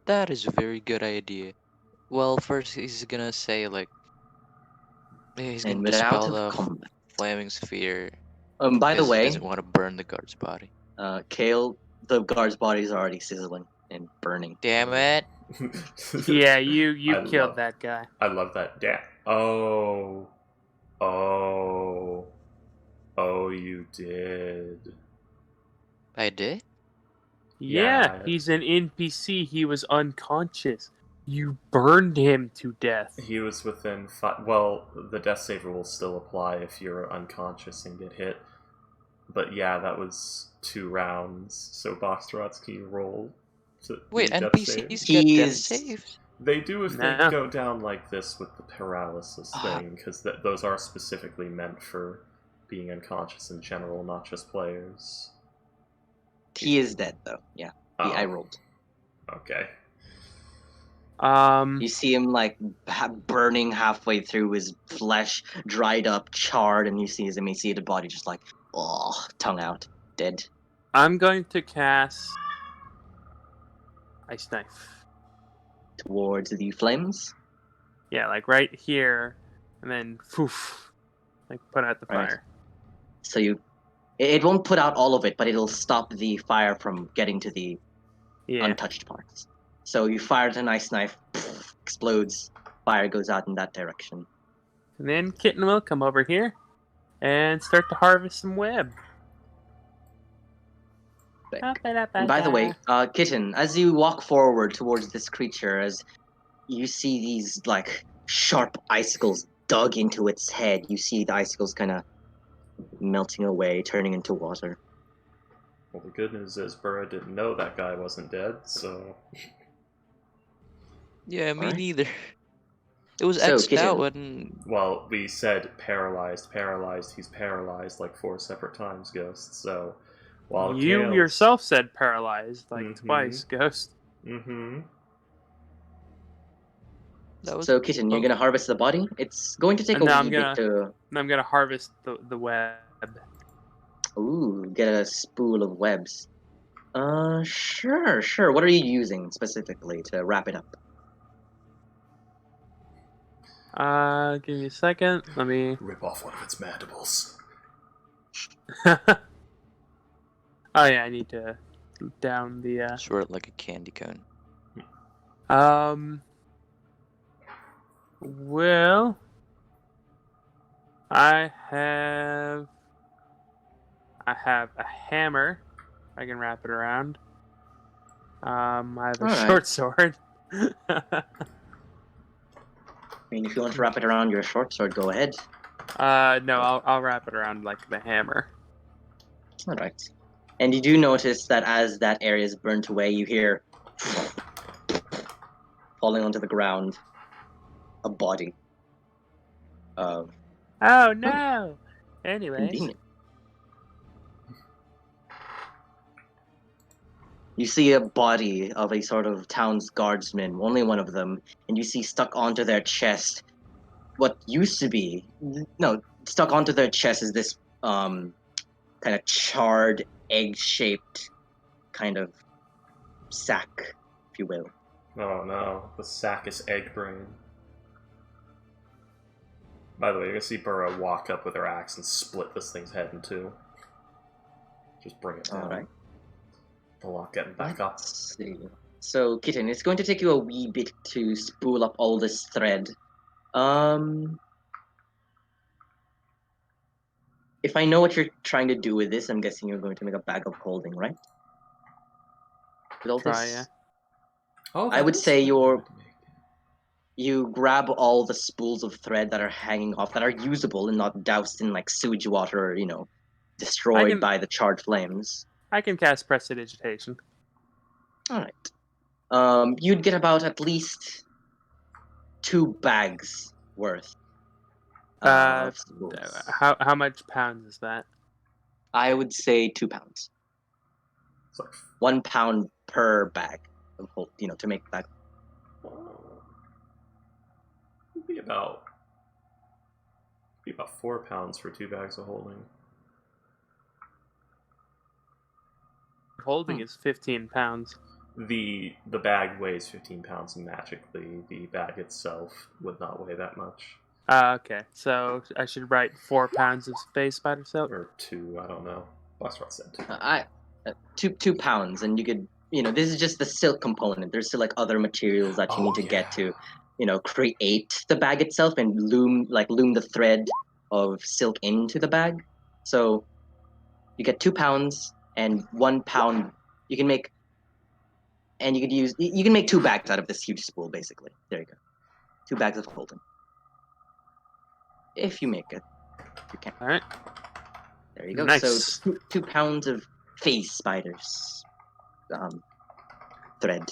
that is a very good idea. Well, first he's gonna say like, he's And gonna we're out dispel of the combat. flaming sphere. By the because he way, doesn't want to burn the guard's body. Kale, the guards' bodies are already sizzling and burning. Damn it! Yeah, you I killed love- that guy. I love that. Oh, you did. I did? Yeah, Yeah. he's an NPC. He was unconscious. You burned him to death. He was within 5. Well, the death saver will still apply if you're unconscious and get hit. But yeah, that was 2 rounds. So Boxtrotsky rolled to Wait, do death NPCs saves. get death He's- saves? They do if they No. go down like this with the paralysis thing, because those are specifically meant for being unconscious in general, not just players. He is dead, though. Yeah, I Oh, rolled. okay. You see him like burning halfway through, his flesh dried up, charred, and you see his emaciated body just like, tongue out, dead. I'm going to cast Ice Knife. Towards the flames. Yeah, like right here, and then poof, like put out the Right. fire. So it won't put out all of it, but it'll stop the fire from getting to the Yeah. untouched parts. So you fire the ice knife, explodes, fire goes out in that direction. And then Kitten will come over here and start to harvest some web. Sick. And by the way, Kitten, as you walk forward towards this creature, as you see these like sharp icicles dug into its head, you see the icicles kind of melting away, turning into water. Well, the good news is Burra didn't know that guy wasn't dead, so... Yeah, me Alright. neither. It was So, X'd Kitten. out when... Well, we said paralyzed, he's paralyzed like 4 separate times, Ghost, so... While You Kale's... yourself said paralyzed like Mhm. twice, Ghost. Mm-hmm. That was... So, Kitten, you're gonna harvest the body? It's going to take And a now wee bit to And I'm gonna harvest the web. get a spool of webs. Sure. What are you using specifically to wrap it up? Give me a second. Let me. Rip off one of its mandibles. Oh yeah, I need to down the. Short like a candy cone. Well, I have a hammer. I can wrap it around. I have a Alright. short sword. I mean, if you want to wrap it around your short sword, go ahead. No, I'll wrap it around like the hammer. Alright. And you do notice that as that area is burnt away, you hear falling onto the ground a body of Oh no! Anyways, convenient. You see a body of a sort of town's guardsman, only one of them, and you see stuck onto their chest what used to be stuck onto their chest is this kind of charred, egg-shaped kind of sack, if you will. Oh no, the sack is egg brain. By the way, you're gonna see Burrow walk up with her axe and split this thing's head in two. Just bring it down. Alright. The lock getting back up. Let's see. So, Kitten, it's going to take you a wee bit to spool up all this thread. If I know what you're trying to do with this, I'm guessing you're going to make a bag of holding, right? With all try, this, yeah. Oh, I would is say what you wanted to make. you grab all the spools of thread that are hanging off, that are usable and not doused in like sewage water or, destroyed by the charred flames. I can cast prestidigitation. Alright. You'd get about at least 2 bags worth of spools. How much pounds is that? I would say 2 pounds. It's like 1 pound per bag of hold, to make that. It'd be about 4 pounds for 2 bags of holding. Holding is 15 pounds. The bag weighs 15 pounds magically. The bag itself would not weigh that much. Okay. So I should write 4 pounds of space spider silk? Or 2, I don't know. Blackstar said 2. two. 2 pounds, and you could, this is just the silk component. There's still like other materials that you need to get to, create the bag itself and loom the thread of silk into the bag. So you get 2 pounds and 1 pound. You can make, and you can make 2 bags out of this huge spool. Basically, there you go, 2 bags of holding. If you make it, you can. All right. There you go. Nice. So 2 pounds of phase spiders thread.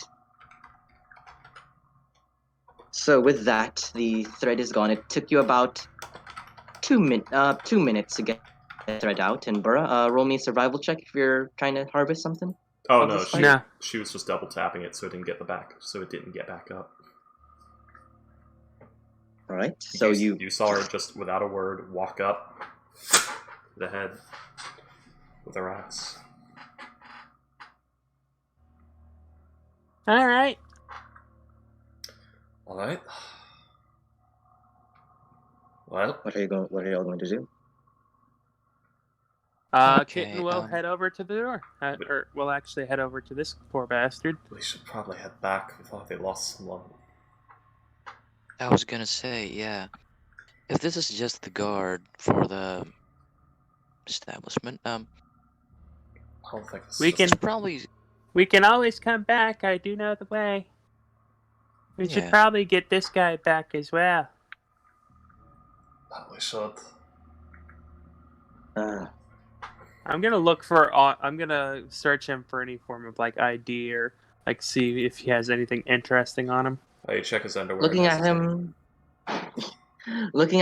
So with that, the thread is gone. It took you about 2 minutes to get the thread out. And Burra, roll me a survival check if you're trying to harvest something. Oh of no, the spider. she was just double tapping it so it didn't get back up. All right. So you saw her just without a word walk up the head with her axe. All right. All right. Well, What are you all going to do? Kitten will head over to the door. Or we'll actually head over to this poor bastard. we should probably head back. We thought they lost someone. I was gonna say, yeah. If this is just the guard for the establishment, I don't think this We is can- it's probably We can always come back. I do know the way. We should Yeah. probably get this guy back as well. Probably should. I'm gonna search him for any form of like ID or like see if he has anything interesting on him. Oh, you check his underwear. Looking that's at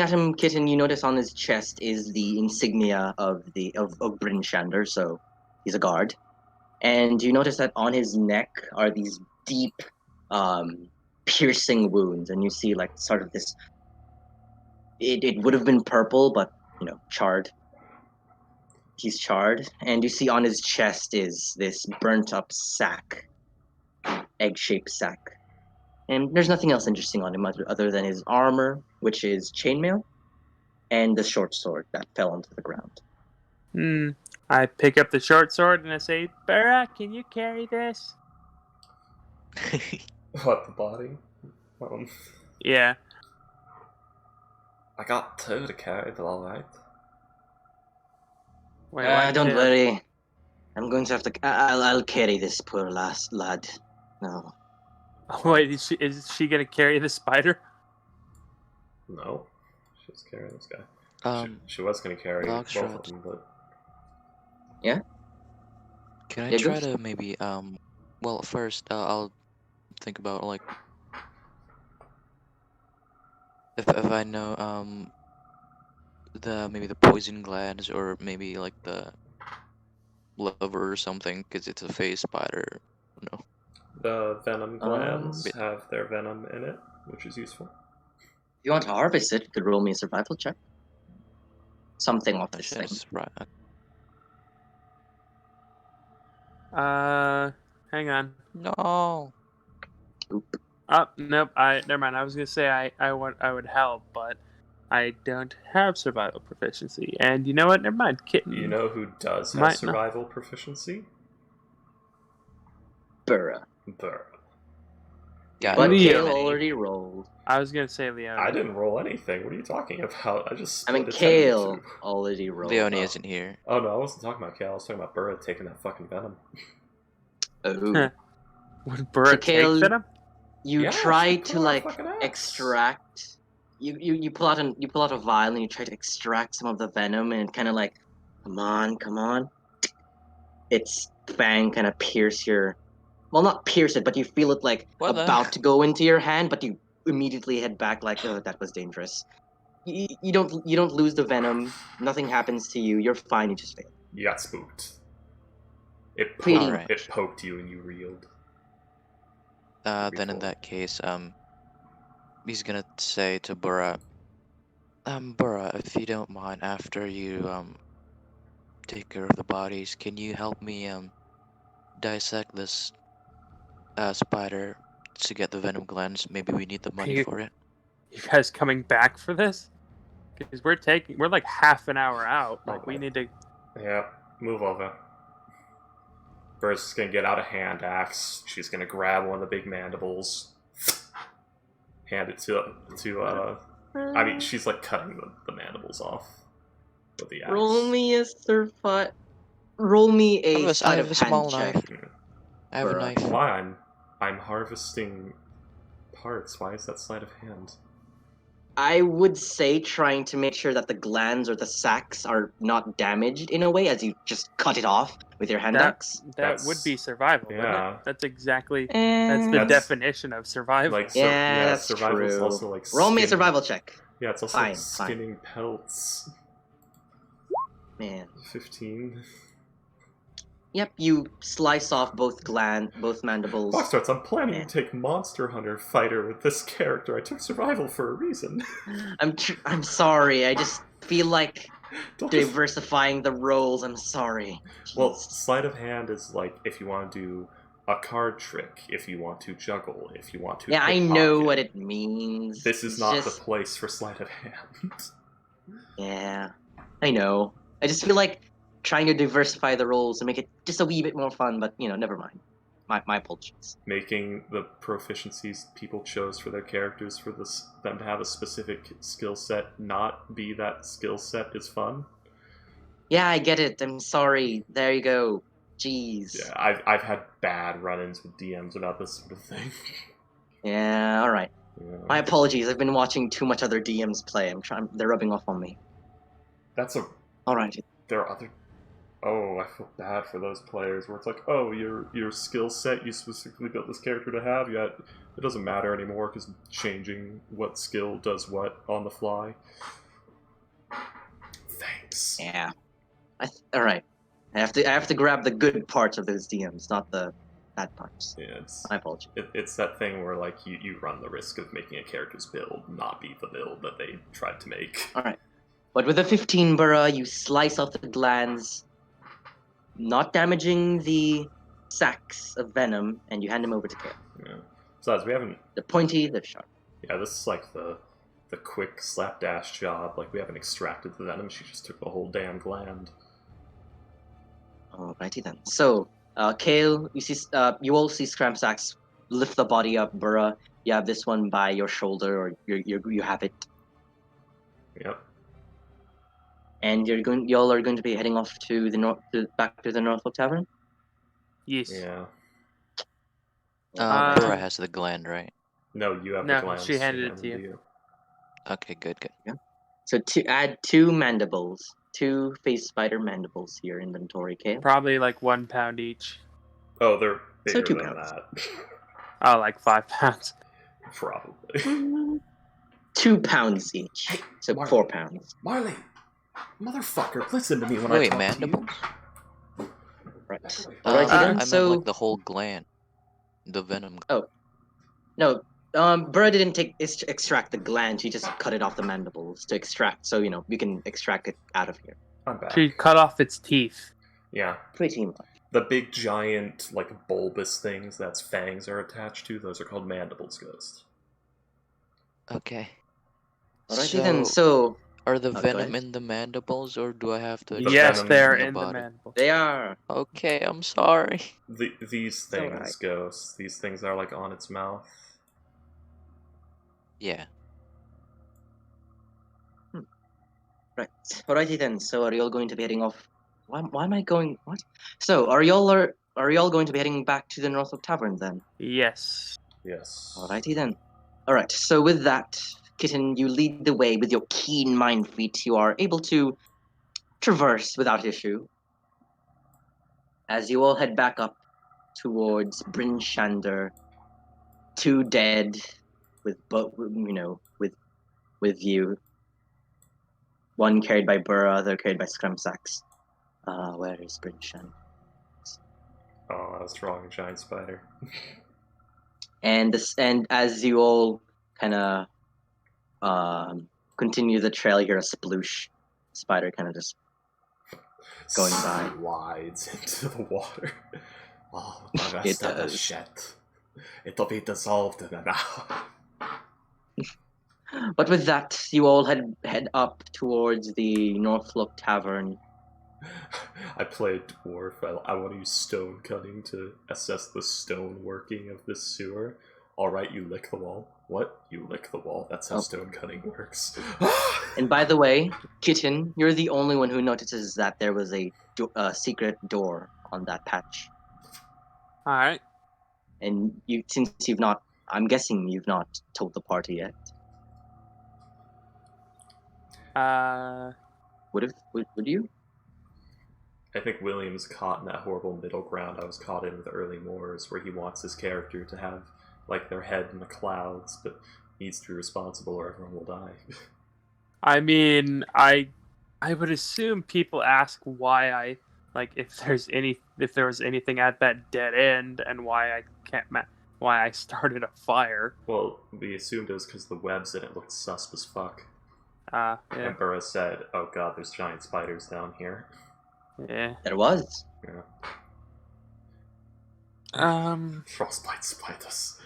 his him, Kitten, you notice on his chest is the insignia of Bryn Shander, so he's a guard. And you notice that on his neck are these deep, piercing wounds, and you see like sort of this. It would have been purple, but charred. He's charred, and you see on his chest is this burnt up sack, egg-shaped sack. And there's nothing else interesting on him other than his armor, which is chainmail, and the short sword that fell onto the ground. I pick up the short sword and I say, Barra, can you carry this? name. What, the body? Yeah. I got 2 to carry, but alright. Wait, why Don't did worry. I'm going to have to. I'll carry this poor last lad. No. Wait, is she gonna carry the spider? No. She's carrying this guy. She Um, was going to carry both Foxtrot. of them, but... Can I Yeah, try go. to maybe well, first I'll think about like if I know maybe the poison glands or maybe like the liver or something because it's a phase spider. No, The venom glands Bit- have their venom in it, which is useful. If you want to harvest it, you could roll me a survival check. Something off this thing. right. Hang on. No. Oop. Oh, nope. Never mind. I was gonna say I would help, but I don't have survival proficiency. And you know what? Never mind. Kitten. You know who does have Might not. survival proficiency? Burra. Burr. Got But it. Kale Leonie. already rolled. I was gonna say Leone. I didn't roll anything. What are you talking about? I just I mean, split a 10 into Kale 2. already rolled. Leone Oh. isn't here. Oh no, I wasn't talking about Cal. I was talking about Burra taking that fucking venom. Oh. Would Burr So, take Kale, venom? You Yeah, try she put to her like fucking ass. extract. You pull out a vial and you try to extract some of the venom and kind of like, come on. Its fang kind of pierce your, well, not pierce it, but you feel it like What the about heck? to go into your hand, but you immediately head back like, oh, that was dangerous. You don't lose the venom. Nothing happens to you. You're fine. You just fail. You got spooked. It Pretty poked, much. it poked you and you reeled. Then in that case, he's gonna say to Burra, Burra, if you don't mind, after you take care of the bodies, can you help me dissect this spider to get the venom glands? Maybe we need the money you- for it. You guys coming back for this? Because we're like half an hour out. Like we Okay. need to. Yeah, move over. Burra's just gonna get out a hand axe. She's gonna grab one of the big mandibles, hand it to I mean, she's like cutting the mandibles off with the axe. Roll me a survival. Roll me I a have sleight a of small hand check. knife. I have a Burra. knife. Why? I'm harvesting parts. Why is that sleight of hand? I would say trying to make sure that the glands or the sacs are not damaged in a way as you just cut it off with your hand axe. That That's- would be survival, wouldn't yeah. it? That's exactly. That's And the That's- definition of survival. Like, yeah, that's survival's true. also like Roll me a skinning- survival check. Yeah, it's also Fine, like fine. skinning pelts. Man. 15. Yep, you slice off both mandibles. Foxtrots, I'm planning Man. to take Monster Hunter Fighter with this character. I took survival for a reason. I'm sorry. I just feel like Don't just- diversifying the roles. I'm sorry. Well, Jeez. sleight of hand is like if you want to do a card trick, if you want to juggle, if you want to. Yeah, I know pickpocket. what it means. This is It's not just, the place for sleight of hand. Yeah, I know. I just feel like trying to diversify the roles and make it just a wee bit more fun, but never mind. My apologies. Making the proficiencies people chose for their characters for them to have a specific skill set not be that skill set is fun. Yeah, I get it. I'm sorry. There you go. Jeez. Yeah, I've had bad run-ins with DMs about this sort of thing. Yeah, all right. Yeah. My apologies. I've been watching too much other DMs play. They're rubbing off on me. That's a All right. there are other. Oh, I feel bad for those players where it's like, oh, your skill set you specifically built this character to have, yet it doesn't matter anymore because changing what skill does what on the fly. Thanks. Yeah. All right. I have to grab the good parts of those DMs, not the bad parts. Yeah, it's My apologies. it's that thing where like you run the risk of making a character's build not be the build that they tried to make. All right. But with a 15 Burra, you slice off the glands, not damaging the sacs of venom, and you hand them over to Kale. Yeah. Besides, we haven't. They're pointy, they're sharp. Yeah, this is like the quick slapdash job. Like we haven't extracted the venom. She just took the whole damn gland. Alrighty then. So, Kale, you all see Scramsax lift the body up. Burra, you have this one by your shoulder, or you have it. Yep. And y'all are going to be heading off to the back to the Norfolk Tavern. Yes. Yeah. Burra has the gland, right? No, you have No, the glance. she handed it to you. Okay, good. So to add 2 mandibles, 2 face spider mandibles to your inventory, Kale. Probably like 1 pound each. Oh, they're So bigger 2 than pounds. that. Oh, like 5 pounds. Probably. 2 pounds each. Hey, So Marley. 4 pounds. Marley, motherfucker, listen to me when I Wait, talk mandibles? to you. Right. Alrighty then. I meant So like the whole gland, the venom. no, Burra didn't extract the gland. She just cut it off the mandibles to extract. So you can extract it out of here. I'm back. She cut off its teeth. Yeah. Pretty much. The big giant, like, bulbous things that's fangs are attached to, those are called mandibles, Ghost. Okay. Alrighty then. So Are the go venom ahead. in the mandibles, or do I have to The extract Yes, it venom they're from the in the body? mandible. They are. Okay, I'm sorry. These all things, right. Ghost, these things are, like, on its mouth. Yeah. Right. Alrighty then. So are y'all going to be heading off? Why am I going? What? So are y'all going to be heading back to the Norfolk Tavern then? Yes. Yes. Alrighty then. Alright. So with that, Kitten, you lead the way with your keen mind feet. You are able to traverse without issue. As you all head back up towards Bryn Shander, 2 dead, with with you. 1 carried by Burra, other carried by Scrumsax. Where is Bryn Shander? Oh, I was wrong, giant spider. And as you all kind of continue the trail, you hear a sploosh. Spider kind of just going by. Slides into the water. Oh, the It rest of the does. shit. It'll be dissolved in an hour. But with that, you all head up towards the Norfolk Tavern. I play a dwarf. I want to use stone cutting to assess the stone working of this sewer. Alright, you lick the wall. What? You lick the wall. That's how stone cutting works. And by the way, Kitten, you're the only one who notices that there was a secret door on that patch. All right. And since you've not, I'm guessing you've not told the party yet. Would you? I think William's caught in that horrible middle ground I was caught in with Early Moors, where he wants his character to have, like, their head in the clouds, but needs to be responsible or everyone will die. I mean, I would assume people ask why I like if there was anything at that dead end and why I can't why I started a fire. Well, we assumed it was because the webs in it looked sus as fuck. Yeah. And Burra said, "Oh god, there's giant spiders down here." Yeah. There was. Yeah. Frostbite spiders.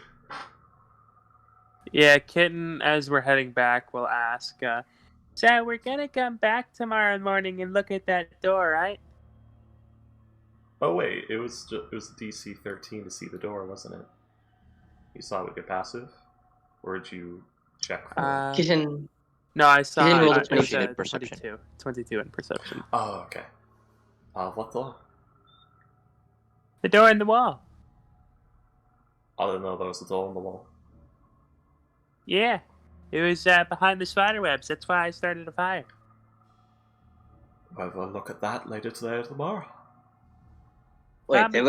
Yeah, Kitten, as we're heading back, will ask, so we're gonna come back tomorrow morning and look at that door, right? Oh wait, it was DC 13 to see the door, wasn't it? You saw it with your passive, or did you check for? Kitten. No, I saw. Kitten rolled a It was 22. a Perception. 22 in perception. Oh, okay. What door? The door in the wall. I didn't know there was a door on the wall. Yeah, it was behind the spider webs. That's why I started a fire. Well, we'll look at that later today or tomorrow. Wait, Probably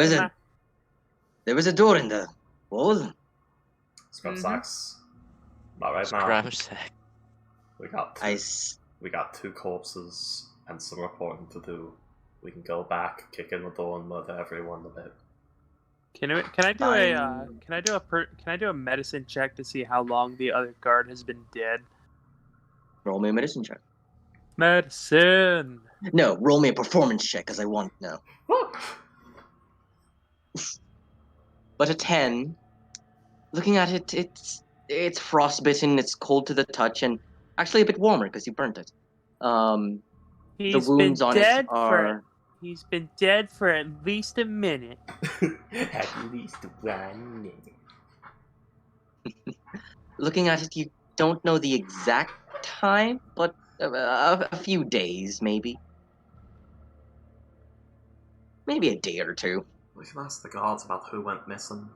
there was a door in the wall. Scrub sacks. Not right now. Scramsack. We got 2 corpses and some reporting to do. We can go back, kick in the door, and murder everyone a bit. Can I do a medicine check to see how long the other guard has been dead? Roll me a medicine check. Medicine. No, roll me a performance check because I want to know. But a 10. Looking at it, it's frostbitten. It's cold to the touch, and actually a bit warmer because you burnt it. The wounds on it are. He's been dead for at least a minute. At least 1 minute. Looking at it, you don't know the exact time, but A few days, maybe. Maybe a day or two. We can ask the gods about who went missing.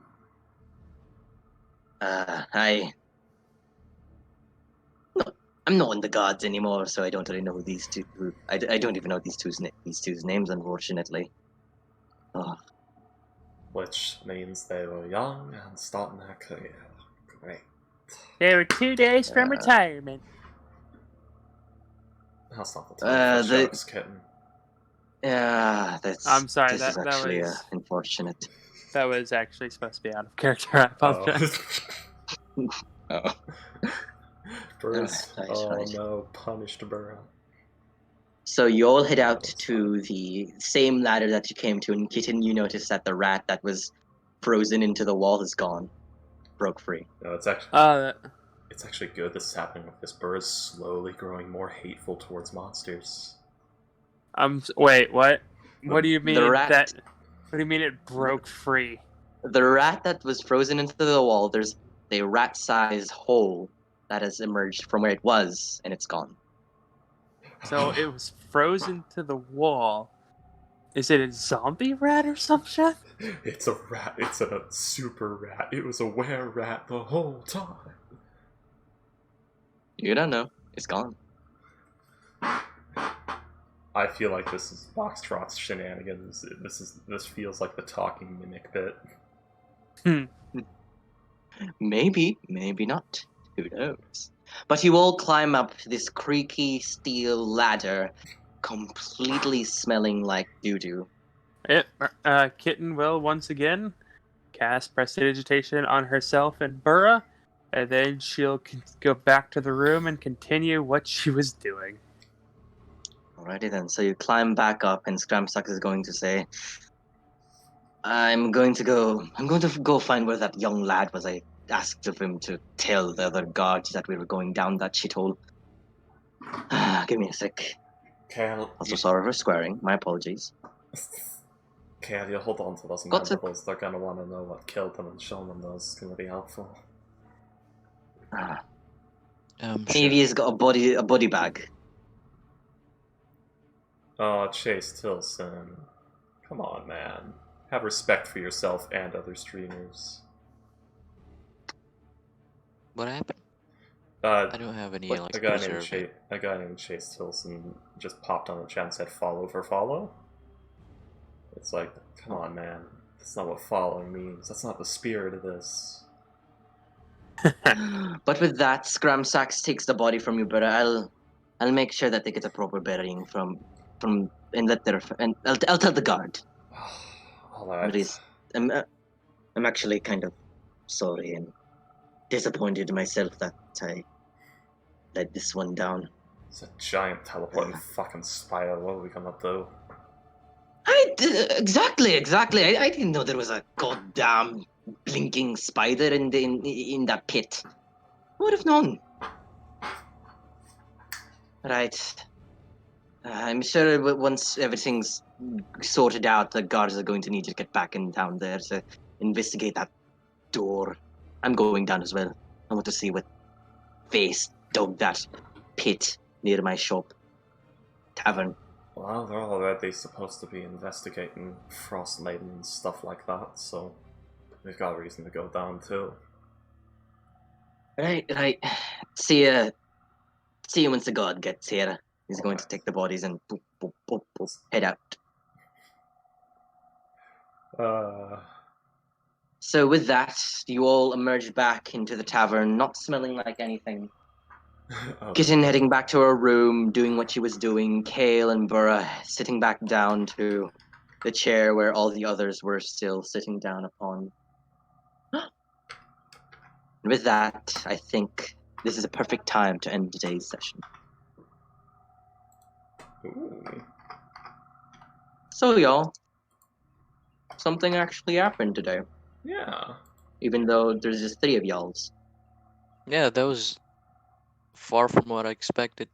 I'm not in the gods anymore, so I don't really know who these two. I don't even know these two's names, unfortunately. Oh, Which means they were young and starting their career. Great. They were 2 days from retirement. That's not the time for the- jokes, kitten. yeah, that's. I'm sorry, This is that actually was unfortunate. that was actually supposed to be out of character. I apologize. Oh. Bruce, Right. no, punished Burrow. So you all head out to the same ladder that you came to, and Kitten, you notice that the rat that was frozen into the wall is gone, broke free. No, it's actually good this is happening with this. Burr is slowly growing more hateful towards monsters. Wait, what? What do you mean rat- that? What do you mean it broke free? The rat that was frozen into the wall, there's a rat-sized hole that has emerged from where it was, and it's gone. So it was frozen to the wall. Is it a zombie rat or some shit? It's a rat. It's a super rat. It was a were-rat the whole time. You don't know. It's gone. I feel like this is Foxtrot's shenanigans. This feels like the talking mimic bit. Maybe, maybe not. Who knows? But you all climb up this creaky steel ladder, completely smelling like doo-doo. Kitten will once again cast prestidigitation on herself and Burra, and then she'll go back to the room and continue what she was doing. Alrighty then, so you climb back up, and Scramsack is going to say, I'm going to go find where that young lad was. I asked of him to tell the other guards that we were going down that shithole. Give me a sec. Kale, Also, sorry for swearing. My apologies. Kale, you hold on to those mandibles. They're gonna want to know what killed them, and showing them those is gonna be helpful. Maybe he's got a body bag. Oh, Chase Tilson. Come on, man. Have respect for yourself and other streamers. What happened? I don't have any a guy named Chase Tilson just popped on the chat and said follow for follow. It's like, come on, man. That's not what following means. That's not the spirit of this. But with that, Scramsax takes the body from you, but I'll make sure that they get a proper burying and I'll tell the guard. All right. I'm actually kind of sorry and disappointed in myself that I let this one down. It's a giant teleporting fucking spider. What are we gonna do? Exactly. I didn't know there was a goddamn blinking spider in that pit. Who would have known? Right. I'm sure once everything's sorted out, the guards are going to need to get back in down there to investigate that door. I'm going down as well. I want to see what face dug that pit near my shop. Tavern. Well, they're already supposed to be investigating Frost Maiden and stuff like that, so we've got a reason to go down too. Right. See you once the god gets here. He's going to take the bodies and head out. So with that, you all emerge back into the tavern, not smelling like anything. Kitten heading back to her room, doing what she was doing. Kale and Burra sitting back down to the chair where all the others were still sitting down upon. With that, I think this is a perfect time to end today's session. Ooh. So, y'all, something actually happened today. Yeah. Even though there's just 3 of y'all's. Yeah, that was far from what I expected.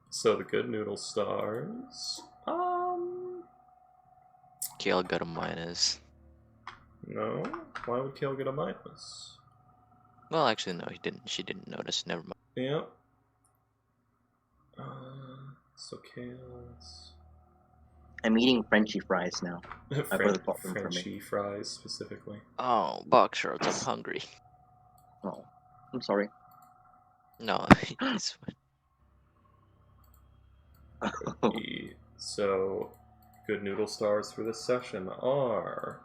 So the good noodle stars. Kale got a minus. No. Why would Kale get a minus? Well, actually, no, he didn't. She didn't notice. Never mind. Yep. So Kale's... I'm eating Frenchy fries now. I would have bought them for me. Frenchy fries, specifically. Oh, box shorts, I'm hungry. Oh, I'm sorry. No, it's So, good noodle stars for this session are...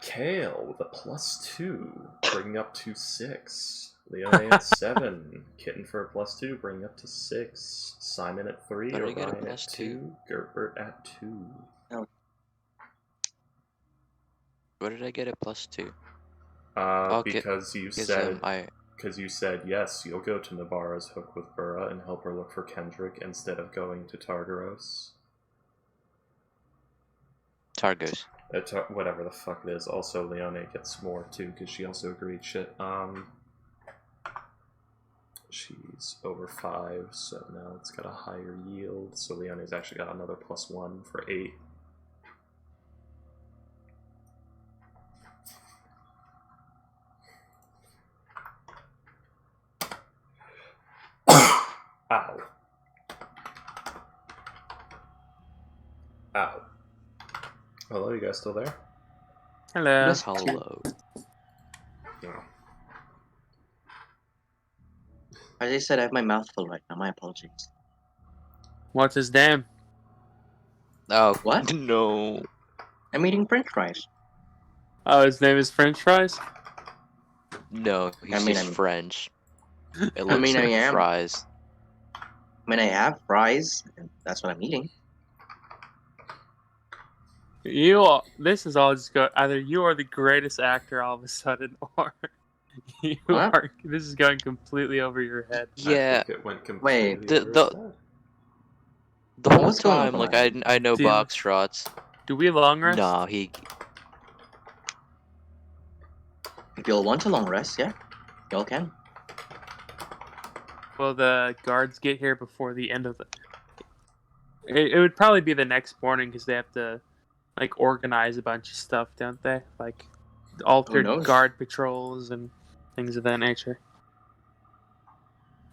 Kale with a +2, bringing up to 6. Leone at 7. Kitten for a +2, bringing up to 6. Simon at 3. Where did I get a Orion at +2? 2. Gerbert at 2. Where did I get a +2? Because you said... Because you said, yes, you'll go to Nabara's hook with Burra and help her look for Kendrick instead of going to Targaros. Targos. Whatever the fuck it is. Also, Leone gets more, too, because she also agreed shit. She's over 5, so now it's got a higher yield. So Leone's actually got another +1 for 8. Ow. Ow. Hello, you guys still there? Hello. Yes, hello. No. As I said, I have my mouth full right now. My apologies. What's his name? Oh, What? No. I'm eating French fries. Oh, his name is French fries? No, he's just I'm- French. It I looks mean, I like am. fries. I have fries, and that's what I'm eating. This is all just either you are the greatest actor all of a sudden, or What? this is going completely over your head. Yeah, I think it went completely Wait, the- over the- his head. the whole What's going on time, with like, my I know Dude. box shots. Do we long rest? Nah, he... If you'll want a long rest, yeah, y'all can. Will the guards get here before the end of the... It would probably be the next morning because they have to, like, organize a bunch of stuff, don't they? Like, altered knows? guard patrols and things of that nature.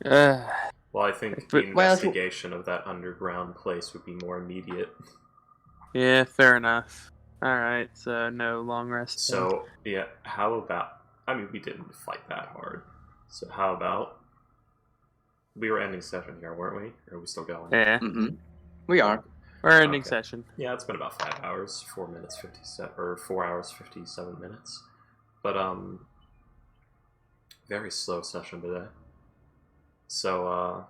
Well, I think the But- investigation of that underground place would be more immediate. Yeah, fair enough. Alright, so no long rest. then. So, yeah, how about... I mean, we didn't fight that hard. So how about... We were ending session here, weren't we? Or are we still going? Yeah, Mm-hmm. We are. we're ending Okay. session. Yeah, it's been about 5 hours, 4 minutes 57, or 4 hours 57 minutes. But very slow session today. So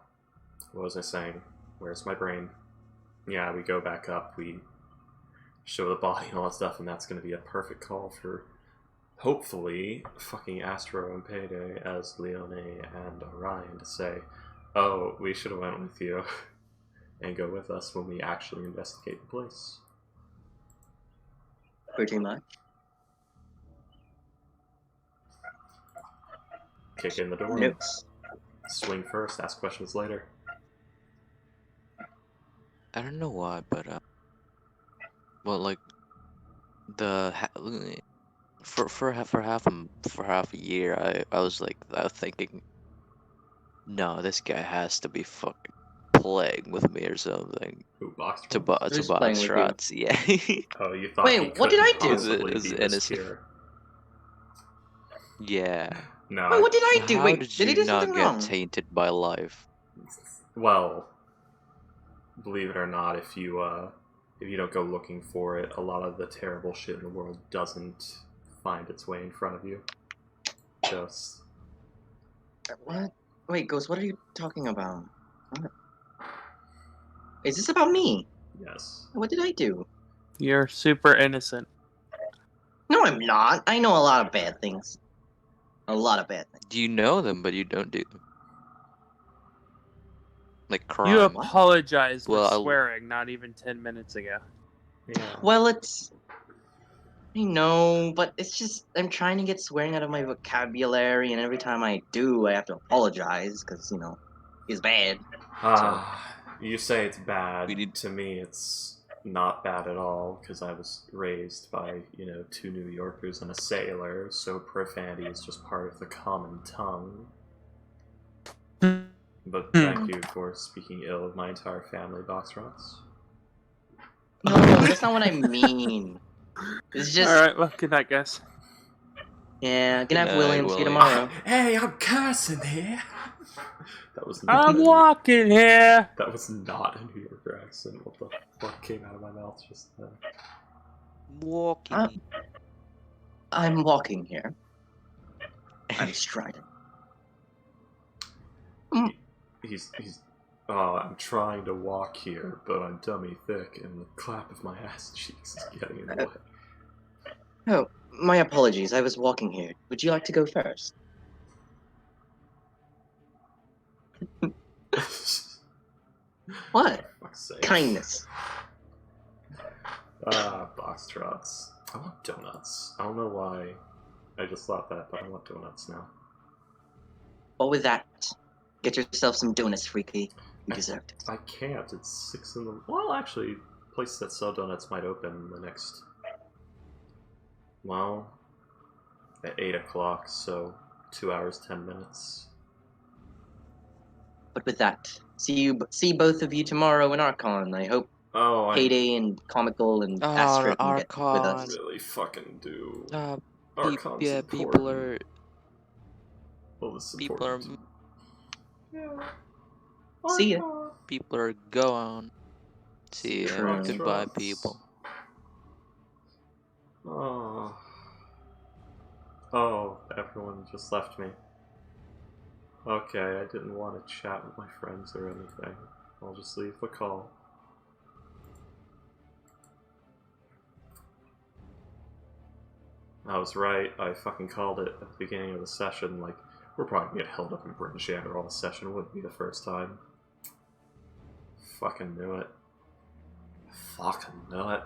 what was I saying? Where's my brain? Yeah, we go back up, we show the body and all that stuff, and that's going to be a perfect call for hopefully fucking Astro and Payday as Leone and Orion to say, oh, we should have went with you. And go with us when we actually investigate the place. Pretty much. Kick in the door. Nope. Swing first, ask questions later. I don't know why, but well, like for half a year, I was thinking, no, this guy has to be fucking playing with me or something. Ooh, box To roll. Who's box playing with you? shots, yeah. Oh, you thought Wait, he what did I couldn't do? possibly Is be it this innocent? pure. Yeah. No, Wait, what did I do? How Wait, did did I you do not something get wrong? tainted by life? well, believe it or not, if you don't go looking for it, a lot of the terrible shit in the world doesn't find its way in front of you. Just What? Wait, Ghost, what are you talking about? What? Is this about me? yes. What did I do? You're super innocent. No, I'm not. I know a lot of bad things. A lot of bad things. You know them, but you don't do them. Like crime. You apologized for Well, swearing not even 10 minutes ago. Yeah. Well, it's... I know, but it's just... I'm trying to get swearing out of my vocabulary, and every time I do, I have to apologize, because, it's bad. You say it's bad. We need- To me, it's not bad at all, because I was raised by, 2 New Yorkers and a sailor, so profanity is just part of the common tongue. But thank you for speaking ill of my entire family, Boxrots. No, that's not what I mean. It's just All right, well, good night, guys. yeah. Good Good night, night, William. See you William. tomorrow. Hey, I'm cursing here. That was not. I'm walking here. That was not a New Yorker accent. What the fuck came out of my mouth just then? Walking. I'm walking here. I'm striding. He's. I'm trying to walk here, but I'm dummy thick, and the clap of my ass cheeks is getting in the way. Oh, my apologies. I was walking here. Would you like to go first? What? For fuck's sake. Kindness. Box trots. I want donuts. I don't know why. I just thought that, but I want donuts now. What with that? Get yourself some donuts, freaky. You deserve it. I can't. It's 6 in the... Well, actually, places that sell donuts might open in the next... Well, at 8 o'clock, so 2 hours, 10 minutes. But with that, see both of you tomorrow in Archon. I hope Oh, Payday and Comical and Astro can get with I us. really fucking do. People important. are Well, this is people are important. Yeah. See ya. people are going. See ya. True. Goodbye, people. Oh, everyone just left me. Okay, I didn't want to chat with my friends or anything. I'll just leave the call. I was right, I fucking called it at the beginning of the session, like, we're probably gonna get held up in British Shander all session, wouldn't be the first time. Fucking knew it. Fucking knew it.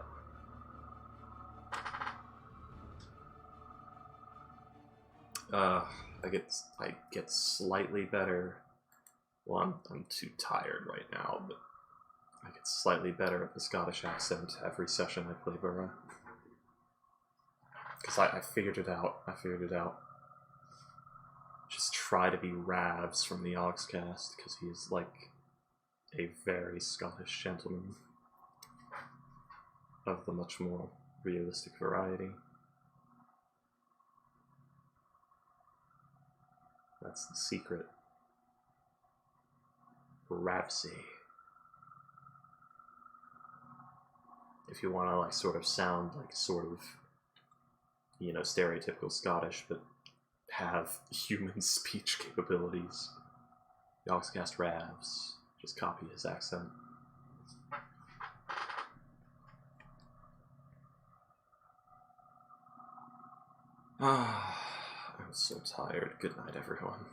I get slightly better. Well, I'm too tired right now, but I get slightly better at the Scottish accent every session I play Burra. Because I figured it out. Just try to be Ravs from the Oxcast, because he's like a very Scottish gentleman of the much more realistic variety. That's the secret. Ravsy. If you want to like sort of sound like sort of, you know, stereotypical Scottish, but have human speech capabilities. The Oxcast Ravs. Just copy his accent. I'm so tired. Good night, everyone.